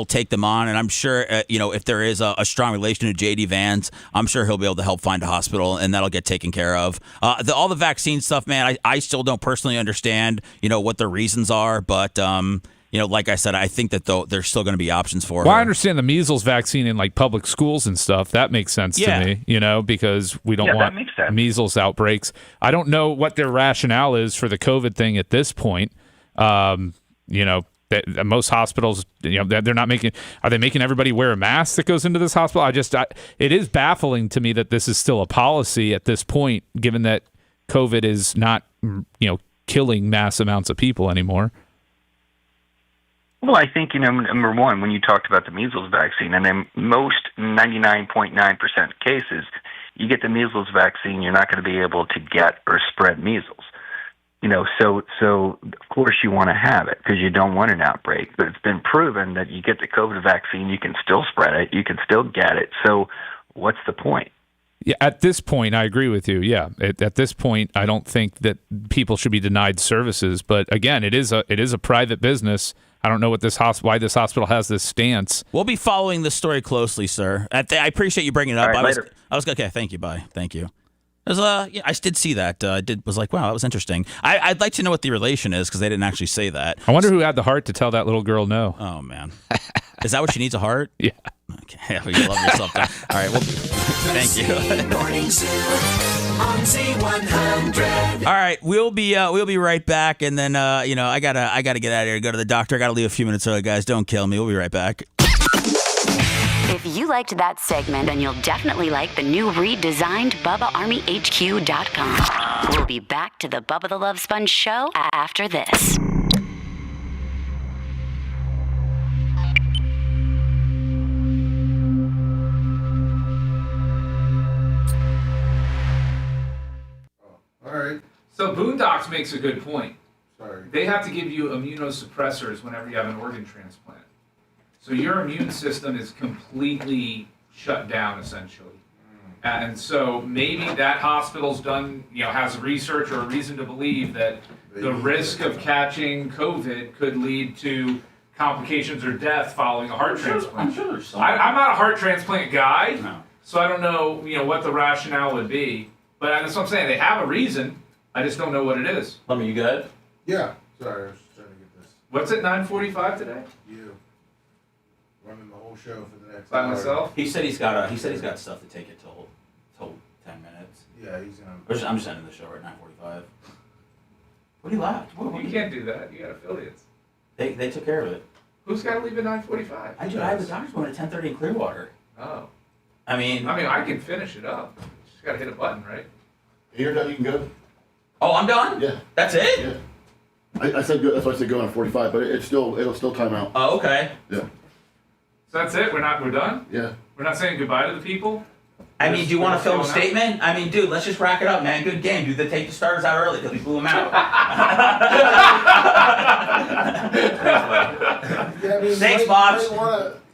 take them on. And I'm sure if there is a strong relation to JD Vance, I'm sure he'll be able to help find a hospital, and that'll get taken care of. All the vaccine stuff, man, I still don't personally understand what the reasons are, but like I said, I think that there's still going to be options for her. Well, I understand the measles vaccine in like public schools and stuff. That makes sense to me, because we don't want measles outbreaks. I don't know what their rationale is for the COVID thing at this point. Most hospitals, they're not making. Are they making everybody wear a mask that goes into this hospital? It is baffling to me that this is still a policy at this point, given that COVID is not, killing mass amounts of people anymore. Well, I think, number one, when you talked about the measles vaccine, and in most 99.9% cases, you get the measles vaccine, you're not going to be able to get or spread measles. So of course you want to have it because you don't want an outbreak. But it's been proven that you get the COVID vaccine, you can still spread it, you can still get it. So what's the point? Yeah, at this point, I agree with you. Yeah, at this point, I don't think that people should be denied services. But again, it is a private business. I don't know why this hospital has this stance. We'll be following this story closely, sir. I appreciate you bringing it up. All right, I was okay. Thank you. Bye. Thank you. I did see that. Was like, wow, that was interesting. I'd like to know what the relation is because they didn't actually say that. I wonder who had the heart to tell that little girl no. Oh man, is that what she needs? A heart? Yeah. Okay. Well, you love yourself. All right. Well, thank you. Morning Zoo on Z100. All right, we'll be right back, and then I gotta get out of here, go to the doctor. I gotta leave a few minutes early, guys. Don't kill me. We'll be right back. If you liked that segment, then you'll definitely like the new redesigned BubbaArmyHQ.com. We'll be back to the Bubba the Love Sponge show after this. All right. So Boondocks makes a good point. Sorry. They have to give you immunosuppressors whenever you have an organ transplant. So your immune system is completely shut down, essentially. And so maybe that hospital's done, has research or a reason to believe that the risk of catching COVID could lead to complications or death following a heart transplant. I'm sure there's some. I'm not a heart transplant guy, No. so I don't know, what the rationale would be. But that's what I'm saying. They have a reason. I just don't know what it is. Lummy, you good? Yeah. Sorry, I was trying to get this. What's at 9:45 today? You running the whole show for the next By hour. myself? He said he's got stuff to take it till 10 minutes. Yeah, he's gonna. I'm just ending the show right at 9:45. What do you laugh? You can't do that. You got affiliates. They took care of it. Who's got to leave at 9:45? I have the doctor's one at 10:30 in Clearwater. Oh. I mean, I can finish it up. Just got to hit a button, right? You're done, you can go? Oh, I'm done? Yeah. That's it? Yeah. I said go, that's why I said go on 45, but it'll still time out. Oh, okay. Yeah. So that's it? We're done? Yeah. We're not saying goodbye to the people? I mean, do you want to film a statement? I mean, dude, let's just rack it up, man. Good game. Dude, they take the starters out early because we blew them out. Thanks, Bobs.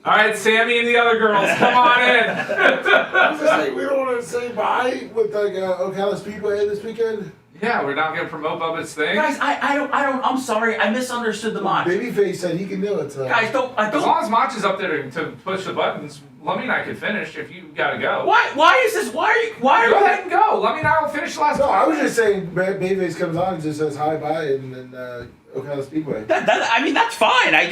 All right, Sammy and the other girls, come on in. I was just saying, we don't want to say bye with like Ocala Speedway this weekend. Yeah, we're not going to promote Bubba's thing. Guys, I don't. I'm sorry. I misunderstood the Mach. Babyface said he can do it. So. Guys, don't. As long as Mach is up there to push the buttons, Lummy and I could finish if you got to go. Why is this? Why are you? Go ahead and go. Lummy and I will finish the last. No, I was just saying, Babyface comes on and just says hi, bye, and then Ocala Speedway. I mean, that's fine. I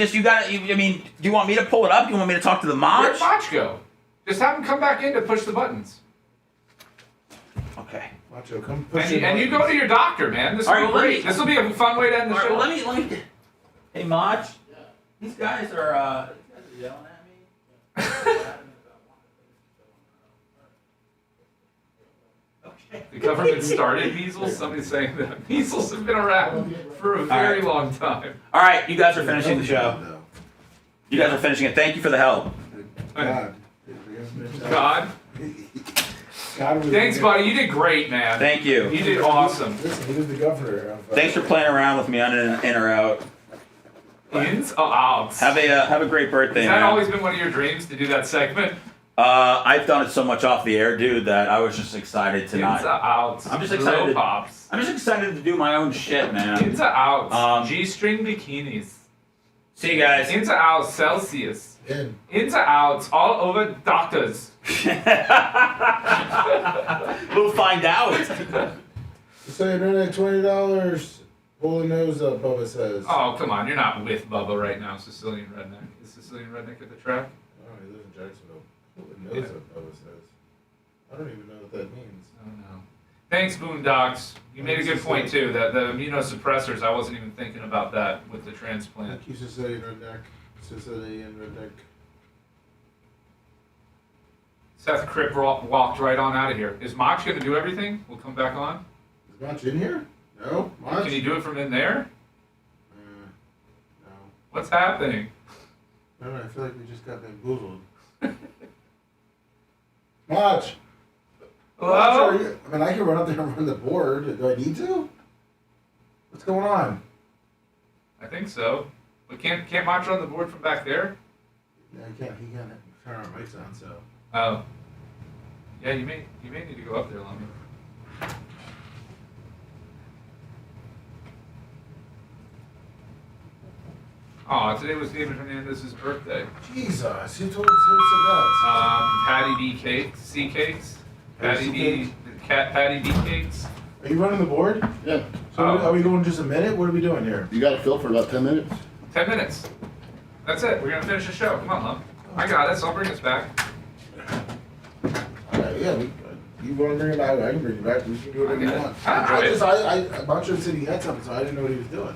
mean, do you want me to pull it up? Do you want me to talk to the Mach? Where'd Mach go? Just have him come back in to push the buttons. Okay. Macho, come push and you go to your doctor, man. This will be great. This will be a fun way to end the show. Well, let me. Hey, Mach. These guys are yelling at me. The government started measles. Somebody's saying that measles have been around for a very long time. All right, you guys are finishing the show. You guys are finishing it. Thank you for the help. God. Thanks, buddy. You did great, man. Thank you. You did awesome. Listen, he was the governor. Thanks for playing around with me on in or out. Ins or outs? Have a great birthday, Has that man. always been one of your dreams to do that segment? I've done it so much off the air, dude, that I was just excited to not. Ins or outs? I'm just excited. Pops. I'm just excited to do my own shit, man. Ins or outs? G-string bikinis. See you guys. Ins or outs? Celsius. Ins or outs? All over doctors. We'll find out. So you're doing $20. Pull the nose up, Bubba says. Oh, come on. You're not with Bubba right now, Sicilian Redneck. Is Sicilian Redneck at the track? Oh, he lives in Jacksonville. Pull the nose up, Bubba says. I don't even know what that means. Oh, no. Thanks, Boondocks. You made a good point, too. That the immunosuppressors, I wasn't even thinking about that with the transplant. Thank you, Sicilian Redneck. Sicilian Redneck. Seth Cripp walked right on out of here. Is Mach going to do everything? We'll come back on. Is Mach in here? No? Mach? Can you do it from in there? No. What's happening? I don't know. I feel like we just got bamboozled. Mach! Hello? I mean, I can run up there and run the board. Do I need to? What's going on? I think so. But can't Mach run the board from back there? Yeah, he can't turn our mics on, so. Oh. Yeah, you may need to go up there, Lummy. Oh, today was David Hernandez's birthday. Jesus, who told that? Patty B cakes, C cakes, Patty B cakes. Are you running the board? Yeah. So are we going just a minute? What are we doing here? You got to fill for about 10 minutes. 10 minutes. That's it. We're gonna finish the show. Come on, Lum. I got this. I'll bring us back. Yeah, you want to bring it back? I can bring it back. We can do whatever you want. I'm not sure said he had something, so I didn't know what he was doing.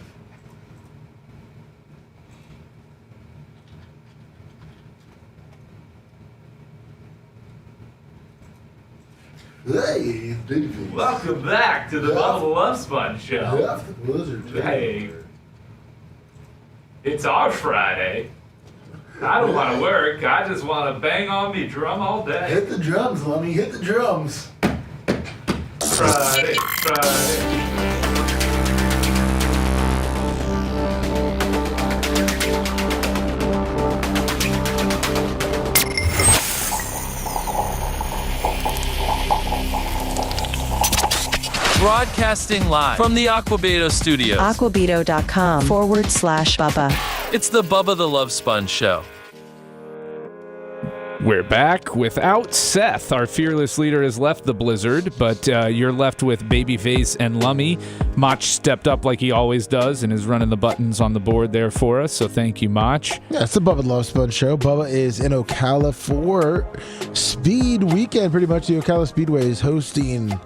Hey, babyface. Welcome back to the Bubba the Love Sponge show. Yeah, the blizzard. Hey, it's our Friday. I don't want to work. I just want to bang on me drum all day. Hit the drums, Lummy. Hit the drums. Friday, Friday. Broadcasting live from the Aquabeto studios. Aquabeto.com/Bubba. It's the Bubba the Love Sponge show. We're back without Seth. Our fearless leader has left the blizzard, but you're left with Babyface and Lummy. Mach stepped up like he always does and is running the buttons on the board there for us, so thank you, Mach. Yeah, it's the Bubba the Love Sponge show. Bubba is in Ocala for Speed Weekend. Pretty much the Ocala Speedway is hosting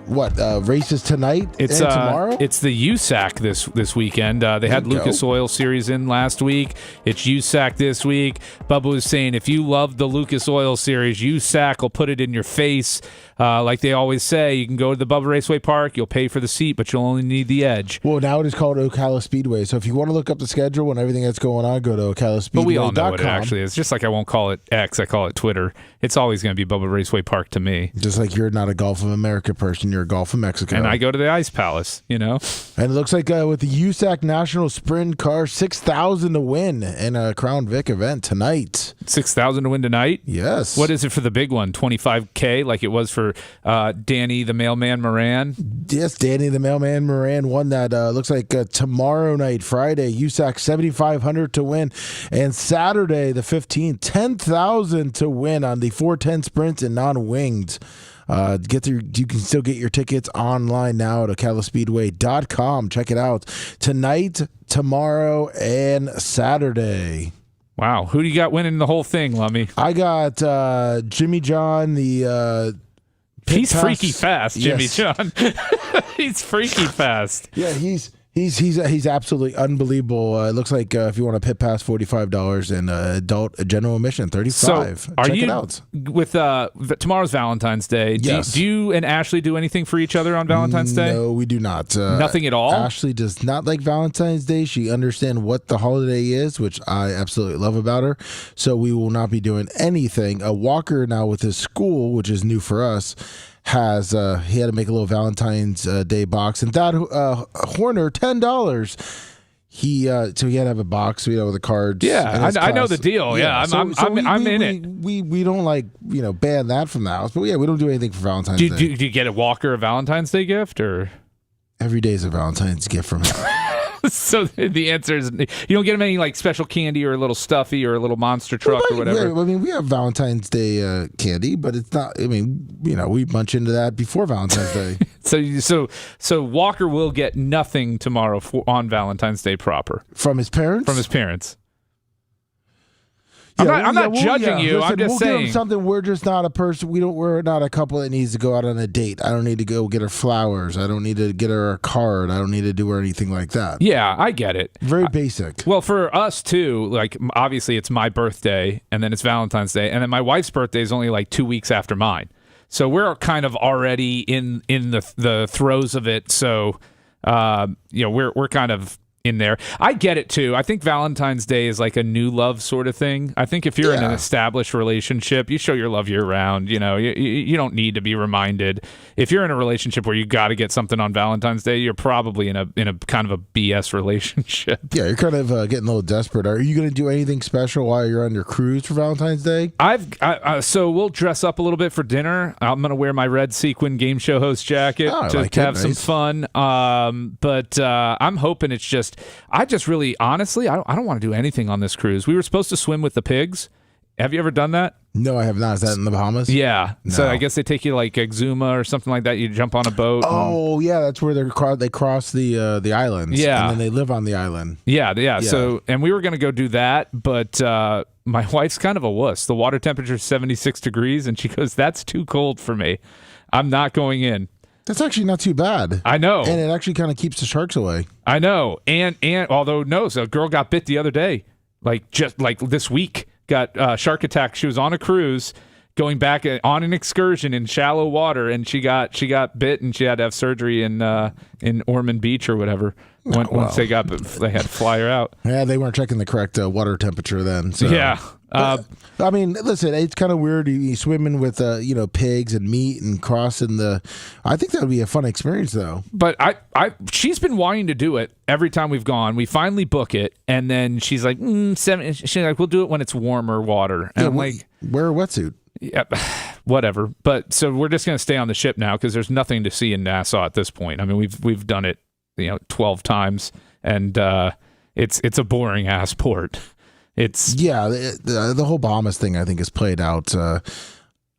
races tonight and tomorrow? It's the USAC this weekend. They had Lucas Oil Series in last week. It's USAC this week. Bubba was saying if you love the Lucas Oil Series, USAC will put it in your face. Like they always say, you can go to the Bubba Raceway Park, you'll pay for the seat, but you'll only need the edge. Well, now it is called Ocala Speedway. So if you want to look up the schedule and everything that's going on, go to OcalaSpeedway.com. But we all know what it actually is. Just like I won't call it X, I call it Twitter. It's always going to be Bubba Raceway Park to me. Just like you're not a Gulf of America person, you're a Gulf of Mexico. And I go to the Ice Palace, you know? And it looks like with the USAC National Sprint Car, $6,000 to win in a Crown Vic event tonight. $6,000 to win tonight? Yes. What is it for the big one? $25K like it was for Danny the Mailman Moran? Yes, Danny the Mailman Moran won that. Looks like tomorrow night, Friday, USAC $7,500 to win. And Saturday, the 15th, $10,000 to win on the 410 sprints and non-winged. You can still get your tickets online now at OcalaSpeedway.com. Check it out tonight, tomorrow, and Saturday. Wow. Who do you got winning the whole thing, Lummy? I got Jimmy John, the he's freaky fast, Jimmy Yes. John. He's freaky fast. Yeah, he's absolutely unbelievable. It looks like if you want a pit pass, $45 and adult general admission, $35. So are Check you it out. with tomorrow's Valentine's Day? Yes. Do you and Ashley do anything for each other on Valentine's Day? No, we do not. Nothing at all? Ashley does not like Valentine's Day. She understands what the holiday is, which I absolutely love about her. So we will not be doing anything. Walker now with his school, which is new for us, has he had to make a little Valentine's Day box, and that Horner $10. He had to have a box, with the cards. Yeah, I know the deal. Yeah, I'm in it. We don't ban that from the house, but we don't do anything for Valentine's Day. Do you get a Walker a Valentine's Day gift or? Every day is a Valentine's gift from him. So the answer is you don't get him any like special candy or a little stuffy or a little monster truck or whatever. Yeah, we have Valentine's Day candy, but it's not. We bunch into that before Valentine's Day. So Walker will get nothing tomorrow on Valentine's Day proper from his parents. From his parents. I'm not judging you. Listen, I'm just we'll saying give him something. We're just not a person. We're not a couple that needs to go out on a date. I don't need to go get her flowers. I don't need to get her a card. I don't need to do her anything like that. Yeah, I get it. Very basic. Well, for us too, like obviously it's my birthday and then it's Valentine's Day and then my wife's birthday is only like 2 weeks after mine. So we're kind of already in the throes of it. So we're kind of in there. I get it too. I think Valentine's Day is like a new love sort of thing. I think if you're in an established relationship, you show your love year round. You don't need to be reminded. If you're in a relationship where you got to get something on Valentine's Day, you're probably in a kind of a BS relationship. Yeah, you're kind of getting a little desperate. Are you going to do anything special while you're on your cruise for Valentine's Day? So we'll dress up a little bit for dinner. I'm going to wear my red sequin game show host jacket to have some fun. But I'm hoping it's just. I just really, honestly, I don't want to do anything on this cruise. We were supposed to swim with the pigs. Have you ever done that? No, I have not. Is that in the Bahamas? Yeah. No. So I guess they take you like Exuma or something like that. You jump on a boat. Oh, yeah. That's where they cross the islands. Yeah. And then they live on the island. Yeah. So, and we were going to go do that, but my wife's kind of a wuss. The water temperature is 76 degrees, and she goes, "That's too cold for me. I'm not going in." That's actually not too bad. I know. And it actually kind of keeps the sharks away. I know. And although, no, so a girl got bit the other day, just this week, got shark attack. She was on a cruise going back on an excursion in shallow water, and she got bit, and she had to have surgery in Ormond Beach or whatever. Once they had to fly her out. Yeah, they weren't checking the correct water temperature then. So. Yeah. I mean, listen, it's kind of weird. You swimming with pigs and meat and crossing the. I think that would be a fun experience, though. But she's been wanting to do it every time we've gone. We finally book it, and then she's like, she's like, we'll do it when it's warmer water. And I'm like, wear a wetsuit. Yeah, whatever. But so we're just going to stay on the ship now because there's nothing to see in Nassau at this point. I mean, we've done it, 12 times, and it's a boring ass port. The whole Bahamas thing I think is played out.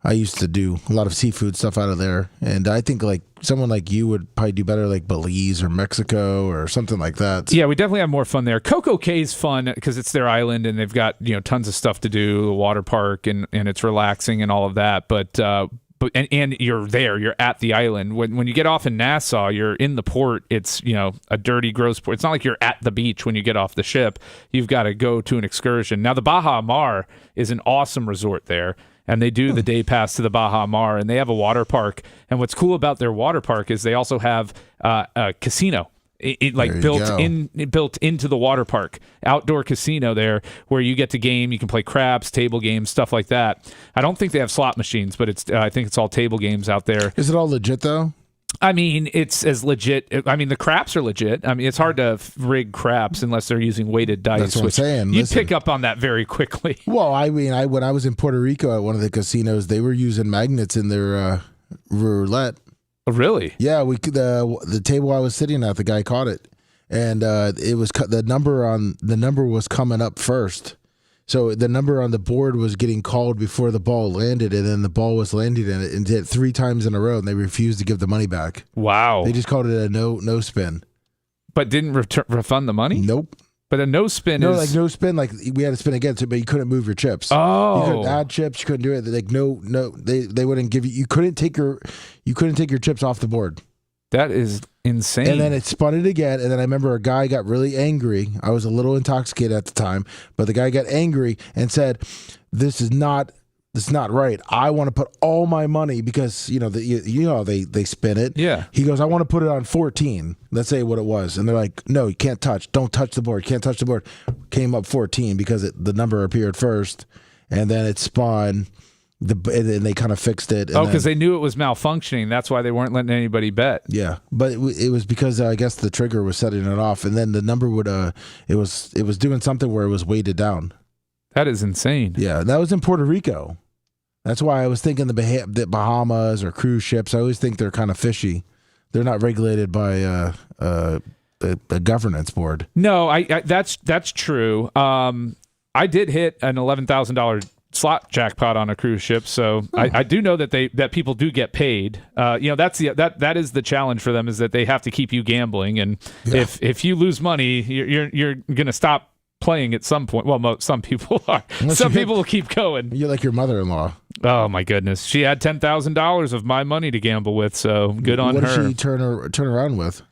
I used to do a lot of seafood stuff out of there, and I think like someone like you would probably do better like Belize or Mexico or something like that. Yeah, we definitely have more fun there. Coco Cay's fun because it's their island and they've got tons of stuff to do, the water park, and it's relaxing and all of that. But and you're there. You're at the island. When you get off in Nassau, you're in the port. It's a dirty, gross port. It's not like you're at the beach when you get off the ship. You've got to go to an excursion. Now the Baja Mar is an awesome resort there. And they do the day pass to the Baja Mar, and they have a water park. And what's cool about their water park is they also have a casino, built into the water park, outdoor casino there where you get to game. You can play craps, table games, stuff like that. I don't think they have slot machines, but I think it's all table games out there. Is it all legit though? I mean, it's as legit. I mean, the craps are legit. I mean, it's hard to rig craps unless they're using weighted dice. That's what I'm saying. You'd pick up on that very quickly. Well, I mean, when I was in Puerto Rico at one of the casinos, they were using magnets in their roulette. Oh, really? Yeah, the table I was sitting at, the guy caught it, and it was the number was coming up first. So the number on the board was getting called before the ball landed, and then the ball was landing in it and did it 3 times in a row, and they refused to give the money back. Wow. They just called it a no spin. But didn't refund the money? Nope. But a no spin is... No, like no spin, like we had to spin against it, but you couldn't move your chips. Oh. You couldn't add chips, you couldn't do it. Like no, they wouldn't give you couldn't take your chips off the board. That is insane. And then it spun it again, and then I remember a guy got really angry. I was a little intoxicated at the time, but the guy got angry and said, "This is not right. I want to put all my money," because they spin it. Yeah. He goes, "I want to put it on 14. Let's say what it was, and they're like, "No, you can't touch. Don't touch the board. Can't touch the board." Came up 14 because the number appeared first, and then it spun. And they kind of fixed it. Because they knew it was malfunctioning. That's why they weren't letting anybody bet. Yeah, but it was because I guess the trigger was setting it off, and then the number would it was doing something where it was weighted down. That is insane. Yeah, that was in Puerto Rico. That's why I was thinking the Bahamas or cruise ships. I always think they're kind of fishy. They're not regulated by a governance board. No, that's true. I did hit an $11,000 slot jackpot on a cruise ship, so I do know that people do get paid. That is the challenge for them, is that they have to keep you gambling, and if you lose money, you're gonna stop playing at some point. Well, some people are. Some people will keep going. You're like your mother-in-law. Oh my goodness, she had $10,000 of my money to gamble with, so good on her. What did she turn around with?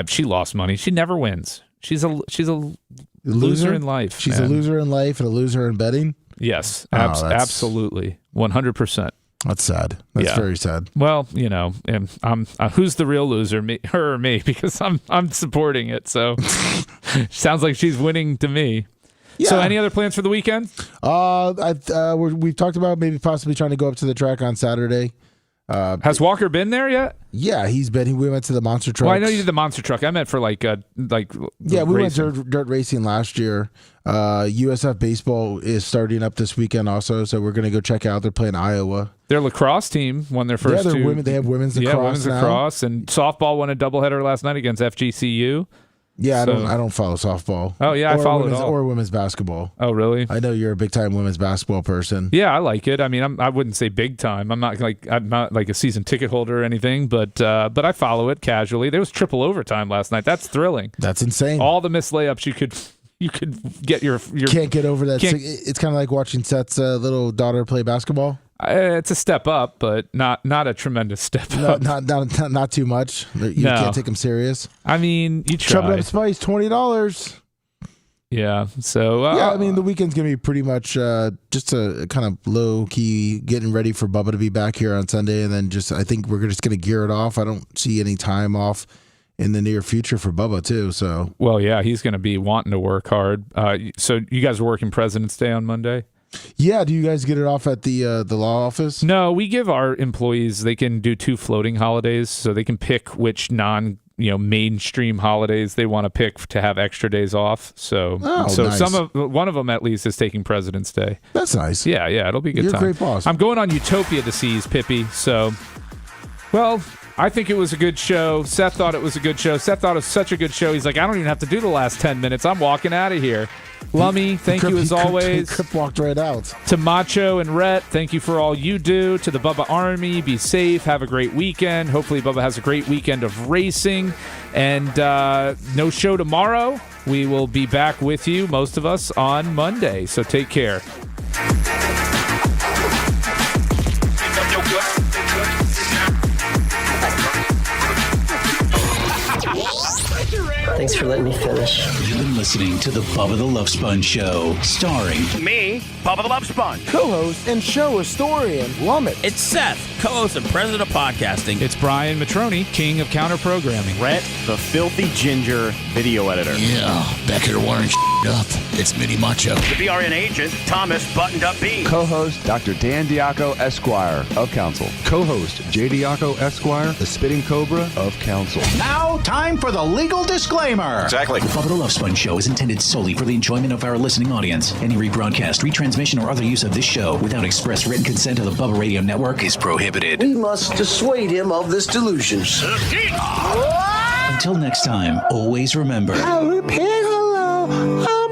She lost money. She never wins. She's a loser in life. She's a loser in life and a loser in betting. Yes, absolutely, 100%. That's sad. That's very sad. Well, I'm who's the real loser, her or me? Because I'm supporting it. So sounds like she's winning to me. Yeah. So, any other plans for the weekend? We've talked about maybe possibly trying to go up to the track on Saturday. Has Walker been there yet? Yeah, he's been. We went to the monster truck. Well, I know you did the monster truck. I meant for yeah, we went dirt racing last year. USF baseball is starting up this weekend also, so we're going to go check out. They're playing Iowa. Their lacrosse team won their first two. They have women's lacrosse. Yeah, women's lacrosse, and softball won a doubleheader last night against FGCU. Yeah, I don't follow softball. Oh yeah, I follow it all. Or women's basketball. Oh really? I know you're a big time women's basketball person. Yeah, I like it. I mean, I wouldn't say big time. I'm not like a season ticket holder or anything, but I follow it casually. There was triple overtime last night. That's thrilling. That's insane. All the missed layups you could get your can't get over that. It's kind of like watching Seth's little daughter play basketball. It's a step up, but not a tremendous step up. Not too much. You can't take them serious. I mean, you try. Chub It Up Spice, $20. Yeah. So I mean, the weekend's gonna be pretty much just a kind of low key getting ready for Bubba to be back here on Sunday, and then I think we're just gonna gear it off. I don't see any time off in the near future for Bubba too. So well, yeah, he's gonna be wanting to work hard. So you guys are working President's Day on Monday? Yeah, do you guys get it off at the law office? No, we give our employees, they can do 2 floating holidays, so they can pick which mainstream holidays they want to pick to have extra days off. So nice. One of them at least is taking President's Day. That's nice. Yeah, it'll be a good You're time. a great boss. I'm going on Utopia to seize Pippi. So, well, I think it was a good show. Seth thought it was a good show. Seth thought it was such a good show. He's like, I don't even have to do the last 10 minutes. I'm walking out of here. Lummy, thank you as always. Crip walked right out. To Macho and Rhett, thank you for all you do. To the Bubba Army, be safe. Have a great weekend. Hopefully Bubba has a great weekend of racing. And no show tomorrow. We will be back with you, most of us, on Monday. So take care. Thanks for letting me finish. You've been listening to the Bubba the Love Sponge Show, starring me, Bubba the Love Sponge, co-host and show historian Lumet. It's Seth, co-host and president of podcasting. It's Brian Matroni, king of counter programming. Rhett, the filthy ginger video editor. Yeah, back here wiring up. It's Mini Macho. The BRN agent, Thomas Buttoned Up B. Co-host Dr. Dan Diaco Esquire of Council. Co-host J. Diaco Esquire, the Spitting Cobra of Council. Now, time for the legal disclaimer. Exactly. The Bubba the Love Sponge Show is intended solely for the enjoyment of our listening audience. Any rebroadcast, retransmission, or other use of this show without express written consent of the Bubba Radio Network is prohibited. We must dissuade him of this delusion. Until next time, always remember. I'll repeat hello.